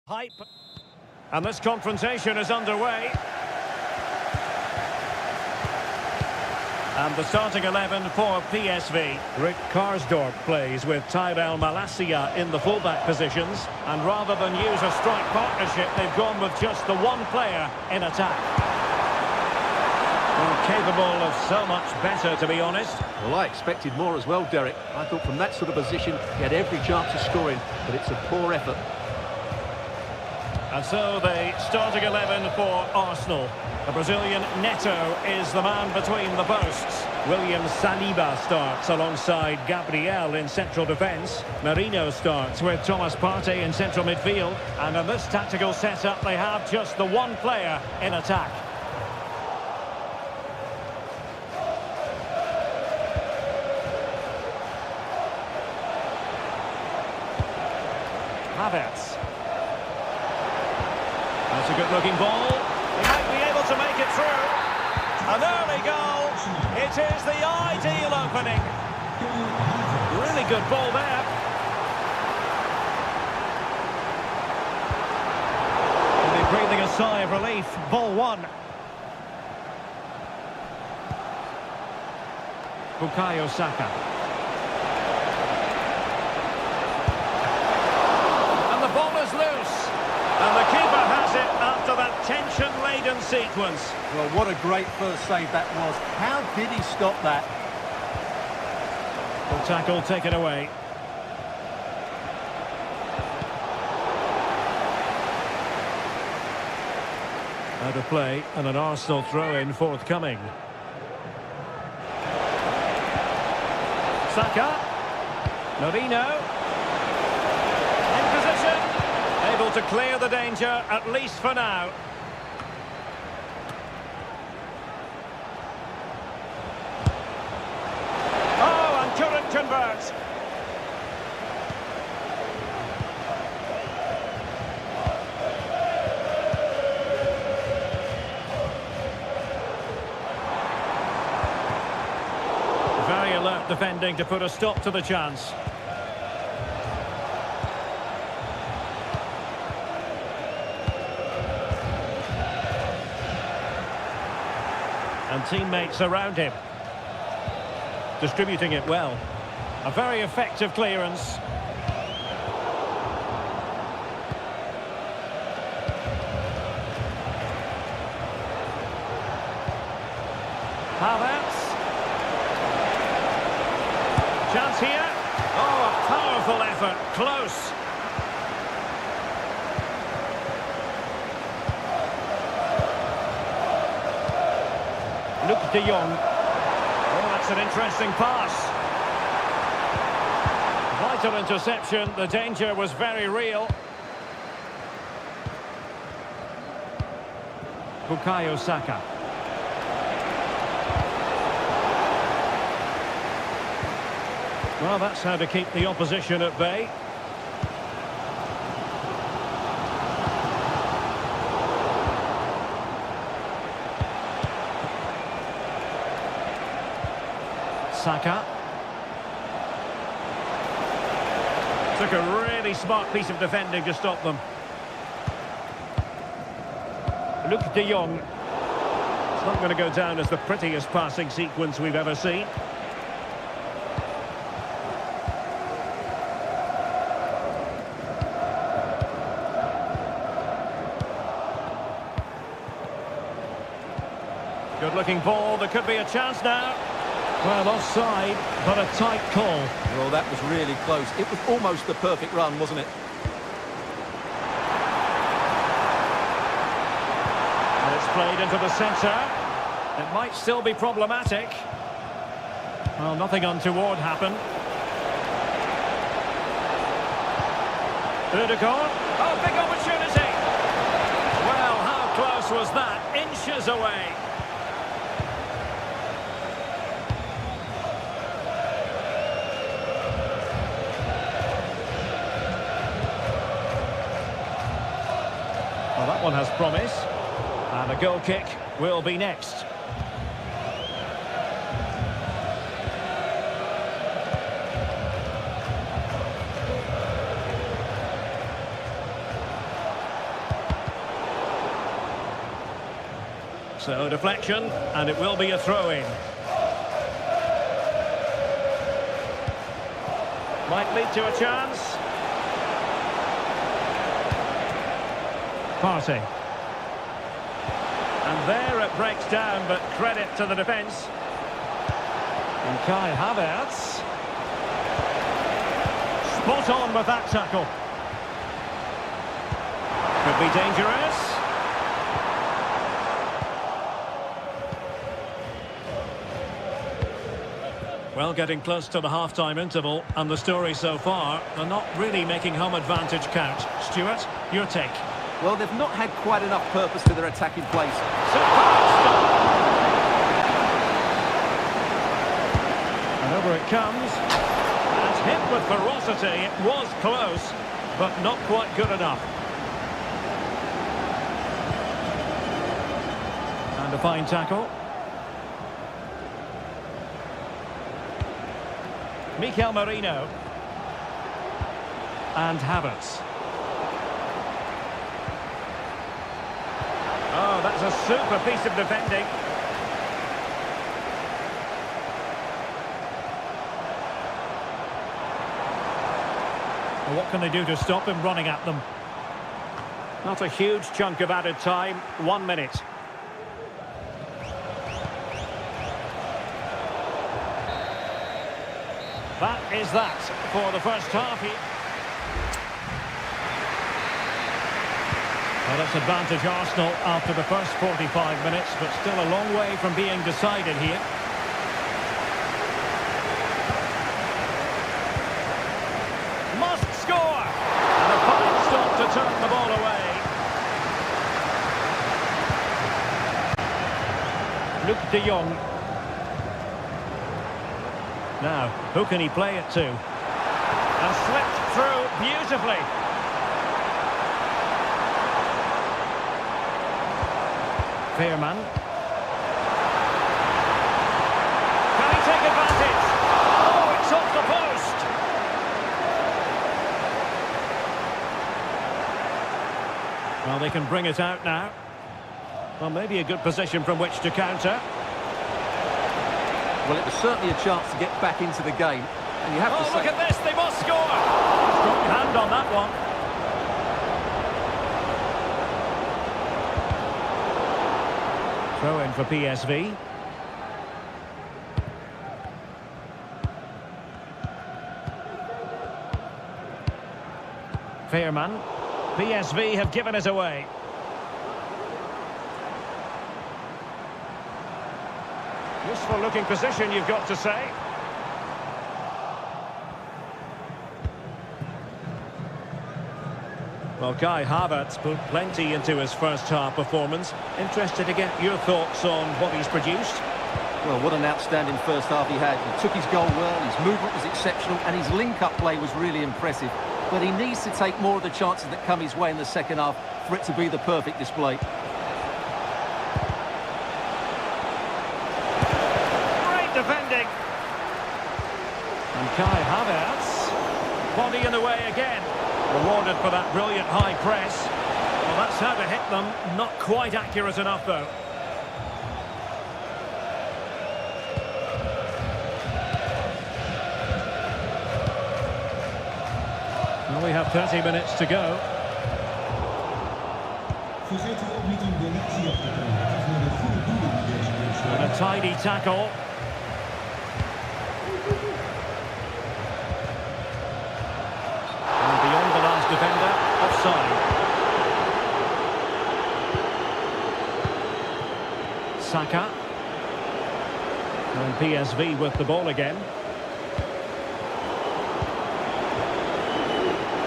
Hype. And this confrontation is underway. And the starting 11 for PSV. Rick Karsdorp plays with Tyrell Malacia in the fullback positions. And rather than use a strike partnership, they've gone with just the one player in attack. Well, capable of so much better, to be honest. Well, I expected more as well, Derek. I thought from that sort of position, he had every chance of scoring, but it's a poor effort. And so the starting 11 for Arsenal. The Brazilian Neto is the man between the posts. William Saliba starts alongside Gabriel in central defence. Marino starts with Thomas Partey in central midfield. And in this tactical setup, they have just the one player in attack. Havertz. That's a good-looking ball. He might be able to make it through. An early goal. It is the ideal opening. Really good ball there. They'll be breathing a sigh of relief. Ball one. Bukayo Saka. And the ball is loose. And the keeper has it after that tension-laden sequence. Well, what a great first save that was. How did he stop that? Full tackle taken away. Out of play and an Arsenal throw-in forthcoming. Saka. Marino. In position. Able to clear the danger, at least for now. Oh, and couldn't convert. Very alert defending to put a stop to the chance. And teammates around him. Distributing it well. A very effective clearance. Havertz. Chance here. Oh, a powerful effort. Close. Luke de Jong. Oh, that's an interesting pass. Vital interception. The danger was very real. Bukayo Saka. Well, that's how to keep the opposition at bay. Saka. Took a really smart piece of defending to stop them. Luke de Jong. It's not going to go down as the prettiest passing sequence we've ever seen. Good-looking ball. There could be a chance now. Well, offside, but a tight call. Well, that was really close. It was almost the perfect run, wasn't it? And it's played into the centre. It might still be problematic. Well, nothing untoward happened. Odegaard. Oh, big opportunity. Well, how close was that? Inches away. Well, that one has promise. And a goal kick will be next. So deflection, and it will be a throw-in. Might lead to a chance. Party. And there it breaks down, but credit to the defence. And Kai Havertz. Spot on with that tackle. Could be dangerous. Well, getting close to the half-time interval, and the story so far, they're not really making home advantage count. Stuart, your take? Well, they've not had quite enough purpose to their attacking plays. And over it comes. And hit with ferocity. It was close, but not quite good enough. And a fine tackle. Mikel Merino. And Havertz. Oh, that's a super piece of defending. Well, what can they do to stop him running at them? Not a huge chunk of added time. 1 minute. That is that for the first half. Well, it's advantage Arsenal after the first 45 minutes, but still a long way from being decided here. Must score! And a fine stop to turn the ball away. Luc de Jong. Now, who can he play it to? And slipped through beautifully. Veerman. Can he take advantage? Oh, it's off the post. Well, they can bring it out now. Well, maybe a good position from which to counter. Well, it was certainly a chance to get back into the game. And you have to say... look at this, they must score! Strong hand on that one. Throw in for PSV. Veerman. PSV have given it away. Useful looking position, you've got to say. Well, Kai Havertz put plenty into his first half performance. Interested to get your thoughts on what he's produced. Well, what an outstanding first half he had. He took his goal well, his movement was exceptional, and his link-up play was really impressive. But he needs to take more of the chances that come his way in the second half for it to be the perfect display. Great defending. And Kai Havertz, body in the way again. Rewarded for that brilliant high press. Well, that's how to hit them. Not quite accurate enough, though. Well, we have 30 minutes to go. And a tidy tackle. And beyond the last defender, offside. Saka. And PSV with the ball again.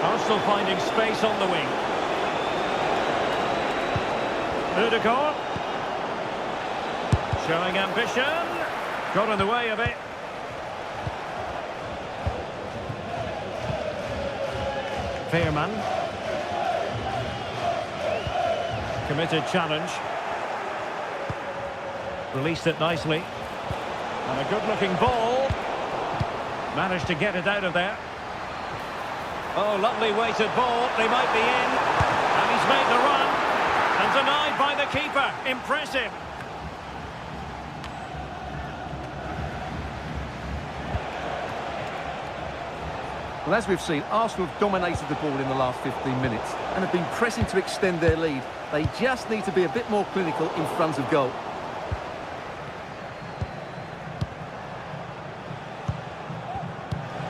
Arsenal finding space on the wing. Udegaard. Showing ambition. Got in the way of it. Veerman. Committed challenge. Released it nicely. And a good-looking ball. Managed to get it out of there. Oh, lovely weighted ball. They might be in. And he's made the run. And denied by the keeper. Impressive. Well, as we've seen, Arsenal have dominated the ball in the last 15 minutes and have been pressing to extend their lead. They just need to be a bit more clinical in front of goal.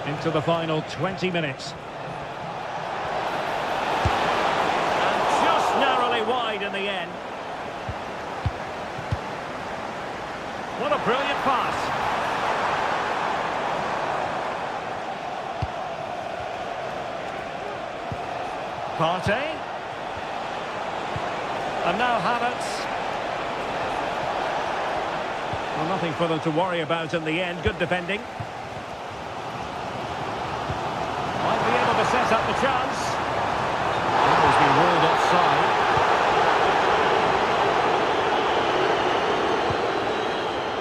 Into the final 20 minutes. And just narrowly wide in the end. What a brilliant pass. Partey. And now Havertz. Well, nothing for them to worry about in the end. Good defending. Might be able to set up the chance. That has been ruled offside.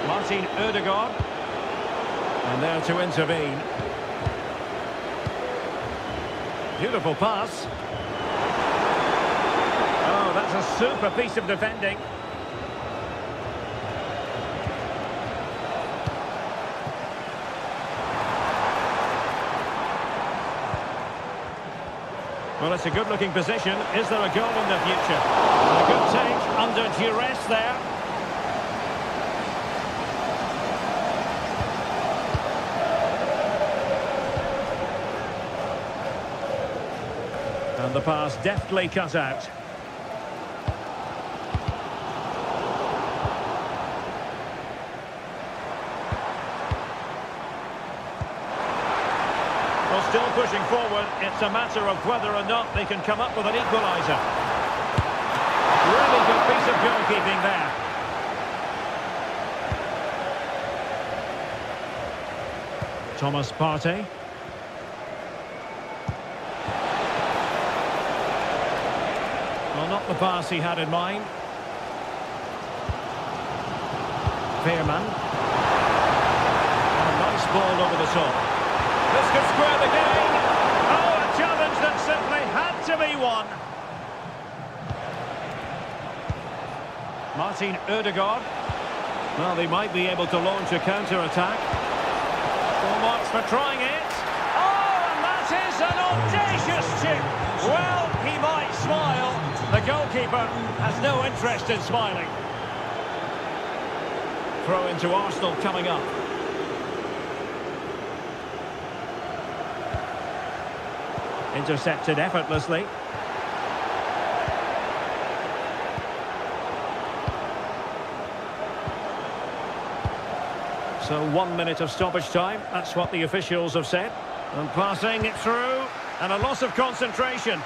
Martin Ødegaard. And there to intervene. Beautiful pass. Oh, that's a super piece of defending. Well, it's a good-looking position. Is there a goal in the future? A good take under duress there. And the pass deftly cut out. Well, still pushing forward. It's a matter of whether or not they can come up with an equaliser. Really good piece of goalkeeping there. Thomas Partey. Well, not the pass he had in mind. Veerman. A nice ball over the top. This could square the game. Oh, a challenge that simply had to be won. Martin Ødegaard. Well, they might be able to launch a counter-attack. Full marks for trying it. Oh, and that is an audacious chip. Well, he might smile. The goalkeeper has no interest in smiling. Throw into Arsenal coming up. Intercepted effortlessly. So 1 minute of stoppage time. That's what the officials have said. And passing it through. And a loss of concentration.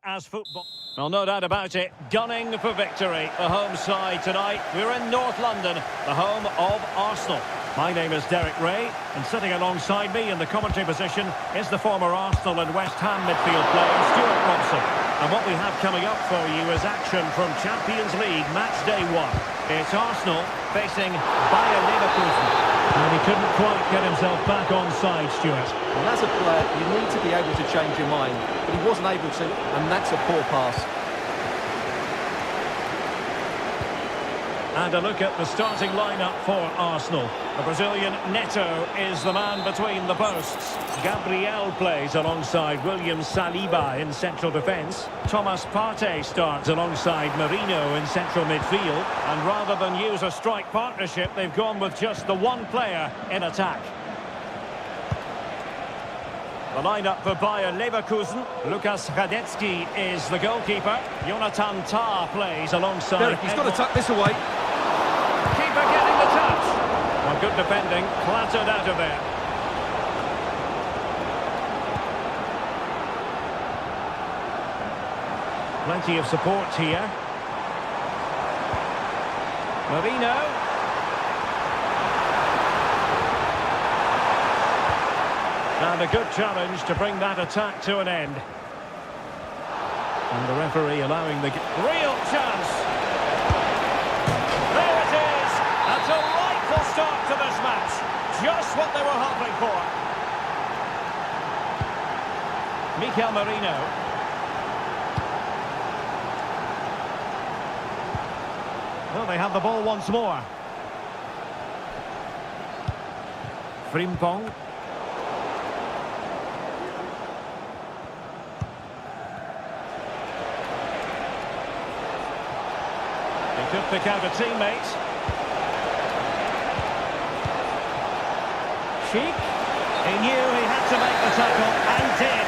as football. Well, no doubt about it, gunning for victory. The home side tonight. We're in North London, the home of Arsenal. My name is Derek Ray, and sitting alongside me in the commentary position is the former Arsenal and West Ham midfield player, Stuart Robson. And what we have coming up for you is action from Champions League match day 1. It's Arsenal facing Bayer Leverkusen. And he couldn't quite get himself back on side, Stuart. And as a player, you need to be able to change your mind. But he wasn't able to, and that's a poor pass. And a look at the starting lineup for Arsenal. The Brazilian Neto is the man between the posts. Gabriel plays alongside William Saliba in central defence. Thomas Partey starts alongside Merino in central midfield. And rather than use a strike partnership, they've gone with just the one player in attack. The lineup for Bayer Leverkusen. Lukas Hradecky is the goalkeeper. Jonathan Tah plays alongside... Derek, he's got to tuck this away. Keeper getting the touch. Well, good defending, clattered out of there. Plenty of support here. Merino. And a good challenge to bring that attack to an end. And the referee allowing the real chance. There it is. A delightful start to this match. Just what they were hoping for. Mikel Merino. Well, they have the ball once more. Frimpong. Could pick out a teammate. Sheik. He knew he had to make the tackle and did.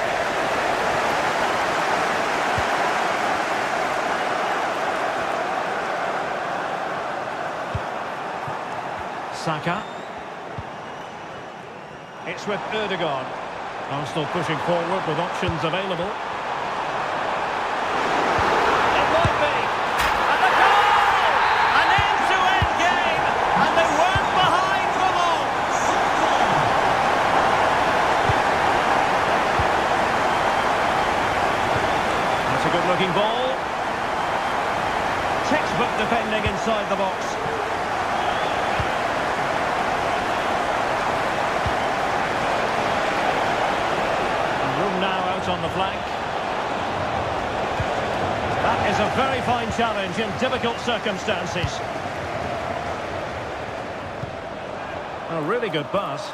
Saka. It's with Ødegaard. Arsenal pushing forward with options available. Looking ball. Textbook defending inside the box. And room now out on the flank. That is a very fine challenge in difficult circumstances. A really good pass.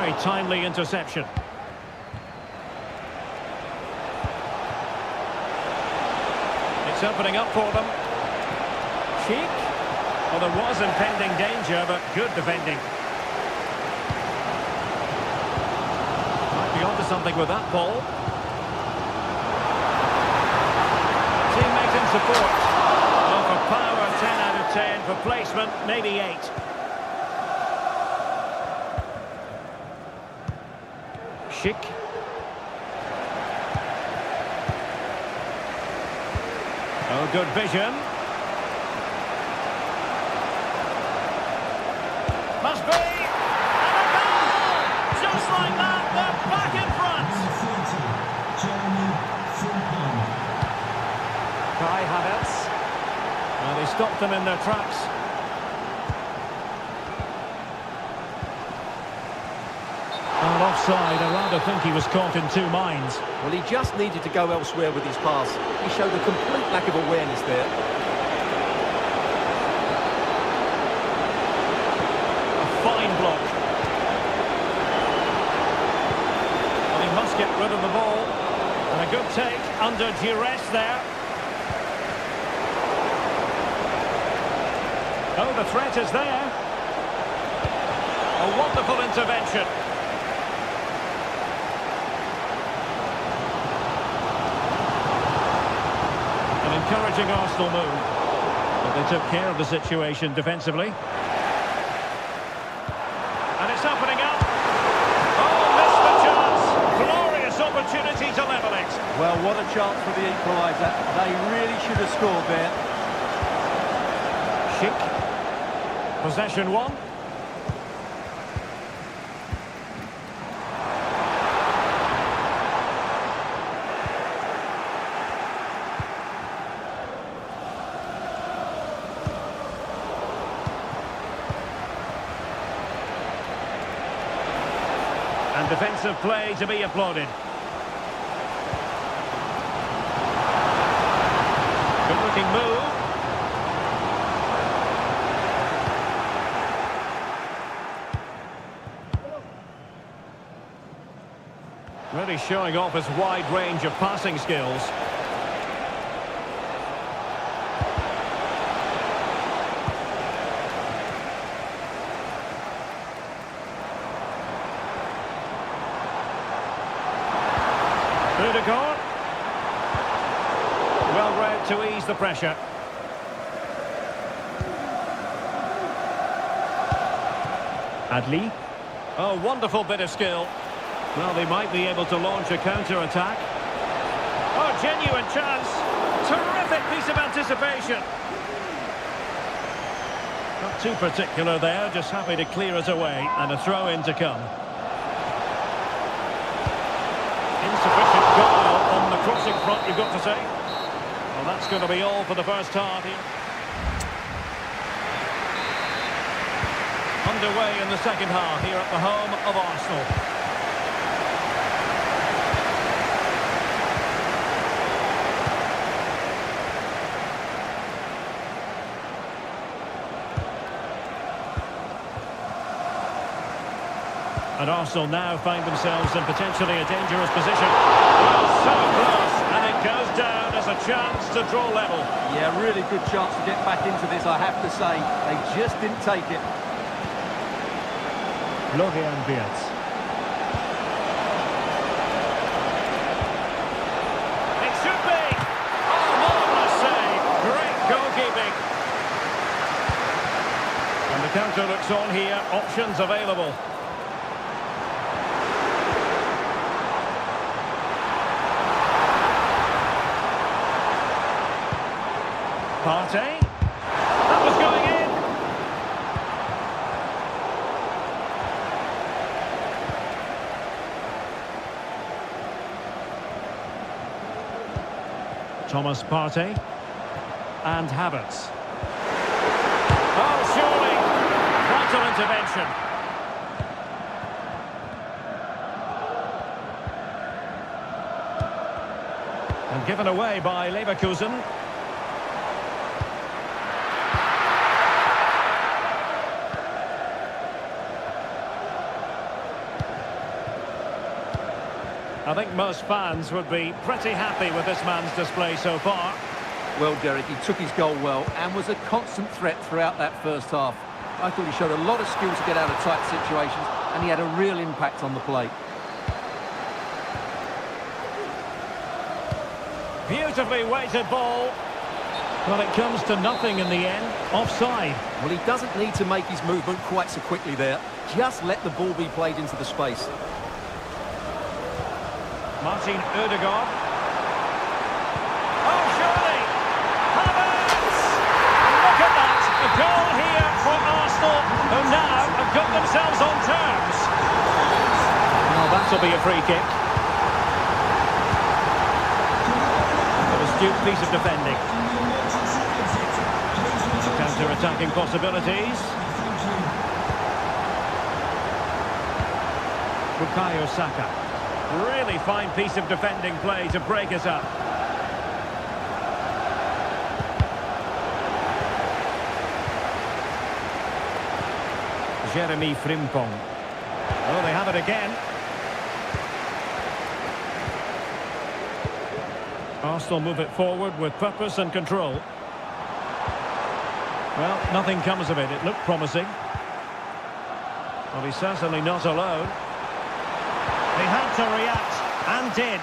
Very timely interception. It's opening up for them. Sheik. Well, there was impending danger, but good defending. Might be onto something with that ball. Teammate in support. Well, for power, 10 out of 10. For placement, maybe 8. Schick. Oh, good vision. Must be. And a goal! Just like that, they're back in front. Kai Havertz. Well, they stopped them in their tracks. Offside, I rather think he was caught in two minds. Well, he just needed to go elsewhere with his pass. He showed a complete lack of awareness there. A fine block. Well, he must get rid of the ball. And a good take under duress there. Oh, the threat is there. A wonderful intervention. Encouraging Arsenal move. But they took care of the situation defensively. And it's opening up. Oh, Well, what a chance for the equaliser. They really should have scored there. Schick. Possession one. And defensive play to be applauded. Good-looking move. Really showing off his wide range of passing skills. Well read to ease the pressure. Adli. Oh, wonderful bit of skill. Well, they might be able to launch a counter-attack. Oh, genuine chance. Terrific piece of anticipation. Not too particular there, just happy to clear it away, and a throw-in to come. Insufficient goal on the crossing front, you've got to say. Well, that's going to be all for the first half here. Underway in the second half here at the home of Arsenal. And Arsenal now find themselves in potentially a dangerous position. Well, so close, and it goes down as a chance to draw level. Yeah, really good chance to get back into this, I have to say. They just didn't take it. Florian Wirtz. It should be! Oh, marvellous save! Great goalkeeping. And the counter looks on here, options available. Partey. That was going in. Thomas Partey. And Havertz. Oh, surely. Vital intervention. And given away by Leverkusen. I think most fans would be pretty happy with this man's display so far. Well, Derek, he took his goal well and was a constant threat throughout that first half. I thought he showed a lot of skill to get out of tight situations, and he had a real impact on the play. Beautifully weighted ball. Well, it comes to nothing in the end. Offside. Well, he doesn't need to make his movement quite so quickly there. Just let the ball be played into the space. Martin Ødegaard. Oh, surely! Havertz! Look at that! A goal here for Arsenal, who now have got themselves on terms. Well, that'll be a free kick. An astute piece of defending. Counter-attacking possibilities. Bukayo Saka. Really fine piece of defending play to break us up. Jeremy Frimpong. Oh, they have it again. Arsenal move it forward with purpose and control. Well, nothing comes of it. It looked promising. Well, he's certainly not alone. They had to react, and did.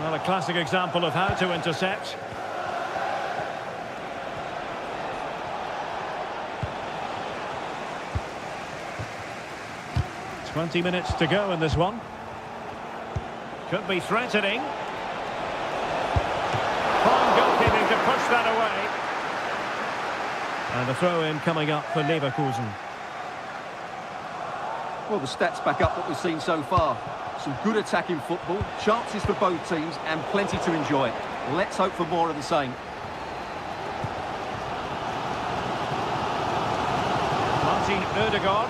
Well, a classic example of how to intercept. "20 minutes to go in this one. Could be threatening. Fine goalkeeping to push that away. And a throw-in coming up for Leverkusen. Well, the stats back up what we've seen so far. Some good attacking football, chances for both teams, and plenty to enjoy. Let's hope for more of the same. Martin Ødegaard.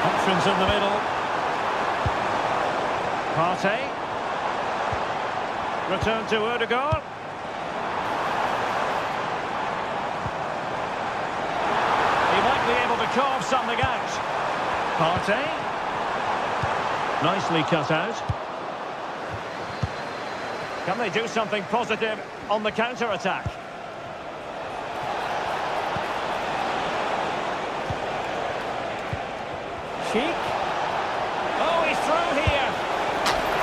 Options in the middle. Partey. Return to Ødegaard. He might be able to carve something out. Partey. Nicely cut out. Can they do something positive on the counter-attack? Sheik. Oh, he's through here.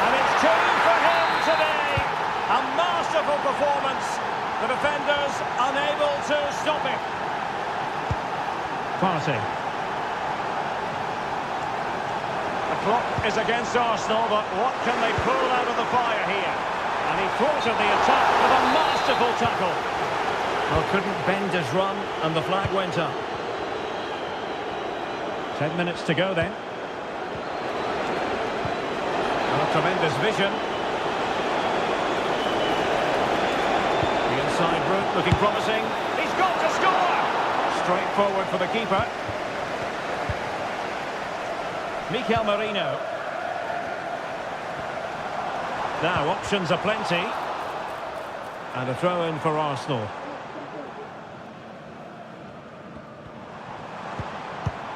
And it's two for him today. A masterful performance. The defenders unable to stop him. Partey. The clock is against Arsenal, but what can they pull out of the fire here? And he thwarted the attack with a masterful tackle. Well, couldn't bend his run, and the flag went up. 10 minutes to go then. A tremendous vision. The inside route looking promising. He's got to score! Straight forward for the keeper. Mikel Merino. Now, options are plenty. And a throw-in for Arsenal.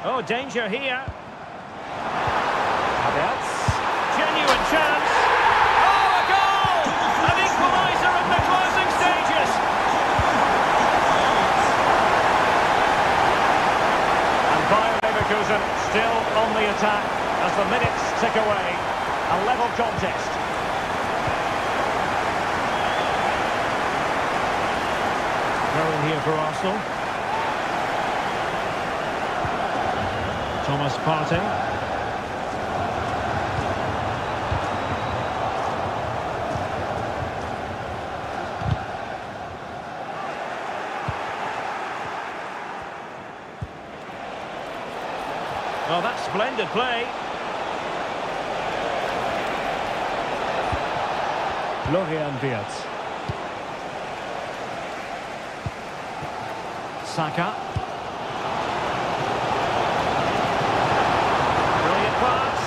Oh, danger here. Havertz. Genuine chance. Oh, a goal! An equaliser in the closing stages. And Bayern Leverkusen still on the attack as the minutes tick away. A level contest. Throw in here for Arsenal. Thomas Partey. Well, that's splendid play. Florian Wirtz. Saka. Brilliant pass.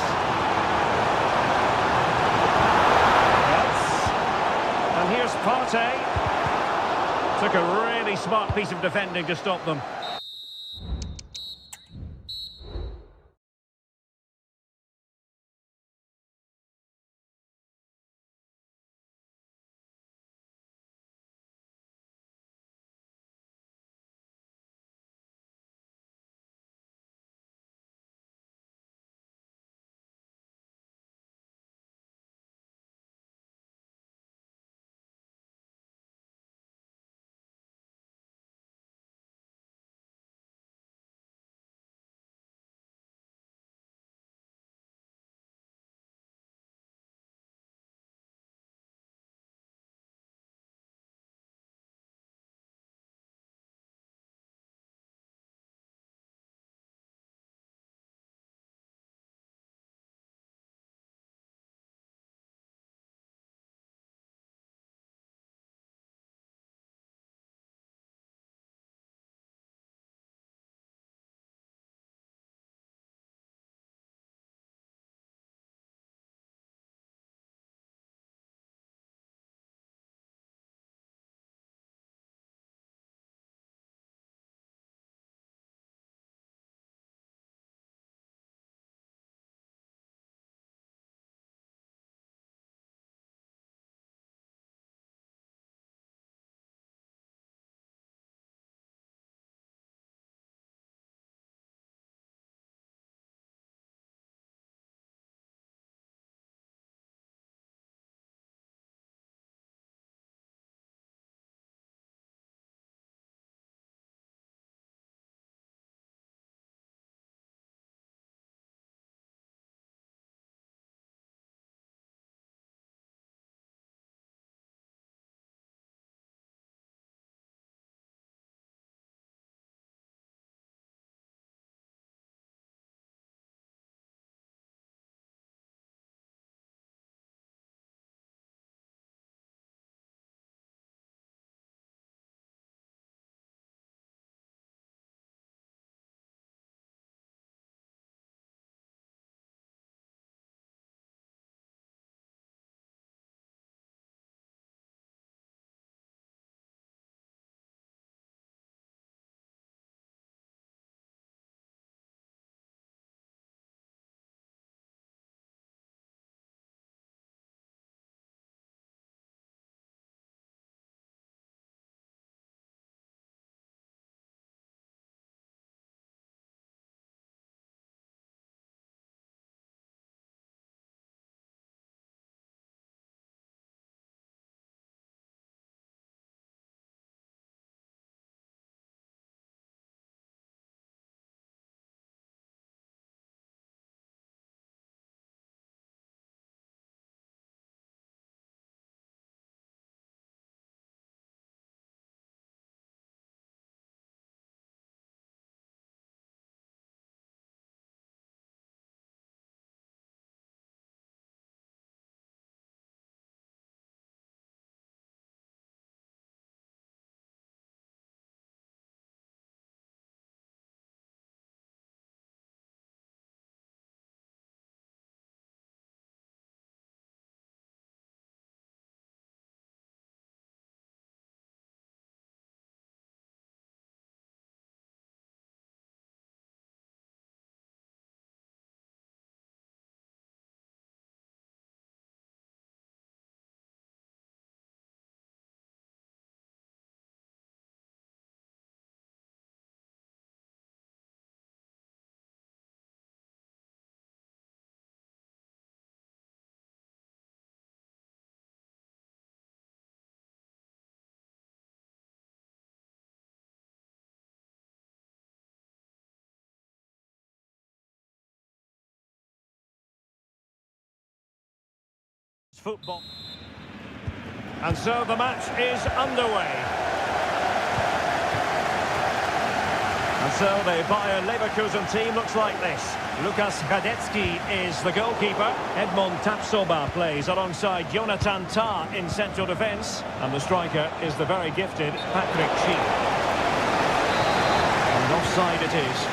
Yes. And here's Partey. Took a really smart piece of defending to stop them. football. And so the match is underway. And so the Bayer Leverkusen team looks like this. Lukas Hradecky is the goalkeeper. Edmond Tapsoba plays alongside Jonathan Tah in central defence. And the striker is the very gifted Patrick Schick. And offside it is.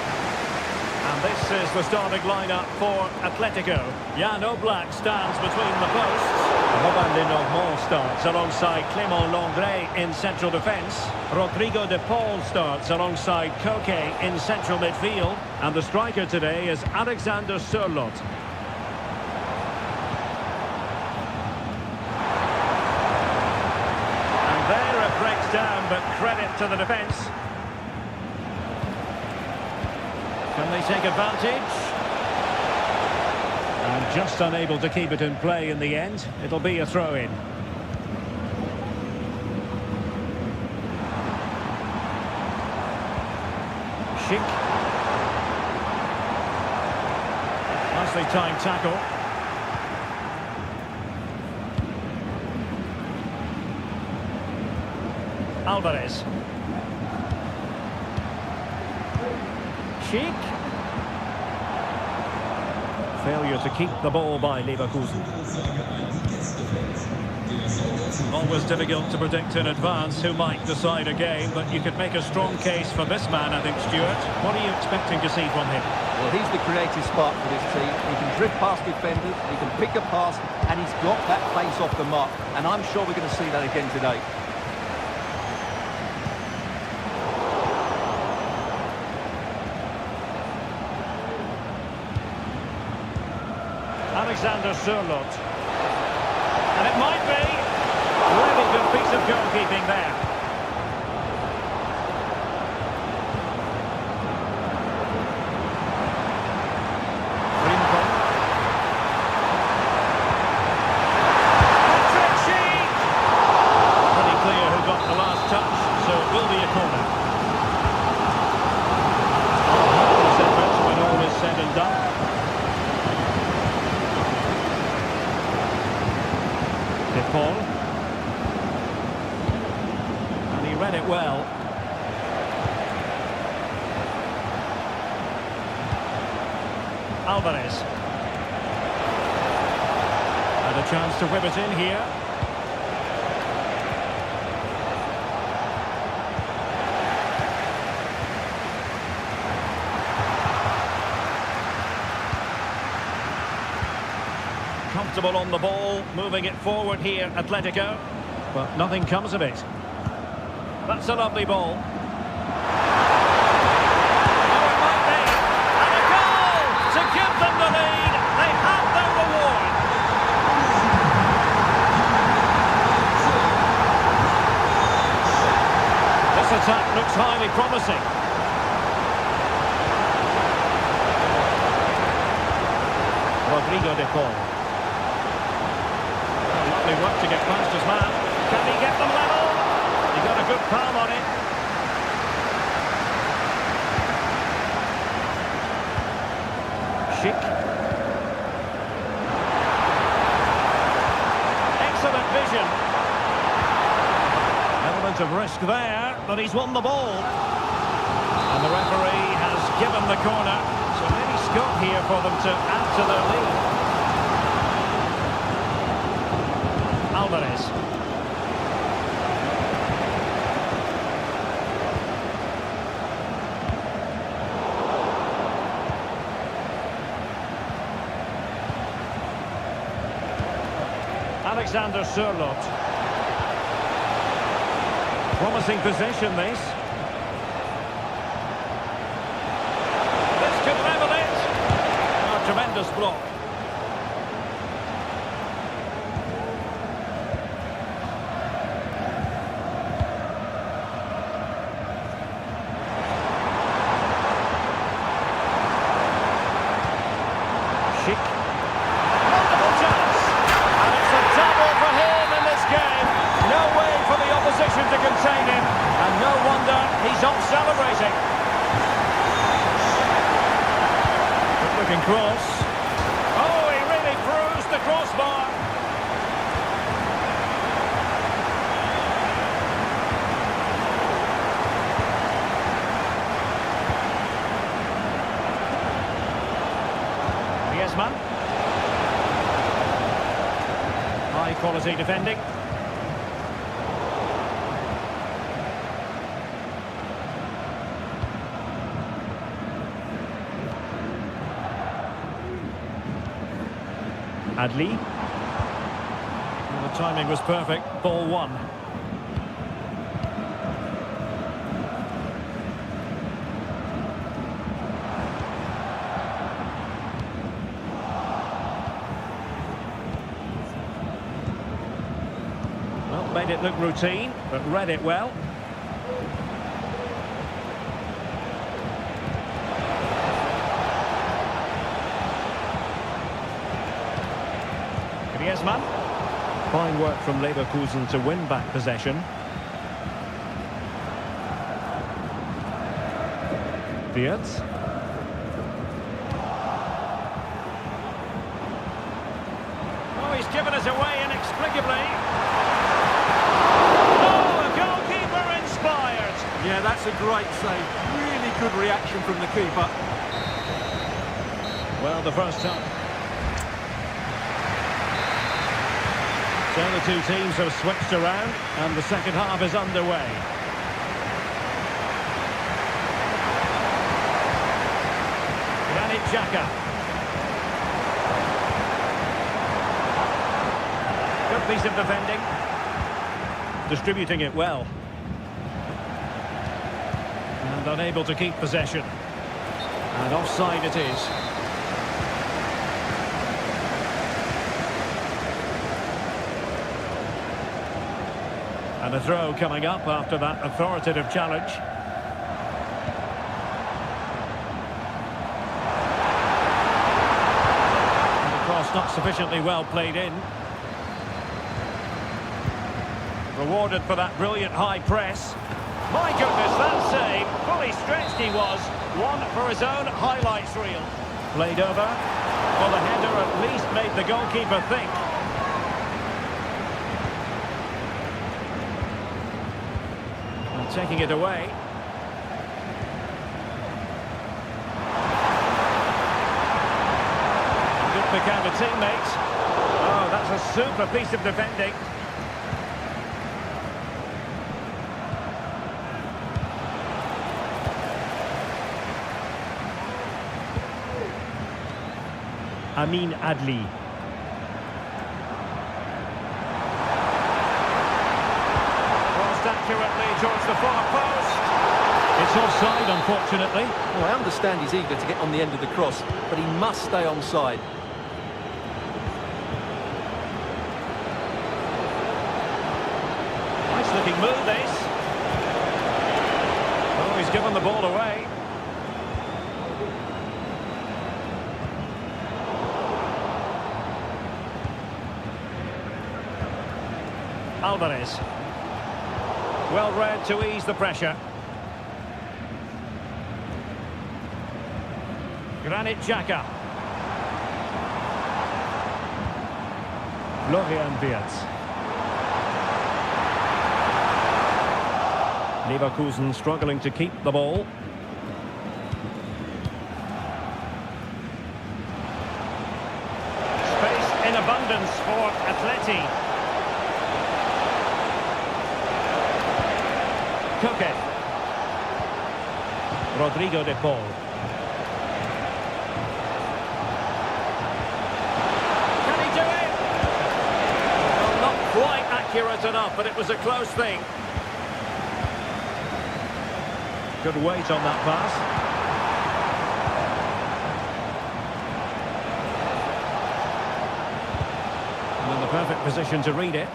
And this is the starting lineup for Atletico. Jan Oblak stands between the posts. Robin de Normand starts alongside Clément Lenglet in central defence. Rodrigo de Paul starts alongside Koke in central midfield. And the striker today is Alexander Sørloth. And there it breaks down, but credit to the defence. Can they take advantage? And just unable to keep it in play in the end. It'll be a throw-in. Schick. Nicely timed tackle. Alvarez. Schick. Failure to keep the ball by Leverkusen. Always difficult to predict in advance who might decide a game, but you could make a strong case for this man, I think, Stuart. What are you expecting to see from him? Well, he's the creative spark for this team. He can drift past defenders, he can pick a pass, and he's got that pace off the mark. And I'm sure we're going to see that again today. Alexander Sørloth. And it might be. Really good piece of goalkeeping there. Patrick Schick! Pretty clear who got the last touch, so it will be a corner. This effort when all is said and done. Paul. And he read it well. Alvarez. And a chance to whip it in here. Comfortable on the ball, moving it forward here, Atletico. But nothing comes of it. That's a lovely ball. Oh, it might be. And a goal to give them the lead. They have their reward. This attack looks highly promising. Rodrigo de Paul. Lovely work to get past his man. Can he get them level? He got a good palm on it. Schick. Excellent vision. Element of risk there, but he's won the ball. And the referee has given the corner. So maybe scope here for them to add to their lead. Alvarez. Alexander Sørloth. Promising possession, this. This could level it. Oh, tremendous block. Wonderful chance. And it's a double for him in this game. No way for the opposition to contain him. And no wonder he's off celebrating. Good looking cross. High quality defending. Adli. Well, the timing was perfect. Ball one. Well, made it look routine, but read it well. Griezmann. Fine work from Leverkusen to win back possession. Wirtz. Oh, he's given us away inexplicably. Oh, the goalkeeper inspired. Yeah, that's a great save. Really good reaction from the keeper. Well, the first time. So the two teams have switched around and the second half is underway. Granit Xhaka. Good piece of defending. Distributing it well. And unable to keep possession. And offside it is. And a throw coming up after that authoritative challenge. And the cross not sufficiently well played in. Rewarded for that brilliant high press. My goodness, that save. Fully stretched he was. One for his own highlights reel. Played over. Well, the header at least made the goalkeeper think. Taking it away. Good pick out of teammates. Oh, that's a super piece of defending. Amin Adli. Accurately towards the far post. It's offside, unfortunately. Well, I understand he's eager to get on the end of the cross, but he must stay onside. Nice looking move, this. Oh, he's given the ball away. Alvarez. Well read to ease the pressure. Granit Xhaka. Florian Wirtz. Leverkusen struggling to keep the ball. Space in abundance for Atleti. Koke. Rodrigo de Paul. Can he do it? Well, not quite accurate enough, but it was a close thing. Good weight on that pass. And in the perfect position to read it.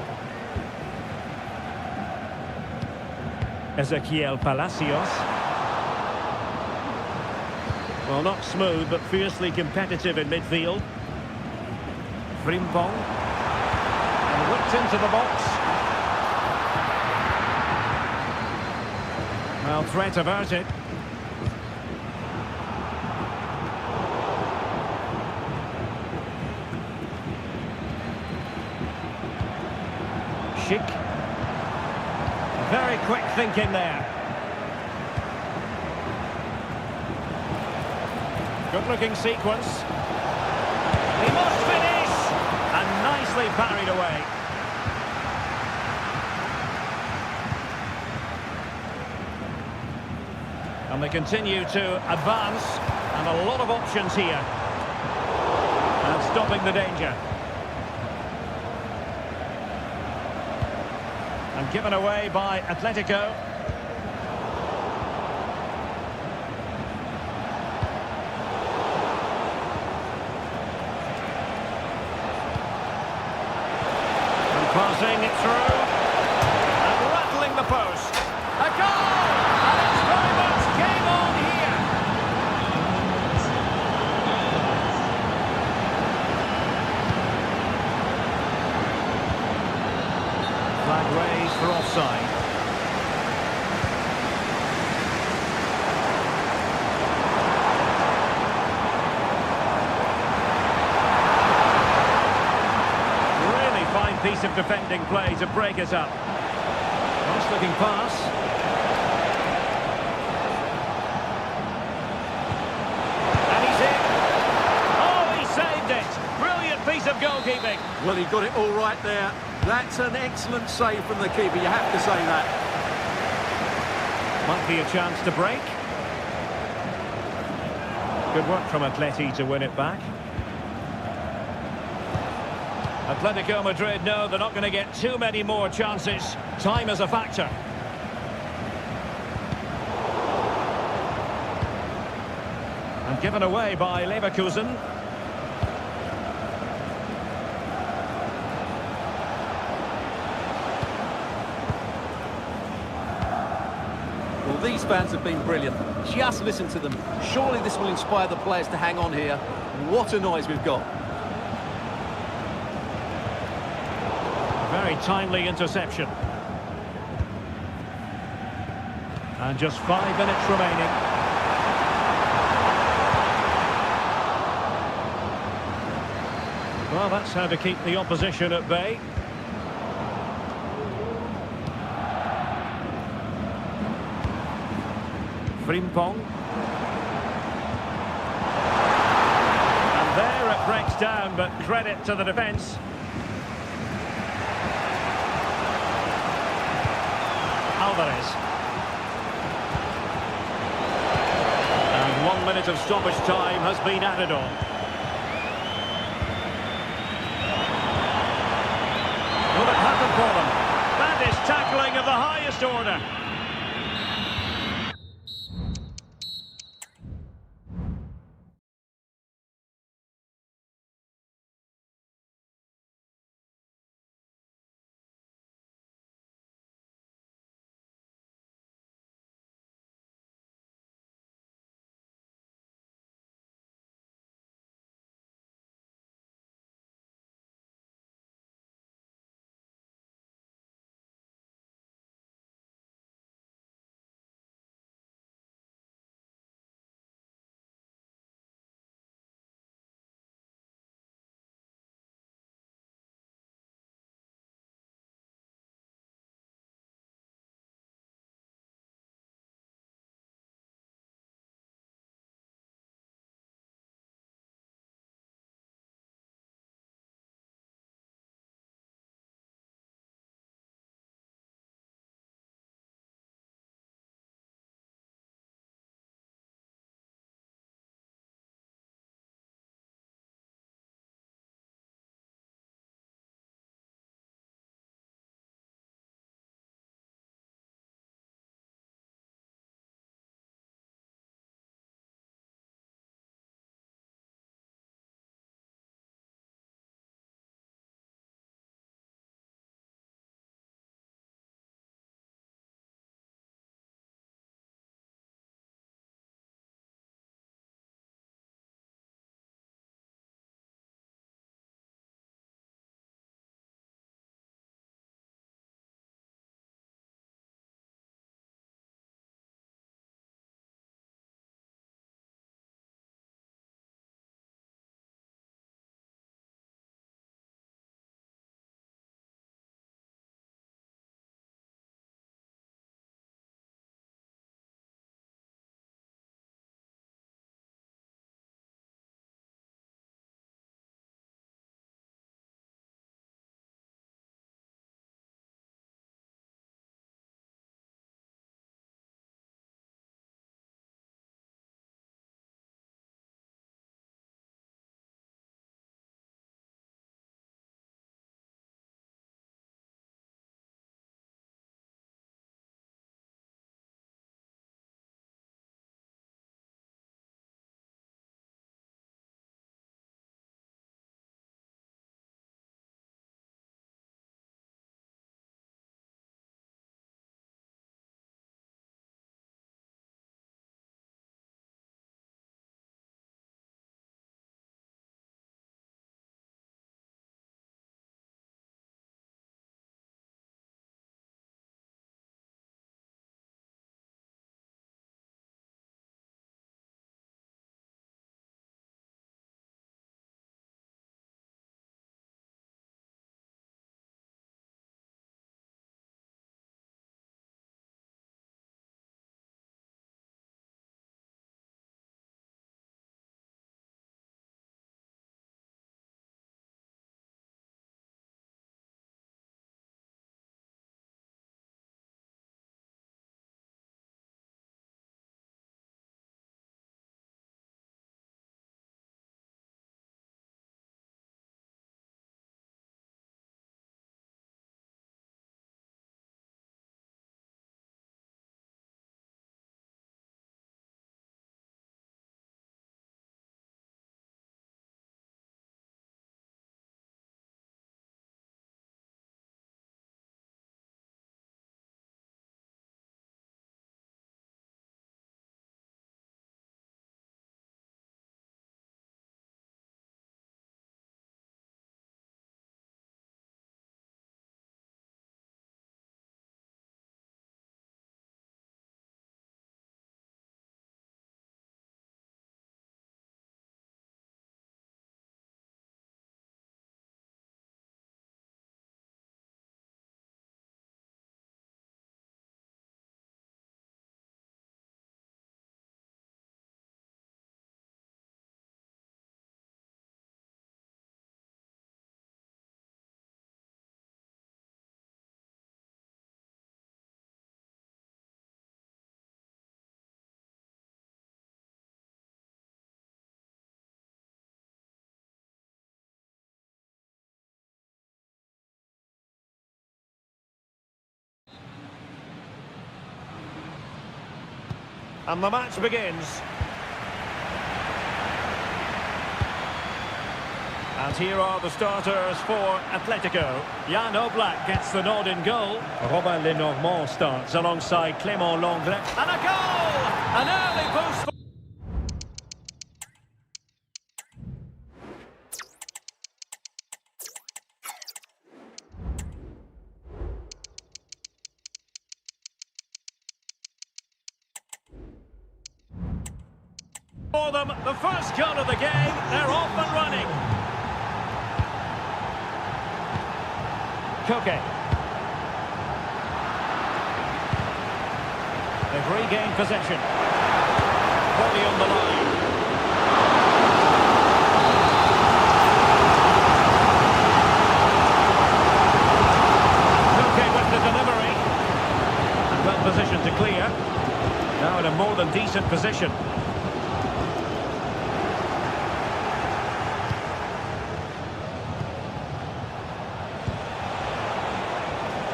Ezequiel Palacios. Well, not smooth, but fiercely competitive in midfield. Frimpong. And whipped into the box. Well, threat averted. Schick. Very quick thinking there. Good looking sequence. He must finish! And nicely parried away. And they continue to advance, and a lot of options here. And stopping the danger. And given away by Atletico. And passing it through. And rattling the post. A goal! And it's very much game on here. Flag raised for offside. Really fine piece of defending play to break us up. Nice looking pass. And he's in. Oh, he saved it. Brilliant piece of goalkeeping. Well, he got it all right there. That's an excellent save from the keeper, you have to say that. Might be a chance to break. Good work from Atleti to win it back. Atletico Madrid know they're not going to get too many more chances. Time is a factor. And given away by Leverkusen. Well, these fans have been brilliant. Just listen to them. Surely this will inspire the players to hang on here. What a noise we've got. Very timely interception. And just 5 minutes remaining. Well, that's how to keep the opposition at bay. Frimpong. And there it breaks down, but credit to the defence. Alvarez. And 1 minute of stoppage time has been added on. Will it happen for them? That is tackling of the highest order. And the match begins. And here are the starters for Atletico. Jan Oblak gets the nod in goal. Robin Lenormand starts alongside Clément Lenglet. And a goal! An early boost. For them, the first goal of the game, they're off and running. Koke. They've regained possession. Volley on the line. Koke with the delivery. And well positioned to clear. Now in a more than decent position.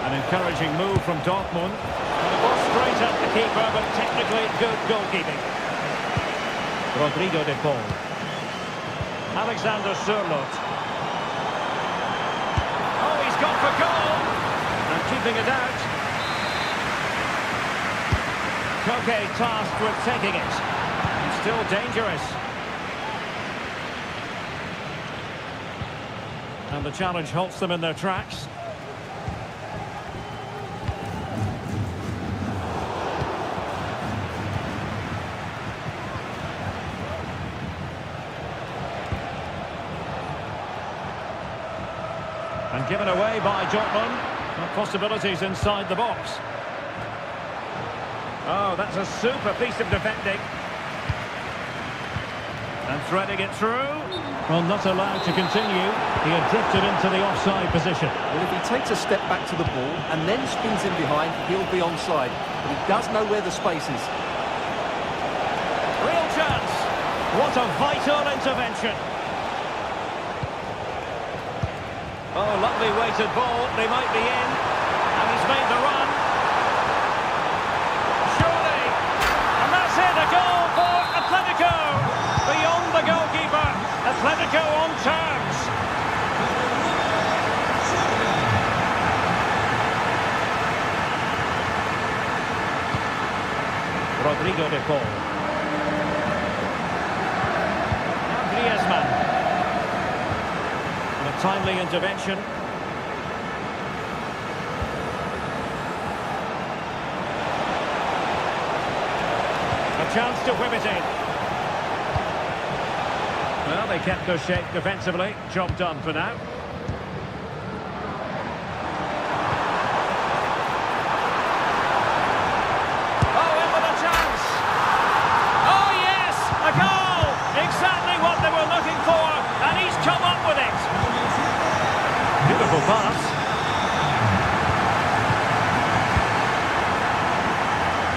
An encouraging move from Dortmund. And a ball straight at the keeper, but technically good goalkeeping. Rodrigo de Paul. Alexander Sørloth. Oh, he's gone for goal! And keeping it out. Koke tasked with taking it. He's still dangerous. And the challenge halts them in their tracks. And given away by Dortmund. Possibilities inside the box. Oh, that's a super piece of defending. And threading it through. Well, not allowed to continue. He had drifted into the offside position. Well, if he takes a step back to the ball and then spins in behind, he'll be onside. But he does know where the space is. Real chance. What a vital intervention. Oh, lovely weighted ball. They might be in. And he's made the run. Surely. And that's it. A goal for Atletico. Beyond the goalkeeper. Atletico on terms. Rodrigo de Paul. Now Griezmann. A timely intervention. A chance to whip it in. Well, they kept their shape defensively. Job done for now. Oh, in with a chance. Oh, yes! A goal! Exactly what they were looking for. And he's come up with it. Beautiful pass.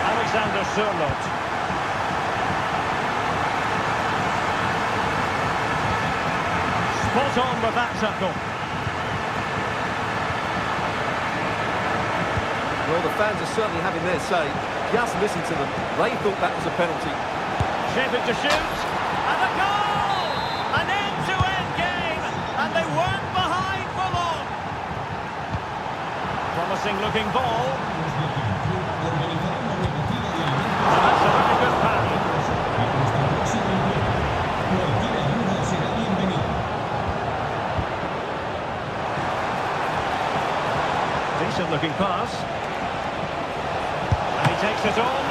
Alexander Sørloth. Spot on with that tackle. Well, the fans are certainly having their say. Just listen to them. They thought that was a penalty. Shaping to shoot. And a goal! An end-to-end game. And they weren't behind for long. Promising looking ball. And that's a very good pass. Decent looking pass. And he takes it on.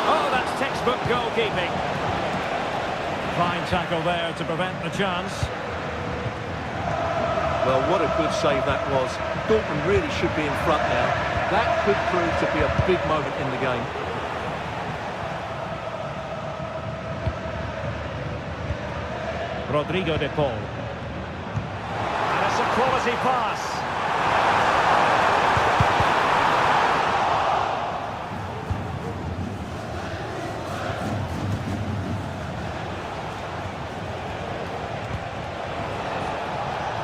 Oh, that's textbook goalkeeping. Fine tackle there to prevent the chance. Well, what a good save that was. Dortmund really should be in front now. That could prove to be a big moment in the game. Rodrigo de Paul. And it's a quality pass.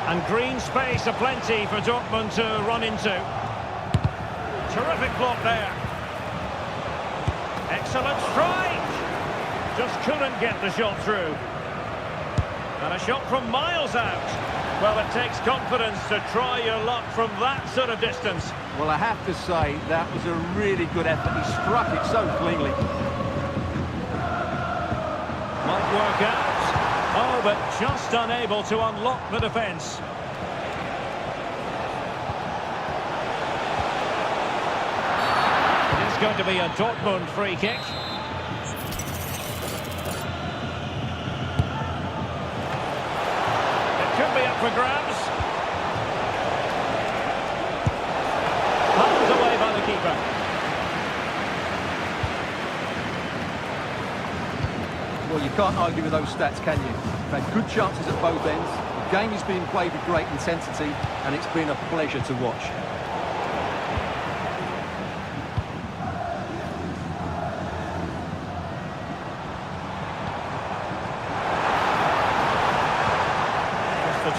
And green space aplenty for Dortmund to run into. Terrific block there. Excellent strike. Just couldn't get the shot through. And a shot from miles out. Well, it takes confidence to try your luck from that sort of distance. Well, I have to say, that was a really good effort. He struck it so cleanly. Might work out. Oh, but just unable to unlock the defence. It is going to be a Dortmund free kick. Could be up for grabs. Pulled away by the keeper. Well, you can't argue with those stats, can you? They've had good chances at both ends. The game is being played with great intensity, and it's been a pleasure to watch.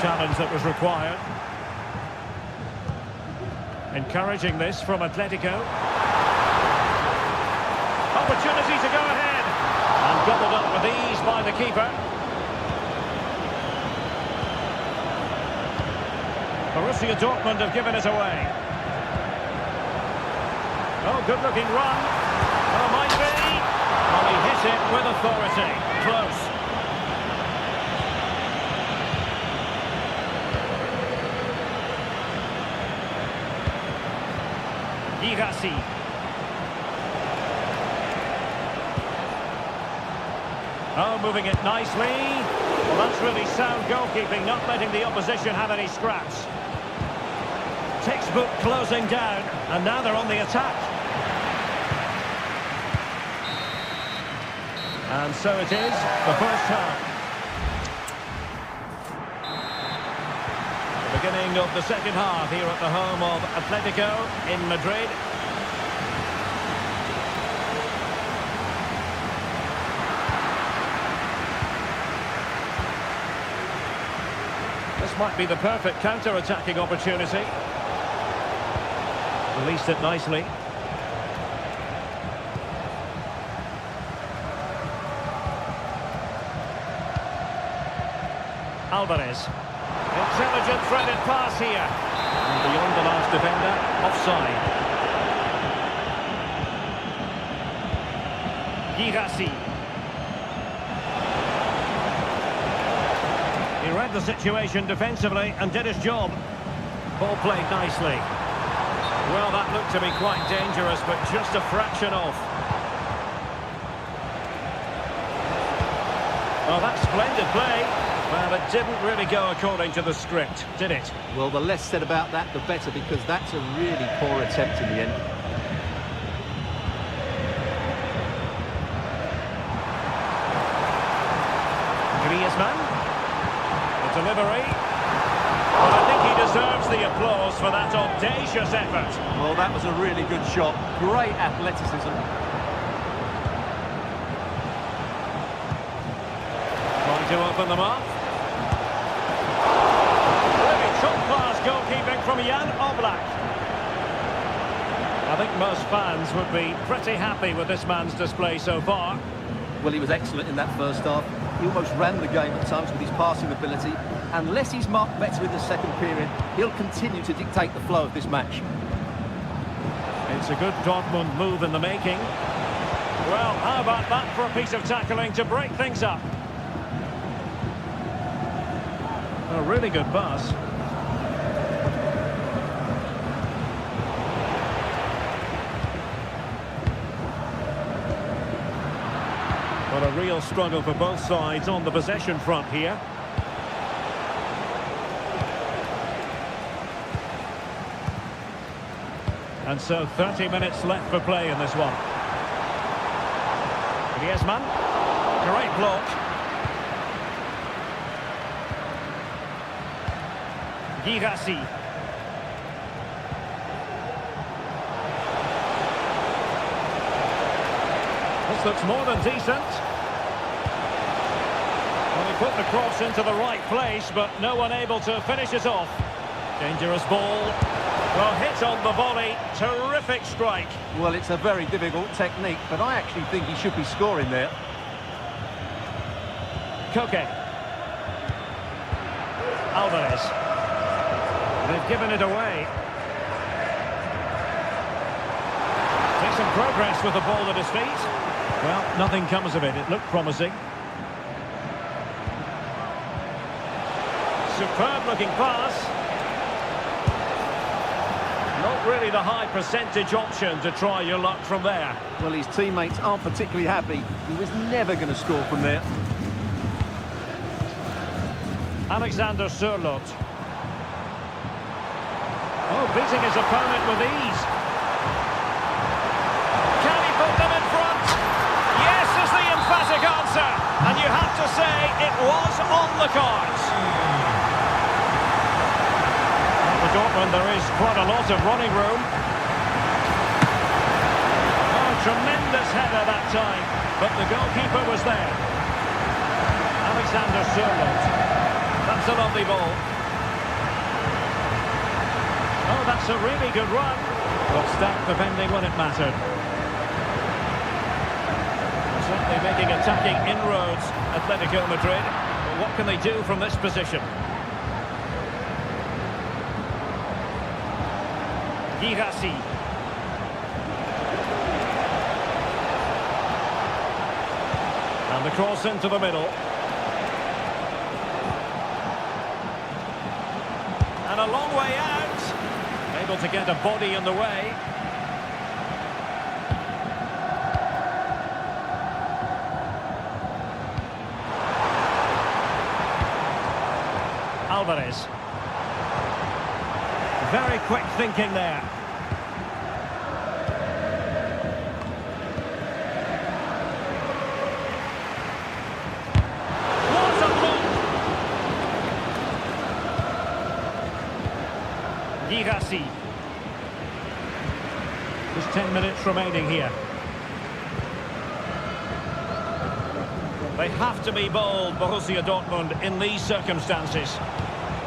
Challenge that was required. Encouraging this from Atletico. Opportunity to go ahead. And gobbled up with ease by the keeper. Borussia Dortmund have given it away. Oh, good looking run. Oh, might be. Well, he hit it with authority. Close. Oh, moving it nicely. Well, that's really sound goalkeeping, not letting the opposition have any scraps. Textbook closing down, and now they're on the attack. And so it is, the first half. The beginning of the second half here at the home of Atletico in Madrid. This might be the perfect counter-attacking opportunity. Released it nicely. Alvarez. Intelligent threaded pass here. And beyond the last defender, offside. Girassi. He read the situation defensively and did his job. Ball played nicely. Well, that looked to be quite dangerous, but just a fraction off. Oh, that's splendid play. Well, it didn't really go according to the script, did it? Well, the less said about that, the better, because that's a really poor attempt in the end. Griezmann. The delivery. Well, I think he deserves the applause for that audacious effort. Well, that was a really good shot. Great athleticism. Trying to open them up. Really top-class goalkeeping from Jan Oblak. I think most fans would be pretty happy with this man's display so far. Well, he was excellent in that first half. He almost ran the game at times with his passing ability. Unless he's marked better in the second period, he'll continue to dictate the flow of this match. It's a good Dortmund move in the making. Well, how about that for a piece of tackling to break things up? A really good pass. But a real struggle for both sides on the possession front here. And so 30 minutes left for play in this one. Griezmann. Great block. Girassi. This looks more than decent. Well, he put the cross into the right place, but no one able to finish it off. Dangerous ball. Well, hit on the volley. Terrific strike. Well, it's a very difficult technique, but I actually think he should be scoring there. Koke. Alvarez. They've given it away. Takes some progress with the ball at his feet. Well, nothing comes of it. It looked promising. Superb looking pass. Not really the high percentage option to try your luck from there. Well, his teammates aren't particularly happy. He was never going to score from there. Alexander Sørloth. Oh, beating his opponent with ease. Can he put them in front? Yes is the emphatic answer. And you have to say it was on the cards. For Dortmund, there is quite a lot of running room. Oh, tremendous header that time. But the goalkeeper was there. Alexander Sørloth. That's a lovely ball. Oh, that's a really good run. But stacked defending when it mattered. Certainly making attacking inroads, Atletico Madrid. But what can they do from this position? Girassi. And the cross into the middle. And a long way out. Able to get a body in the way. Alvarez. Very quick thinking there. What a look! Girassi. Just 10 minutes remaining here. They have to be bold, Borussia Dortmund, in these circumstances.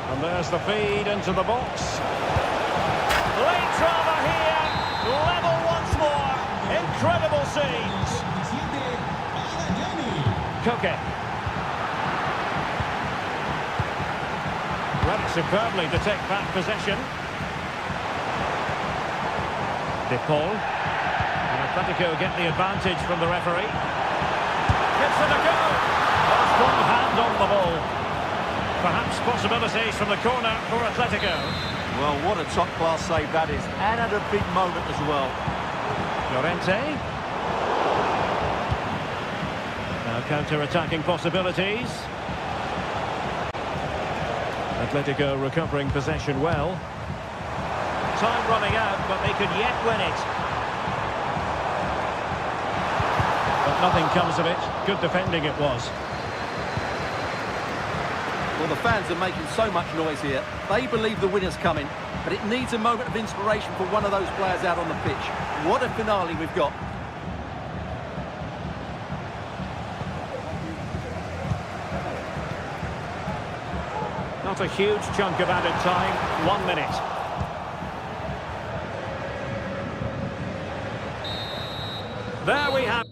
And there's the feed into the box. Late drama here. Level once more. Incredible scenes. Koke. Read it superbly to take back possession. De Paul. And Atletico get the advantage from the referee. Gives it a go. A strong hand on the ball. Perhaps possibilities from the corner for Atletico. Well, what a top-class save that is. And at a big moment as well. Llorente. Now counter-attacking possibilities. Atletico recovering possession well. Time running out, but they could yet win it. But nothing comes of it. Good defending it was. Well, the fans are making so much noise here. They believe the winner's coming, but it needs a moment of inspiration for one of those players out on the pitch. What a finale we've got. Not a huge chunk of added time. 1 minute. There we have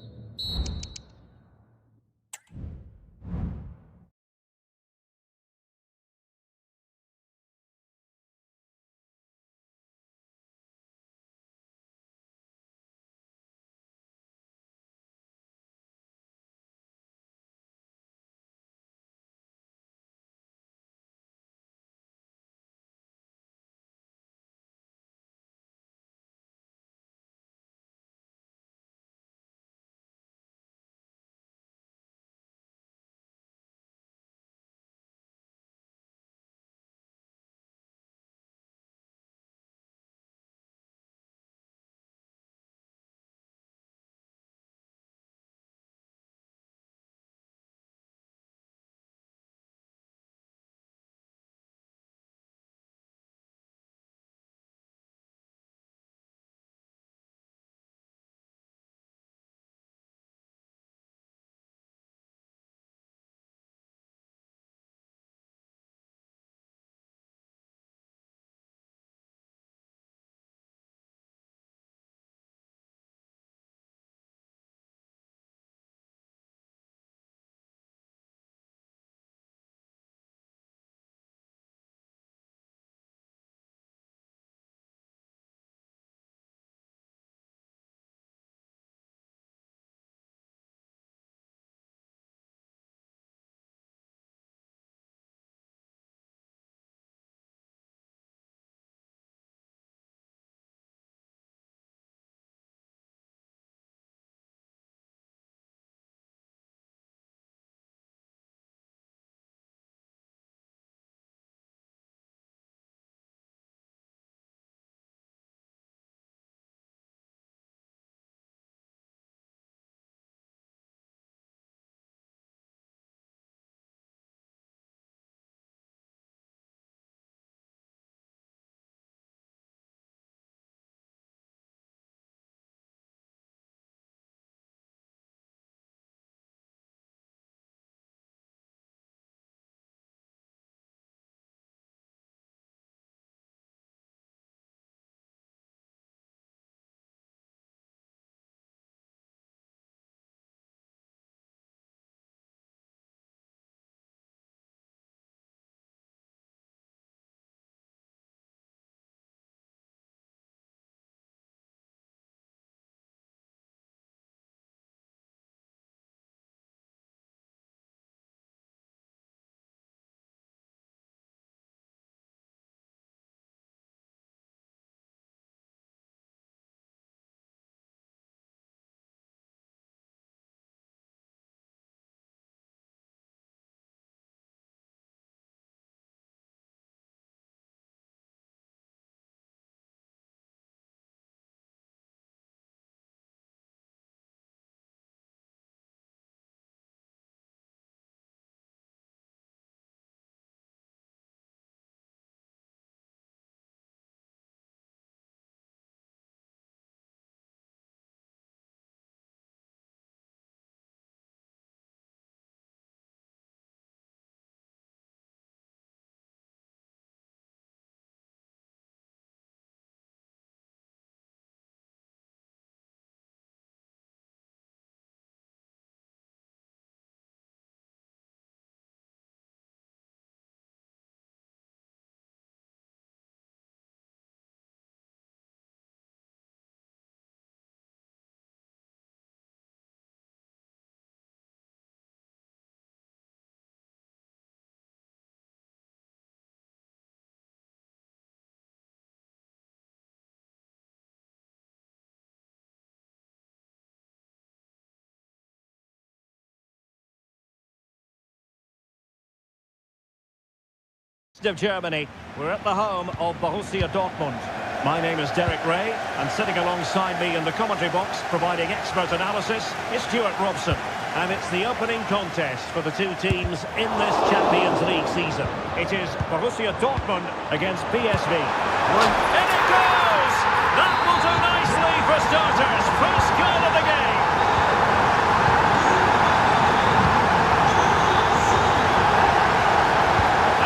of Germany. We're at the home of Borussia Dortmund. My name is Derek Ray, and sitting alongside me in the commentary box, providing expert analysis, is Stuart Robson. And it's the opening contest for the two teams in this Champions League season. It is Borussia Dortmund against PSV. In it goes! That will do nicely for starters. First goal of the game.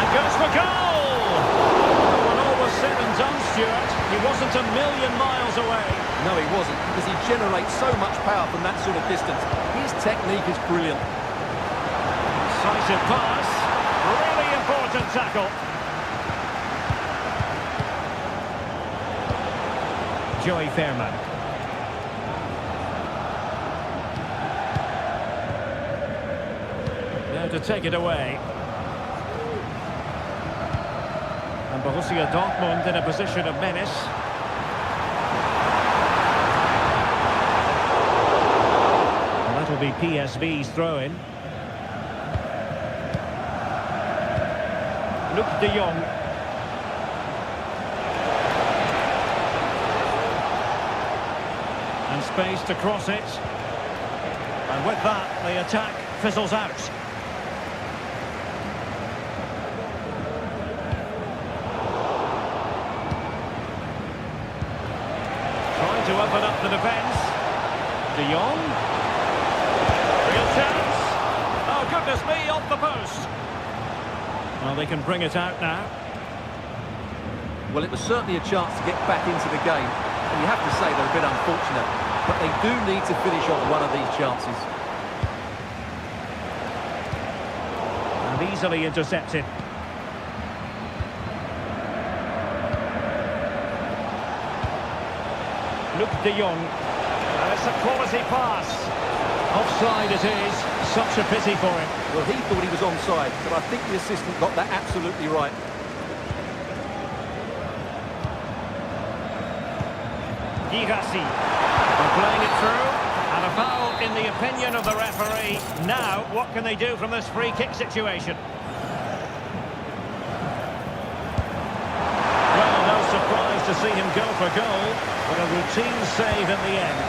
And goes for goal! When all was said and done, Stuart, he wasn't a million miles away. No, he wasn't, because he generates so much power from that sort of distance. His technique is brilliant. Decisive pass. Really important tackle. Joey Fairman. Now to take it away. And Borussia Dortmund in a position of menace. And that'll be PSV's throw-in. Luke de Jong. And space to cross it. And with that, the attack fizzles out. Trying to open up the defence. De Jong. Real chance. Oh, goodness me, off the post. Well, they can bring it out now. Well, it was certainly a chance to get back into the game. And you have to say they're a bit unfortunate. But they do need to finish off one of these chances. And easily intercepted. Luke de Jong. And it's a quality pass. Offside it is. Such a pity for him. Well, he thought he was onside, but I think the assistant got that absolutely right. Girassi. They're playing it through. And a foul in the opinion of the referee. Now, what can they do from this free kick situation? Well, no surprise to see him go for goal, but a routine save in the end.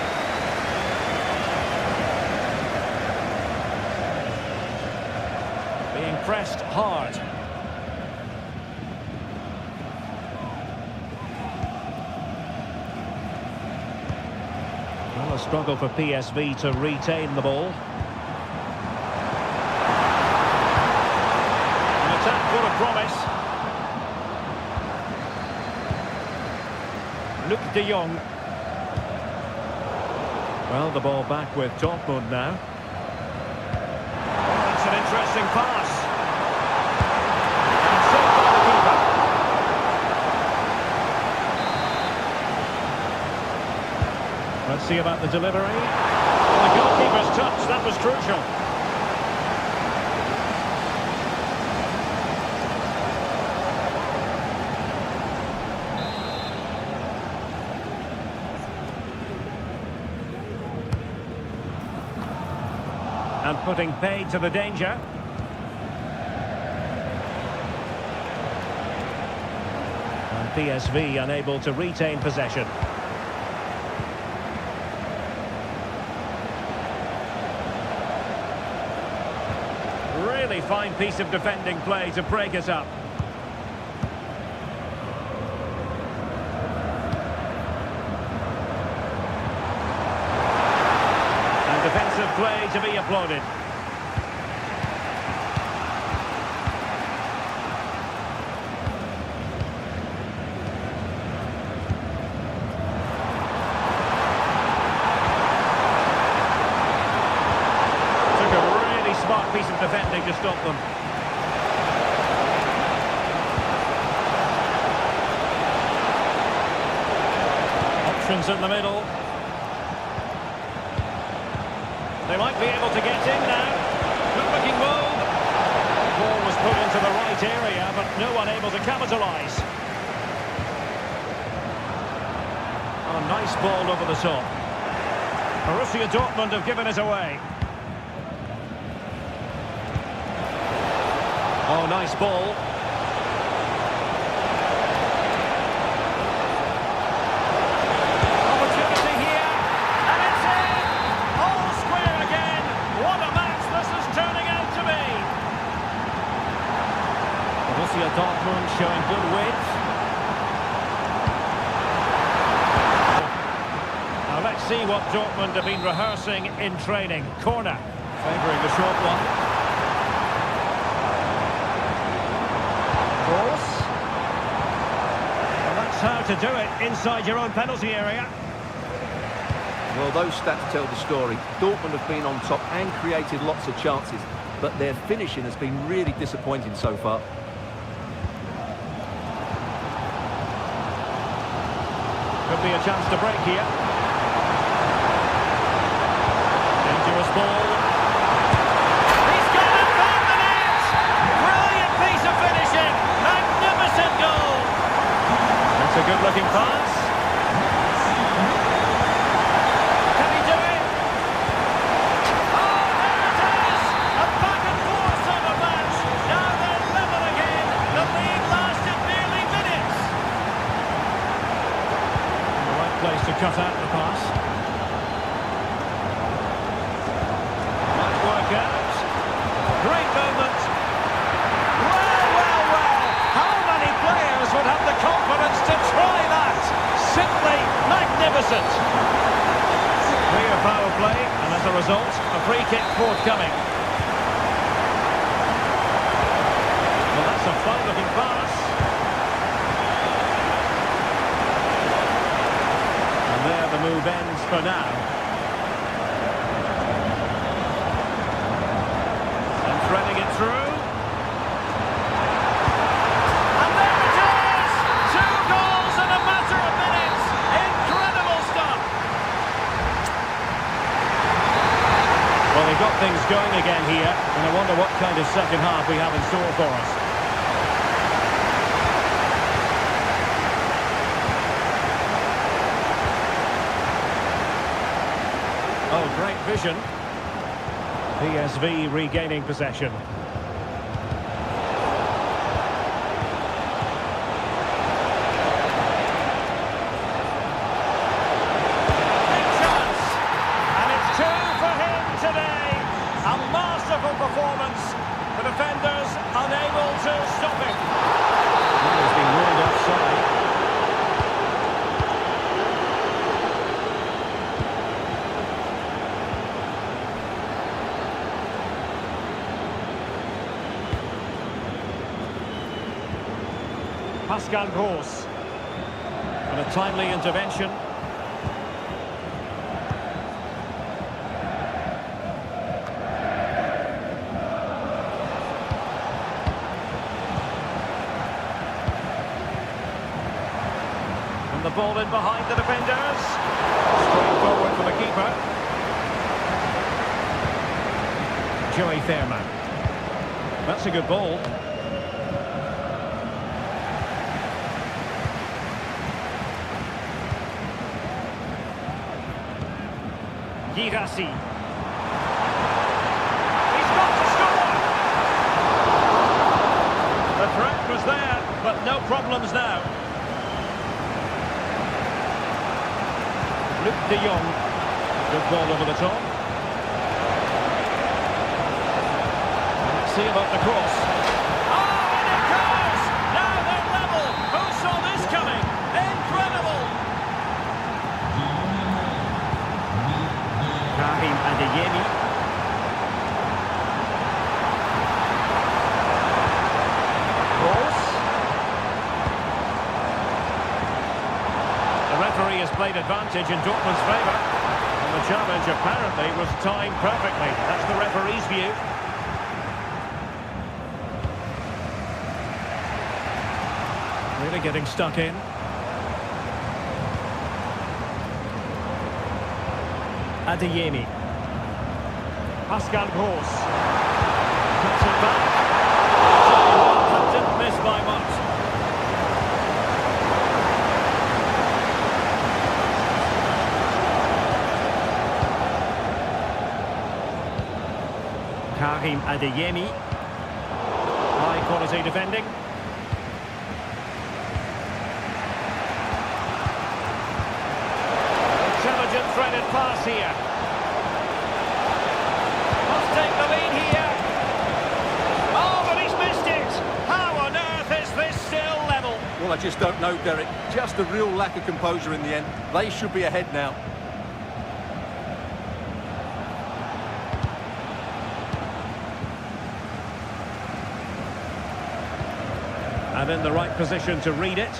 Being pressed hard. Well, a struggle for PSV to retain the ball. An attack full of promise. Luke de Jong. Well, the ball back with Dortmund now. Oh, that's an interesting pass. And saved by the keeper. Let's see about the delivery. Well, the goalkeeper's touch, that was crucial. And putting paid to the danger. And PSV unable to retain possession. Really fine piece of defending play to break it up. And defensive play to be applauded. Piece of defending to stop them. Options in the middle. They might be able to get in now. Good looking move. The ball was put into the right area, but no one able to capitalise. Oh, nice ball over the top. Borussia Dortmund have given it away. Oh, nice ball. what Dortmund have been rehearsing in training. Corner, favouring the short one. Cross. Well, that's how to do it inside your own penalty area. Well, those stats tell the story. Dortmund have been on top and created lots of chances, but their finishing has been really disappointing so far. Could be a chance to break here. Dangerous ball. He's got it from the net! Brilliant piece of finishing! Magnificent goal! That's a good-looking pass. Can he do it? Oh, there it is! A back and forth sort of match. Now they're level again. The lead lasted nearly minutes. The right place to cut out the pass. Might work out. Great moment. Well. How many players would have the confidence to try that? Simply magnificent. Clear power play, and as a result, a free kick forthcoming. Well, that's a fine-looking pass. And there the move ends for now. And threading it through. And there it is! 2 goals in a matter of minutes! Incredible stuff! Well, they got things going again here, and I wonder what kind of second half we have in store for us. Oh, great vision. PSV regaining possession. Big chance. And it's 2 for him today. A masterful performance. The defenders unable to stop him. He's been ruled offside. Pascal Gross. And a timely intervention. And the ball in behind the defenders. Straight forward for the keeper. Joey Fairman. That's a good ball. Girassi. He's got to score! The threat was there, but no problems now. Luc de Jong. Good ball over the top. Let's see about the cross. Oh, and it goes! Now they're level! Who saw this coming? Incredible! Karim Adeyemi. Cross. The referee has played advantage in Dortmund's favour. And the challenge apparently was timed perfectly. That's the referee's view. Really getting stuck in. Adeyemi. Pascal Gross. Puts it back. That didn't miss by much. Karim Adeyemi. High quality defending. Intelligent threaded pass here. Must take the lead here. Oh, but he's missed it. How on earth is this still level? Well, I just don't know, Derek. Just a real lack of composure in the end. They should be ahead now. And in the right position to read it.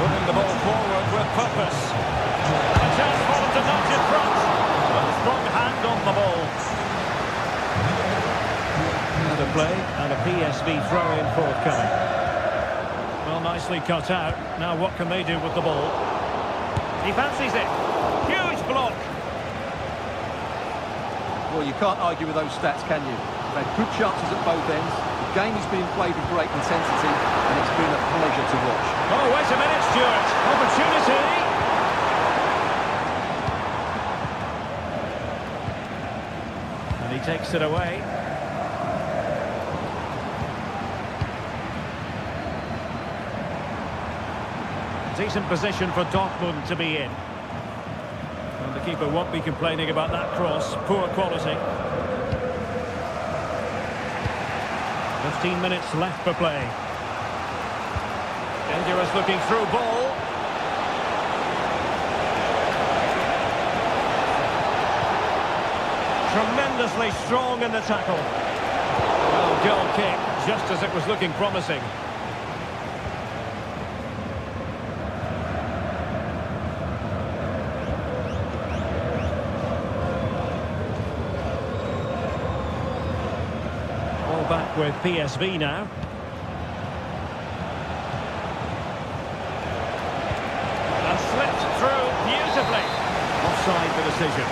Moving the ball forward with purpose. And a chance for them to nudge in front. A strong hand on the ball. And a play and a PSV throw-in forthcoming. Well, nicely cut out. Now what can they do with the ball? He fancies it. Huge block. Well, you can't argue with those stats, can you? They've had good chances at both ends. The game is being played with great intensity, and it's been a pleasure to watch. Oh, wait a minute, Stuart. Opportunity. And he takes it away. Decent position for Dortmund to be in. And the keeper won't be complaining about that cross. Poor quality. 15 minutes left for play. Dangerous looking through ball. Tremendously strong in the tackle. Well, goal kick, just as it was looking promising. Back with PSV now. And slipped through beautifully. Offside the decision.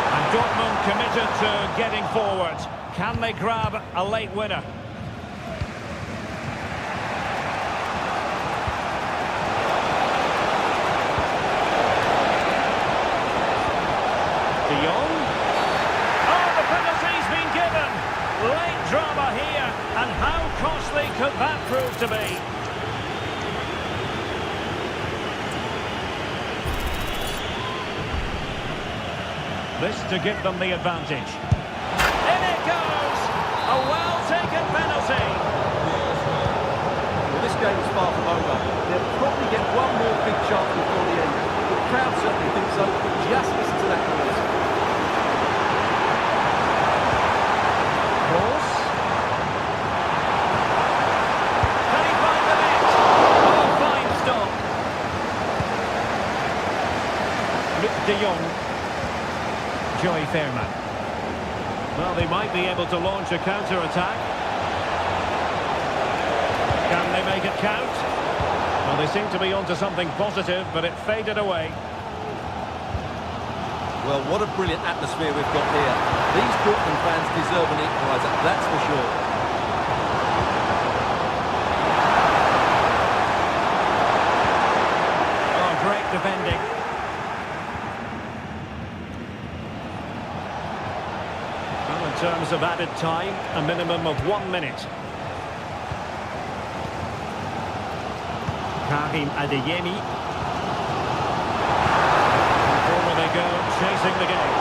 And Dortmund committed to getting forward. Can they grab a late winner? Late drama here, and how costly could that prove to be? This to give them the advantage. In it goes! A well-taken penalty. Well, this game is far from over. They'll probably get one more big chance before the end. The crowd certainly thinks so, but just listen to that noise. De Jong. Joey Fairman. Well, they might be able to launch a counter-attack. Can they make it count? Well, they seem to be onto something positive, but it faded away. Well, what a brilliant atmosphere we've got here. These Dortmund fans deserve an equaliser, that's for sure. Oh, great defending. In terms of added time, a minimum of 1 minute. Karim Adeyemi. Forward they go, chasing the game.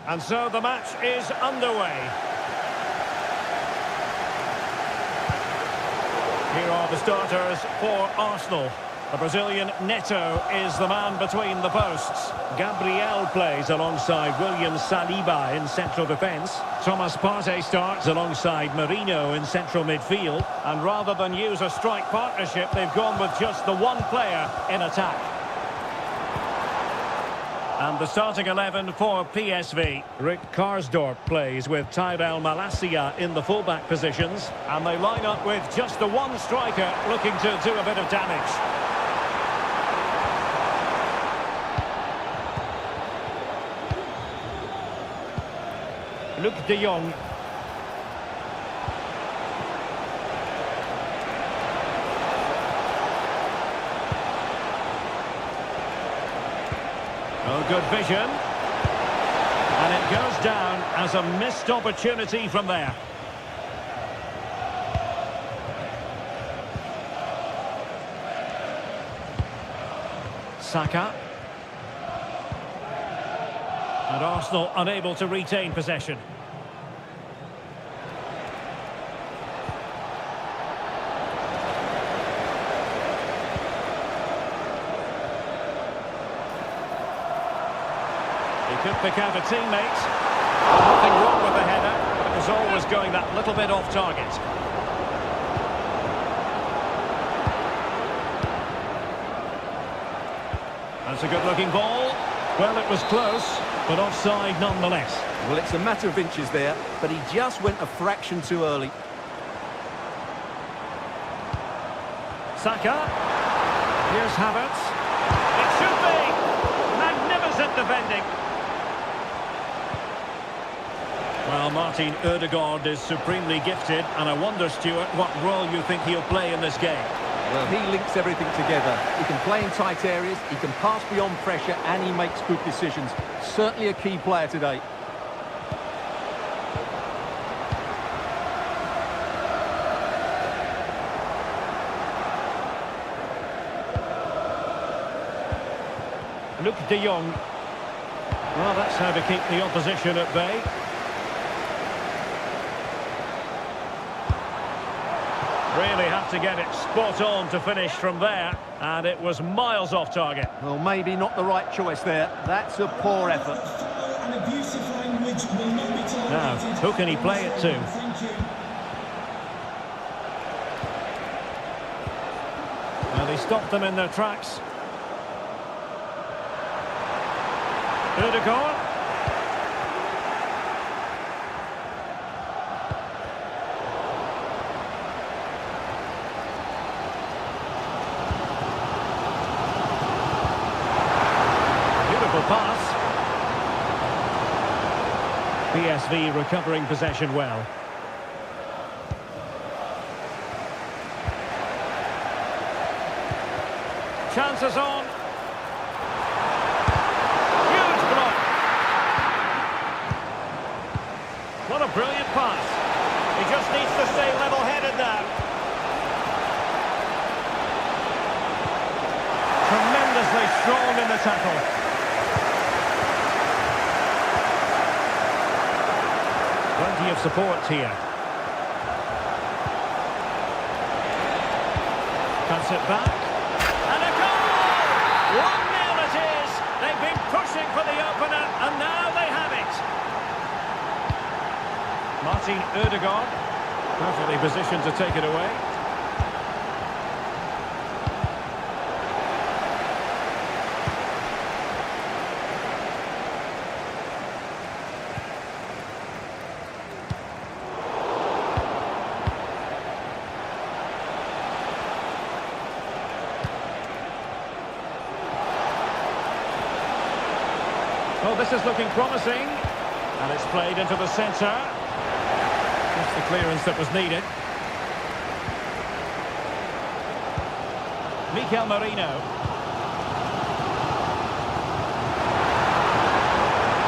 And so the match is underway. Here are the starters for Arsenal. The Brazilian Neto is the man between the posts. Gabriel plays alongside William Saliba in central defence. Thomas Partey starts alongside Marino in central midfield. And rather than use a strike partnership, they've gone with just the one player in attack. And the starting 11 for PSV. Rick Karsdorp plays with Tyrell Malacia in the fullback positions. And they line up with just the one striker looking to do a bit of damage. Luc de Jong. Oh, good vision. And it goes down as a missed opportunity from there. Saka. And Arsenal unable to retain possession. He could pick out a teammate. Nothing wrong with the header. It was always going that little bit off target. That's a good-looking ball. Well, it was close, but offside nonetheless. Well, it's a matter of inches there, but he just went a fraction too early. Saka. Here's Havertz. It should be. Magnificent defending. Well, Martin Ødegaard is supremely gifted, and I wonder, Stuart, what role you think he'll play in this game. Well, he links everything together. He can play in tight areas, he can pass beyond pressure, and he makes good decisions. Certainly a key player today. Luc de Jong. Well, that's how to keep the opposition at bay. Really have to get it spot on to finish from there, and it was miles off target. Well, maybe not the right choice there. That's a poor effort. Now, who can he play it to? Well, he stopped them in their tracks. Ødegaard. Pass. PSV recovering possession well. Chances on. Huge block. What a brilliant pass. He just needs to stay level-headed now. Tremendously strong in the tackle. Plenty of support here. Cuts it back. And a goal! 1-0 it is. They've been pushing for the opener, and now they have it. Martin Ødegaard, perfectly positioned to take it away. Well, this is looking promising, and it's played into the centre. That's the clearance that was needed. Mikel Marino.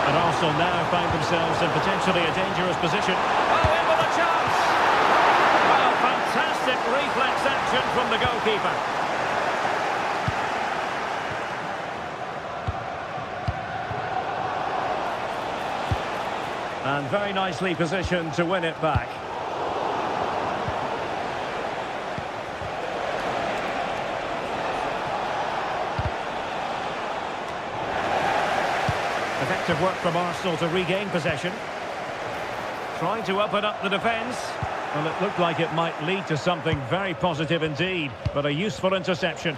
And Arsenal now find themselves in potentially a dangerous position. Oh, in with a chance! Well, fantastic reflex action from the goalkeeper. And very nicely positioned to win it back. Effective work from Arsenal to regain possession. Trying to open up the defence. Well, it looked like it might lead to something very positive indeed, but a useful interception.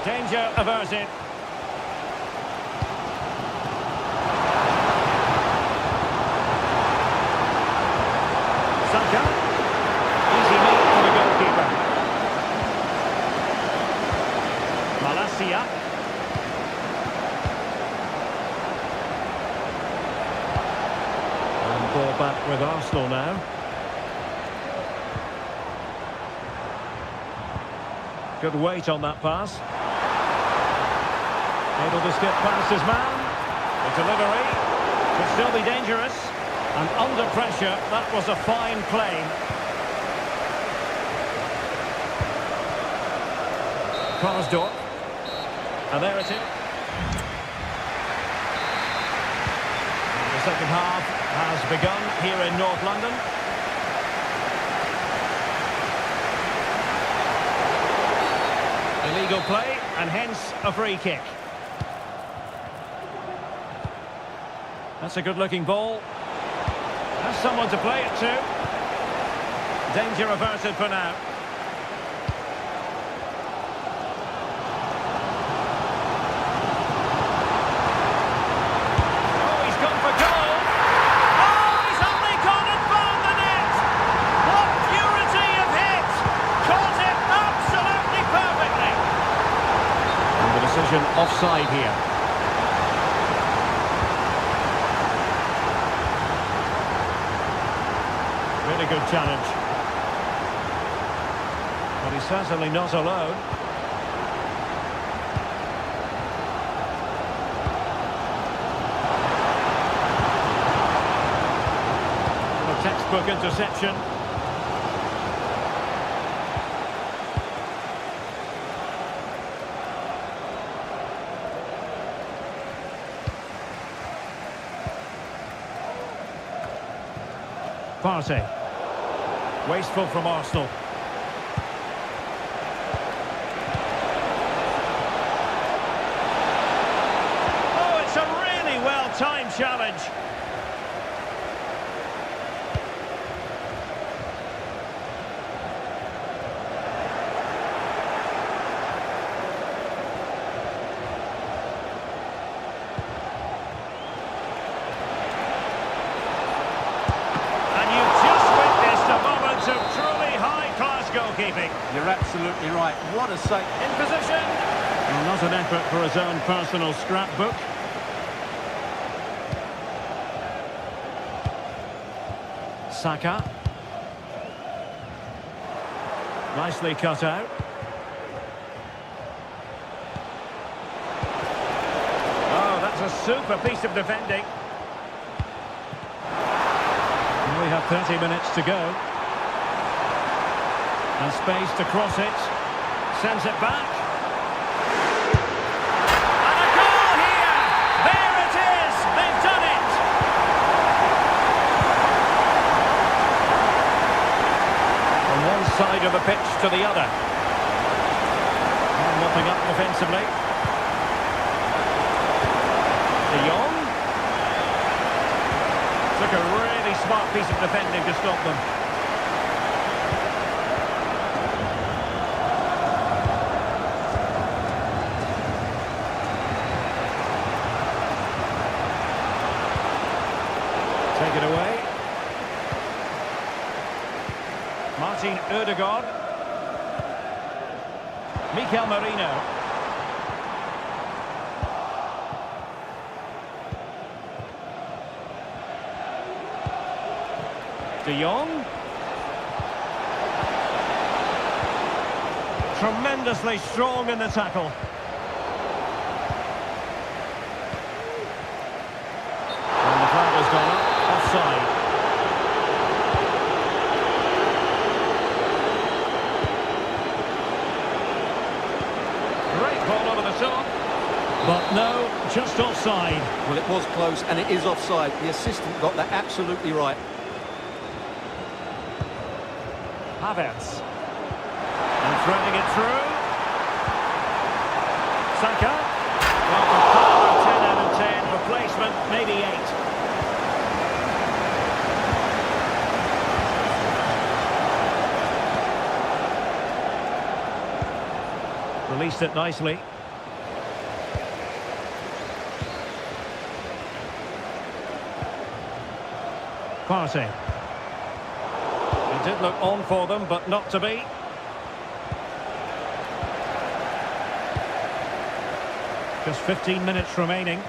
Danger averted. Saka. Easy meet for the goalkeeper. Malacia. And ball back with Arsenal now. Good weight on that pass. Able to skip past his man. The delivery could still be dangerous. And under pressure, that was a fine claim. Karsdorp. And there it is. The second half has begun here in North London. Illegal play, and hence a free kick. That's a good-looking ball. Has someone to play it to. Danger averted for now. Oh, he's gone for goal. Oh, he's only gone and found the net. What purity of hit. Caught it absolutely perfectly. And the decision offside here. Really good challenge. But he's certainly not alone. A textbook interception. Partey. Wasteful from Arsenal. Oh, it's a really well-timed challenge. Goalkeeping. You're absolutely right. What a save. In position. Well, not an effort for his own personal scrapbook. Saka. Nicely cut out. Oh, that's a super piece of defending. And we have 30 minutes to go. And space to cross it. Sends it back. And a goal here! There it is! They've done it! From one side of the pitch to the other. And mopping up defensively. De Jong. Took a really smart piece of defending to stop them. Take it away. Martin Ødegaard. Mikel Merino. De Jong. Tremendously strong in the tackle. And the flag has gone up. Offside. just offside. Well, it was close, and it is offside. The assistant got that absolutely right. Havertz. And threading it through. Saka. Well, for power, 10 out of 10. For placement, maybe 8. Released it nicely. Partey. It did look on for them, but not to be. Just 15 minutes remaining.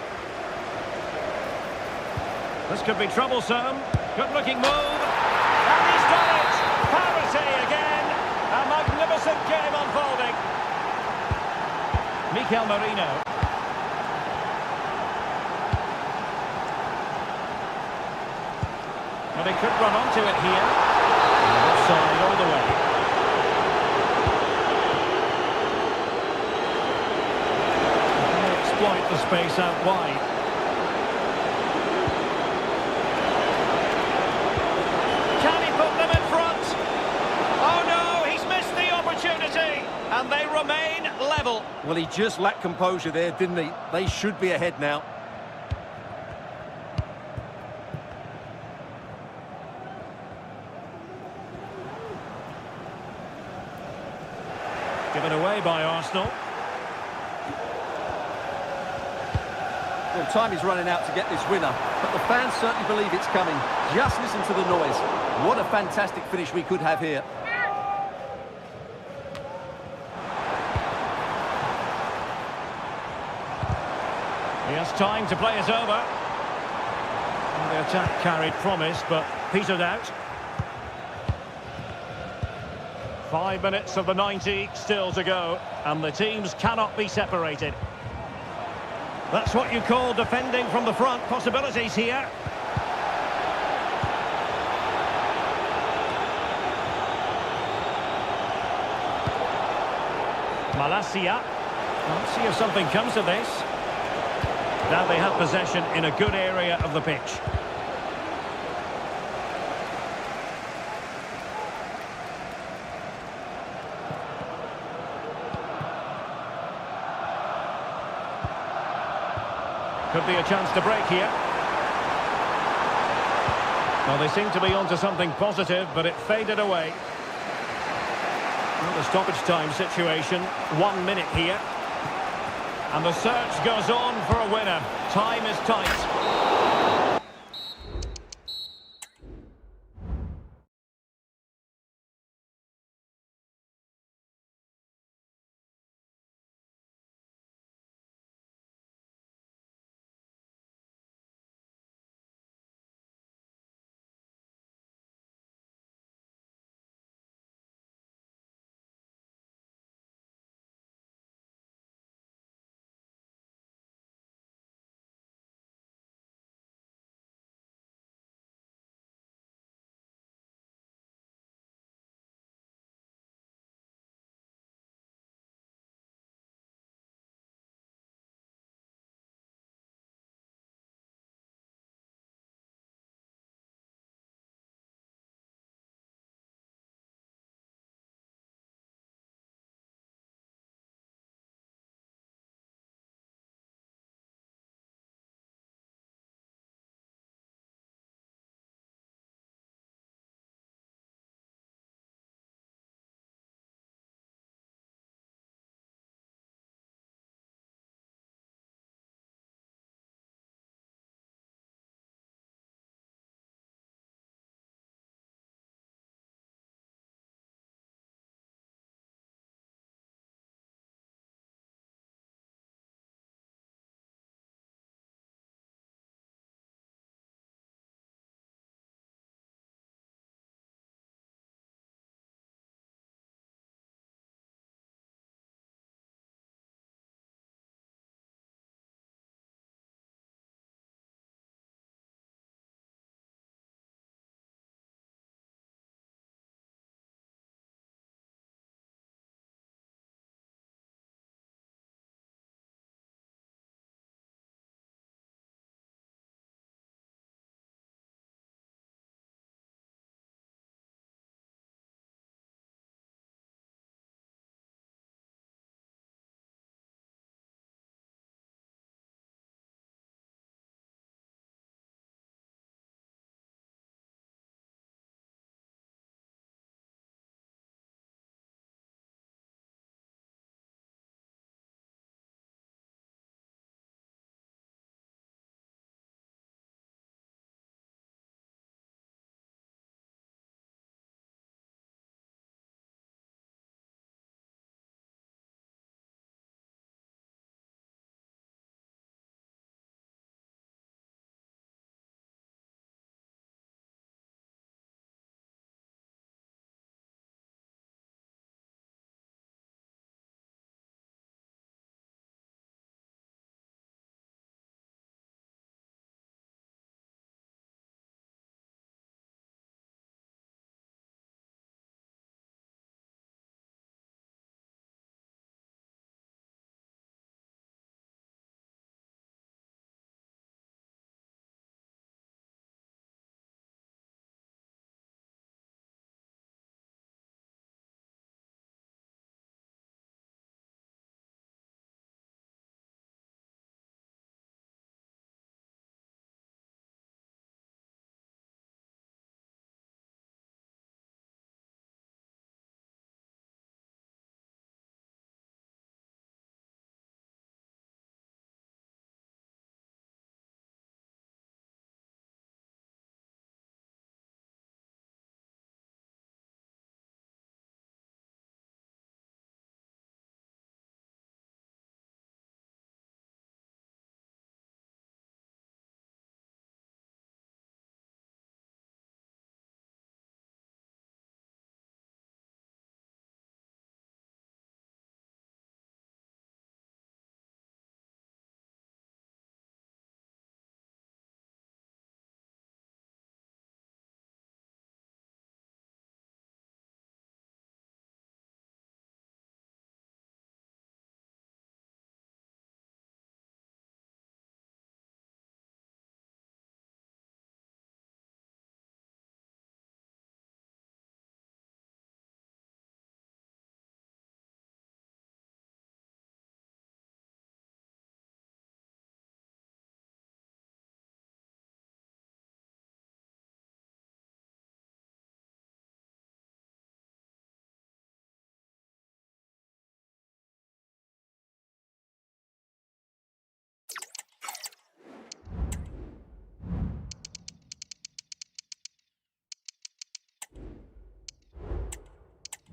This could be troublesome. Good-looking move. And he's done it! Partey again! A magnificent game unfolding. Mikel Merino. Well, they could run onto it here. Offside all the way. They exploit the space out wide. Can he put them in front? Oh no, he's missed the opportunity. And they remain level. Well, he just lacked composure there, didn't he? They should be ahead now. Given away by Arsenal. Well, time is running out to get this winner, but the fans certainly believe it's coming. Just listen to the noise. What a fantastic finish we could have here. He has time to play it over. And the attack carried promise, but petered out. 5 minutes of the 90 still to go, and the teams cannot be separated. That's what you call defending from the front. Possibilities here. Malacia. Let's see if something comes of this. Now they have possession in a good area of the pitch. Could be a chance to break here. Well, they seem to be onto something positive, but it faded away. Well, the stoppage time situation, 1 minute here. And the search goes on for a winner. Time is tight.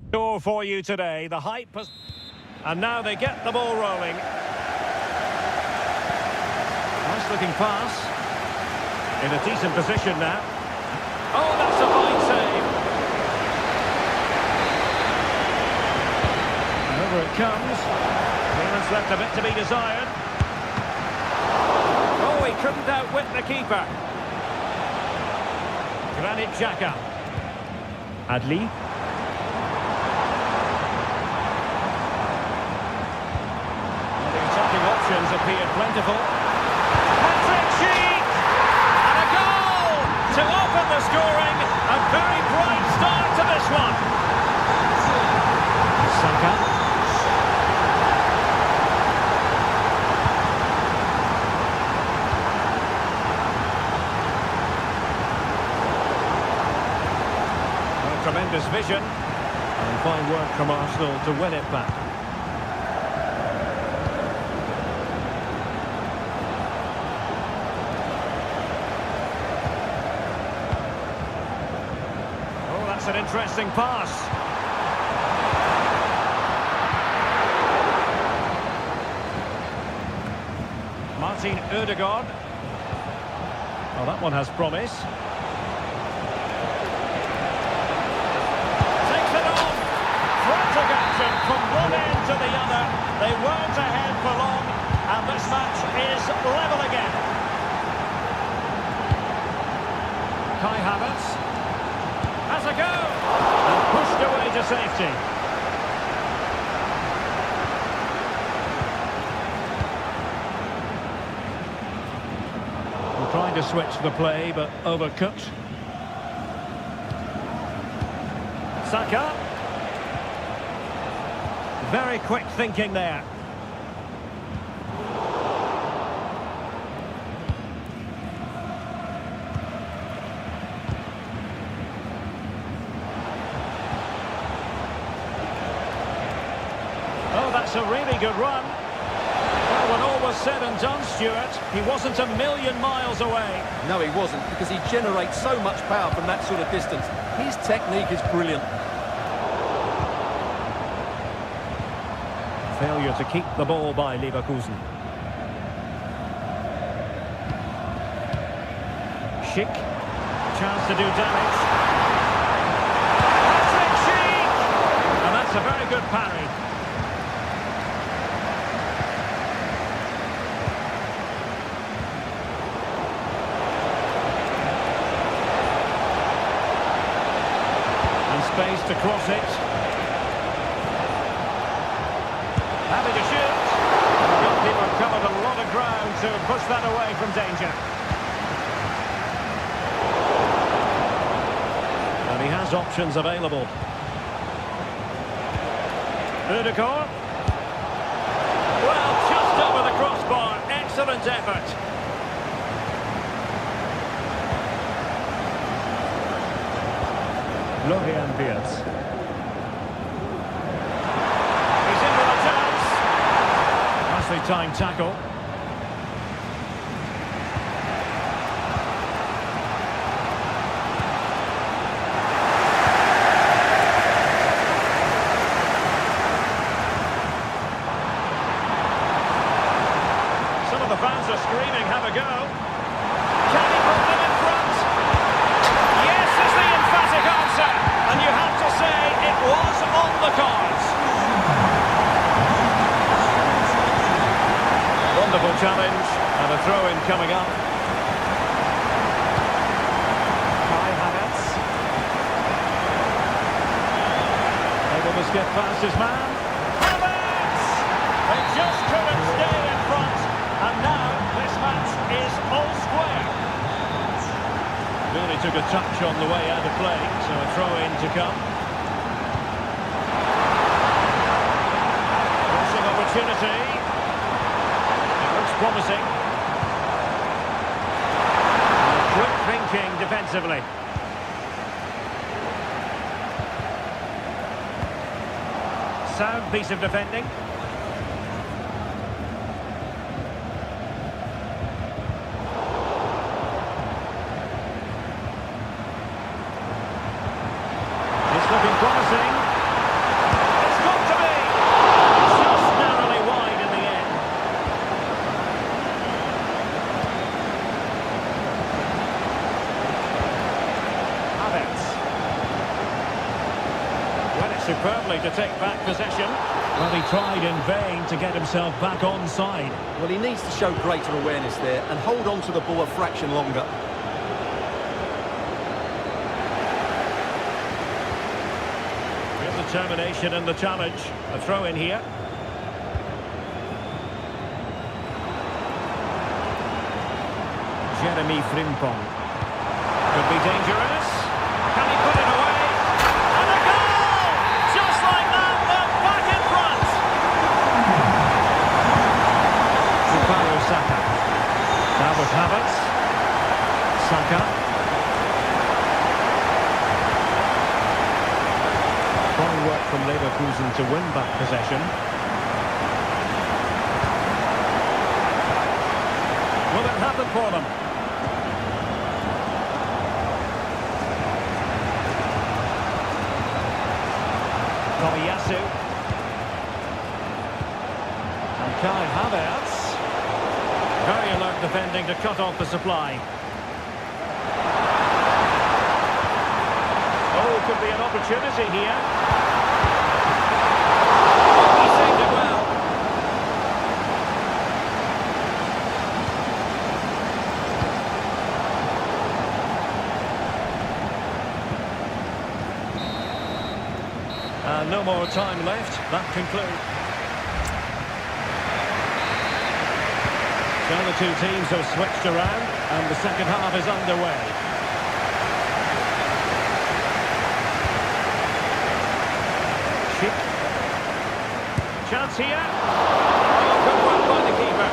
Score for you today. The hype has... And now they get the ball rolling. Nice looking pass. In a decent position now. Oh, that's a fine save. And over it comes. Clearance left a bit to be desired. Oh, he couldn't outwit the keeper. Granit Xhaka. Adli. The attacking options appeared plentiful. Patrick Sheik! And a goal to open the scoring. A very bright start to this one. Saka. Tremendous vision and fine work from Arsenal to win it back. Oh, that's an interesting pass. Martin Ødegaard. Oh, that one has promise. Action from one end to the other. They weren't ahead for long, and this match is level again. Kai Havertz has a go and pushed away to safety. We're trying to switch the play, but overcooked. Saka. Very quick thinking there. Oh, that's a really good run. Well, when all was said and done, Stuart, he wasn't a million miles away. No, he wasn't, because he generates so much power from that sort of distance. His technique is brilliant. Failure to keep the ball by Leverkusen. Schick. Chance to do damage. Patrick Schick! And that's a very good parry. And space to cross it. Happy to shoot. The goalkeeper covered a lot of ground to push that away from danger. And he has options available. Ødegaard. Well, just over the crossbar. Excellent effort. Florian Wirtz. Time tackle. Some of the fans are screaming, have a go. Can he put them in front? Yes is the emphatic answer. And you have to say it was on the cards. Wonderful challenge, and a throw-in coming up. Kai Havertz. Able to skip past his man. Havertz! They just couldn't stay in front, and now this match is all square. Really took a touch on the way out of play, so a throw-in to come. Crossing opportunity. Promising. Quick thinking defensively. Sound piece of defending. It's looking promising. superbly to take back possession. Well, he tried in vain to get himself back onside. Well, he needs to show greater awareness there and hold on to the ball a fraction longer. Real determination in the challenge. A throw in here. Jeremy Frimpong. Could be dangerous. Can he put it away? And a goal! Just like that, they're back in front. Bukayo Saka. Now with Havertz. Saka. Strong work from Leverkusen to win back possession. Will it happen for them? Tomiyasu. And Kai Havertz. Very alert defending to cut off the supply. Oh, could be an opportunity here. He saved it well. No more time left. That concludes. So the two teams have switched around and the second half is underway. Schick. Chance here. Oh, good work by the keeper.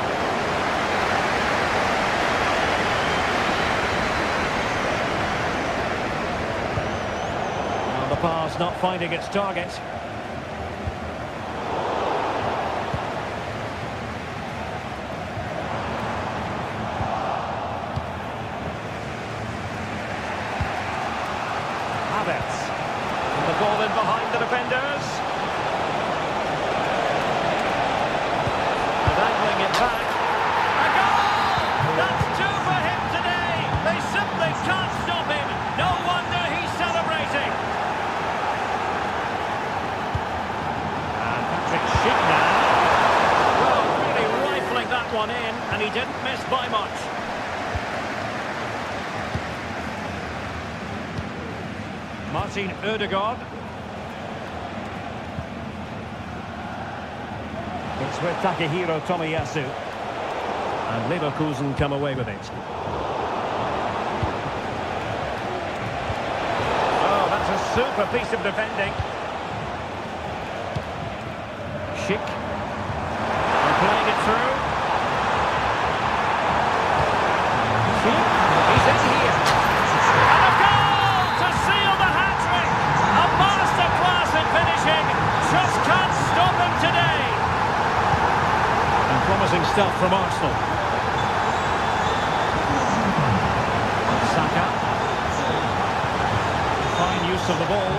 Well, the pass not finding its target. And the ball in behind the defenders. And angling it back. A goal! That's two for him today. They simply can't stop him. No wonder he's celebrating. And Patrick Schick now. Well, really rifling that one in, and he didn't miss by much. Martin Ødegaard. It's with Takehiro Tomiyasu. And Leverkusen come away with it. Oh, that's a super piece of defending. Schick. And playing it through. Schick. He's in here. And a goal to seal the hat-trick. A masterclass in finishing. Just can't stop him today. And promising stuff from Arsenal. Saka. Fine use of the ball.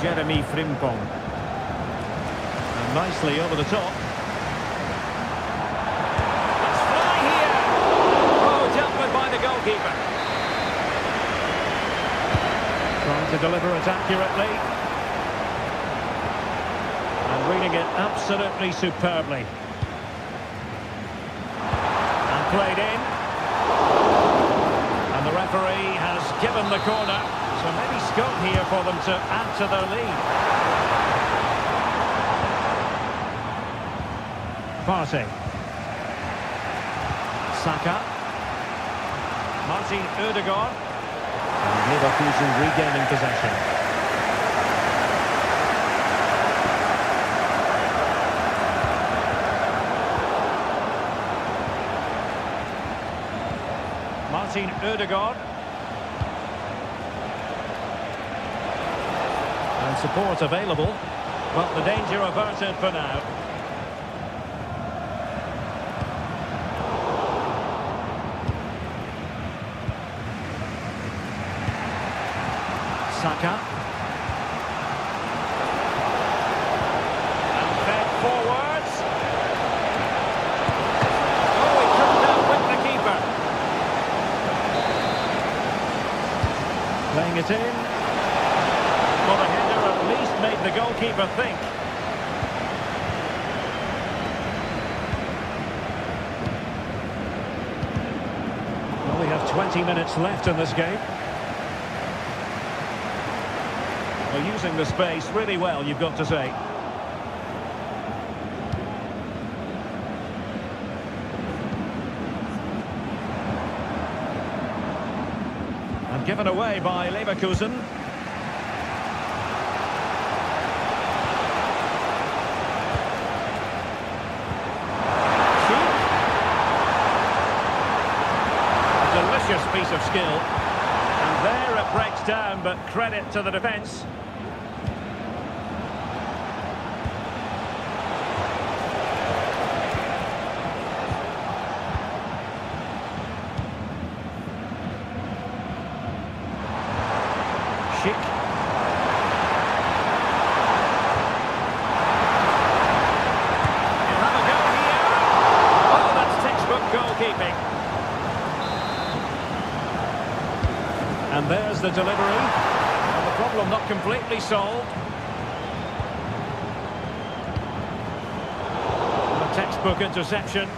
Jeremy Frimpong. And nicely over the top. Let's fly here. Oh, dealt with by the goalkeeper. Trying to deliver it accurately. And reading it absolutely superbly. And played in. And the referee has given the corner. So maybe scope here for them to add to their lead. Partey. Saka. Martin Ødegaard. And Leverkusen regaining possession. Martin Ødegaard. And support available, but the danger averted for now. Saka. And fed forwards. Oh, he couldn't outwit the keeper. it in. Well, the header at least made the goalkeeper think. Well, we have 20 minutes left in this game. Well, using the space really well, you've got to say. And given away by Leverkusen. Delicious piece of skill. And there it breaks down, but credit to the defence. Schick. He'll have a go here. Oh, that's textbook goalkeeping. And there's the delivery. And the problem not completely solved. And a textbook interception.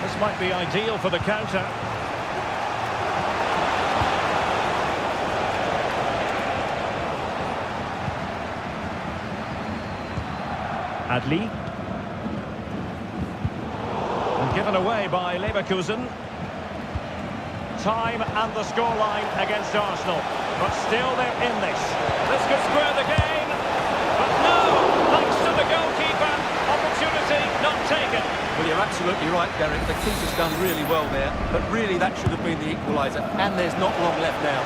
This might be ideal for the counter. Adli. And given away by Leverkusen. Time and the scoreline against Arsenal. But still they're in this. This could square the game. But no! Thanks to the goalkeeper. Opportunity not taken. Well, you're absolutely right, Derek. The keeper's done really well there. But really, that should have been the equaliser. And there's not long left now.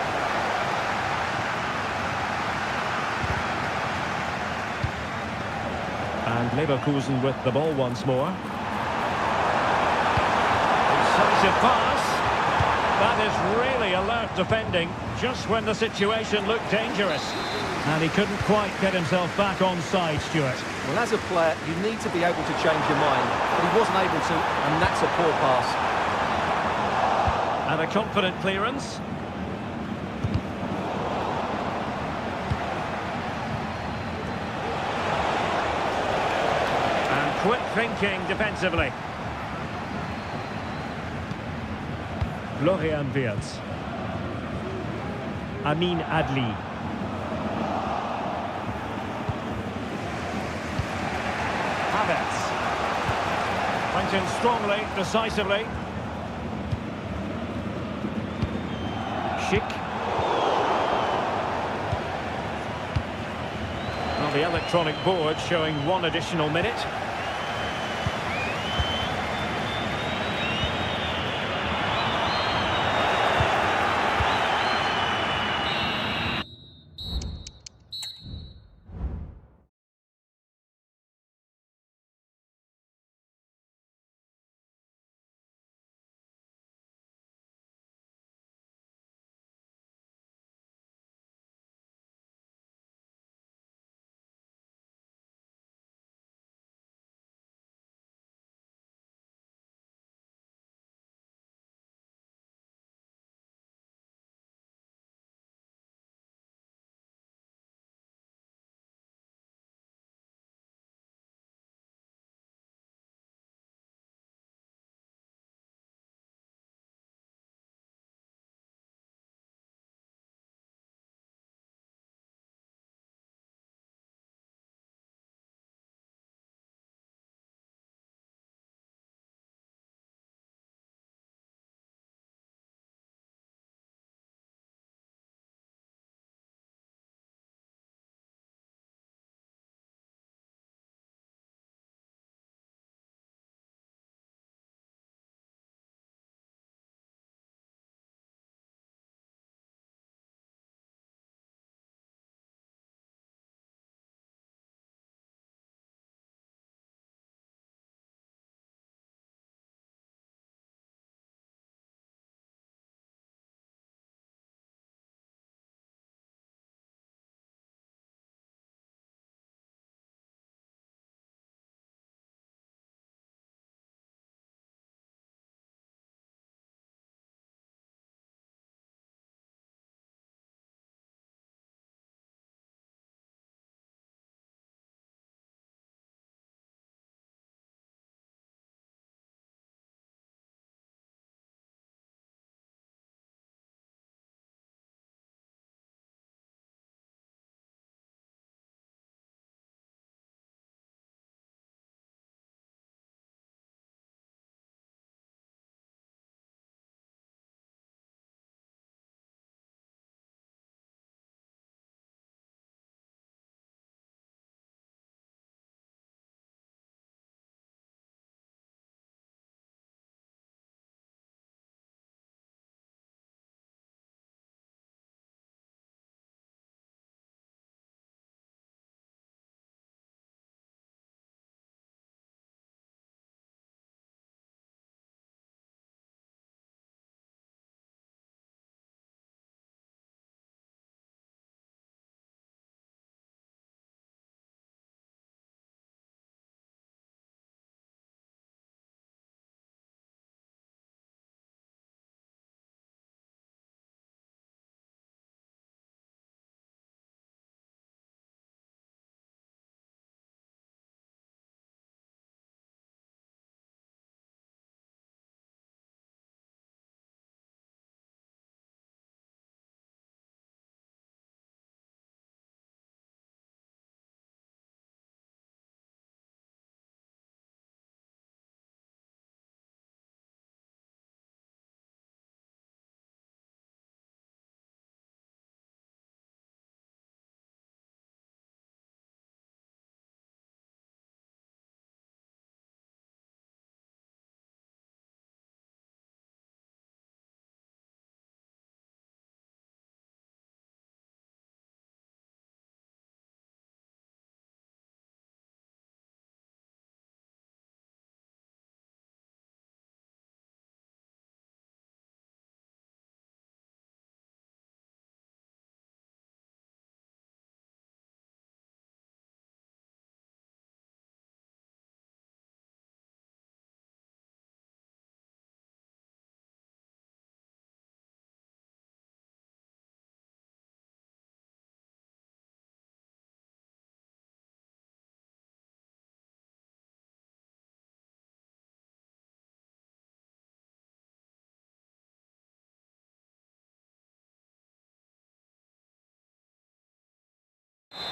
And Leverkusen with the ball once more. Decisive pass. That is really alert defending, just when the situation looked dangerous. And he couldn't quite get himself back on side, Stuart. Well, as a player, you need to be able to change your mind. But he wasn't able to, and that's a poor pass. And a confident clearance. Quick thinking defensively. Florian Wirtz. Amin Adli. Havertz. Went in strongly, decisively. Schick. Well, the electronic board showing 1 additional minute.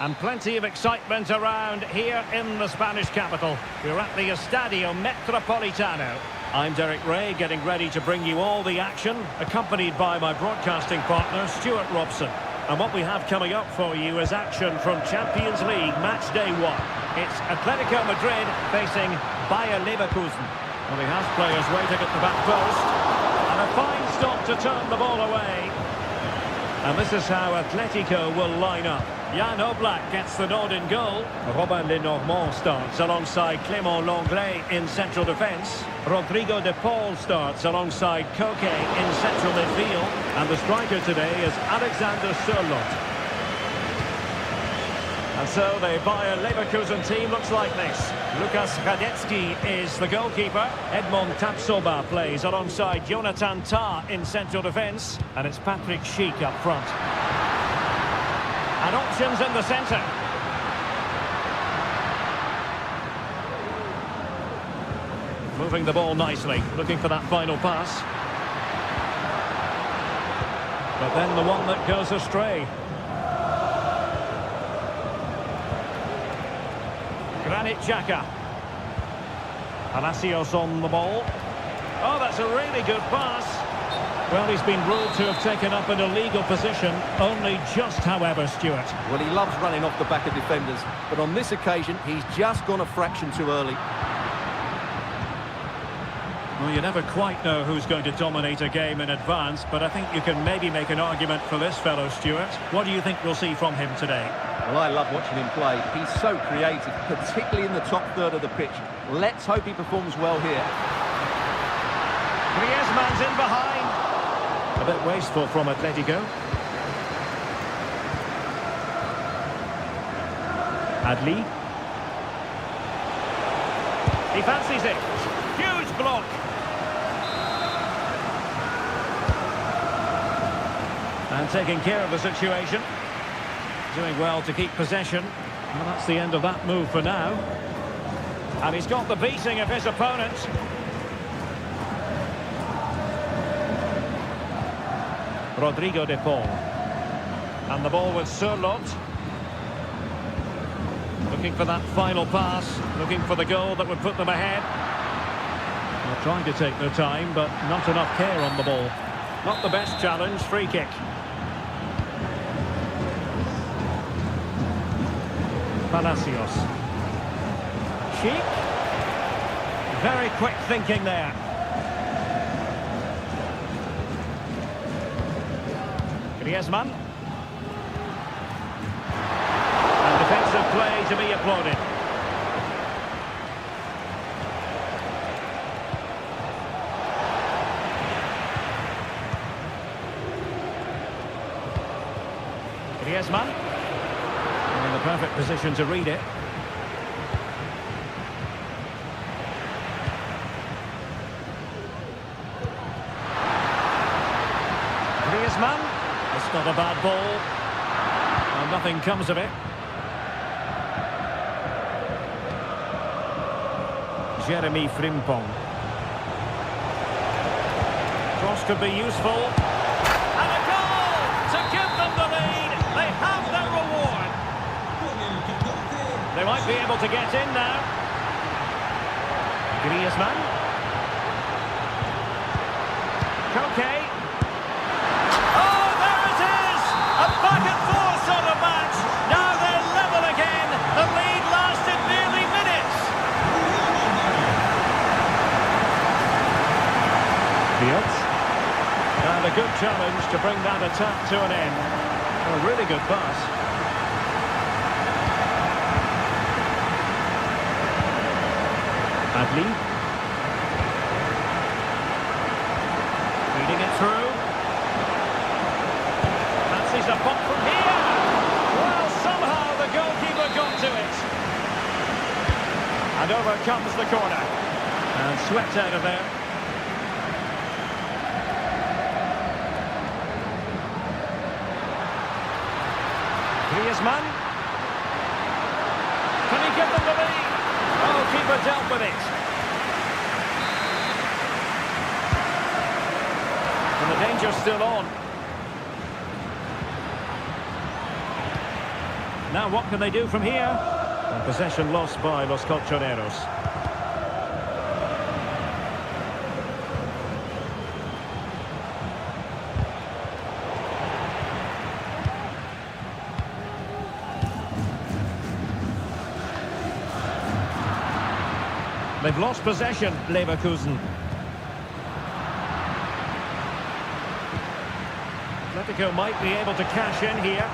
And plenty of excitement around here in the Spanish capital. We're at the Estadio Metropolitano. I'm Derek Ray, getting ready to bring you all the action, accompanied by my broadcasting partner, Stuart Robson. And what we have coming up for you is action from Champions League match day 1. It's Atletico Madrid facing Bayer Leverkusen. Well, he has players waiting at the back post. And a fine stop to turn the ball away. And this is how Atletico will line up. Jan Oblak gets the nod in goal. Robin Lenormand starts alongside Clément Lenglet in central defence. Rodrigo de Paul starts alongside Koke in central midfield. And the striker today is Alexander Sørloth. And so the Bayer Leverkusen team looks like this. Lukas Radetzky is the goalkeeper. Edmond Tapsoba plays alongside Jonathan Tah in central defence. And it's Patrick Schick up front. And options in the centre. Moving the ball nicely, looking for that final pass. But then the one that goes astray. Granit Xhaka. Palacios on the ball. Oh, that's a really good pass. Well, he's been ruled to have taken up an illegal position, only just, however, Stuart. Well, he loves running off the back of defenders, but on this occasion, he's just gone a fraction too early. Well, you never quite know who's going to dominate a game in advance, but I think you can maybe make an argument for this fellow, Stuart. What do you think we'll see from him today? Well, I love watching him play. He's so creative, particularly in the top third of the pitch. Let's hope he performs well here. Griezmann's in behind. A bit wasteful from Atletico. Adli. He fancies it. Huge block. And taking care of the situation. Doing well to keep possession. Well, that's the end of that move for now. And he's got the beating of his opponent. Rodrigo de Paul. And the ball with Sørloth. Looking for that final pass. Looking for the goal that would put them ahead. They're trying to take their time, but not enough care on the ball. Not the best challenge. Free kick. Palacios. Schick. Very quick thinking there. Griezmann. And defensive play to be applauded. Griezmann. In the perfect position to read it. Griezmann. It's not a bad ball. And nothing comes of it. Jeremy Frimpong. Cross could be useful. And a goal to give them the lead. They have their reward. They might be able to get in now. Griezmann. Koke. Oh, there it is! A back-and-forth sort of match. Now they're level again. The lead lasted nearly minutes. Fields. And a good challenge to bring that attack to an end. A really good pass. Adli. Feeding it through. Fancies a pop from here. Well, somehow the goalkeeper got to it. And over comes the corner. And swept out of there. Griezmann. Can he give them the lead? Oh, keeper dealt with it. And the danger's still on. Now what can they do from here? And possession lost by Los Colchoneros. They've lost possession, Leverkusen. Atletico might be able to cash in here,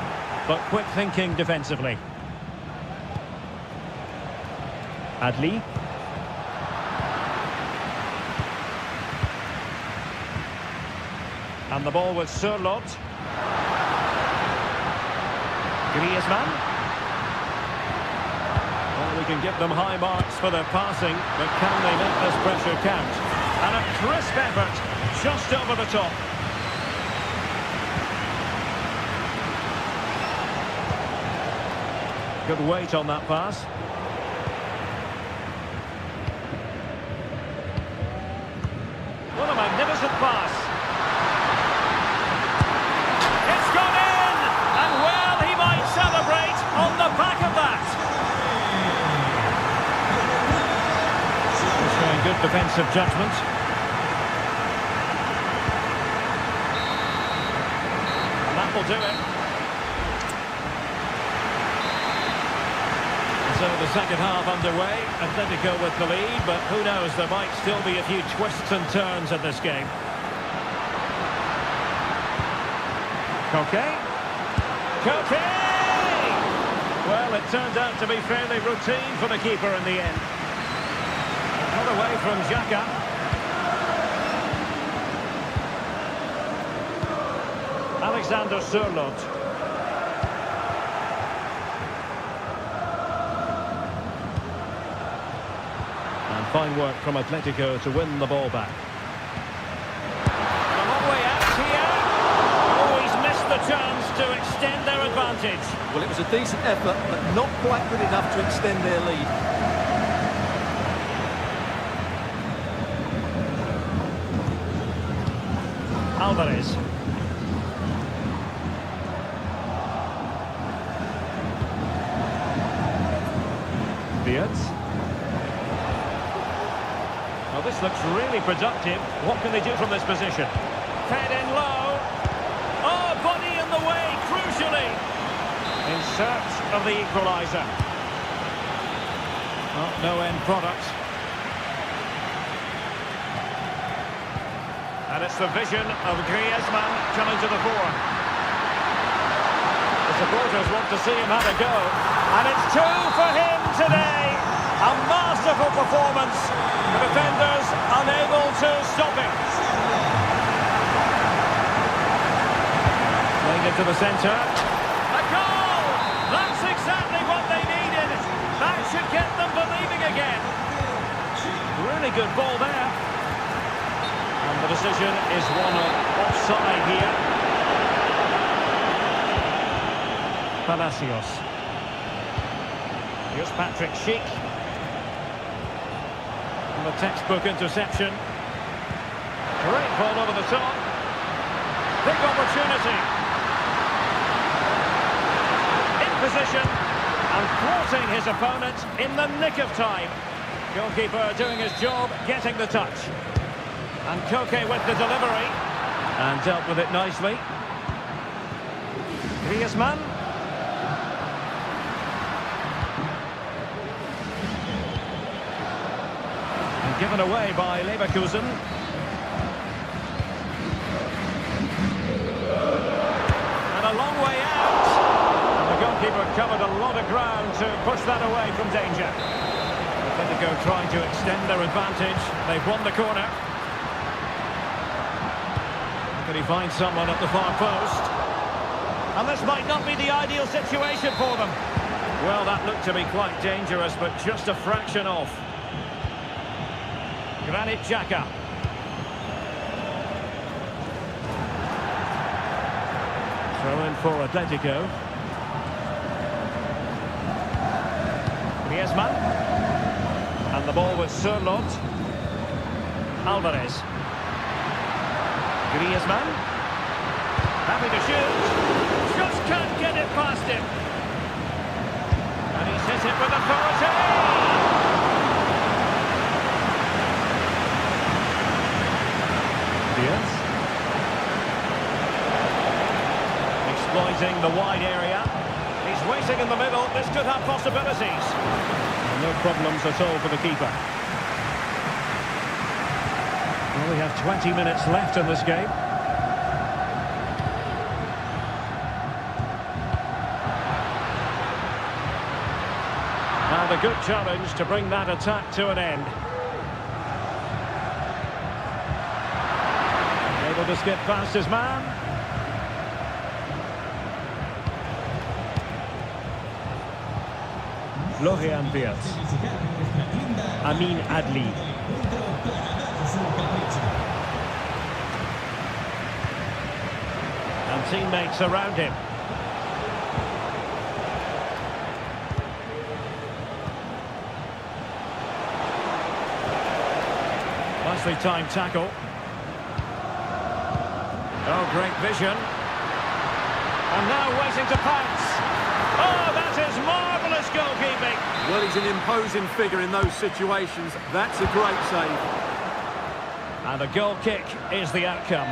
but quick thinking defensively. Adli. And the ball with Sørloth. Griezmann. Well, we can give them high marks for their passing, but can they make this pressure count? And a crisp effort, just over the top. Good weight on that pass. What a magnificent pass. It's gone in! And well, he might celebrate on the back of that. Showing good defensive judgment. That will do it. So the second half underway, Atletico with the lead, but who knows, there might still be a few twists and turns in this game. Koke! Well, it turned out to be fairly routine for the keeper in the end. Got away from Xhaka. Alexander Sørloth. Fine work from Atletico to win the ball back. A long way out here. Oh, he's missed the chance to extend their advantage. Well, it was a decent effort, but not quite good enough to extend their lead. Alvarez. Beards. Well, this looks really productive. What can they do from this position? Fed in low. Oh, body in the way, crucially. In search of the equaliser. Oh, no end product. And it's the vision of Griezmann coming to the fore. The supporters want to see him have a go. And it's 2 for him today. A masterful performance. The defenders unable to stop him. Playing it to the centre. A goal! That's exactly what they needed. That should get them believing again. Really good ball there. And the decision is one of offside here. Palacios. Here's Patrick Schick. The textbook interception. Great ball over the top. Big opportunity. In position and thwarting his opponent in the nick of time. Goalkeeper doing his job, getting the touch. And Koke with the delivery. And dealt with it nicely. Griezmann. Given away by Leverkusen. And a long way out. And the goalkeeper covered a lot of ground to push that away from danger. Atletico trying to extend their advantage. They've won the corner. Can he find someone at the far post? And this might not be the ideal situation for them. Well, that looked to be quite dangerous, but just a fraction off. Granit Xhaka. Throw in for Atletico. Griezmann. And the ball with Sørloth. Alvarez. Griezmann. Happy to shoot. Just can't get it past him. it with authority. Diaz. Exploiting the wide area. He's waiting in the middle. This could have possibilities. No problems at all for the keeper. Well, we have 20 minutes left in this game. And a good challenge to bring that attack to an end. Able to skip past his man. Florian Wirtz. Amin Adli. And teammates around him. Nicely timed tackle. Oh, great vision. And now waiting to pounce. Oh, that is marvellous goalkeeping. Well, he's an imposing figure in those situations. That's a great save. And a goal kick is the outcome.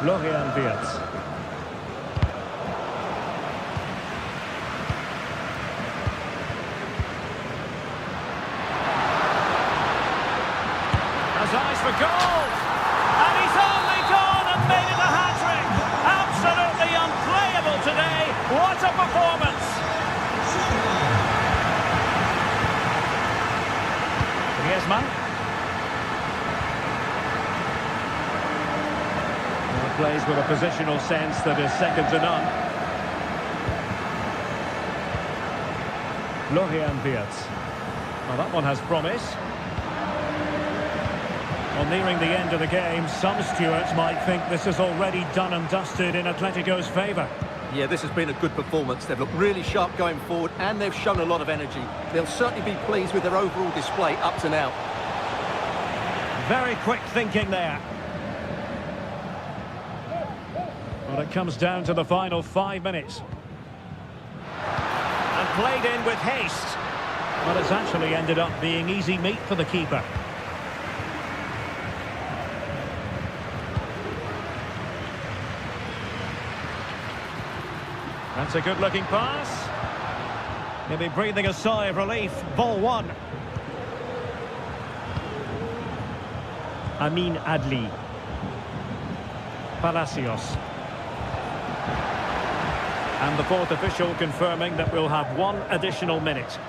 Florian Wirtz. Has eyes for goal. And he's only gone and made it a hat-trick. Absolutely unplayable today. What a performance. Griezmann. Well, plays with a positional sense that is second to none. Florian Wirtz. Well, that one has promise. Well, nearing the end of the game, some stewards might think this is already done and dusted in Atletico's favour. Yeah, this has been a good performance. They've looked really sharp going forward and they've shown a lot of energy. They'll certainly be pleased with their overall display up to now. Very quick thinking there. Well, it comes down to the final 5 minutes. And played in with haste. But it's actually ended up being easy meat for the keeper. That's a good-looking pass. He'll be breathing a sigh of relief. Ball one. Amin Adli. Palacios. And the fourth official confirming that we'll have 1 additional minute.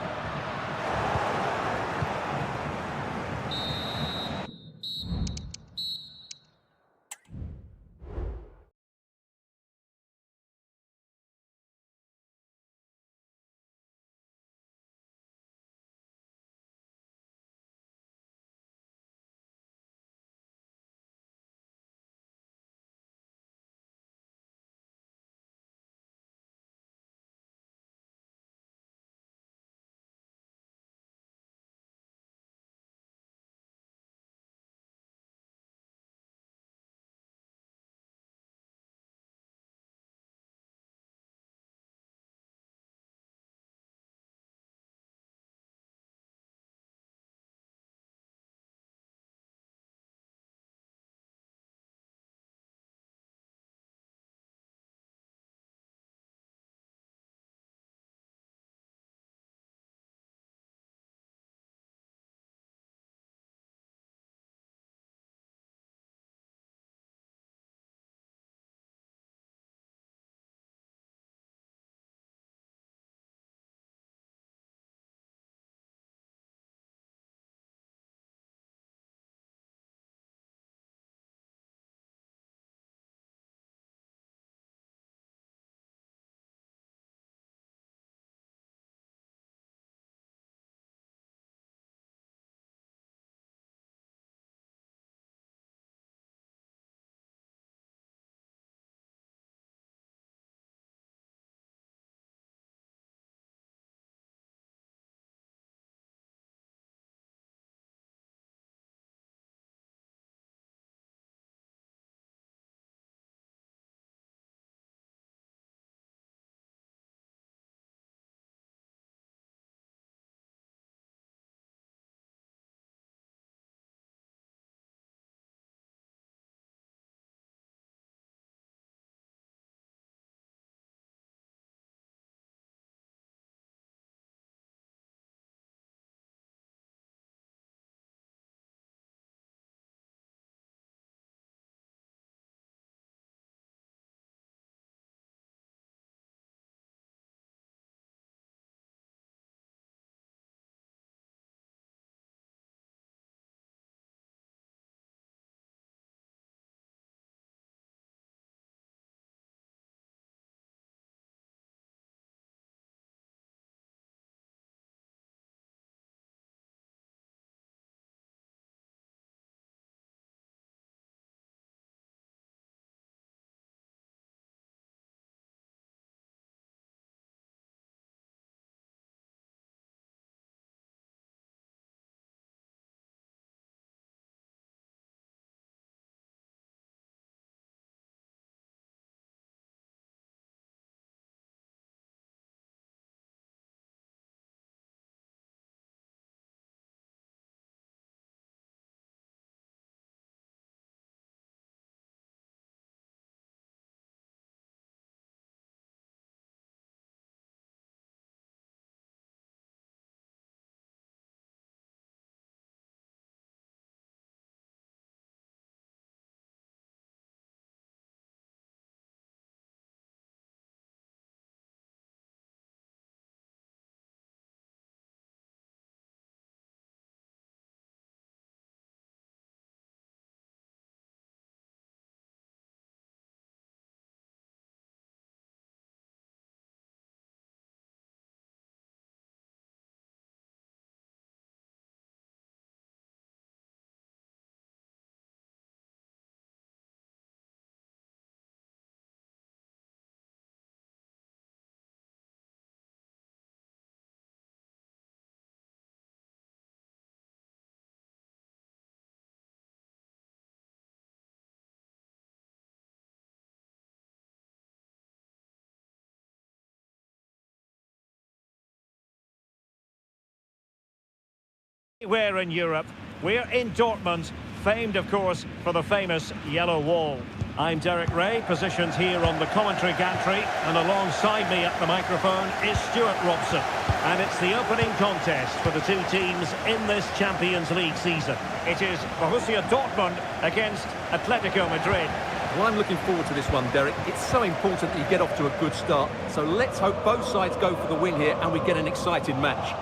Where in Europe, we're in Dortmund, famed of course for the famous yellow wall. I'm Derek Ray, positioned here on the commentary gantry, and alongside me at the microphone is Stuart Robson. And it's the opening contest for the two teams in this Champions League season. It is Borussia Dortmund against Atletico Madrid. Well, I'm looking forward to this one, Derek. It's so important that you get off to a good start. So let's hope both sides go for the win here and we get an exciting match.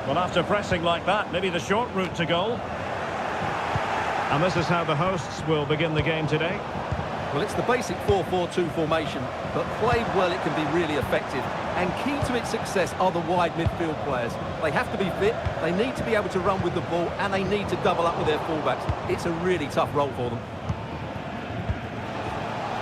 Well, after pressing like that, maybe the short route to goal. And this is how the hosts will begin the game today. Well, it's the basic 4-4-2 formation, but played well it can be really effective. And key to its success are the wide midfield players. They have to be fit, they need to be able to run with the ball, and they need to double up with their fullbacks. It's a really tough role for them.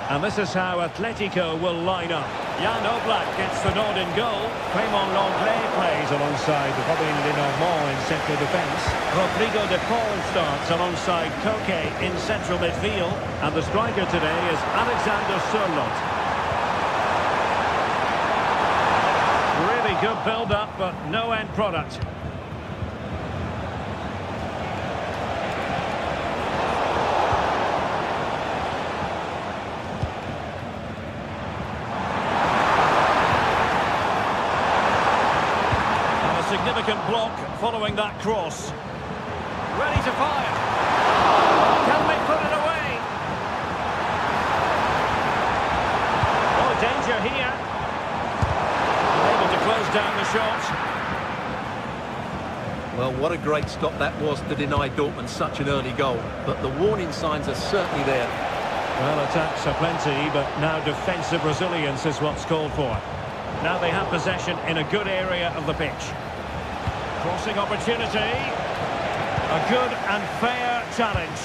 And this is how Atletico will line up. Jan Oblak gets the nod in goal. Clément Lenglet plays alongside Robin Lenormand in central defence. Rodrigo de Paul starts alongside Koke in central midfield. And the striker today is Alexander Sørloth. Really good build-up, but no end product. Significant block following that cross. Ready to fire. Can they put it away? Oh, danger here. Able to close down the shot. Well, what a great stop that was to deny Dortmund such an early goal. But the warning signs are certainly there. Well, attacks are plenty, but now defensive resilience is what's called for. Now they have possession in a good area of the pitch. Crossing opportunity. A good and fair challenge.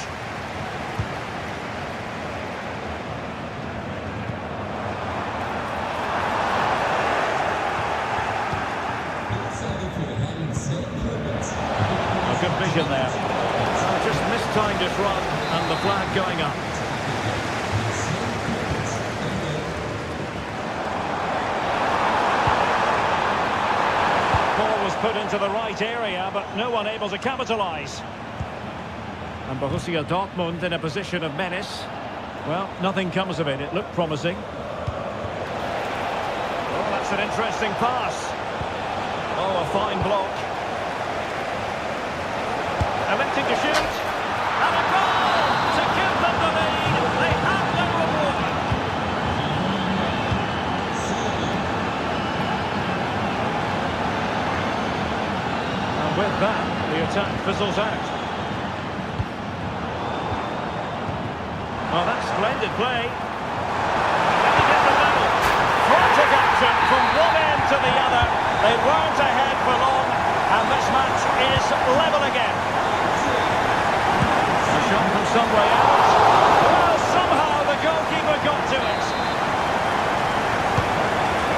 A good vision there. Just mistimed his run and the flag going up. Put into the right area, but no one able to capitalise. And Borussia Dortmund in a position of menace. Well, nothing comes of it. It looked promising. Oh, that's an interesting pass. Oh, a fine block. Electing to shoot. And a goal to give them the lead. They have their reward. With that, the attack fizzles out. Oh, that's splendid play. Can he get the level? Frantic action from one end to the other. They weren't ahead for long, and this match is level again. A shot from some way out. Well, somehow the goalkeeper got to it.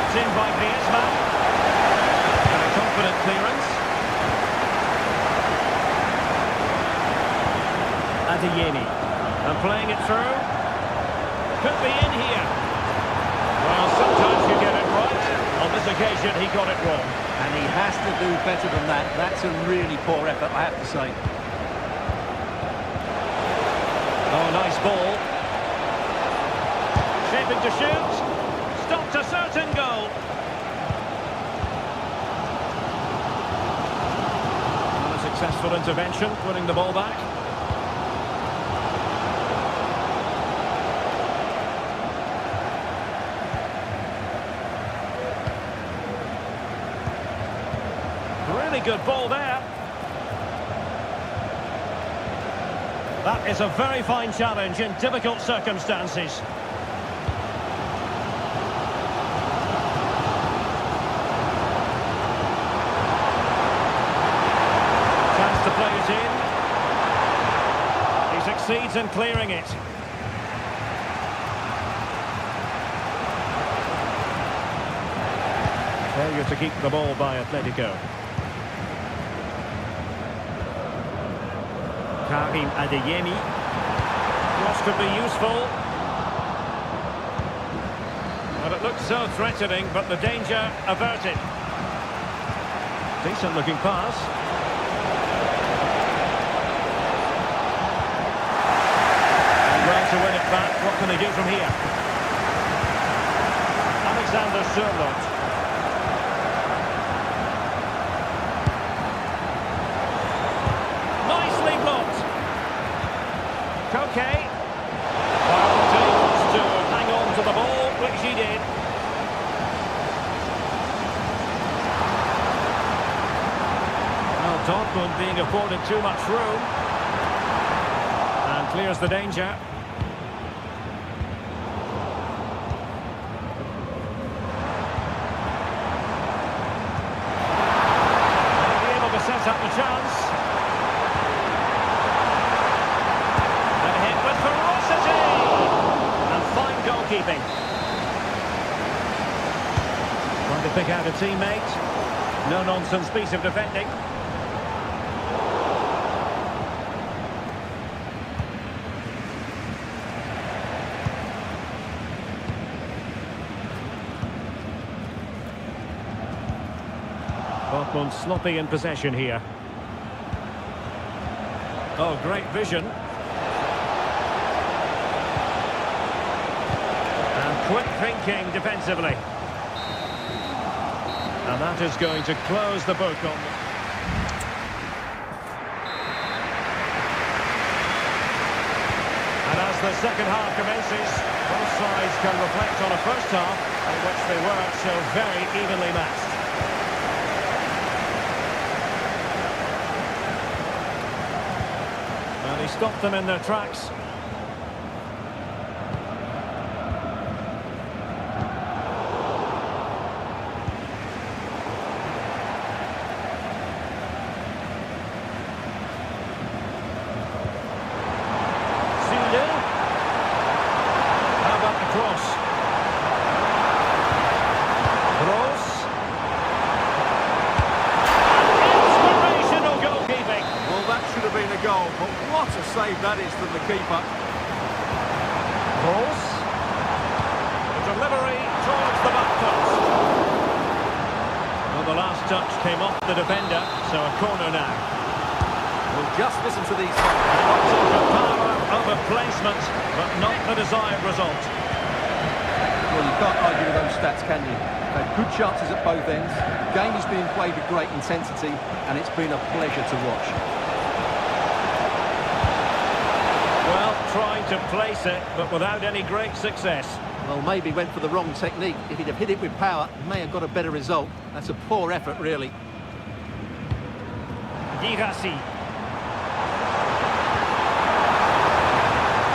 It's in by Griezmann. And a confident clearance. Adeyemi, and playing it through, could be in here. Well, sometimes you get it right. On this occasion, he got it wrong. And he has to do better than that. That's a really poor effort, I have to say. Oh, nice ball. Shaping to shoot. Stopped a certain goal. And a successful intervention, winning the ball back. Really good ball there. That is a very fine challenge in difficult circumstances. Chance to play it in. He succeeds in clearing it. Failure to keep the ball by Atletico. Karim Adeyemi. Cross could be useful. But it looked so threatening, but the danger averted. Decent looking pass. And well to win it back. What can they do from here? Alexander Sørloth. Nicely blocked. Koke. To hang on to the ball, which he did. Well, Dortmund being afforded too much room. And clears the danger. They'll be able to set up the chance. And hit with ferocity. Fine goalkeeping. Trying to pick out a teammate. No-nonsense piece of defending. Dortmund sloppy in possession here. Oh, great vision. Quick thinking defensively. And that is going to close the book on them. And as the second half commences, both sides can reflect on a first half in which they were so very evenly matched. And he stopped them in their tracks. Save that is from the keeper. Cross. The delivery towards the back post. Well, the last touch came off the defender, so a corner now. We'll just listen to these. Lots of power over placement, but not the desired result. Well, you can't argue with those stats, can you? They've had good chances at both ends. The game is being played with great intensity, and it's been a pleasure to watch. Trying to place it, but without any great success. Well, maybe went for the wrong technique. If he'd have hit it with power, he may have got a better result. That's a poor effort, really. Girassi.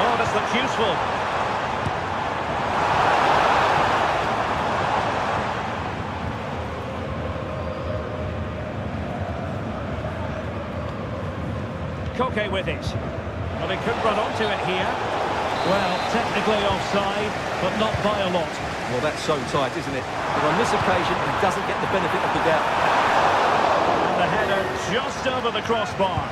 Oh, this looks useful. Koke with it. Well, he could run onto it here. Well, technically offside, but not by a lot. Well, that's so tight, isn't it? But on this occasion, he doesn't get the benefit of the doubt. And the header just over the crossbar.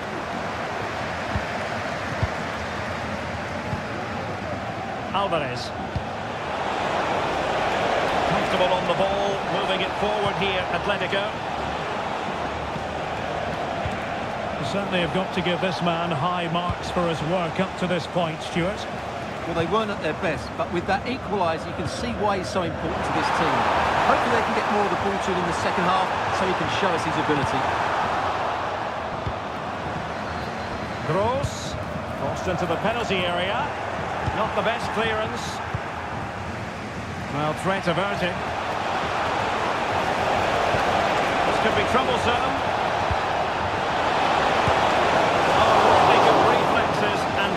Alvarez. Comfortable on the ball, moving it forward here, Atletico. Certainly have got to give this man high marks for his work up to this point, Stuart. Well, they weren't at their best, but with that equaliser, you can see why he's so important to this team. Hopefully they can get more of the ball to him in the second half so he can show us his ability. Gross, crossed into the penalty area. Not the best clearance. Well, threat averted. This could be troublesome.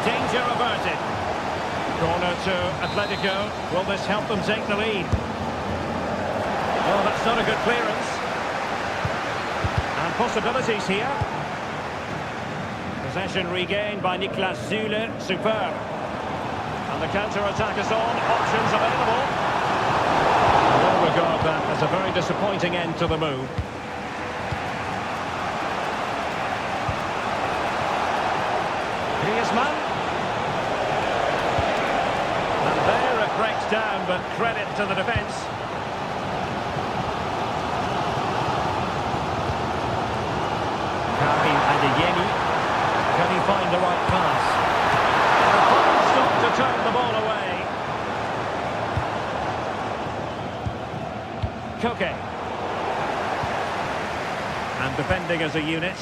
Danger averted. Corner to Atletico. Will this help them take the lead? Oh, that's not a good clearance. And possibilities here. Possession regained by Niklas Süle. Superb. And the counter-attack is on. Options available. We'll regard that as a very disappointing end to the move. Griezmann. And there it breaks down, but credit to the defence. find the right pass. The fine stop to turn the ball away. Koke. And defending as a unit.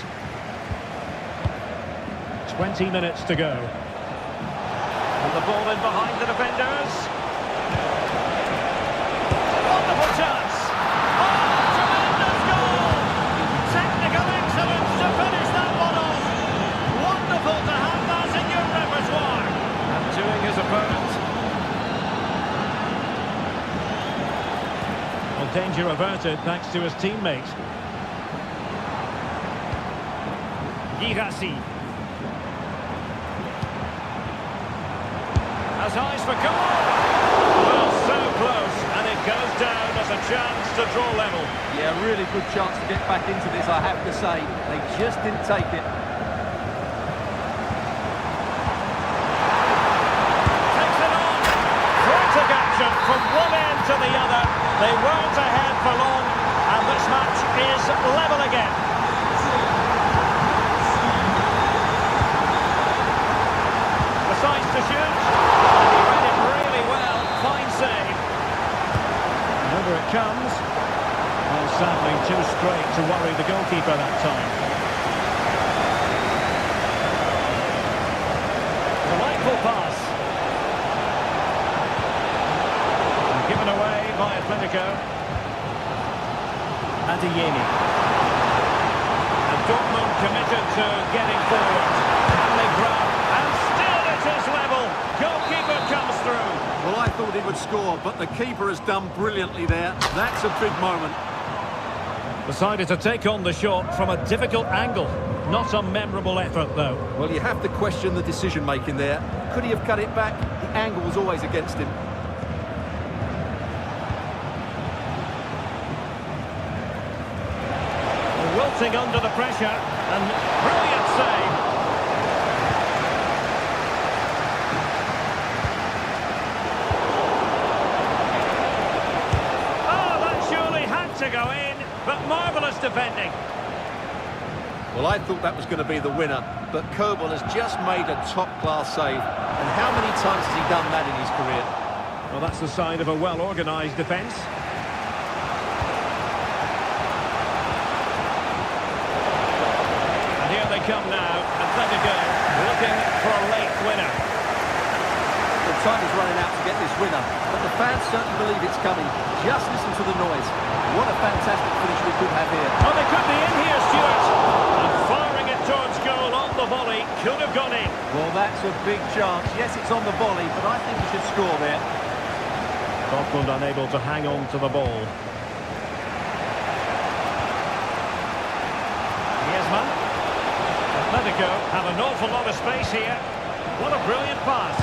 20 minutes to go. And the ball in behind the defenders. Wonderful chance. Oh, tremendous goal! Technical excellence to finish that one off. Wonderful to have that in your repertoire. And doing his opponent. Well, danger averted thanks to his teammate. Girassi. Has eyes for goal. Well, so close, and it goes down as a chance to draw level. Yeah, really good chance to get back into this, I have to say. They just didn't take it. Takes it on. Frantic action from one end to the other. They weren't ahead for long, and this match is level again. Decides to shoot. And he read it really well. Fine save. And over it comes. Well, sadly, too straight to worry the goalkeeper that time. Delightful pass. And given away by Atletico. Adeyemi. And Dortmund committed to getting forward. And they grab. And still it is level. Goalkeeper comes through. Well, I thought he would score, but the keeper has done brilliantly there. That's a big moment. Decided to take on the shot from a difficult angle. Not a memorable effort, though. Well, you have to question the decision-making there. Could he have cut it back? The angle was always against him. Wilting under the pressure, and brilliant save. Oh, that surely had to go in, but marvellous defending. Well, I thought that was going to be the winner, but Kobel has just made a top-class save. And how many times has he done that in his career? Well, that's the sign of a well-organised defence. And here they come now, Atletico looking for a late winner. The time is running out to get this winner, but the fans certainly believe it's coming. Just listen to the noise. What a fantastic finish we could have here. Oh, they could be in here, Stuart. And firing it towards goal on the volley. Could have gone in. Well, that's a big chance. Yes, it's on the volley, but I think he should score there. Dortmund unable to hang on to the ball. Griezmann. Atletico have an awful lot of space here. What a brilliant pass.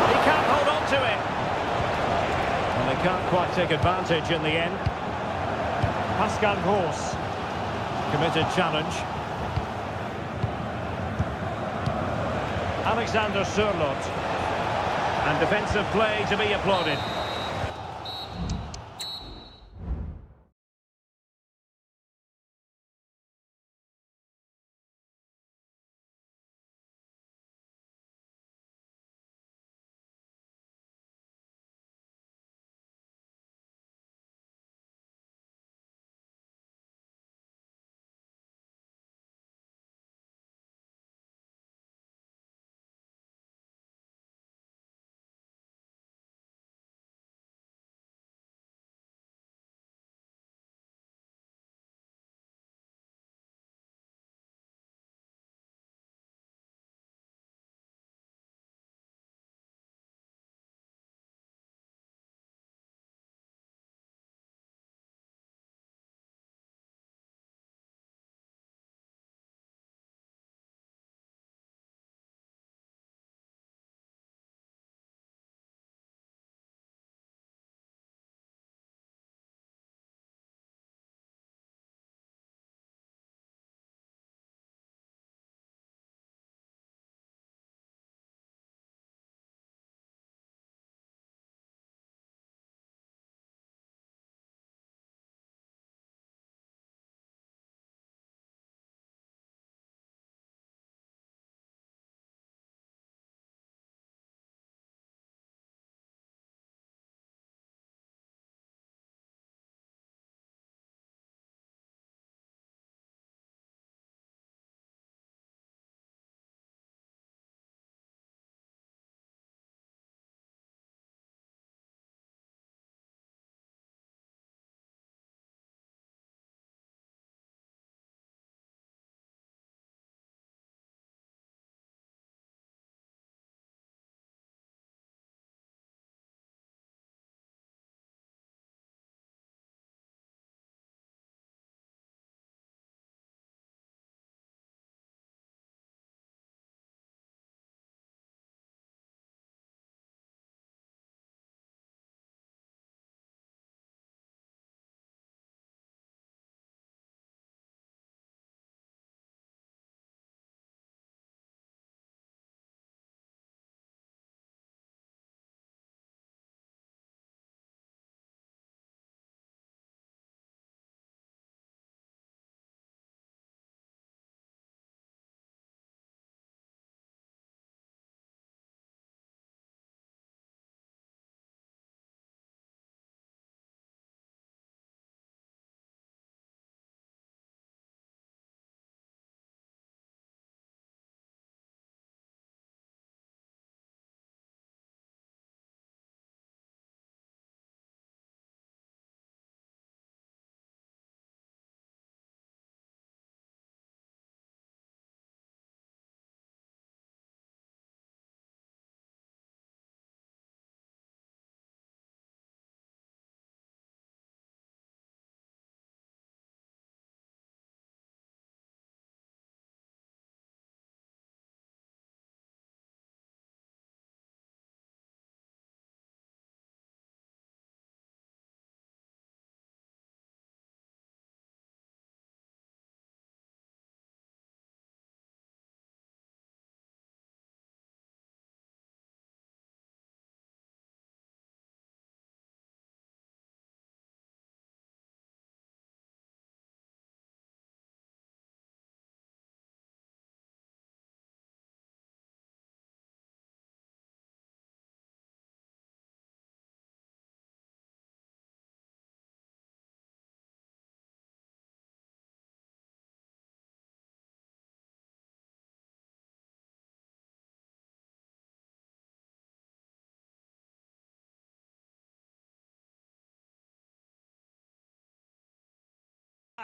He can't hold on to it. And they can't quite take advantage in the end. Pascal Gross. Committed challenge. Alexander Sørloth. And defensive play to be applauded.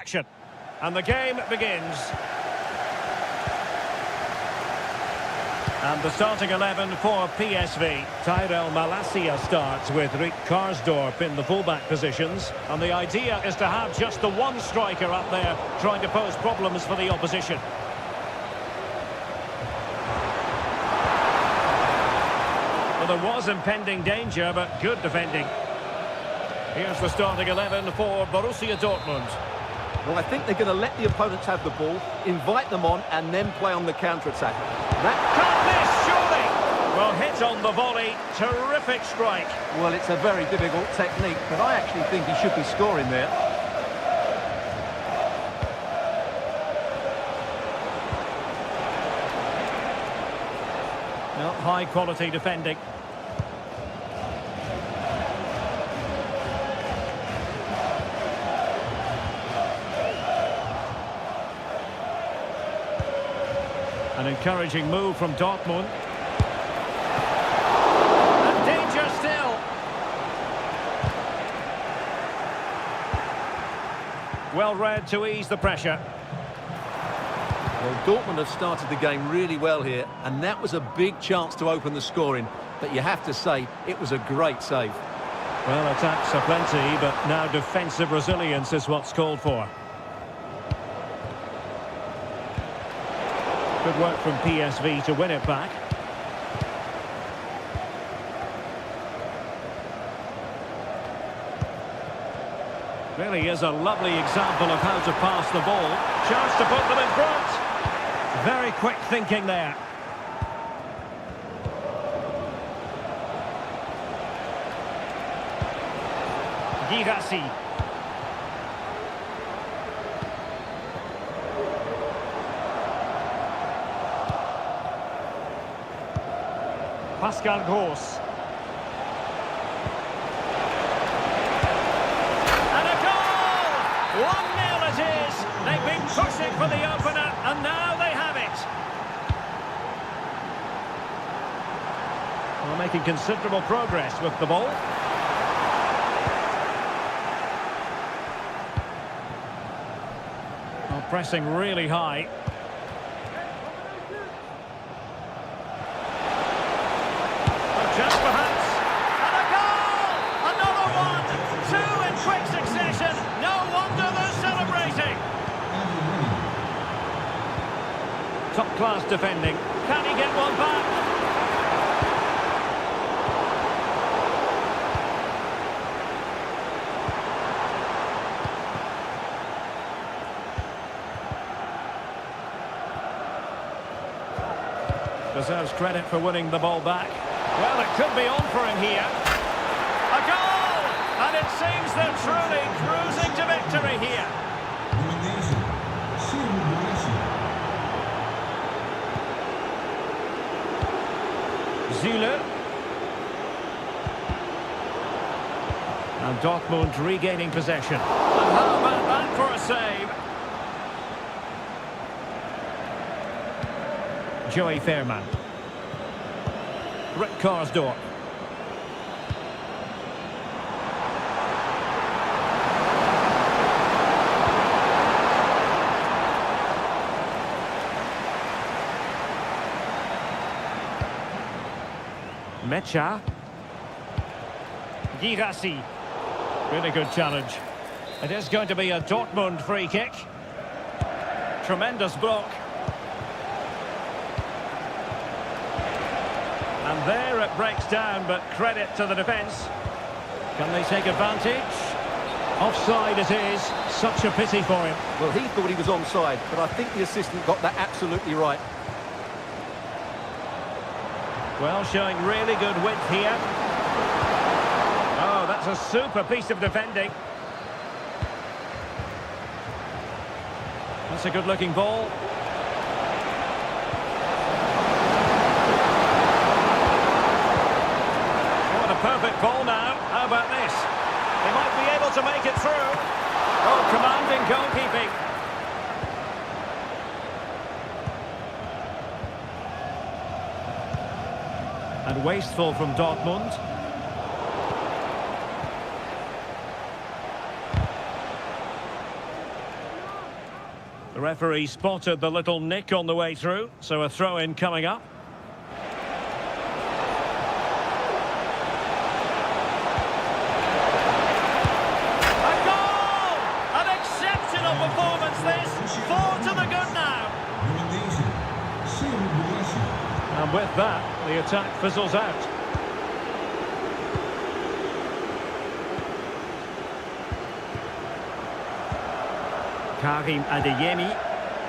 action. And the game begins. And the starting 11 for PSV. Tyrell Malacia starts with Rick Karsdorp in the fullback positions. And the idea is to have just the one striker up there trying to pose problems for the opposition. Well, there was impending danger, but good defending. Here's the starting 11 for Borussia Dortmund. Well, I think they're going to let the opponents have the ball, invite them on, and then play on the counter-attack. Can't miss, surely! Well, hit on the volley. Terrific strike. Well, it's a very difficult technique, but I actually think he should be scoring there. Well, high-quality defending. An encouraging move from Dortmund. And danger still. Well read to ease the pressure. Well, Dortmund have started the game really well here, and that was a big chance to open the scoring. But you have to say, it was a great save. Well, attacks are plenty, but now defensive resilience is what's called for. Good work from PSV to win it back. Really is a lovely example of how to pass the ball. Chance to put them in front. Very quick thinking there. Girassi. Pascal Gross. And a goal! 1-0 it is. They've been pushing for the opener, and now they have it. Well, making considerable progress with the ball. Well, pressing really high. Just perhaps. And a goal! Another one! Two in quick succession. No wonder they're celebrating. Top-class defending. Can he get one back? Deserves credit for winning the ball back. Well, it could be on for him here. A goal! And it seems they're truly cruising to victory here. Zule. And Dortmund regaining possession. And how about that for a save? Joey Fairman. Rick Karsdorp. Mecha. Girassi. Really good challenge. It is going to be a Dortmund free kick. Tremendous block. And there it breaks down, but credit to the defence. Can they take advantage? Offside it is. Such a pity for him. Well, he thought he was onside, but I think the assistant got that absolutely right. Well, showing really good width here. Oh, that's a super piece of defending. That's a good-looking ball. Perfect ball now. How about this? They might be able to make it through. Oh, commanding goalkeeping. And wasteful from Dortmund. The referee spotted the little nick on the way through, so a throw-in coming up. A goal! An exceptional performance this. 4 to the good now. And with that, the attack fizzles out. Karim Adeyemi.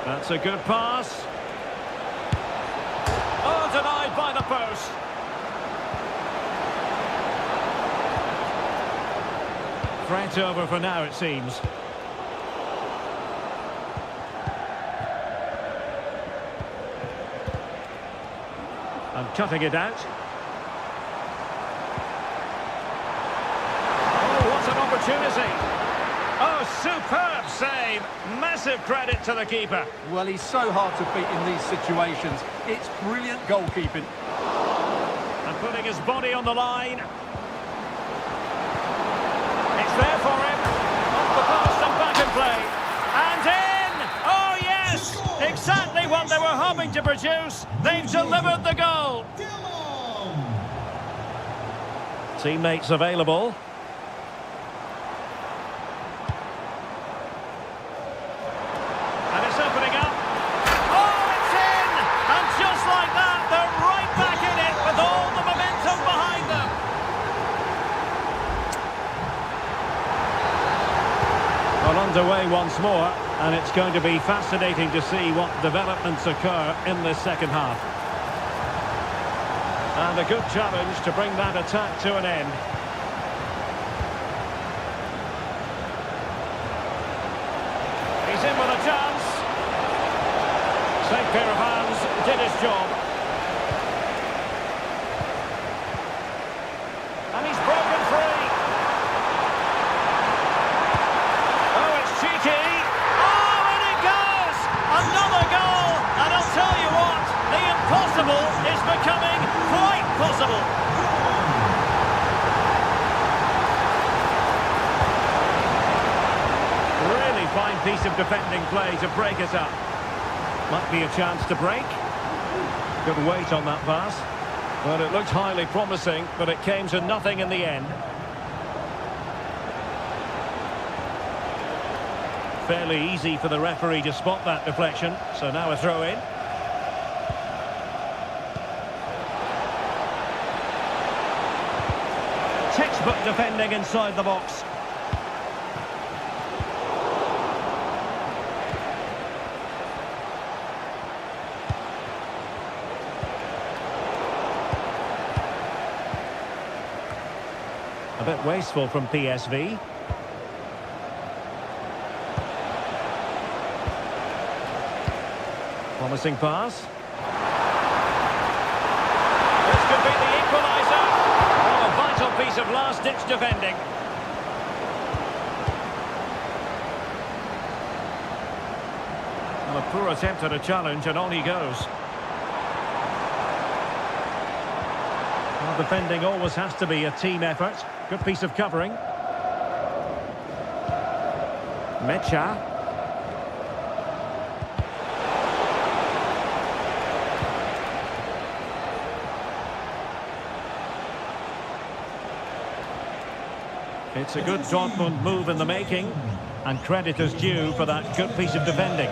That's a good pass. Oh, denied by the post. Threat over for now, it seems. And cutting it out. Oh, what an opportunity. Oh, superb save. Massive credit to the keeper. Well, he's so hard to beat in these situations. It's brilliant goalkeeping. And putting his body on the line. It's there for him. Off the post and back in play. And in! Oh, yes! Exactly what they were hoping to produce. They've delivered the goal. Teammates available. Underway once more, and it's going to be fascinating to see what developments occur in this second half. And a good challenge to bring that attack to an end. He's in with a chance. Safe pair of hands, did his job. And he's broken free. Another goal, and I'll tell you what, the impossible is becoming quite possible. Really fine piece of defending play to break it up. Might be a chance to break. Good weight on that pass. Well, it looked highly promising, but it came to nothing in the end. Fairly easy for the referee to spot that deflection, so now a throw-in. Textbook defending inside the box. A bit wasteful from PSV. Promising pass. This could be the equaliser. Oh, a vital piece of last-ditch defending. Well, a poor attempt at a challenge, and on he goes. Well, defending always has to be a team effort. Good piece of covering. Mecha. It's a good Dortmund move in the making, and credit is due for that good piece of defending.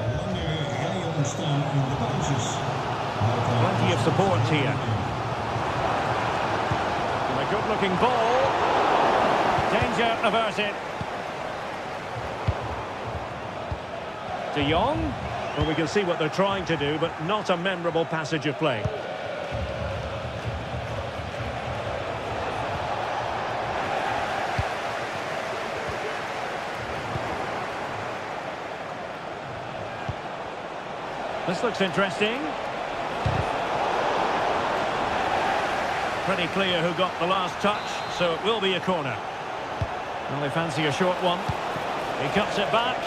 Plenty of support here. And a good-looking ball. Danger averted. De Jong. Well, we can see what they're trying to do, but not a memorable passage of play. This looks interesting. Pretty clear who got the last touch, so it will be a corner. Well, they fancy a short one. He cuts it back.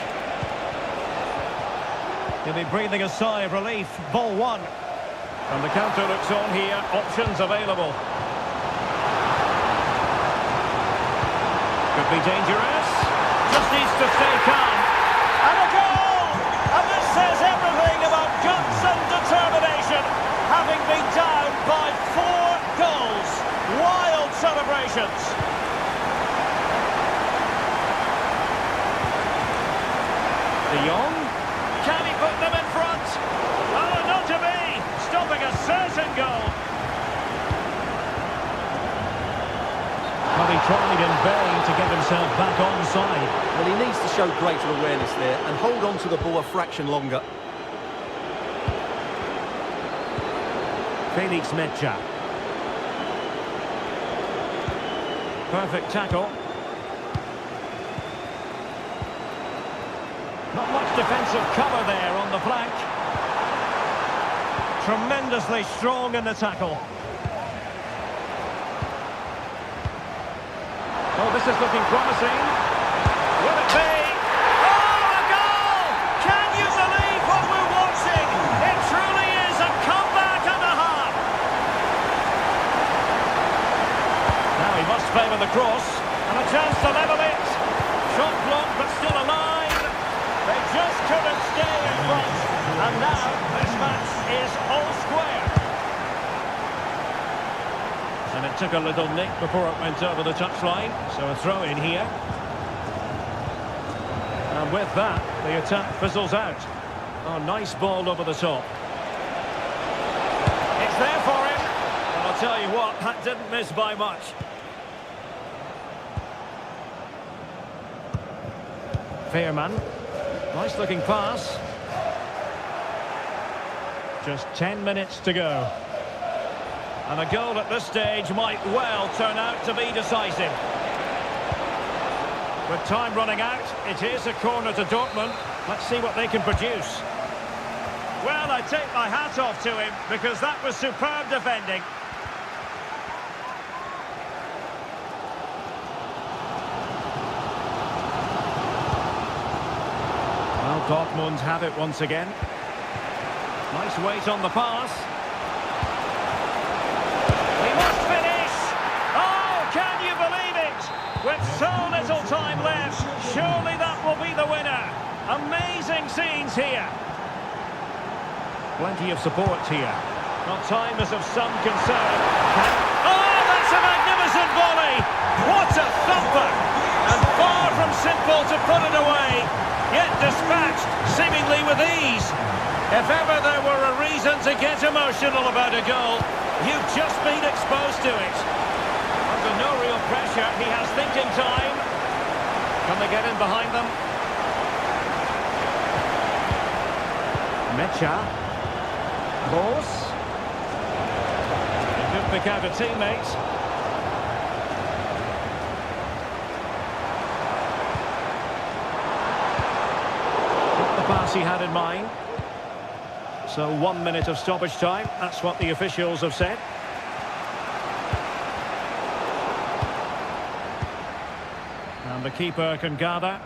He'll be breathing a sigh of relief. Ball one. And the counter looks on here. Options available. Could be dangerous. Just needs to stay calm. And a goal! And the De Jong. Can he put them in front? Oh, not to be! Stopping a certain goal. But he tried in vain to get himself back onside. Well, he needs to show greater awareness there and hold on to the ball a fraction longer. Felix Mecha. Perfect tackle. Not much defensive cover there on the flank. Tremendously strong in the tackle. Oh, this is looking promising. Will it be? Oh, a goal! Can you believe what we're watching? It truly is a comeback and a half. Now he must favour the cross. And a chance to level it. Shot blocked, but still alive. They just couldn't stay in front. And now this match is all square. And it took a little nick before it went over the touchline. So a throw in here. And with that, the attack fizzles out. Oh, nice ball over the top. It's there for him. And I'll tell you what, that didn't miss by much. Fairman. Nice looking pass. Just 10 minutes to go. And a goal at this stage might well turn out to be decisive. With time running out, it is a corner to Dortmund. Let's see what they can produce. Well, I take my hat off to him because that was superb defending. Well, Dortmund have it once again. Nice weight on the pass. He must finish! Oh, can you believe it? With so little time left, surely that will be the winner. Amazing scenes here. Plenty of support here. Well, time is of some concern. Oh, that's a magnificent volley! What a thumper! And far from simple to put it away, yet dispatched seemingly with ease. If ever there were a reason to get emotional about a goal, you've just been exposed to it. Under no real pressure, he has thinking time. Can they get in behind them? Mecha. Bos. He could pick out a teammate. Not the pass he had in mind. So 1 minute of stoppage time, that's what the officials have said. And the keeper can gather.